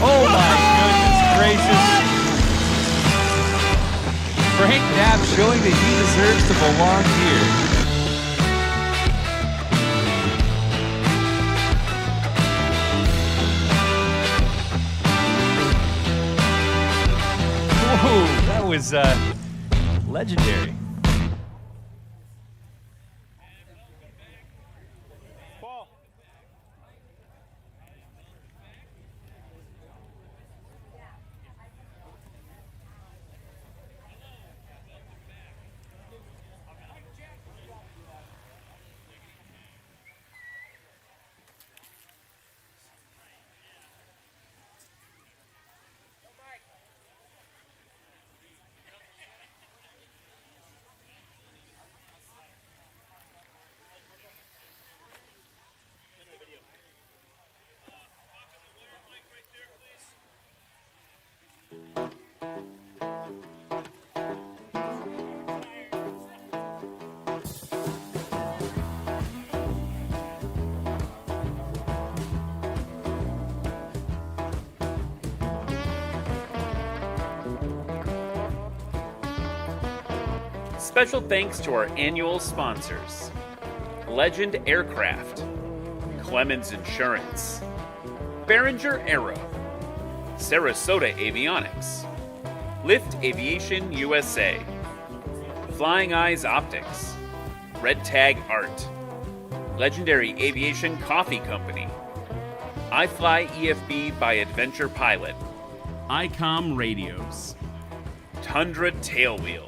S16: Oh my goodness gracious. Frank Knapp showing that he deserves to belong here. Whoa, that was legendary.
S6: Special thanks to our annual sponsors: Legend Aircraft, Clemens Insurance, Behringer Aero, Sarasota Avionics, Lift Aviation USA, Flying Eyes Optics, Red Tag Art, Legendary Aviation Coffee Company, iFly EFB by Adventure Pilot, ICOM Radios, Tundra Tailwheel,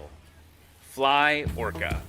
S6: Fly Orca.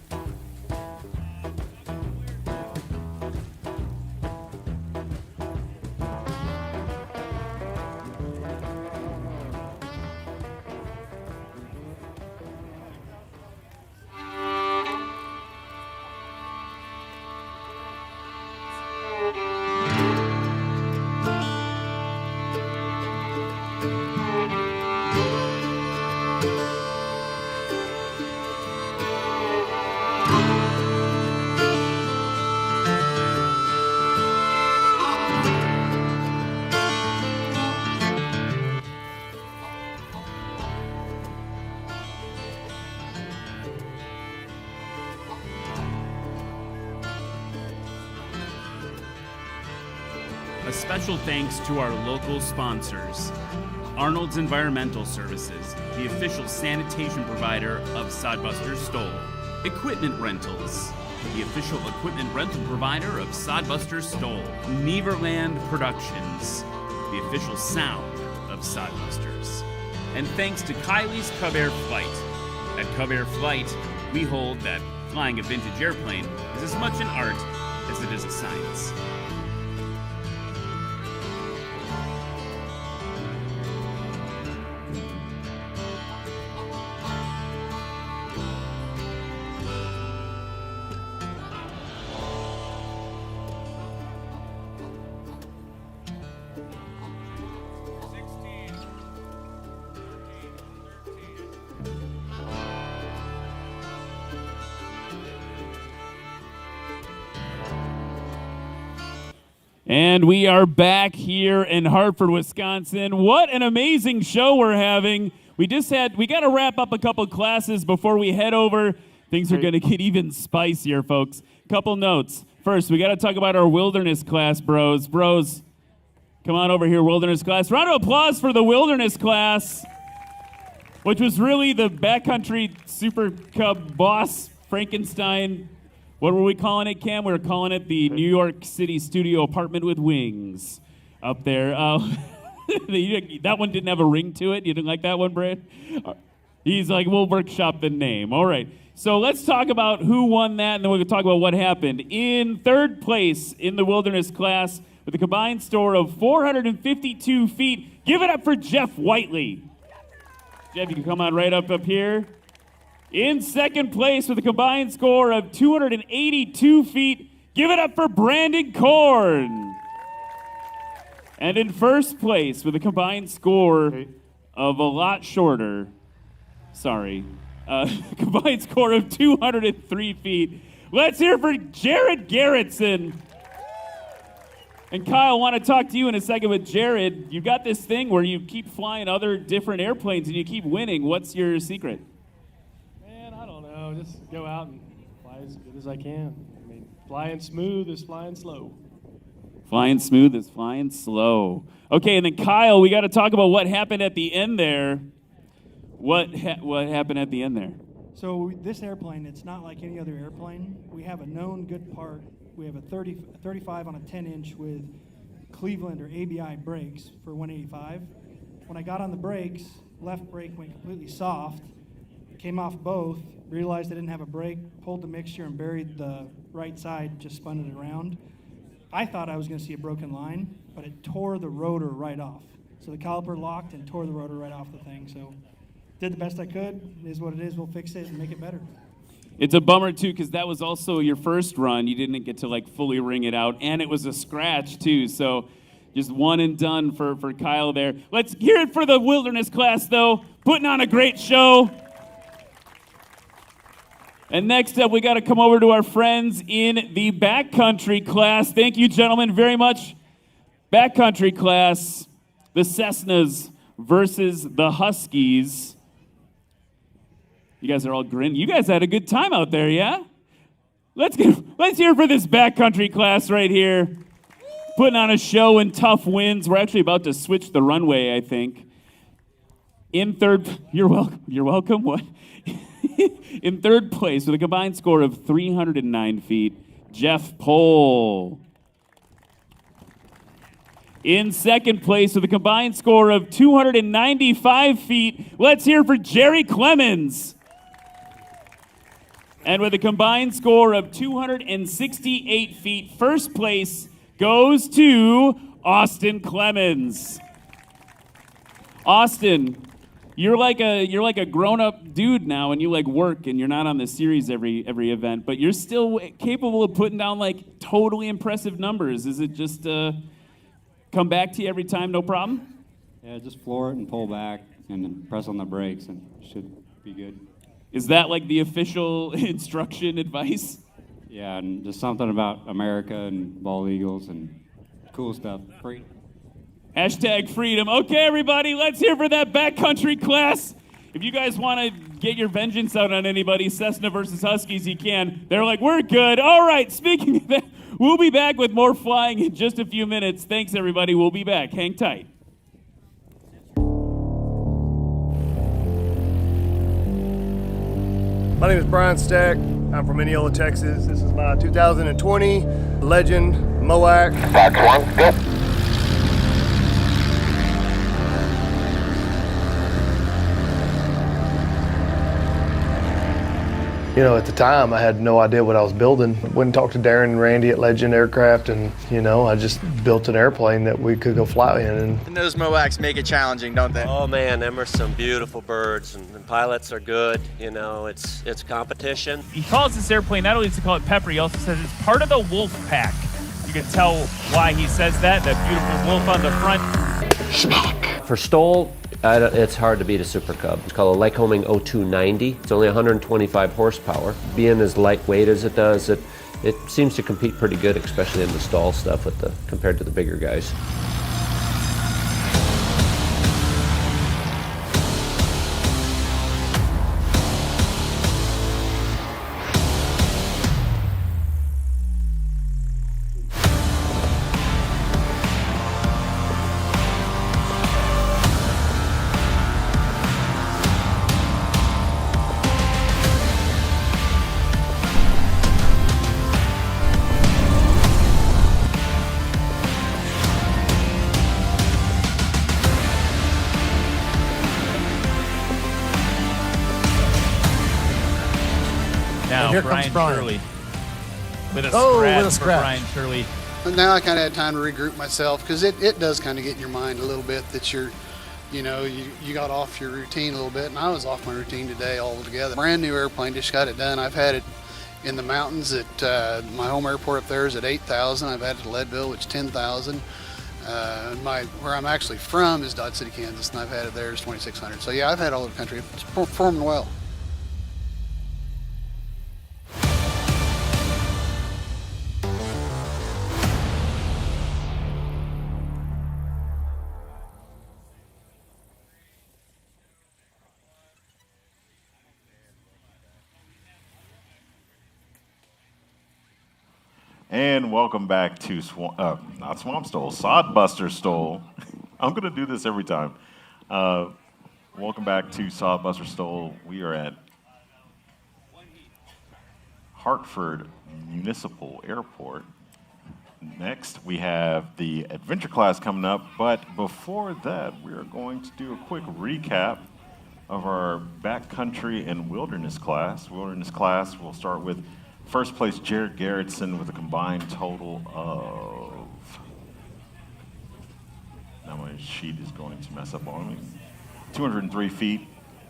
S6: A special thanks to our local sponsors: Arnold's Environmental Services, the official sanitation provider of Sodbusters STOL; Equipment Rentals, the official equipment rental provider of Sodbusters STOL; Neverland Productions, the official sound of Sodbusters; and thanks to Kylie's Cub Air Flight. At Cub Air Flight, we hold that flying a vintage airplane is as much an art as it is a science. And we are back here in Hartford, Wisconsin. What an amazing show we're having. We got to wrap up a couple classes before we head over. Things are going to get even spicier, folks. Couple notes. First, we got to talk about our wilderness class, bros. Bros, come on over here, wilderness class. Round of applause for the wilderness class, which was really the Backcountry Super Cub boss, Frankenstein. What were we calling it, Cam? We were calling it the New York City studio apartment with wings up there. That one didn't have a ring to it. You didn't like that one, Brad? He's like, we'll workshop the name. All right. So let's talk about who won that, and then we'll talk about what happened. In third place in the wilderness class with a combined score of 452 feet, give it up for Jeff Whiteley. Jeff, you can come on right up here. In second place with a combined score of 282 feet, give it up for Brandon Korn. And in first place with a combined score of a lot shorter, combined score of 203 feet, let's hear for Jared Garrettson. And Kyle, I want to talk to you in a second with Jared. You got this thing where you keep flying other different airplanes and you keep winning. What's your secret?
S17: Just go out and fly as good as I can. I mean, flying smooth is flying slow.
S6: Flying smooth is flying slow. Okay, and then Kyle, we got to talk about what happened at the end there. What happened at the end there?
S18: So this airplane, it's not like any other airplane. We have a known good part. We have a 35 on a 10-inch with Cleveland or ABI brakes for 185. When I got on the brakes, left brake went completely soft. Came off both, realized I didn't have a brake, pulled the mixture and buried the right side, just spun it around. I thought I was going to see a broken line, but it tore the rotor right off. So the caliper locked and tore the rotor right off the thing. So did the best I could. It is what it is. We'll fix it and make it better.
S6: It's a bummer, too, because that was also your first run. You didn't get to, fully ring it out, and it was a scratch, too. So just one and done for Kyle there. Let's hear it for the wilderness class, though. Putting on a great show. And next up, we got to come over to our friends in the backcountry class. Thank you, gentlemen, very much. Backcountry class, the Cessnas versus the Huskies. You guys are all grinning. You guys had a good time out there, yeah? Let's hear for this backcountry class right here. Putting on a show in tough winds. We're actually about to switch the runway, I think. In third, you're welcome. What? In third place with a combined score of 309 feet, Jeff Pohl. In second place with a combined score of 295 feet, let's hear for Jerry Clemens. And with a combined score of 268 feet, first place goes to Austin Clemens. Austin, you're like a grown-up dude now, and you like work, and you're not on the series every event, but you're still capable of putting down like totally impressive numbers. Is it just come back to you every time, no problem?
S4: Yeah, just floor it and pull back, and then press on the brakes, and it should be good.
S6: Is that like the official instruction advice?
S4: Yeah, and just something about America and bald eagles and cool stuff. Free.
S6: Hashtag freedom. Okay, everybody, let's hear for that backcountry class. If you guys want to get your vengeance out on anybody, Cessna versus Huskies, you can. They're like, we're good. All right, speaking of that, we'll be back with more flying in just a few minutes. Thanks, everybody. We'll be back. Hang tight.
S9: My name is Brian Stack. I'm from Mineola, Texas. This is my 2020 Legend MOAC.
S19: Box 1, go.
S9: You know, at the time, I had no idea what I was building. Went and talked to Darren and Randy at Legend Aircraft, and, you know, I just built an airplane that we could go fly in.
S20: And those MOACs make it challenging, don't they?
S21: Oh, man, them are some beautiful birds, and the pilots are good. You know, it's competition.
S6: He calls this airplane, not only does he call it Pepper, he also says it's part of the wolf pack. You can tell why he says that beautiful wolf on the front.
S21: Schmack. For STOL, it's hard to beat a Super Cub. It's called a Lycoming 0290. It's only 125 horsepower. Being as lightweight as it does, it seems to compete pretty good, especially in the STOL stuff compared to the bigger guys.
S6: Now, Brian Shirley with a scratch for Brian Shirley.
S23: Now I kind of had time to regroup myself, because it does kind of get in your mind a little bit that you got off your routine a little bit, and I was off my routine today altogether. Brand new airplane, just got it done. I've had it in the mountains at my home airport up there is at 8,000. I've had it at Leadville, which is 10,000. Where I'm actually from is Dodge City, Kansas, and I've had it there is 2,600. So yeah, I've had all over the country. It's performing well.
S1: And welcome back to not Swamp STOL, Sodbusters STOL. I'm going to do this every time. Welcome back to Sodbusters STOL. We are at Hartford Municipal Airport. Next, we have the adventure class coming up, but before that, we are going to do a quick recap of our backcountry and wilderness class. Wilderness class, we'll start with first place, Jared Garrettson, with a combined total of, now my sheet is going to mess up on me, 203 feet.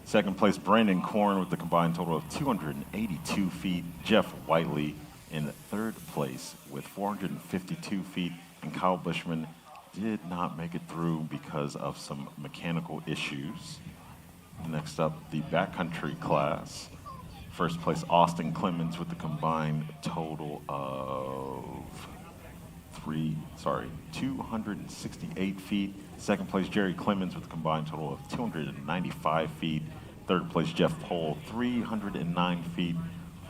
S1: Second place, Brandon Korn, with a combined total of 282 feet. Jeff Whiteley in third place with 452 feet. And Kyle Bushman did not make it through because of some mechanical issues. Next up, the backcountry class. First place, Austin Clemens, with a combined total of 268 feet. Second place, Jerry Clemens, with a combined total of 295 feet. Third place, Jeff Pohl, 309 feet.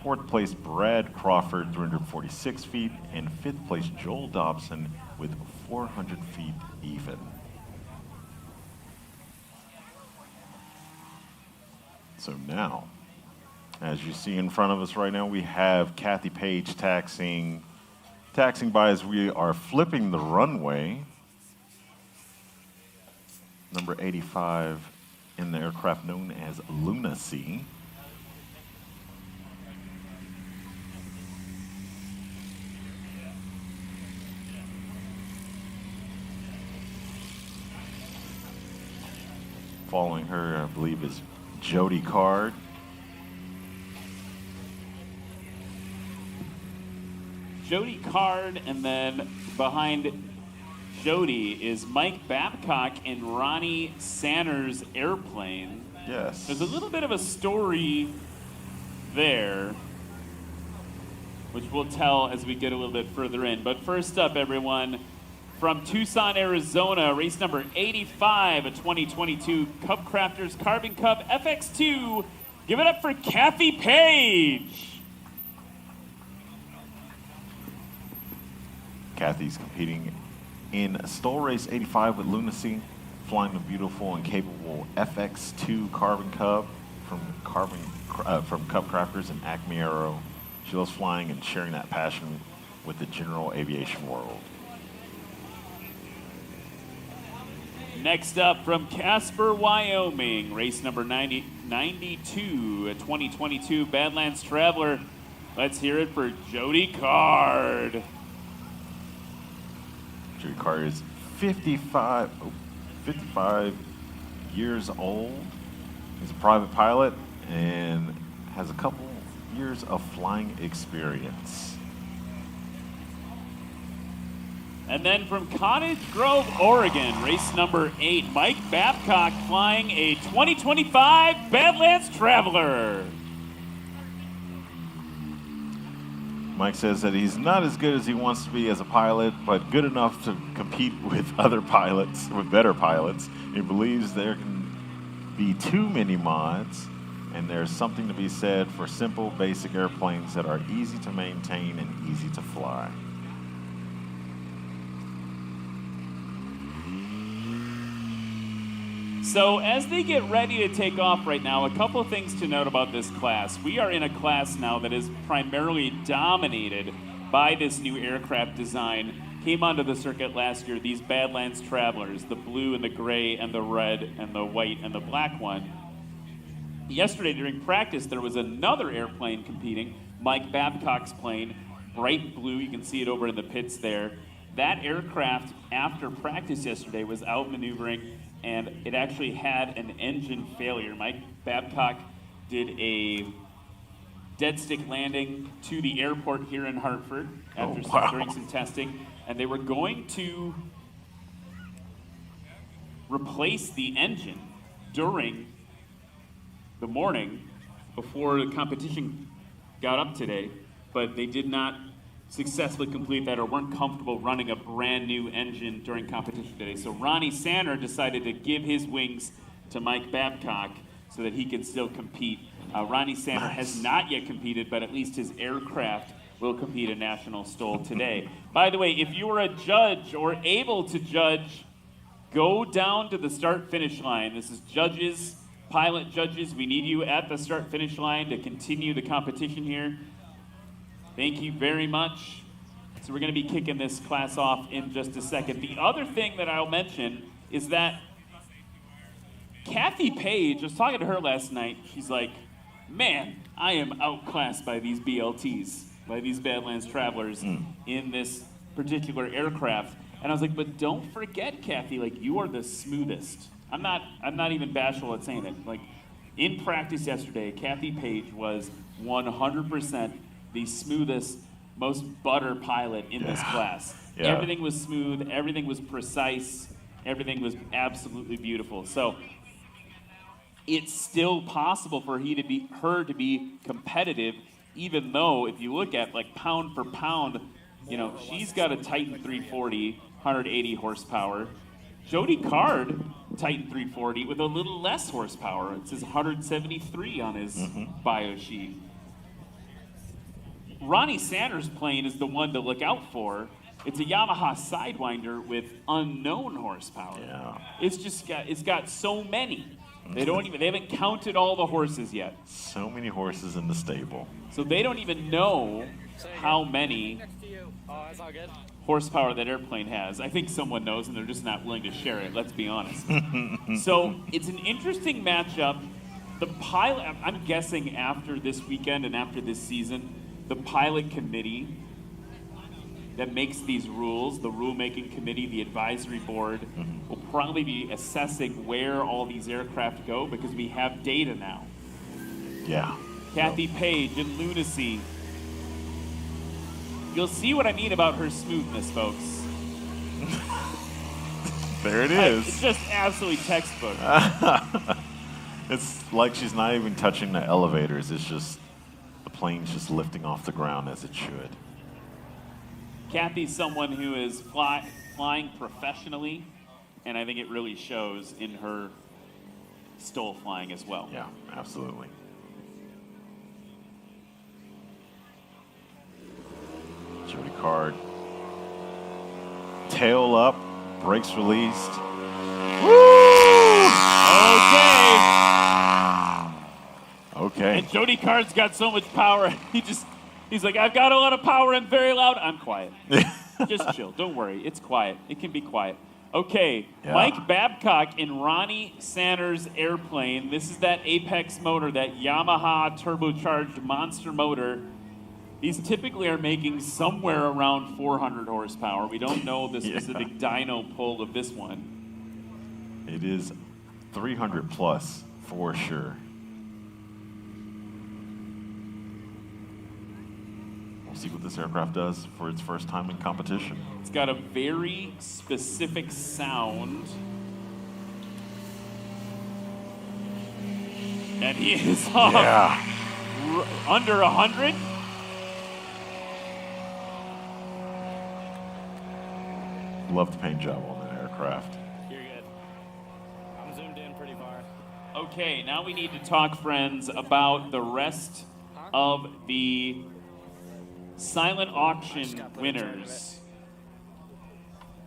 S1: Fourth place, Brad Crawford, 346 feet. And fifth place, Joel Dobson with 400 feet even. So now, as you see in front of us right now, we have Kathy Page taxiing by as we are flipping the runway. Number 85 in the aircraft known as Lunacy. Following her, I believe, is Jody Card.
S5: Jody Card, and then behind Jody is Mike Babcock and Ronnie Sanders' airplane.
S1: Yes.
S5: There's a little bit of a story there, which we'll tell as we get a little bit further in. But first up, everyone, from Tucson, Arizona, race number 85, a 2022 Cub Crafters Carbon Cub FX2. Give it up for Kathy Page.
S1: Kathy's competing in STOL Race 85 with Lunacy, flying the beautiful and capable FX2 Carbon Cub from Cub Crafters and Acme Aero. She loves flying and sharing that passion with the general aviation world.
S5: Next up from Casper, Wyoming, race number 92, a 2022 Badlands Traveler. Let's hear it for Jody Card.
S1: Jody Card is 55 years old. He's a private pilot and has a couple years of flying experience.
S5: And then from Cottage Grove, Oregon, race number 8, Mike Babcock flying a 2025 Badlands Traveler.
S1: Mike says that he's not as good as he wants to be as a pilot, but good enough to compete with other pilots, with better pilots. He believes there can be too many mods, and there's something to be said for simple, basic airplanes that are easy to maintain and easy to fly.
S5: So as they get ready to take off right now, a couple of things to note about this class. We are in a class now that is primarily dominated by this new aircraft design. Came onto the circuit last year, these Badlands Travelers, the blue and the gray and the red and the white and the black one. Yesterday during practice, there was another airplane competing, Mike Babcock's plane, bright blue, you can see it over in the pits there. That aircraft, after practice yesterday, was out maneuvering, and it actually had an engine failure. Mike Babcock did a dead stick landing to the airport here in Hartford during some testing, and they were going to replace the engine during the morning before the competition got up today, but they did not successfully complete that or weren't comfortable running a brand new engine during competition today. So Ronnie Sander decided to give his wings to Mike Babcock so that he can still compete. Ronnie Sander has not yet competed, but at least his aircraft will compete in National STOL today. By the way, if you are a judge or able to judge, go down to the start-finish line. This is judges, pilot judges. We need you at the start-finish line to continue the competition here. Thank you very much. So we're going to be kicking this class off in just a second. The other thing that I'll mention is that Kathy Page, I was talking to her last night, she's like, man, I am outclassed by these BLTs, by these Badlands Travelers in this particular aircraft. And I was like, but don't forget, Kathy, like, you are the smoothest. I'm not even bashful at saying it. Like, in practice yesterday, Kathy Page was 100% the smoothest, most butter pilot in this class.
S1: Yeah.
S5: Everything was smooth, everything was precise, everything was absolutely beautiful. So it's still possible for her to be competitive, even though if you look at like pound for pound, you know, she's got a Titan 340, 180 horsepower. Jody Card
S6: Titan 340 with a little less horsepower. It says 173 on his bio sheet. Ronnie Sanders' plane is the one to look out for. It's a Yamaha Sidewinder with unknown horsepower.
S1: Yeah.
S6: It's got so many. They haven't counted all the horses yet.
S1: So many horses in the stable.
S6: So they don't even know how many horsepower that airplane has. I think someone knows and they're just not willing to share it, let's be honest. So it's an interesting matchup. The pilot, I'm guessing after this weekend and after this season, the pilot committee that makes these rules, the rulemaking committee, the advisory board, will probably be assessing where all these aircraft go because we have data now.
S1: Yeah.
S6: Kathy Page and Lunacy. You'll see what I mean about her smoothness, folks.
S1: There it is.
S6: It's just absolutely textbook.
S1: It's like she's not even touching the elevators. It's just, the plane's just lifting off the ground as it should.
S6: Kathy's someone who is flying professionally, and I think it really shows in her STOL flying as well.
S1: Yeah, absolutely. Jody Card. Tail up, brakes released. Okay.
S6: And Jody Card's got so much power, he's like, I've got a lot of power and very loud. I'm quiet. Just chill. Don't worry. It's quiet. It can be quiet. Okay,
S1: Yeah.
S6: Mike Babcock in Ronnie Sanders' airplane. This is that Apex motor, that Yamaha turbocharged monster motor. These typically are making somewhere around 400 horsepower. We don't know the specific dyno pull of this one.
S1: It is 300 plus for sure. We'll see what this aircraft does for its first time in competition.
S6: It's got a very specific sound. And he is off under 100.
S1: Love the paint job on that aircraft.
S22: You're good. I'm zoomed in pretty far.
S6: Okay, now we need to talk, friends, about the rest of the silent auction winners.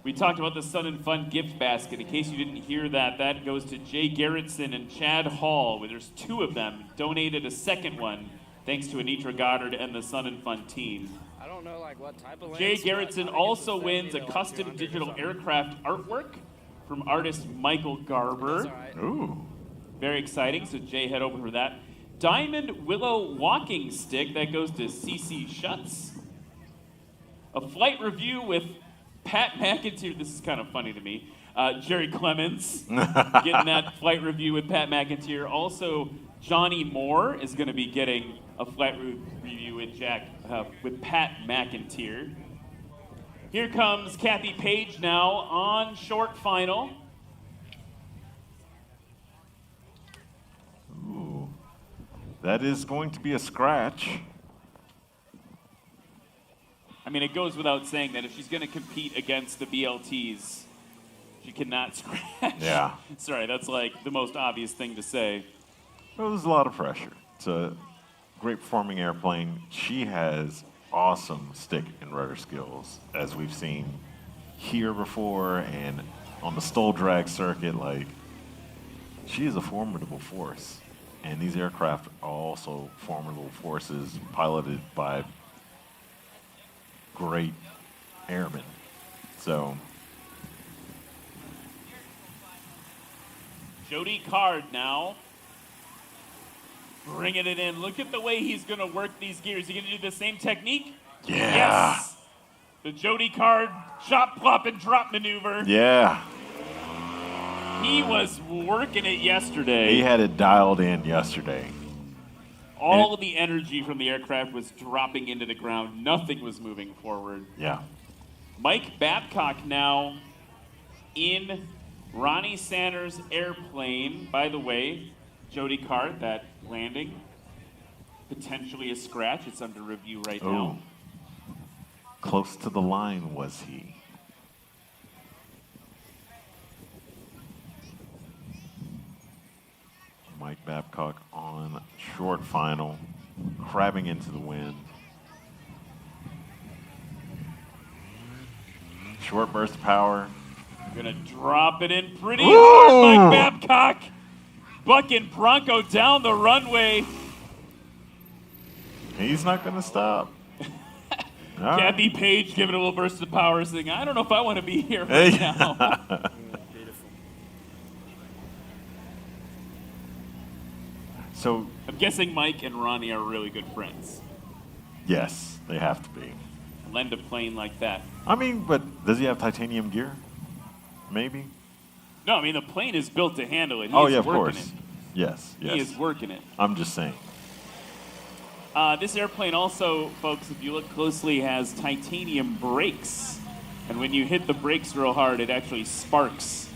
S6: We talked about the Sun and Fun gift basket. In case you didn't hear that, that goes to Jay Garrettson and Chad Hall, where there's two of them. Donated a second one, thanks to Anitra Goddard and the Sun and Fun team.
S22: I don't know like what type of
S6: Jay Garrettson also wins a custom digital aircraft artwork from artist Michael Garber.
S1: Ooh.
S6: Very exciting, so Jay, head over for that. Diamond Willow walking stick, that goes to CC Schutz. A flight review with Pat McIntyre, this is kind of funny to me. Jerry Clemens, getting that flight review with Pat McIntyre. Also, Johnny Moore is going to be getting a flight review with Pat McIntyre. Here comes Kathy Page now on short final.
S1: Ooh. That is going to be a scratch.
S6: I mean, it goes without saying that if she's going to compete against the BLTs, she cannot scratch.
S1: Yeah.
S6: Sorry, that's like the most obvious thing to say.
S1: Well, there's a lot of pressure. It's a great performing airplane. She has awesome stick and rudder skills, as we've seen here before and on the STOL drag circuit. Like, she is a formidable force. And these aircraft are also formidable forces piloted by great airmen. So,
S6: Jody Card now. Bringing it in. Look at the way he's going to work these gears. He going to do the same technique?
S1: Yeah.
S6: Yes. The Jody Card chop, plop, and drop maneuver.
S1: yeah,
S6: He was working it yesterday.
S1: he had it dialed in yesterday.
S6: All of the energy from the aircraft was dropping into the ground. Nothing was moving forward.
S1: Yeah.
S6: Mike Babcock now in Ronnie Sanders' airplane. By the way, Jody Card, that landing, potentially a scratch. It's under review right now.
S1: Close to the line was he? Babcock on short final, crabbing into the wind. Short burst of power.
S6: Gonna drop it in pretty hard, Mike Babcock. Bucking Bronco down the runway.
S1: He's not gonna stop. All
S6: Kathy Page giving a little burst of power, saying, I don't know if I want to be here right now.
S1: So
S6: I'm guessing Mike and Ronnie are really good friends.
S1: yes, they have to be.
S6: Lend a plane like that.
S1: I mean, but does he have titanium gear? Maybe.
S6: No, I mean, the plane is built to handle it. He
S1: Oh
S6: is
S1: yeah, of
S6: working
S1: course.
S6: It.
S1: Yes, yes.
S6: He is working it.
S1: I'm just saying.
S6: This airplane also, folks, if you look closely, has titanium brakes. And when you hit the brakes real hard, it actually sparks.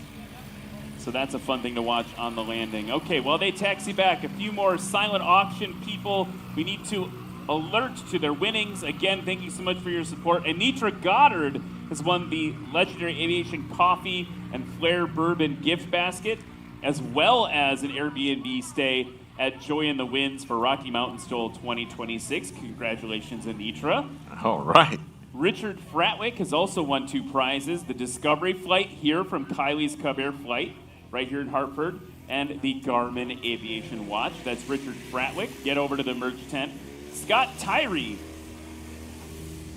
S6: So that's a fun thing to watch on the landing. Okay, well, they taxi back. A few more silent auction people. We need to alert to their winnings. Again, thank you so much for your support. Anitra Goddard has won the Legendary Aviation Coffee and Flair Bourbon gift basket, as well as an Airbnb stay at Joy in the Winds for Rocky Mountain STOL 2026. Congratulations, Anitra.
S1: All right.
S6: Richard Fratwick has also won 2 prizes, the Discovery Flight here from Kylie's Cub Air Flight, right here in Hartford, and the Garmin Aviation Watch. That's Richard Fratwick. Get over to the merch tent. Scott Tyree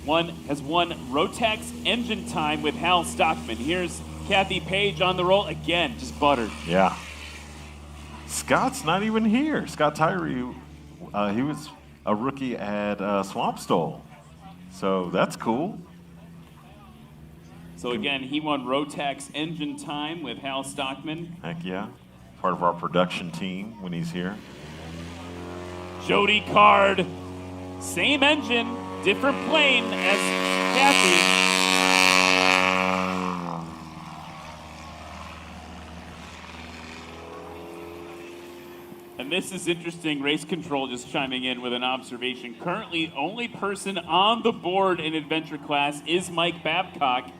S6: has won Rotax Engine Time with Hal Stockman. Here's Kathy Page on the roll. Again, just buttered.
S1: Yeah. Scott's not even here. Scott Tyree, he was a rookie at Swamp STOL. So that's cool.
S6: So again, he won Rotax Engine Time with Hal Stockman.
S1: Heck yeah. Part of our production team when he's here.
S6: Jody Card, same engine, different plane as Kathy. And this is interesting. Race Control just chiming in with an observation. Currently, only person on the board in Adventure Class is Mike Babcock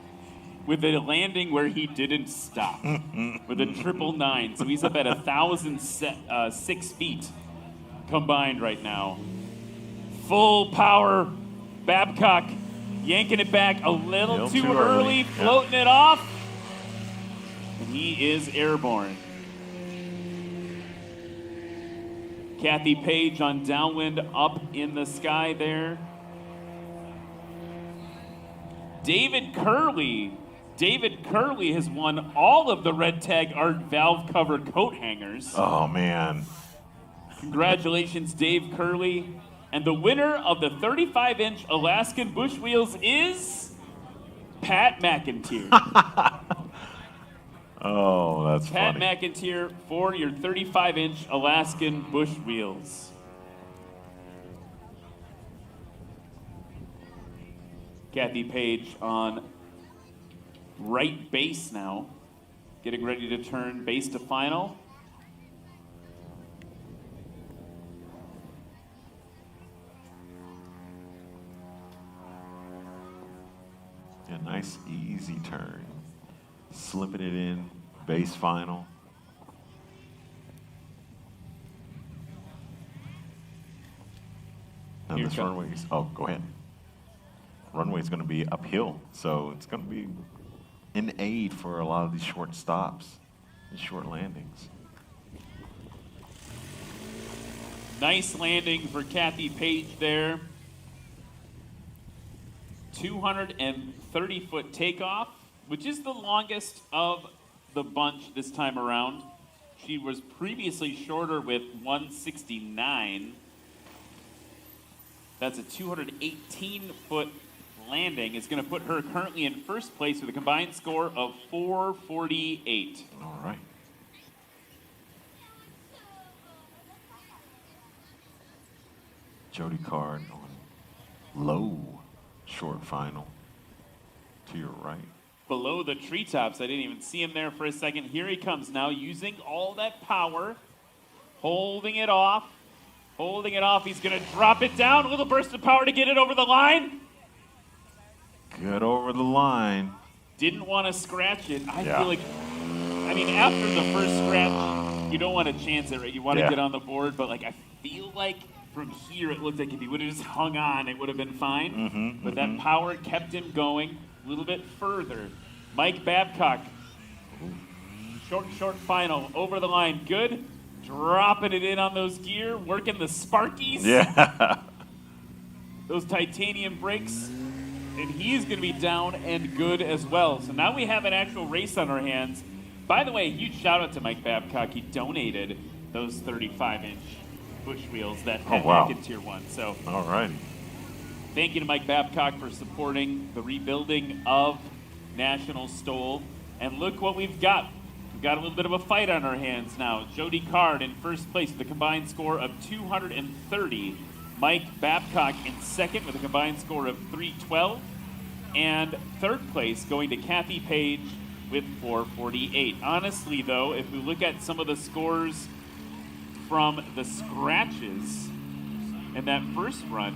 S6: with a landing where he didn't stop with a 999. So he's up at 1,006 feet combined right now. Full power Babcock yanking it back a little too early, floating it off. And he is airborne. Kathy Page on downwind up in the sky there. David Curley has won all of the Red Tag Art valve cover coat hangers.
S1: Oh, man.
S6: Congratulations, Dave Curley. And the winner of the 35-inch Alaskan bush wheels is Pat McIntyre.
S1: Oh, that's
S6: Pat
S1: funny.
S6: McIntyre for your 35-inch Alaskan bush wheels. Kathy Page on right base now, getting ready to turn base to final.
S1: A nice, easy turn. Slipping it in, base final. Now
S6: Here
S1: this
S6: comes-
S1: runway's, oh, go ahead. Runway's gonna be uphill, so it's gonna be in aid for a lot of these short stops and short landings.
S6: Nice landing for Kathy Page there. 230-foot takeoff, which is the longest of the bunch this time around. She was previously shorter with 169. That's a 218-foot landing. It's going to put her currently in first place with a combined score of 448.
S1: All right. Jody Card on low short final to your right.
S6: Below the treetops. I didn't even see him there for a second. Here he comes now, using all that power, holding it off. Holding it off. He's going to drop it down. A little burst of power to get it over the line.
S1: Good over the line.
S6: Didn't want to scratch it. I
S1: Yeah.
S6: feel like, I mean, after the first scratch, you don't want to chance it, right? You want to
S1: Yeah.
S6: get on the board, but like I feel like from here it looked like if he would have just hung on, it would have been fine. But that power kept him going a little bit further. Mike Babcock, short final, over the line, good. Dropping it in on those gear, working the Sparkies.
S1: Yeah.
S6: Those titanium brakes. And he's going to be down and good as well. So now we have an actual race on our hands. By the way, huge shout out to Mike Babcock. He donated those 35-inch bush wheels that head back in Tier 1. So,
S1: all right.
S6: Thank you to Mike Babcock for supporting the rebuilding of National STOL. And look what we've got. We've got a little bit of a fight on our hands now. Jody Card in first place with a combined score of 230. Mike Babcock in second with a combined score of 312. And third place going to Kathy Page with 448. Honestly, though, if we look at some of the scores from the scratches in that first run,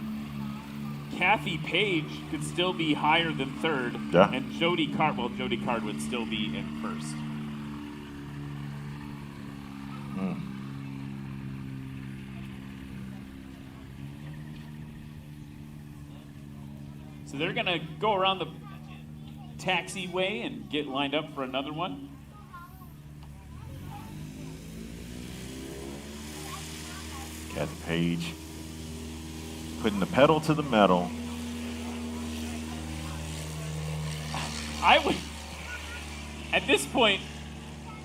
S6: Kathy Page could still be higher than third.
S1: Yeah.
S6: And Jody Card would still be in first. So they're going to go around the taxiway and get lined up for another one.
S1: Kathy Page putting the pedal to the metal.
S6: I would, at this point,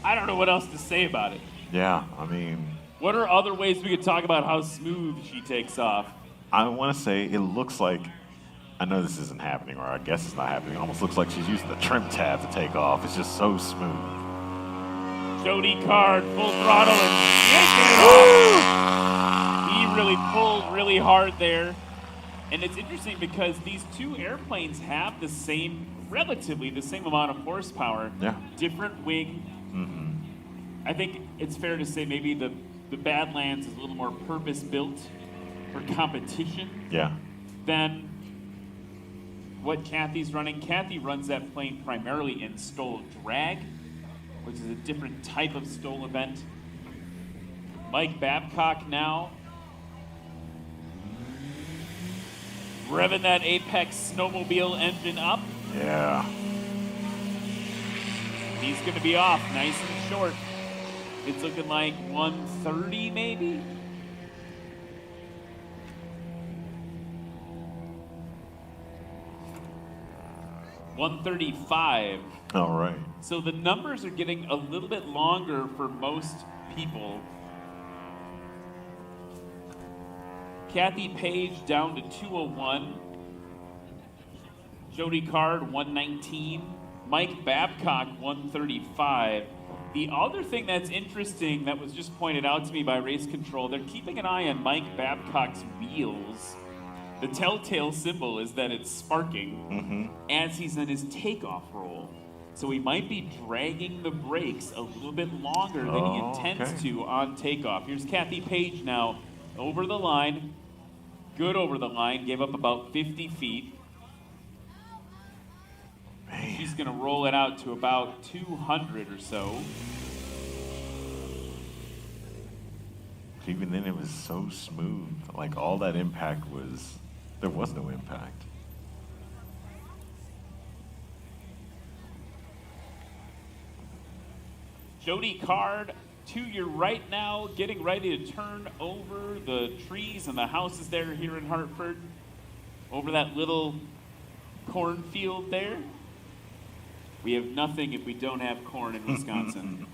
S6: I don't know what else to say about it.
S1: Yeah, I mean,
S6: What are other ways we could talk about how smooth she takes off?
S1: I want to say it looks like, I know this isn't happening, or I guess it's not happening. It almost looks like she's using the trim tab to take off. It's just so smooth.
S6: Jody Card, full throttle, and yanking it off. He really pulled really hard there. And it's interesting because these two airplanes have the same, relatively the same amount of horsepower.
S1: Yeah.
S6: Different wing. I think it's fair to say maybe the Badlands is a little more purpose-built for competition
S1: Yeah.
S6: than what Kathy's running. Kathy runs that plane primarily in STOL drag, which is a different type of STOL event. Mike Babcock now revving that Apex snowmobile engine up.
S1: Yeah.
S6: He's going to be off nice and short. It's looking like 130 maybe. $135.
S1: All right.
S6: So the numbers are getting a little bit longer for most people. Kathy Page down to 201. Jody Card 119. Mike Babcock 135. The other thing that's interesting that was just pointed out to me by Race Control, they're keeping an eye on Mike Babcock's wheels. The telltale symbol is that it's sparking as he's in his takeoff roll. So he might be dragging the brakes a little bit longer than he intends to on takeoff. Here's Kathy Page now over the line. Good over the line, gave up about 50 feet. She's going to roll it out to about 200 or so.
S1: Even then, it was so smooth. Like, all that impact was, there was no impact.
S6: Jody Card to your right now, getting ready to turn over the trees and the houses there here in Hartford. Over that little cornfield there. We have nothing if we don't have corn in Wisconsin.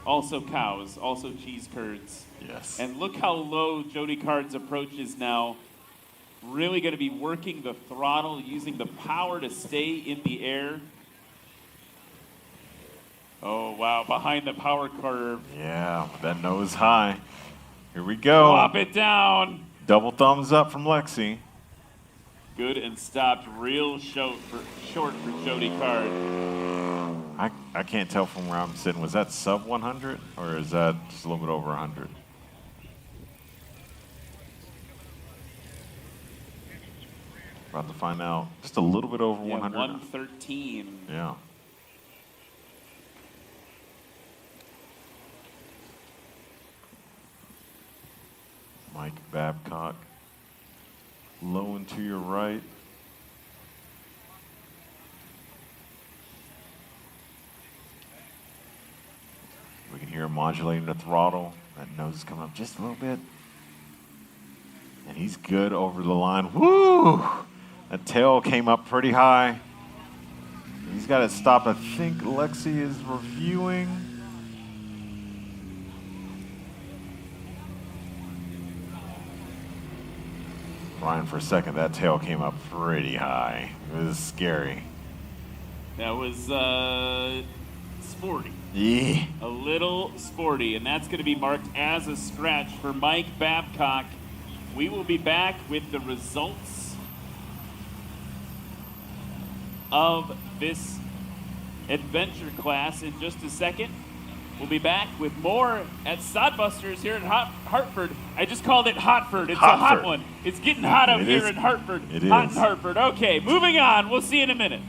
S6: Also cows, also cheese curds.
S1: Yes.
S6: And look how low Jody Card's approach is now. Really going to be working the throttle, using the power to stay in the air. Oh, wow, behind the power curve.
S1: Yeah, that nose high. Here we go.
S6: Plop it down.
S1: Double thumbs up from Lexi.
S6: Good and stopped real short for Jody Card.
S1: I can't tell from where I'm sitting. Was that sub 100 or is that just a little bit over 100? About to find out. Just a little bit over 100.
S6: 113.
S1: Yeah. Mike Babcock. Low and to your right. We can hear him modulating the throttle. That nose is coming up just a little bit. And he's good over the line. Woo! That tail came up pretty high. He's got it stopped. I think Lexi is reviewing. Brian, for a second, that tail came up pretty high. It was scary.
S5: That was sporty.
S1: Yeah.
S5: A little sporty, and that's going to be marked as a scratch for Mike Babcock. We will be back with the results of this adventure class in just a second. We'll be back with more at Sodbusters here in Hartford. I just called it Hartford. It's a hot one. It's getting hot out here in Hartford.
S1: It
S5: hot
S1: is.
S5: in Hartford. Okay, moving on. We'll see you in a minute.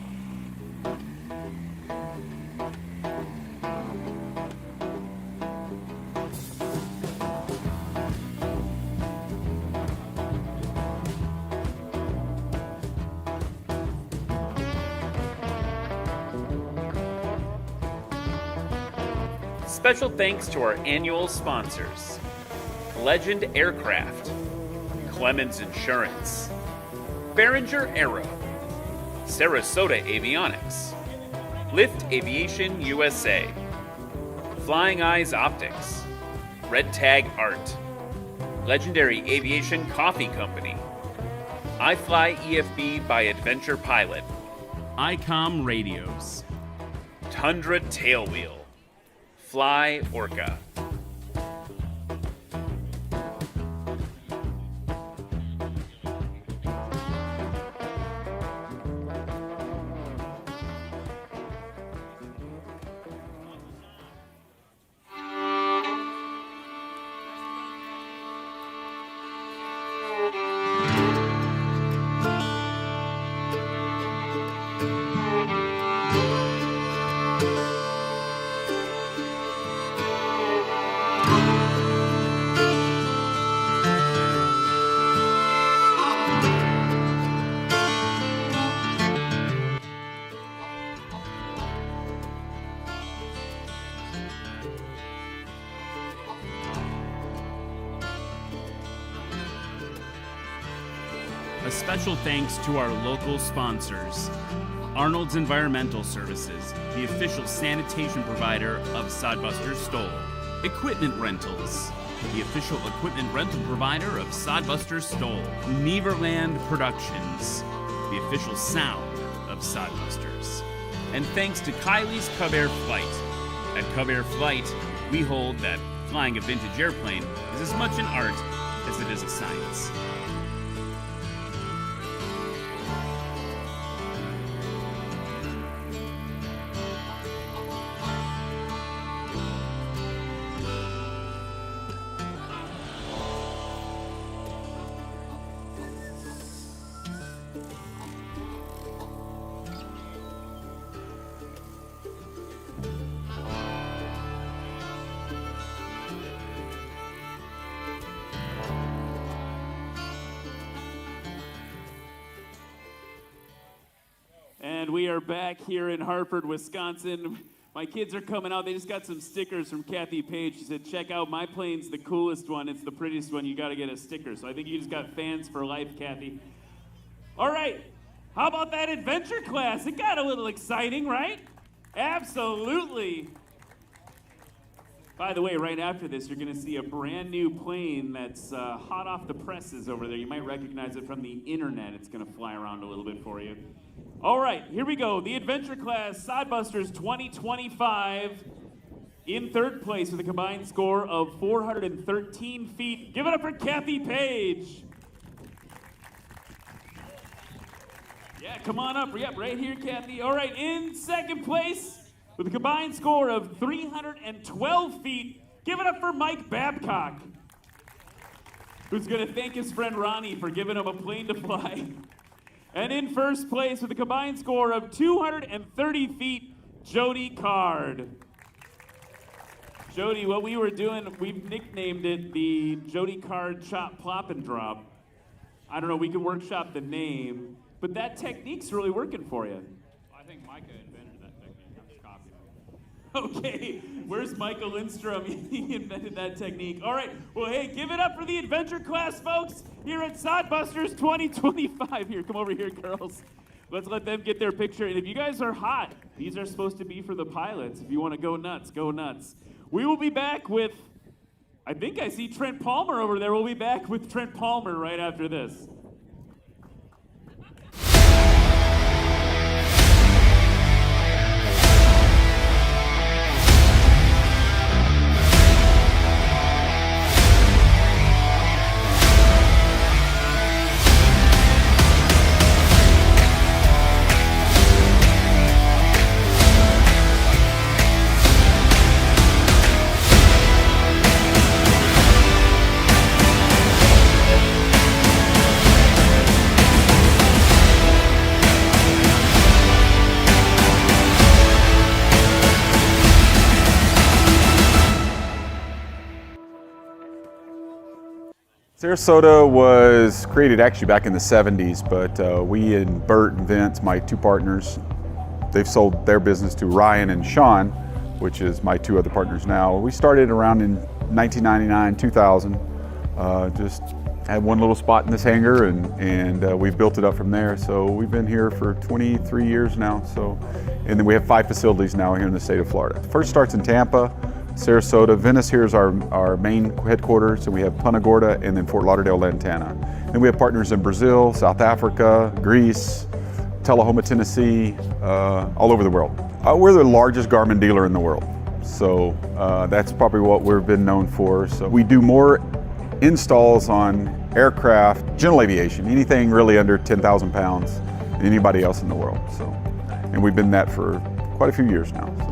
S5: Special thanks to our annual sponsors: Legend Aircraft, Clemens Insurance, Behringer Aero, Sarasota Avionics, Lift Aviation USA, Flying Eyes Optics, Red Tag Art, Legendary Aviation Coffee Company, iFly EFB by Adventure Pilot, ICOM Radios, Tundra Tailwheel, Fly Orca. A special thanks to our local sponsors: Arnold's Environmental Services, the official sanitation provider of Sodbusters STOL; Equipment Rentals, the official equipment rental provider of Sodbusters STOL; Neverland Productions, the official sound of Sodbusters; and thanks to Kylie's Cub Air Flight. At Cub Air Flight, we hold that flying a vintage airplane is as much an art as it is a science. And we are back here in Hartford, Wisconsin. My kids are coming out. They just got some stickers from Kathy Page. She said, check out my plane's the coolest one. It's the prettiest one. You got to get a sticker. So I think you just got fans for life, Kathy. All right. How about that adventure class? It got a little exciting, right? Absolutely. By the way, right after this, you're going to see a brand new plane that's hot off the presses over there. You might recognize it from the internet. It's going to fly around a little bit for you. All right, here we go. The adventure class, Sodbusters 2025, in third place with a combined score of 413 feet. Give it up for Kathy Page. Yeah, come on up. Yep, right here, Kathy. All right, in second place with a combined score of 312 feet. Give it up for Mike Babcock, who's going to thank his friend Ronnie for giving him a plane to fly. And in first place with a combined score of 230 feet, Jody Card.
S6: Jody, what we were doing, we've nicknamed it the Jody Card Chop Plop and Drop. I don't know, we could workshop the name, but that technique's really working for you.
S7: I think Micah invented that technique. I'm just copying it.
S6: Okay, where's Michael Lindstrom? He invented that technique. All right, well, hey, give it up for the adventure class, folks, here at Sodbusters 2025. Here, come over here, girls. Let's let them get their picture. And if you guys are hot, these are supposed to be for the pilots. If you want to go nuts, go nuts. We will be back with, I think I see Trent Palmer over there. We'll be back with Trent Palmer right after this.
S10: Sarasota was created actually back in the 70s, but we and Bert and Vince, my two partners, they've sold their business to Ryan and Sean, which is my two other partners now. We started around in 1999, 2000, just had one little spot in this hangar and we've built it up from there. So we've been here for 23 years now. And then we have 5 facilities now here in the state of Florida. First starts in Tampa, Sarasota. Venice here is our main headquarters, so we have Punta Gorda and then Fort Lauderdale, Lantana. Then we have partners in Brazil, South Africa, Greece, Tullahoma, Tennessee, all over the world. We're the largest Garmin dealer in the world, so that's probably what we've been known for. So we do more installs on aircraft, general aviation, anything really under 10,000 pounds than anybody else in the world. So, and we've been that for quite a few years now. So.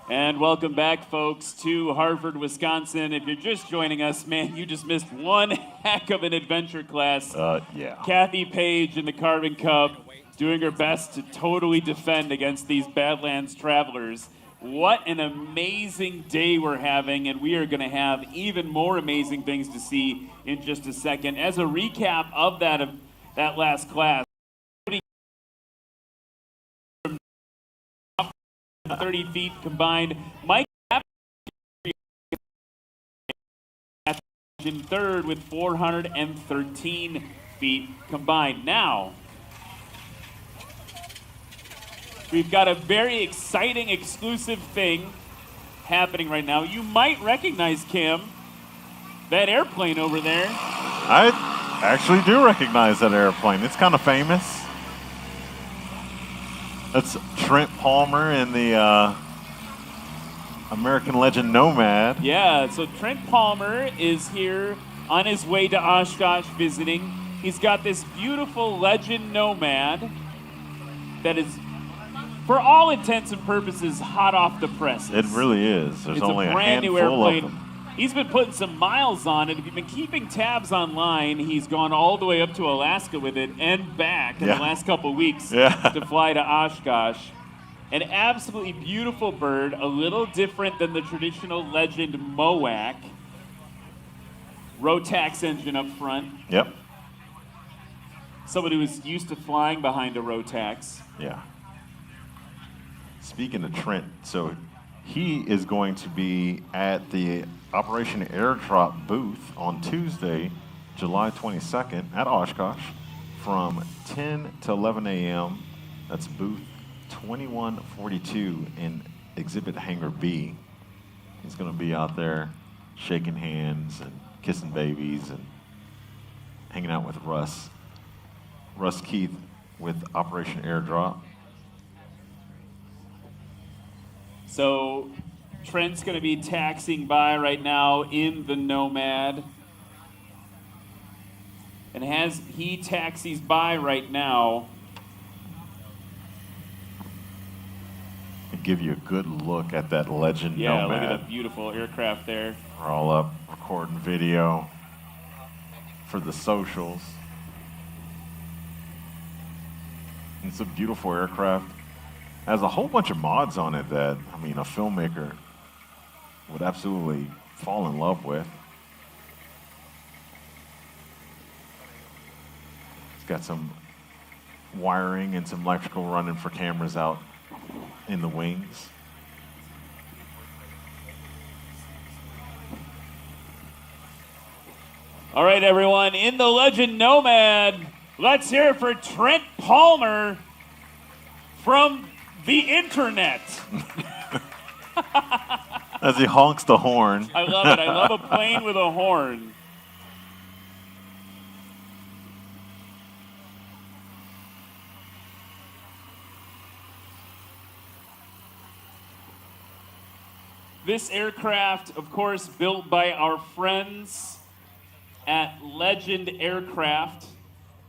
S6: And welcome back, folks, to Hartford, Wisconsin. If you're just joining us, man, you just missed one heck of an adventure class.
S1: Yeah.
S6: Kathy Page in the Carbon Cub doing her best to totally defend against these Badlands travelers. What an amazing day we're having, and we are going to have even more amazing things to see in just a second. As a recap of that last class, 30 feet combined. Mike in third with 413 feet combined. Now, we've got a very exciting, exclusive thing happening right now. You might recognize, Kim, that airplane over there.
S1: I actually do recognize that airplane. It's kind of famous. That's Trent Palmer in the American Legend Nomad.
S6: Yeah, so Trent Palmer is here on his way to Oshkosh visiting. He's got this beautiful Legend Nomad that is, for all intents and purposes, hot off the presses.
S1: It really is. There's only a
S6: brand new
S1: handful
S6: airplane.
S1: of them.
S6: He's been putting some miles on it. If you've been keeping tabs online, he's gone all the way up to Alaska with it and back in the last couple of weeks to fly to Oshkosh. An absolutely beautiful bird, a little different than the traditional Legend MOAC. Rotax engine up front.
S1: Yep.
S6: Somebody who's used to flying behind a Rotax.
S1: Yeah. Speaking of Trent, so he is going to be at the Operation Airdrop booth on Tuesday, July 22nd at Oshkosh from 10 to 11 a.m. That's booth 2142 in Exhibit Hangar B. He's going to be out there shaking hands and kissing babies and hanging out with Russ Keith with Operation Airdrop.
S6: So Trent's going to be taxiing by right now in the Nomad. And as he taxis by right now,
S1: give you a good look at that Legend
S6: yeah,
S1: Nomad.
S6: look at that beautiful aircraft there.
S1: We're all up recording video for the socials. It's a beautiful aircraft. Has a whole bunch of mods on it that, I mean, a filmmaker would absolutely fall in love with. It's got some wiring and some electrical running for cameras out in the wings.
S6: All right, everyone, in the Legend Nomad, let's hear it for Trent Palmer from the internet.
S1: As he honks the horn.
S6: I love it. I love a plane with a horn. This aircraft, of course, built by our friends at Legend Aircraft.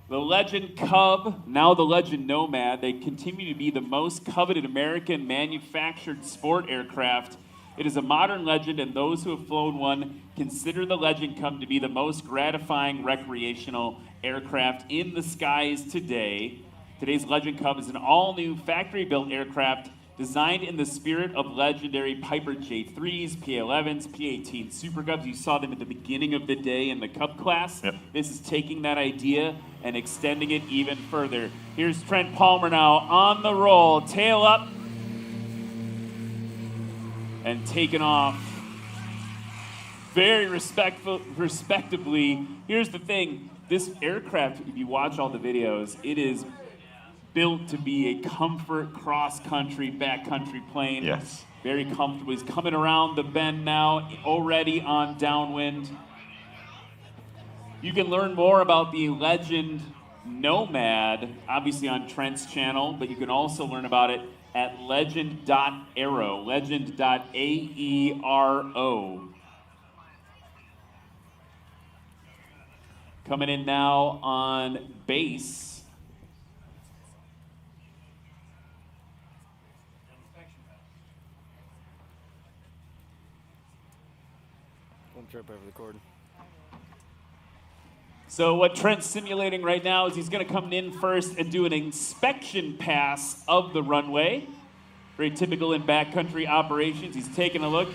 S6: The Legend Cub, now the Legend Nomad, they continue to be the most coveted American manufactured sport aircraft. It is a modern legend, and those who have flown one consider the Legend Cub to be the most gratifying recreational aircraft in the skies today. Today's Legend Cub is an all-new factory-built aircraft designed in the spirit of legendary Piper J3s, P11s, P18 Super Cubs. You saw them at the beginning of the day in the Cub class.
S1: Yep.
S6: This is taking that idea and extending it even further. Here's Trent Palmer now on the roll, tail up, and taking off very respectably. Here's the thing, this aircraft, if you watch all the videos, it is built to be a comfort cross-country, backcountry plane.
S1: Yes.
S6: Very comfortable. He's coming around the bend now, already on downwind. You can learn more about the Legend Nomad, obviously on Trent's channel, but you can also learn about it at legend.aero, legend.aero. Coming in now on base.
S27: One trip over the cord.
S6: So what Trent's simulating right now is he's going to come in first and do an inspection pass of the runway. Very typical in backcountry operations. He's taking a look.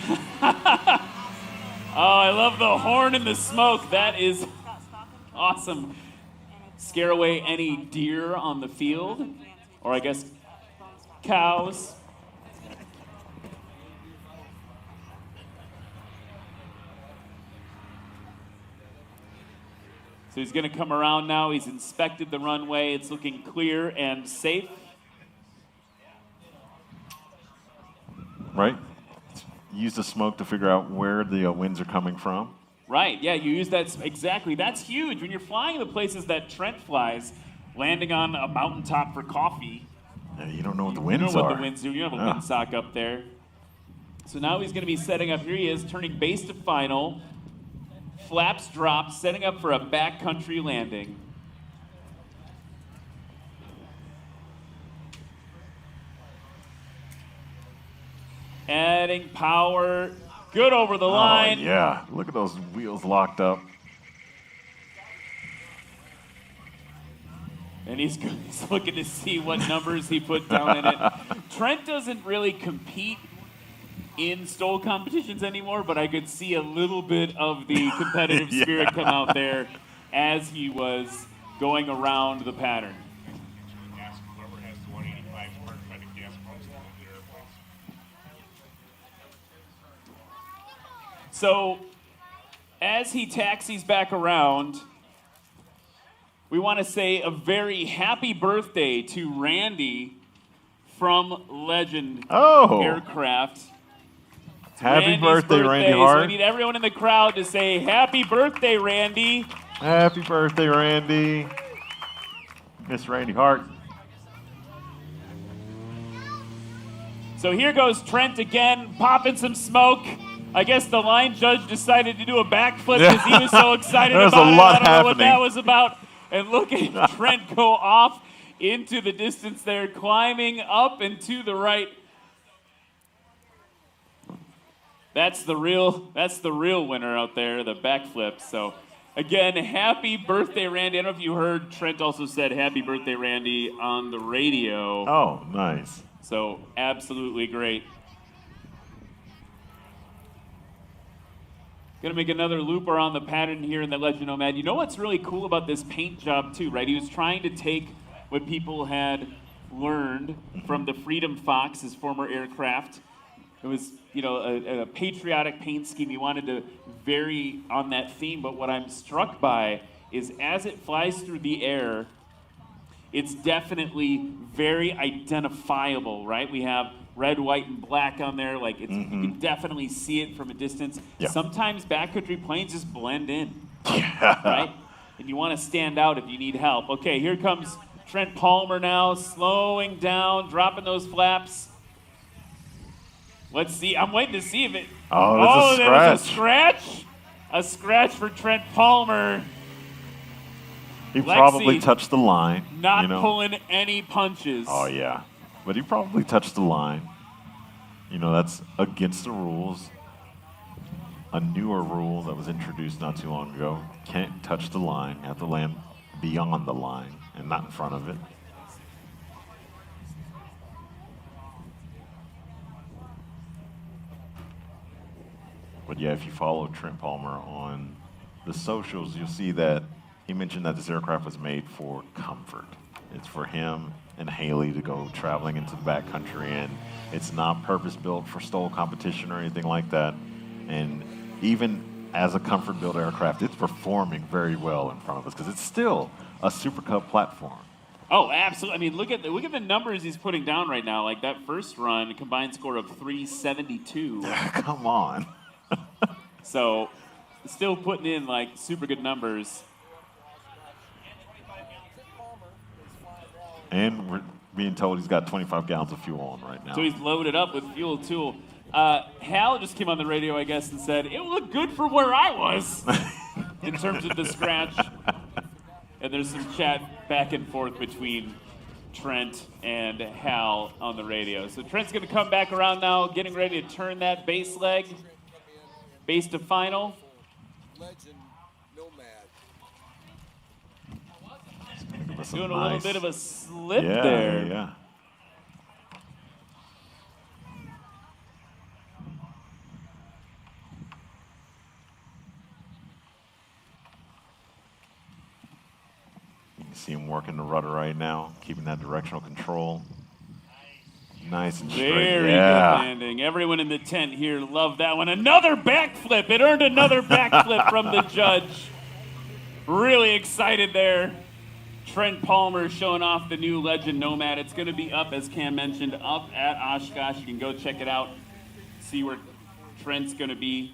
S6: Oh, I love the horn and the smoke. That is awesome. Scare away any deer on the field, or I guess cows. So he's going to come around now. He's inspected the runway. It's looking clear and safe.
S1: Right? Use the smoke to figure out where the winds are coming from.
S6: Right, yeah, you use that, exactly. That's huge. When you're flying the places that Trent flies, landing on a mountaintop for coffee.
S1: Yeah, you don't know what the winds are.
S6: You don't know what the winds do. You have a windsock up there. So now he's going to be setting up. Here he is, turning base to final. Flaps drop, setting up for a backcountry landing. Adding power, good over the line.
S1: Oh, yeah, look at those wheels locked up.
S6: And he's looking to see what numbers he put down in it. Trent doesn't really compete in STOL competitions anymore, but I could see a little bit of the competitive spirit come out there as he was going around the pattern. So, as he taxis back around, we want to say a very happy birthday to Randy from Legend Aircraft.
S1: Happy
S6: Randy's
S1: birthday, Randy Hart.
S6: So we need everyone in the crowd to say happy birthday, Randy.
S1: Happy birthday, Randy. Miss Randy Hart.
S6: So here goes Trent again, popping some smoke. I guess the line judge decided to do a backflip because he was so excited
S1: There's
S6: about
S1: a
S6: it.
S1: lot
S6: I don't know what
S1: happening.
S6: that was about. And look at Trent go off into the distance there, climbing up and to the right. That's the real winner out there, the backflip. So Again, happy birthday, Randy. I don't know if you heard, Trent also said happy birthday, Randy, on the radio.
S1: Oh, nice.
S6: So, absolutely great. Gonna make another loop around the pattern here in the Legend Nomad. You know what's really cool about this paint job too, right? He was trying to take what people had learned from the Freedom Fox, his former aircraft. It was, you know, a patriotic paint scheme. He wanted to vary on that theme, but what I'm struck by is as it flies through the air, it's definitely very identifiable, right? We have red, white, and black on there. Like, it's, you can definitely see it from a distance.
S1: Yeah.
S6: Sometimes backcountry planes just blend in, right? And you want to stand out if you need help. Okay, here comes Trent Palmer now, slowing down, dropping those flaps. Let's see. I'm waiting to see if it.
S1: Oh, that's a
S6: there was
S1: scratch.
S6: a scratch. A scratch for Trent Palmer.
S1: He
S6: Lexi,
S1: probably touched the line.
S6: Not
S1: you know?
S6: pulling any punches.
S1: Oh, yeah. But he probably touched the line. You know, that's against the rules. A newer rule that was introduced not too long ago. Can't touch the line. You have to land beyond the line and not in front of it. But yeah, if you follow Trent Palmer on the socials, you'll see that he mentioned that this aircraft was made for comfort. It's for him and Haley to go traveling into the backcountry, and it's not purpose-built for STOL competition or anything like that. And even as a comfort-built aircraft, it's performing very well in front of us because it's still a Super Cub platform.
S6: Oh, absolutely. I mean, look at the numbers he's putting down right now. Like that first run, a combined score of 372.
S1: Come on.
S6: So, still putting in like super good numbers.
S1: And we're being told he's got 25 gallons of fuel on right now.
S6: So he's loaded up with fuel too. Hal just came on the radio, I guess, and said, it looked good for where I was in terms of the scratch. And there's some chat back and forth between Trent and Hal on the radio. So Trent's going to come back around now, getting ready to turn that base leg. Base to final. Doing a little bit of a slip there.
S1: Yeah. You can see him working the rudder right now, keeping that directional control. Nice and straight.
S6: Very good landing. Everyone in the tent here loved that one. Another backflip. It earned another backflip from the judge. Really excited there. Trent Palmer showing off the new Legend Nomad. It's going to be up, as Cam mentioned, up at Oshkosh. You can go check it out, see where Trent's going to be.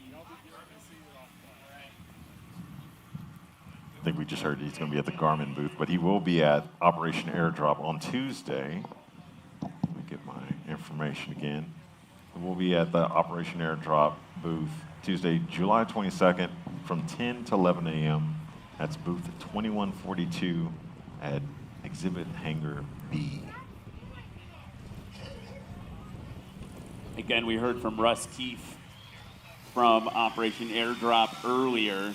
S1: I think we just heard he's going to be at the Garmin booth, but he will be at Operation Airdrop on Tuesday. Let me get my information again. We'll be at the Operation Airdrop booth Tuesday, July 22nd from 10 to 11 a.m. That's booth 2142 at Exhibit Hangar B.
S6: Again, we heard from Russ Keefe from Operation Airdrop earlier,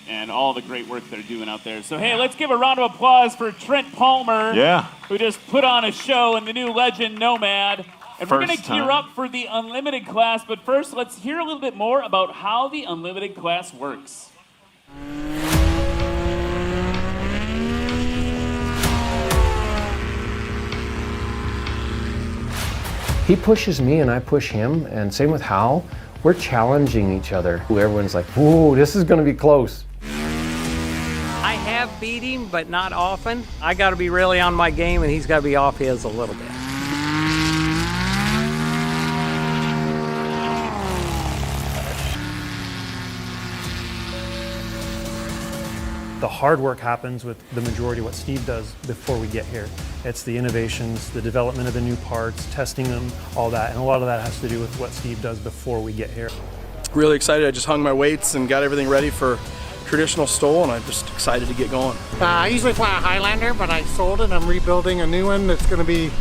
S6: and all the great work they're doing out there. So, hey, let's give a round of applause for Trent Palmer, who just put on a show in the new Legend Nomad. And we're going to gear up for the Unlimited class, but first, let's hear a little bit more about how the Unlimited class works.
S9: He pushes me and I push him, and same with Hal. We're challenging each other. Everyone's like, whoa, this is gonna be close.
S2: I have beat him, but not often. I gotta be really on my game and he's gotta be off his a little bit.
S8: The hard work happens with the majority of what Steve does before we get here. It's the innovations, the development of the new parts, testing them, all that. And a lot of that has to do with what Steve does before we get here.
S11: Really excited. I just hung my weights and got everything ready for traditional STOL, and I'm just excited to get going.
S19: I usually fly a Highlander, but I sold it. I'm rebuilding a new one that's going to be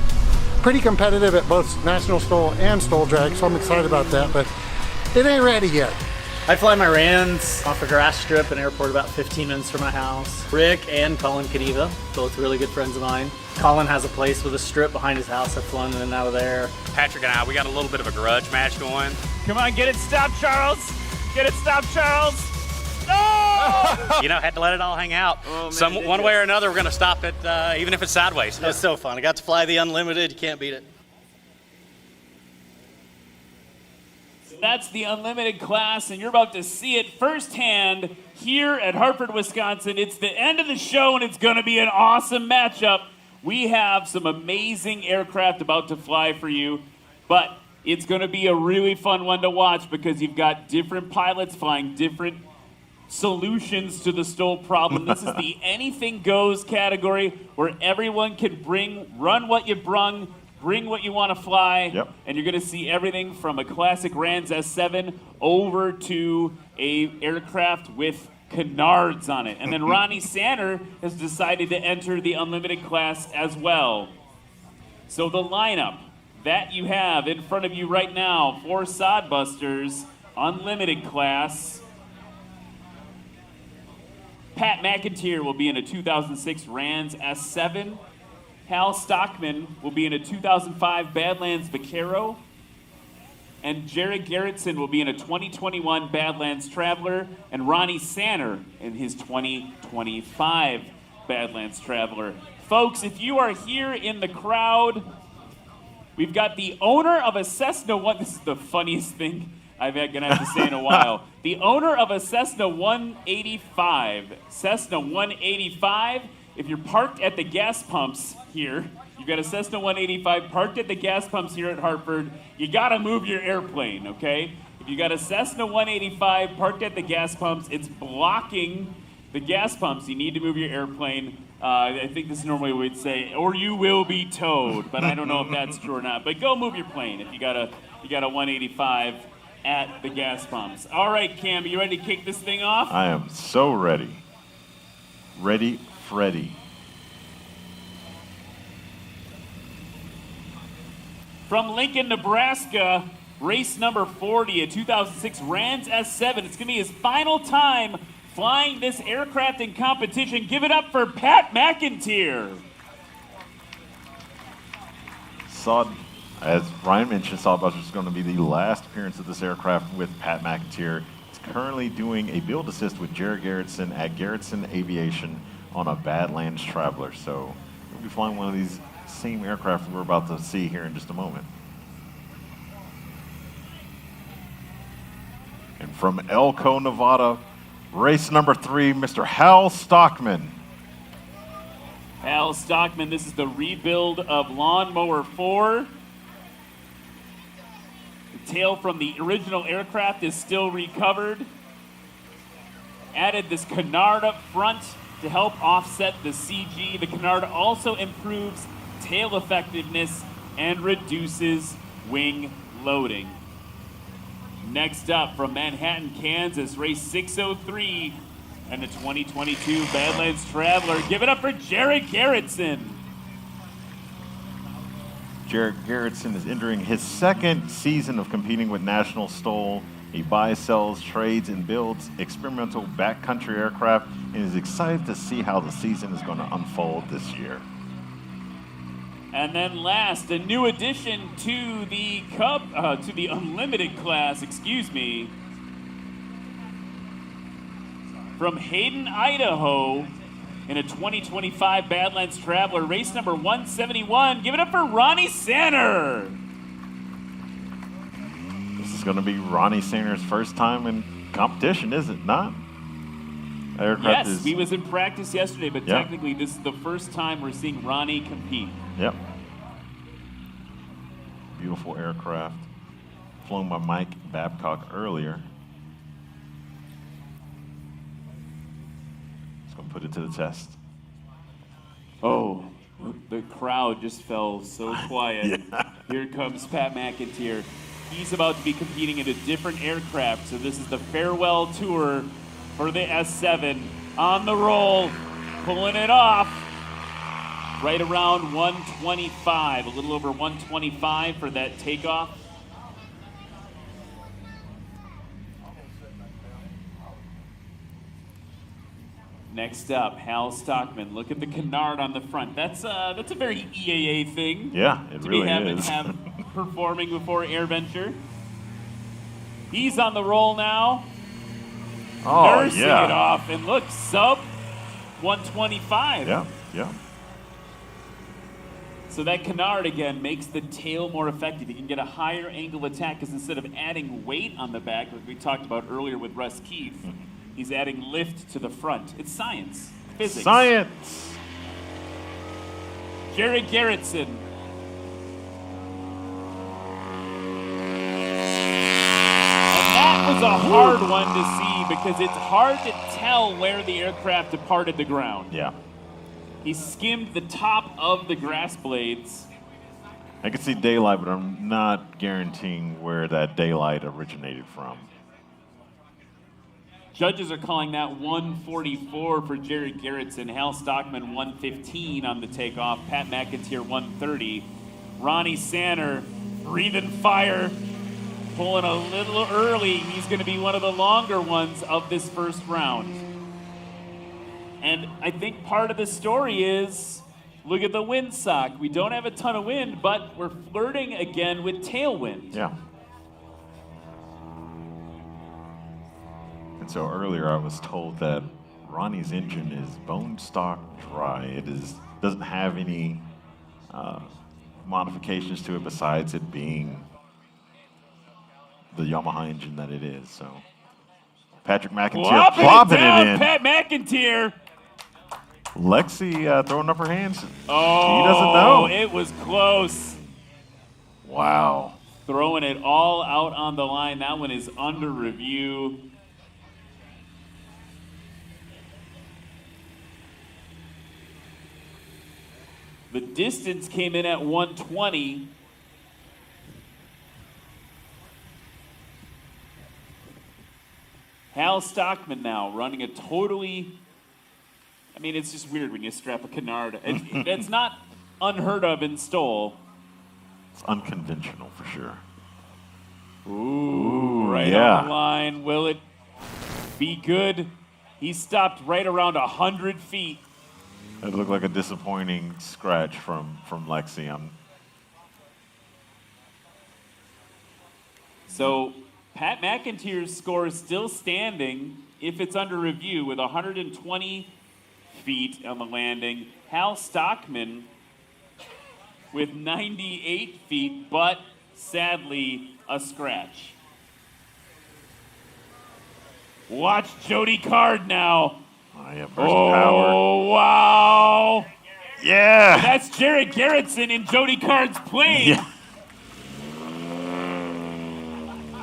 S19: pretty competitive at both National STOL and STOL Drag, so I'm excited about that, but it ain't ready yet.
S27: I fly my Rans off a grass strip in airport about 15 minutes from my house. Rick and Colin Kadiva, both really good friends of mine. Colin has a place with a strip behind his house. I've flown in and out of there.
S7: Patrick and I, we got a little bit of a grudge match going.
S6: Come on, get it stopped, Charles. Get it stopped, Charles. No!
S7: You know, had to let it all hang out.
S27: Oh, man,
S7: One way or another, we're going to stop it, even if it's sideways.
S27: It was so fun. I got to fly the Unlimited. You can't beat it.
S6: That's the Unlimited class, and you're about to see it firsthand here at Hartford, Wisconsin. It's the end of the show, and it's going to be an awesome matchup. We have some amazing aircraft about to fly for you, but it's going to be a really fun one to watch because you've got different pilots flying different solutions to the STOL problem. This is the anything goes category where everyone can run what you brung, bring what you want to fly, and you're going to see everything from a classic Rans S7 over to a aircraft with canards on it. And then Ronnie Sanner has decided to enter the Unlimited class as well. So the lineup that you have in front of you right now for Sodbusters Unlimited class. Pat McIntyre will be in a 2006 Rans S7. Hal Stockman will be in a 2005 Badlands Vaquero. And Jared Garrettson will be in a 2021 Badlands Traveler. And Ronnie Sanner in his 2025 Badlands Traveler. Folks, if you are here in the crowd, we've got the owner of a Cessna one. This is the funniest thing I'm gonna have to say in a while. The owner of a Cessna 185. Cessna 185. If you're parked at the gas pumps here, you've got a Cessna 185 parked at the gas pumps here at Hartford, you gotta move your airplane, okay? If you got a Cessna 185 parked at the gas pumps, it's blocking the gas pumps. You need to move your airplane. I think this is normally what we'd say, or you will be towed, but I don't know if that's true or not. But go move your plane if you got a 185 at the gas pumps. All right, Cam, you ready to kick this thing off?
S1: I am so ready. Ready, Freddy.
S6: From Lincoln, Nebraska, race number 40, a 2006 Rans S7. It's going to be his final time flying this aircraft in competition. Give it up for Pat McIntyre.
S1: As Ryan mentioned, Sodbusters is going to be the last appearance of this aircraft with Pat McIntyre. It's currently doing a build assist with Jared Garrettson at Garrettson Aviation on a Badlands Traveler. So we'll be flying one of these same aircraft we're about to see here in just a moment. And from Elko, Nevada, race number 3, Mr. Hal Stockman.
S6: Hal Stockman, this is the rebuild of Lawnmower 4. The tail from the original aircraft is still recovered. Added this canard up front to help offset the CG. The canard also improves tail effectiveness and reduces wing loading. Next up from Manhattan, Kansas, race 603 and the 2022 Badlands Traveler. Give it up for Jared Garrettson.
S1: Jared Garrettson is entering his second season of competing with National STOL. He buys, sells, trades, and builds experimental backcountry aircraft and is excited to see how the season is going to unfold this year.
S6: And then last, a new addition to the to the Unlimited class, from Hayden, Idaho, in a 2025 Badlands Traveler, race number 171. Give it up for Ronnie Sanner.
S1: This is going to be Ronnie Sanner's first time in competition, is it not?
S6: Yes, he was in practice yesterday, but technically this is the first time we're seeing Ronnie compete.
S1: Yep. Beautiful aircraft. Flown by Mike Babcock earlier. Just going to put it to the test.
S6: Oh, the crowd just fell so quiet. Here comes Pat McIntyre. He's about to be competing in a different aircraft, so this is the farewell tour for the S7. On the roll, pulling it off. Right around 125, a little over 125 for that takeoff.
S5: Next up, Hal Stockman. Look at the canard on the front. That's a very EAA thing.
S1: Yeah, it
S5: to
S1: really
S5: be having
S1: is.
S5: have performing before AirVenture. He's on the roll now.
S1: Oh,
S5: Nursing
S1: yeah.
S5: it off, and look, sub 125.
S1: Yeah, yeah.
S5: So that canard again makes the tail more effective. You can get a higher angle attack because instead of adding weight on the back, like we talked about earlier with Russ Keith, he's adding lift to the front. It's science, physics.
S1: Science.
S5: Jared Garrettson. And that was a hard one to see because it's hard to tell where the aircraft departed the ground.
S1: Yeah.
S5: He skimmed the top of the grass blades.
S1: I can see daylight, but I'm not guaranteeing where that daylight originated from.
S5: Judges are calling that 144 for Jared Garrettson, Hal Stockman 115 on the takeoff, Pat McIntyre 130. Ronnie Sanner breathing fire, pulling a little early. He's going to be one of the longer ones of this first round. And I think part of the story is, look at the windsock. We don't have a ton of wind, but we're flirting again with tailwind.
S1: Yeah. And so earlier I was told that Ronnie's engine is bone stock dry. It doesn't have any modifications to it besides it being the Yamaha engine that it is. So Patrick McIntyre plopping it in.
S5: Pat McIntyre.
S1: Lexi throwing up her hands.
S5: Oh,
S1: she doesn't know.
S5: It was close.
S1: Wow.
S5: Throwing it all out on the line. That one is under review. The distance came in at 120. Hal Stockman now running a totally, I mean, it's just weird when you strap a canard. It's not unheard of in STOL.
S1: It's unconventional for sure.
S5: Ooh, right
S1: yeah.
S5: on the line. Will it be good? He stopped right around 100 feet.
S1: It looked like a disappointing scratch from Lexi.
S5: So Pat McIntyre's score is still standing if it's under review with 120 feet on the landing. Hal Stockman with 98 feet, but sadly a scratch. Watch Jody Card now.
S1: Oh, yeah, burst of power.
S5: Oh, wow.
S1: Yeah.
S5: That's Jared Garrettson in Jody Card's plane.
S1: Yeah.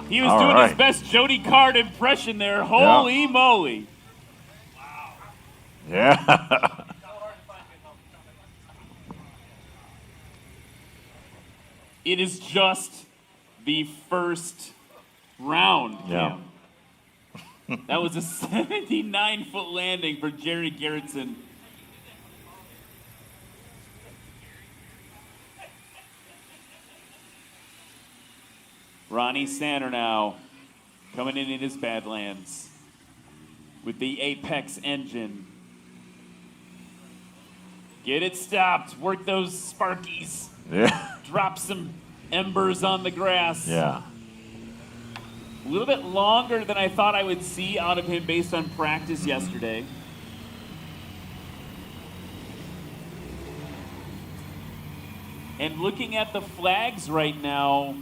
S5: He was doing his best Jody Card impression there. Holy moly.
S1: Yeah.
S5: It is just the first round.
S1: Yeah.
S5: That was a 79-foot landing for Jerry Garrettson. Ronnie Sanner now coming in his Badlands with the Apex engine. Get it stopped. Work those sparkies.
S1: Yeah.
S5: Drop some embers on the grass.
S1: Yeah.
S5: A little bit longer than I thought I would see out of him based on practice yesterday. And looking at the flags right now,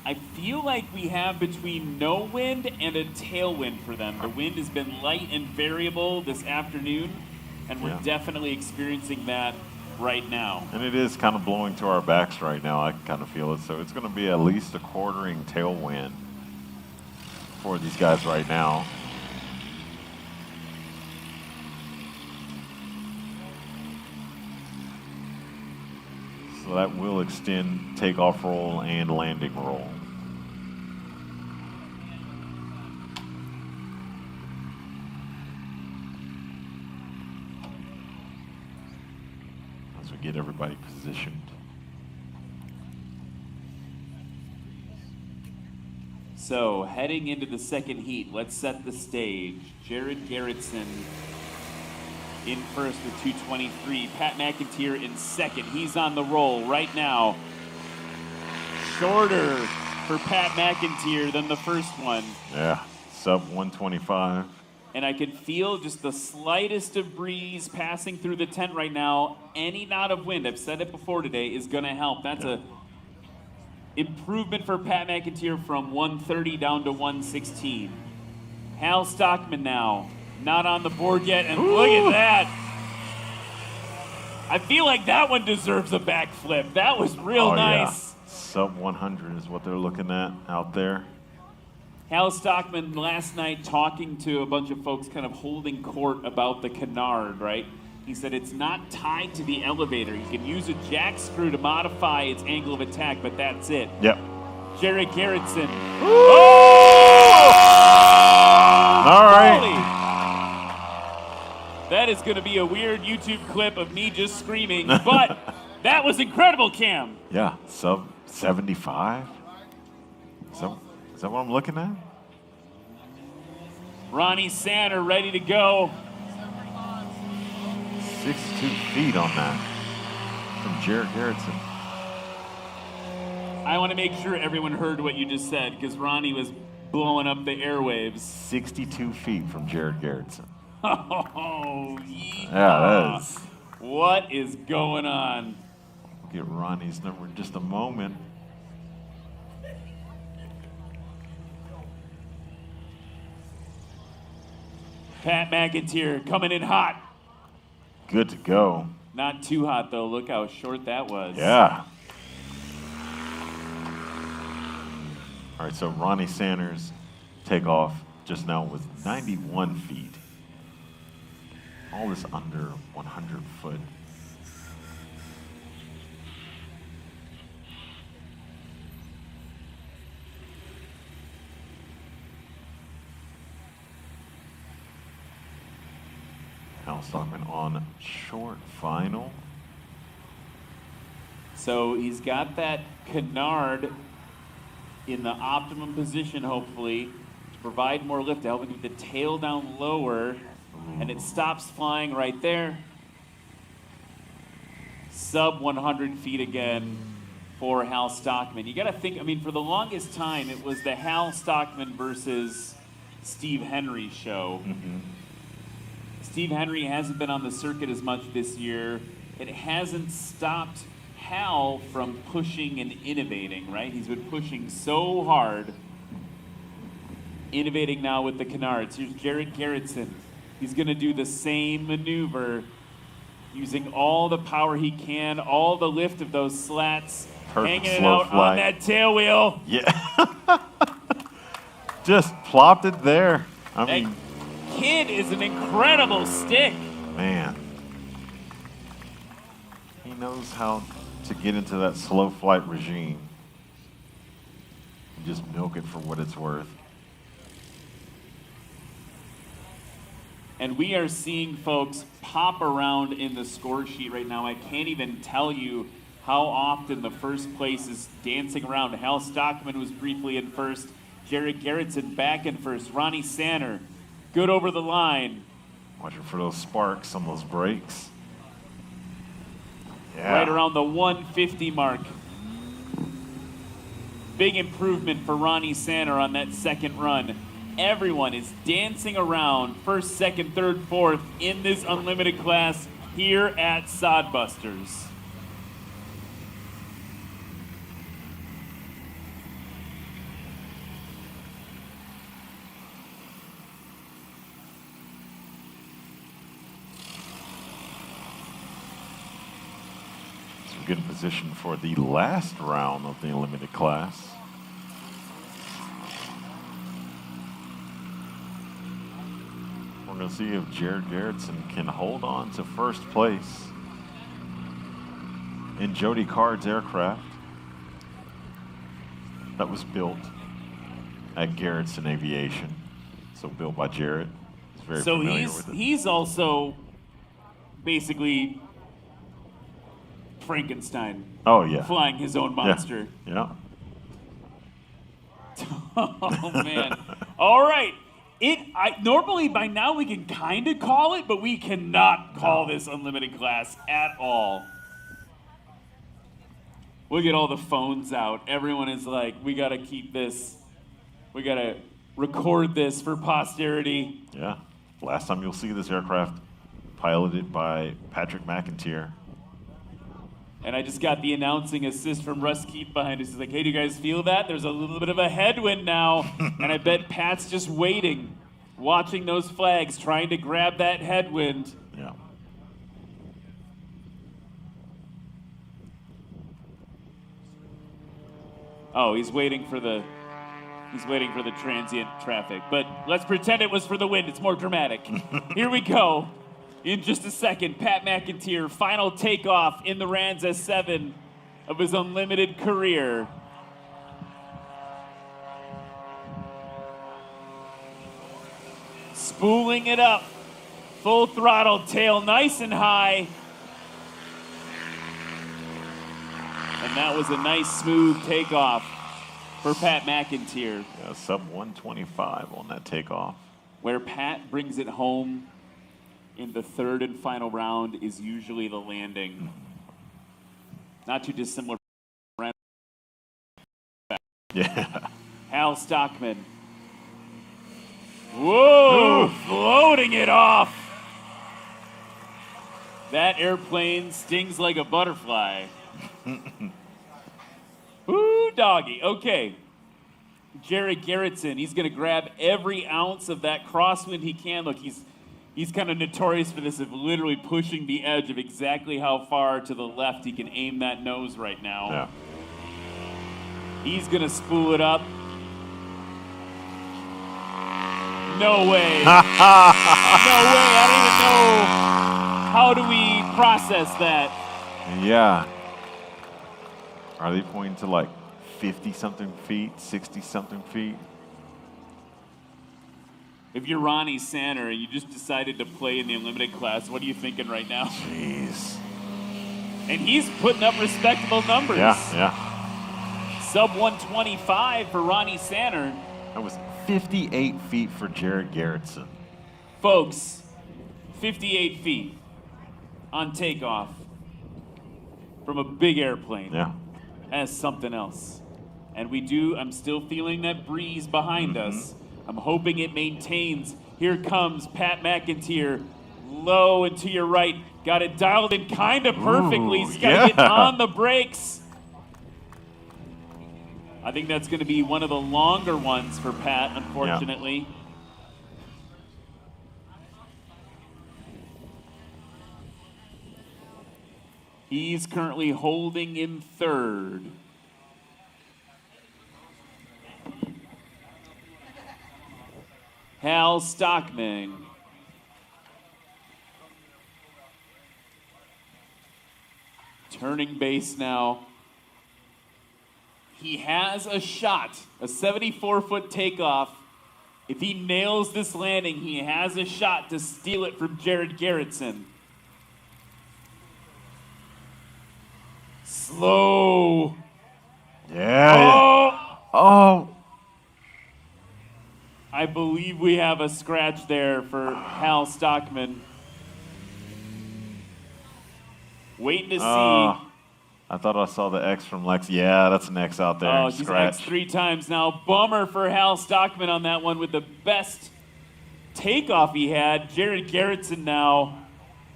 S5: I feel like we have between no wind and a tailwind for them. The wind has been light and variable this afternoon, and we're definitely experiencing that right now.
S1: And it is kind of blowing to our backs right now. I kind of feel it. So it's going to be at least a quartering tailwind for these guys right now. So that will extend takeoff roll and landing roll. As we get everybody positioned.
S5: So, heading into the second heat, let's set the stage. Jared Garrettson in first with 2:23. Pat McIntyre in second. He's on the roll right now. Shorter for Pat McIntyre than the first one.
S1: Yeah, sub 125.
S5: And I can feel just the slightest of breeze passing through the tent right now. Any knot of wind, I've said it before today, is going to help. That's a improvement for Pat McIntyre from 130 down to 116. Hal Stockman now, not on the board yet, and look at that. I feel like that one deserves a backflip. That was real nice.
S1: Yeah. Sub 100 is what they're looking at out there.
S5: Hal Stockman last night talking to a bunch of folks kind of holding court about the canard, right? He said it's not tied to the elevator. You can use a jack screw to modify its angle of attack, but that's it.
S1: Yep.
S5: Jared Garrettson. Oh!
S1: All right.
S5: Holy. That is going to be a weird YouTube clip of me just screaming, but that was incredible, Cam.
S1: Yeah, sub 75. Is that what I'm looking at?
S5: Ronnie Sander ready to go.
S1: 62 feet on that from Jared Garrettson.
S5: I want to make sure everyone heard what you just said because Ronnie was blowing up the airwaves.
S1: 62 feet from Jared Garrettson.
S5: Oh,
S1: yeah, that is.
S5: What is going on?
S1: We'll get Ronnie's number in just a moment.
S5: Pat McIntyre coming in hot.
S1: Good to go.
S5: Not too hot, though. Look how short that was.
S1: Yeah. All right, so Ronnie Sanders' takeoff just now was 91 feet. All this under 100 foot. Hal Stockman on short final.
S5: So he's got that canard in the optimum position, hopefully, to provide more lift, to help him get the tail down lower, and it stops flying right there. Sub 100 feet again for Hal Stockman. You got to think, I mean, for the longest time, it was the Hal Stockman versus Steve Henry show.
S1: Mm-hmm.
S5: Steve Henry hasn't been on the circuit as much this year. It hasn't stopped Hal from pushing and innovating, right? He's been pushing so hard, innovating now with the canards. Here's Jared Garrettson. He's going to do the same maneuver, using all the power he can, all the lift of those slats,
S1: Perfect
S5: hanging it
S1: slow
S5: out
S1: flight.
S5: on that tail wheel.
S1: Yeah. Just plopped it there. I mean,
S5: Kid is an incredible stick.
S1: man. He knows how to get into that slow flight regime and just milk it for what it's worth.
S5: And we are seeing folks pop around in the score sheet right now. I can't even tell you how often the first place is dancing around. Hal Stockman was briefly in first. Jared Garrettson back in first. Ronnie Sander, good over the line.
S1: Watching for those sparks on those brakes. Yeah.
S5: Right around the 150 mark. Big improvement for Ronnie Sander on that second run. Everyone is dancing around first, second, third, fourth in this unlimited class here at Sodbusters.
S1: So we're getting position for the last round of the unlimited class. We're going to see if Jared Garrettson can hold on to first place in Jody Card's aircraft that was built at Garrettson Aviation. So built by Jared. He's very familiar with it.
S5: He's also basically Frankenstein.
S1: Oh, yeah.
S5: Flying his own monster.
S1: Yeah.
S5: Oh, man. All right.
S6: Normally by now we can kind of call it, but we cannot call this unlimited class at all. We'll get all the phones out. Everyone is like, we got to keep this. We got to record this for posterity.
S1: Yeah. Last time you'll see this aircraft piloted by Patrick McIntyre.
S6: And I just got the announcing assist from Russ Keith behind us. He's like, hey, do you guys feel that? There's a little bit of a headwind now. And I bet Pat's just waiting, watching those flags, trying to grab that headwind.
S1: Yeah.
S6: Oh, he's waiting for the transient traffic. But let's pretend it was for the wind. It's more dramatic. Here we go. In just a second, Pat McIntyre, final takeoff in the Rans S7 of his unlimited career. Spooling it up, full throttle, tail nice and high. And that was a nice, smooth takeoff for Pat McIntyre.
S1: Yeah, sub 125 on that takeoff.
S6: Where Pat brings it home in the third and final round is usually the landing. Not too dissimilar.
S1: Yeah.
S6: Hal Stockman. Whoa, floating it off. That airplane stings like a butterfly. Ooh, doggy. Okay. Jared Garrettson, he's going to grab every ounce of that crosswind he can. Look, he's kind of notorious for this, of literally pushing the edge of exactly how far to the left he can aim that nose right now.
S1: Yeah.
S6: He's going to spool it up. No way. No way. I don't even know. How do we process that?
S1: Yeah. Are they pointing to like 50-something feet, 60-something feet?
S6: If you're Ronnie Sander and you just decided to play in the unlimited class, what are you thinking right now?
S1: Jeez.
S6: And he's putting up respectable numbers.
S1: Yeah.
S6: Sub 125 for Ronnie Sander.
S1: That was 58 feet for Jared Garrettson.
S6: Folks, 58 feet on takeoff from a big airplane.
S1: Yeah.
S6: That's something else. And I'm still feeling that breeze behind us. I'm hoping it maintains. Here comes Pat McIntyre, low and to your right. Got it dialed in kind of perfectly. He's got to get on the brakes. I think that's going to be one of the longer ones for Pat, unfortunately. Yeah. He's currently holding in third. Hal Stockman. Turning base now. He has a shot, a 74-foot takeoff. If he nails this landing, he has a shot to steal it from Jared Garrettson. Slow.
S1: Yeah. Oh.
S6: I believe we have a scratch there for Hal Stockman. Waiting to see.
S1: I thought I saw the X from Lex. Yeah, that's an X out there.
S6: Oh, he's X 3 times now. Bummer for Hal Stockman on that one with the best takeoff he had. Jared Garrettson now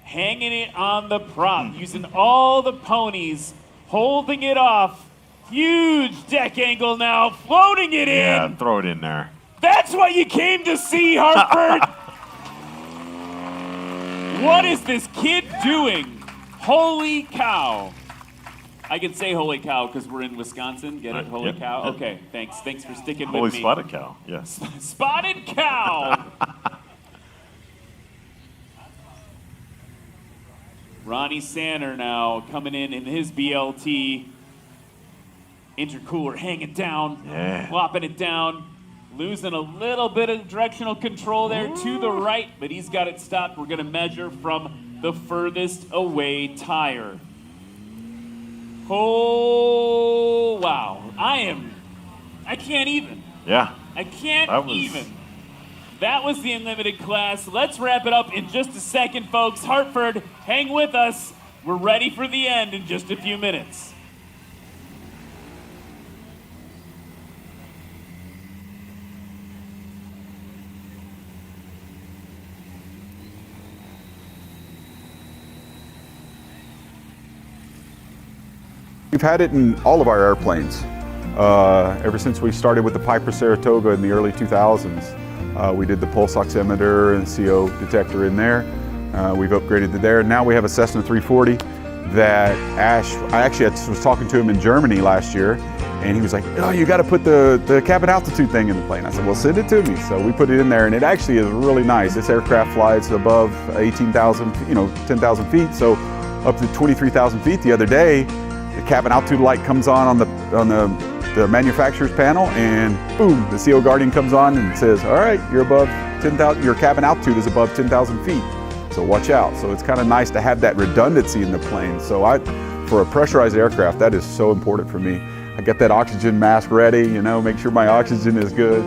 S6: hanging it on the prop, using all the ponies, holding it off. Huge deck angle now, floating it in.
S1: Yeah, throw it in there.
S6: That's what you came to see, Hartford. What is this kid doing? Holy cow. I can say holy cow because we're in Wisconsin. Get it? Holy cow?
S1: Yep.
S6: Okay, thanks. Thanks for sticking
S1: Holy
S6: with me.
S1: spotted cow, yes.
S6: Spotted cow. Ronnie Sander now coming in his BLT. Intercooler hanging down, flopping it down, losing a little bit of directional control there to the right, but he's got it stopped. We're going to measure from the furthest away tire. Oh, wow. I can't even.
S1: Yeah.
S6: I can't even. That was the Unlimited class. Let's wrap it up in just a second, folks. Hartford, hang with us. We're ready for the end in just a few minutes.
S10: We've had it in all of our airplanes. Ever since we started with the Piper Saratoga in the early 2000s. We did the pulse oximeter and CO detector in there. We've upgraded to there. Now we have a Cessna 340 that I actually was talking to him in Germany last year, and he was like, oh, you got to put the cabin altitude thing in the plane. I said, well, send it to me. So we put it in there, and it actually is really nice. This aircraft flies above 18,000, 10,000 feet, so up to 23,000 feet. The other day, the cabin altitude light comes on the manufacturer's panel, and boom, the CO Guardian comes on and says, all right, you're above 10,000, your cabin altitude is above 10,000 feet. So watch out. So it's kind of nice to have that redundancy in the plane. So for a pressurized aircraft, that is so important for me. I get that oxygen mask ready, make sure my oxygen is good.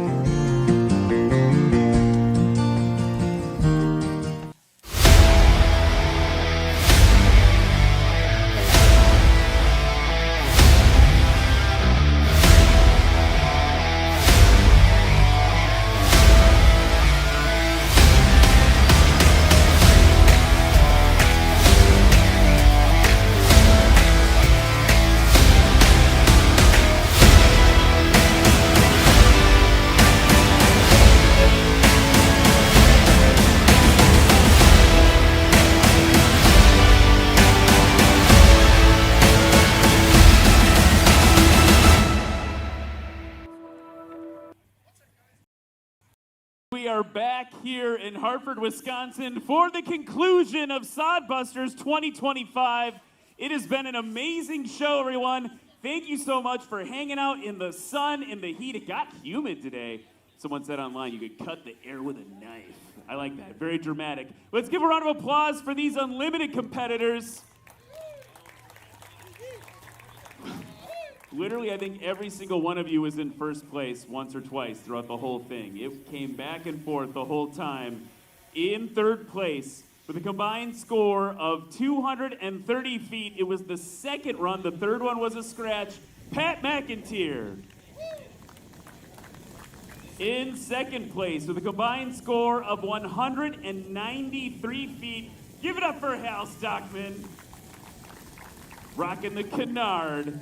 S6: We are back here in Hartford, Wisconsin for the conclusion of Sodbusters 2025. It has been an amazing show, everyone. Thank you so much for hanging out in the sun, in the heat. It got humid today. Someone said online you could cut the air with a knife. I like that. Very dramatic. Let's give a round of applause for these Unlimited competitors. Literally, I think every single one of you was in first place once or twice throughout the whole thing. It came back and forth the whole time. In third place, with a combined score of 230 feet, it was the second run. The third one was a scratch. Pat McIntyre. In second place, with a combined score of 193 feet, give it up for Hal Stockman. Rocking the canard.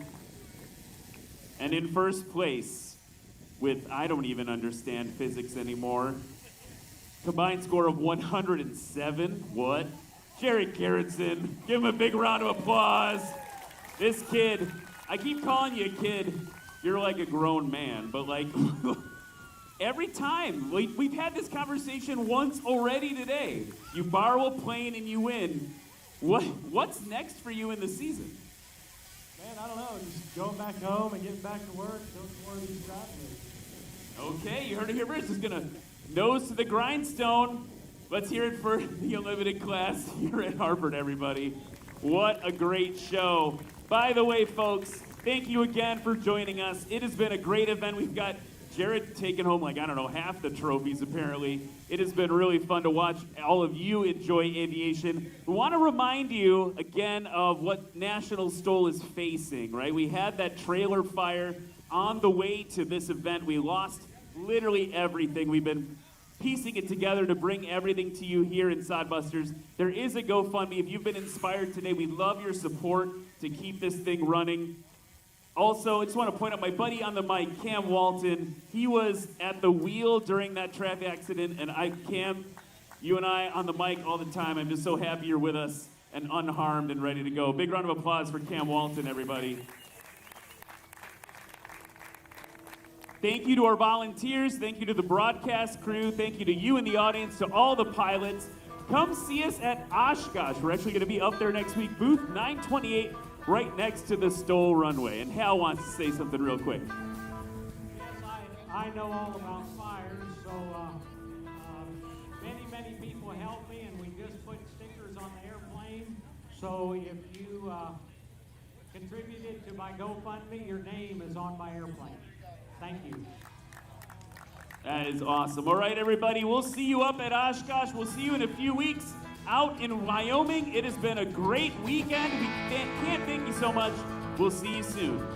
S6: And in first place, with, I don't even understand physics anymore, combined score of 107, what? Jared Gerritsen, give him a big round of applause. This kid, I keep calling you a kid, you're like a grown man, but like, every time, we've had this conversation once already today. You borrow a plane and you win. What's next for you in the season?
S18: Man, I don't know. Just going back home and getting back to work. Don't more of these travelers.
S6: Okay, you heard it here first. Just gonna nose to the grindstone. Let's hear it for the Unlimited class here at Hartford, everybody. What a great show. By the way, folks, thank you again for joining us. It has been a great event. We've got Jared taking home, like, I don't know, half the trophies, apparently. It has been really fun to watch all of you enjoy aviation. We want to remind you, again, of what National STOL is facing, right? We had that trailer fire on the way to this event. We lost literally everything. We've been piecing it together to bring everything to you here in Sodbusters. There is a GoFundMe. If you've been inspired today, we love your support to keep this thing running. Also, I just want to point out my buddy on the mic, Cam Walton. He was at the wheel during that traffic accident, and Cam, you and I on the mic all the time. I'm just so happy you're with us and unharmed and ready to go. Big round of applause for Cam Walton, everybody. Thank you to our volunteers. Thank you to the broadcast crew. Thank you to you in the audience, to all the pilots. Come see us at Oshkosh. We're actually going to be up there next week, booth 928, right next to the STOL runway. And Hal wants to say something real quick.
S3: Yes, I know all about fires, so many people help me, and we just put stickers on the airplane. So if you contributed to my GoFundMe, your name is on my airplane. Thank you.
S5: That is awesome. All right, everybody, we'll see you up at Oshkosh. We'll see you in a few weeks out in Wyoming. It has been a great weekend. We can't thank you so much. We'll see you soon.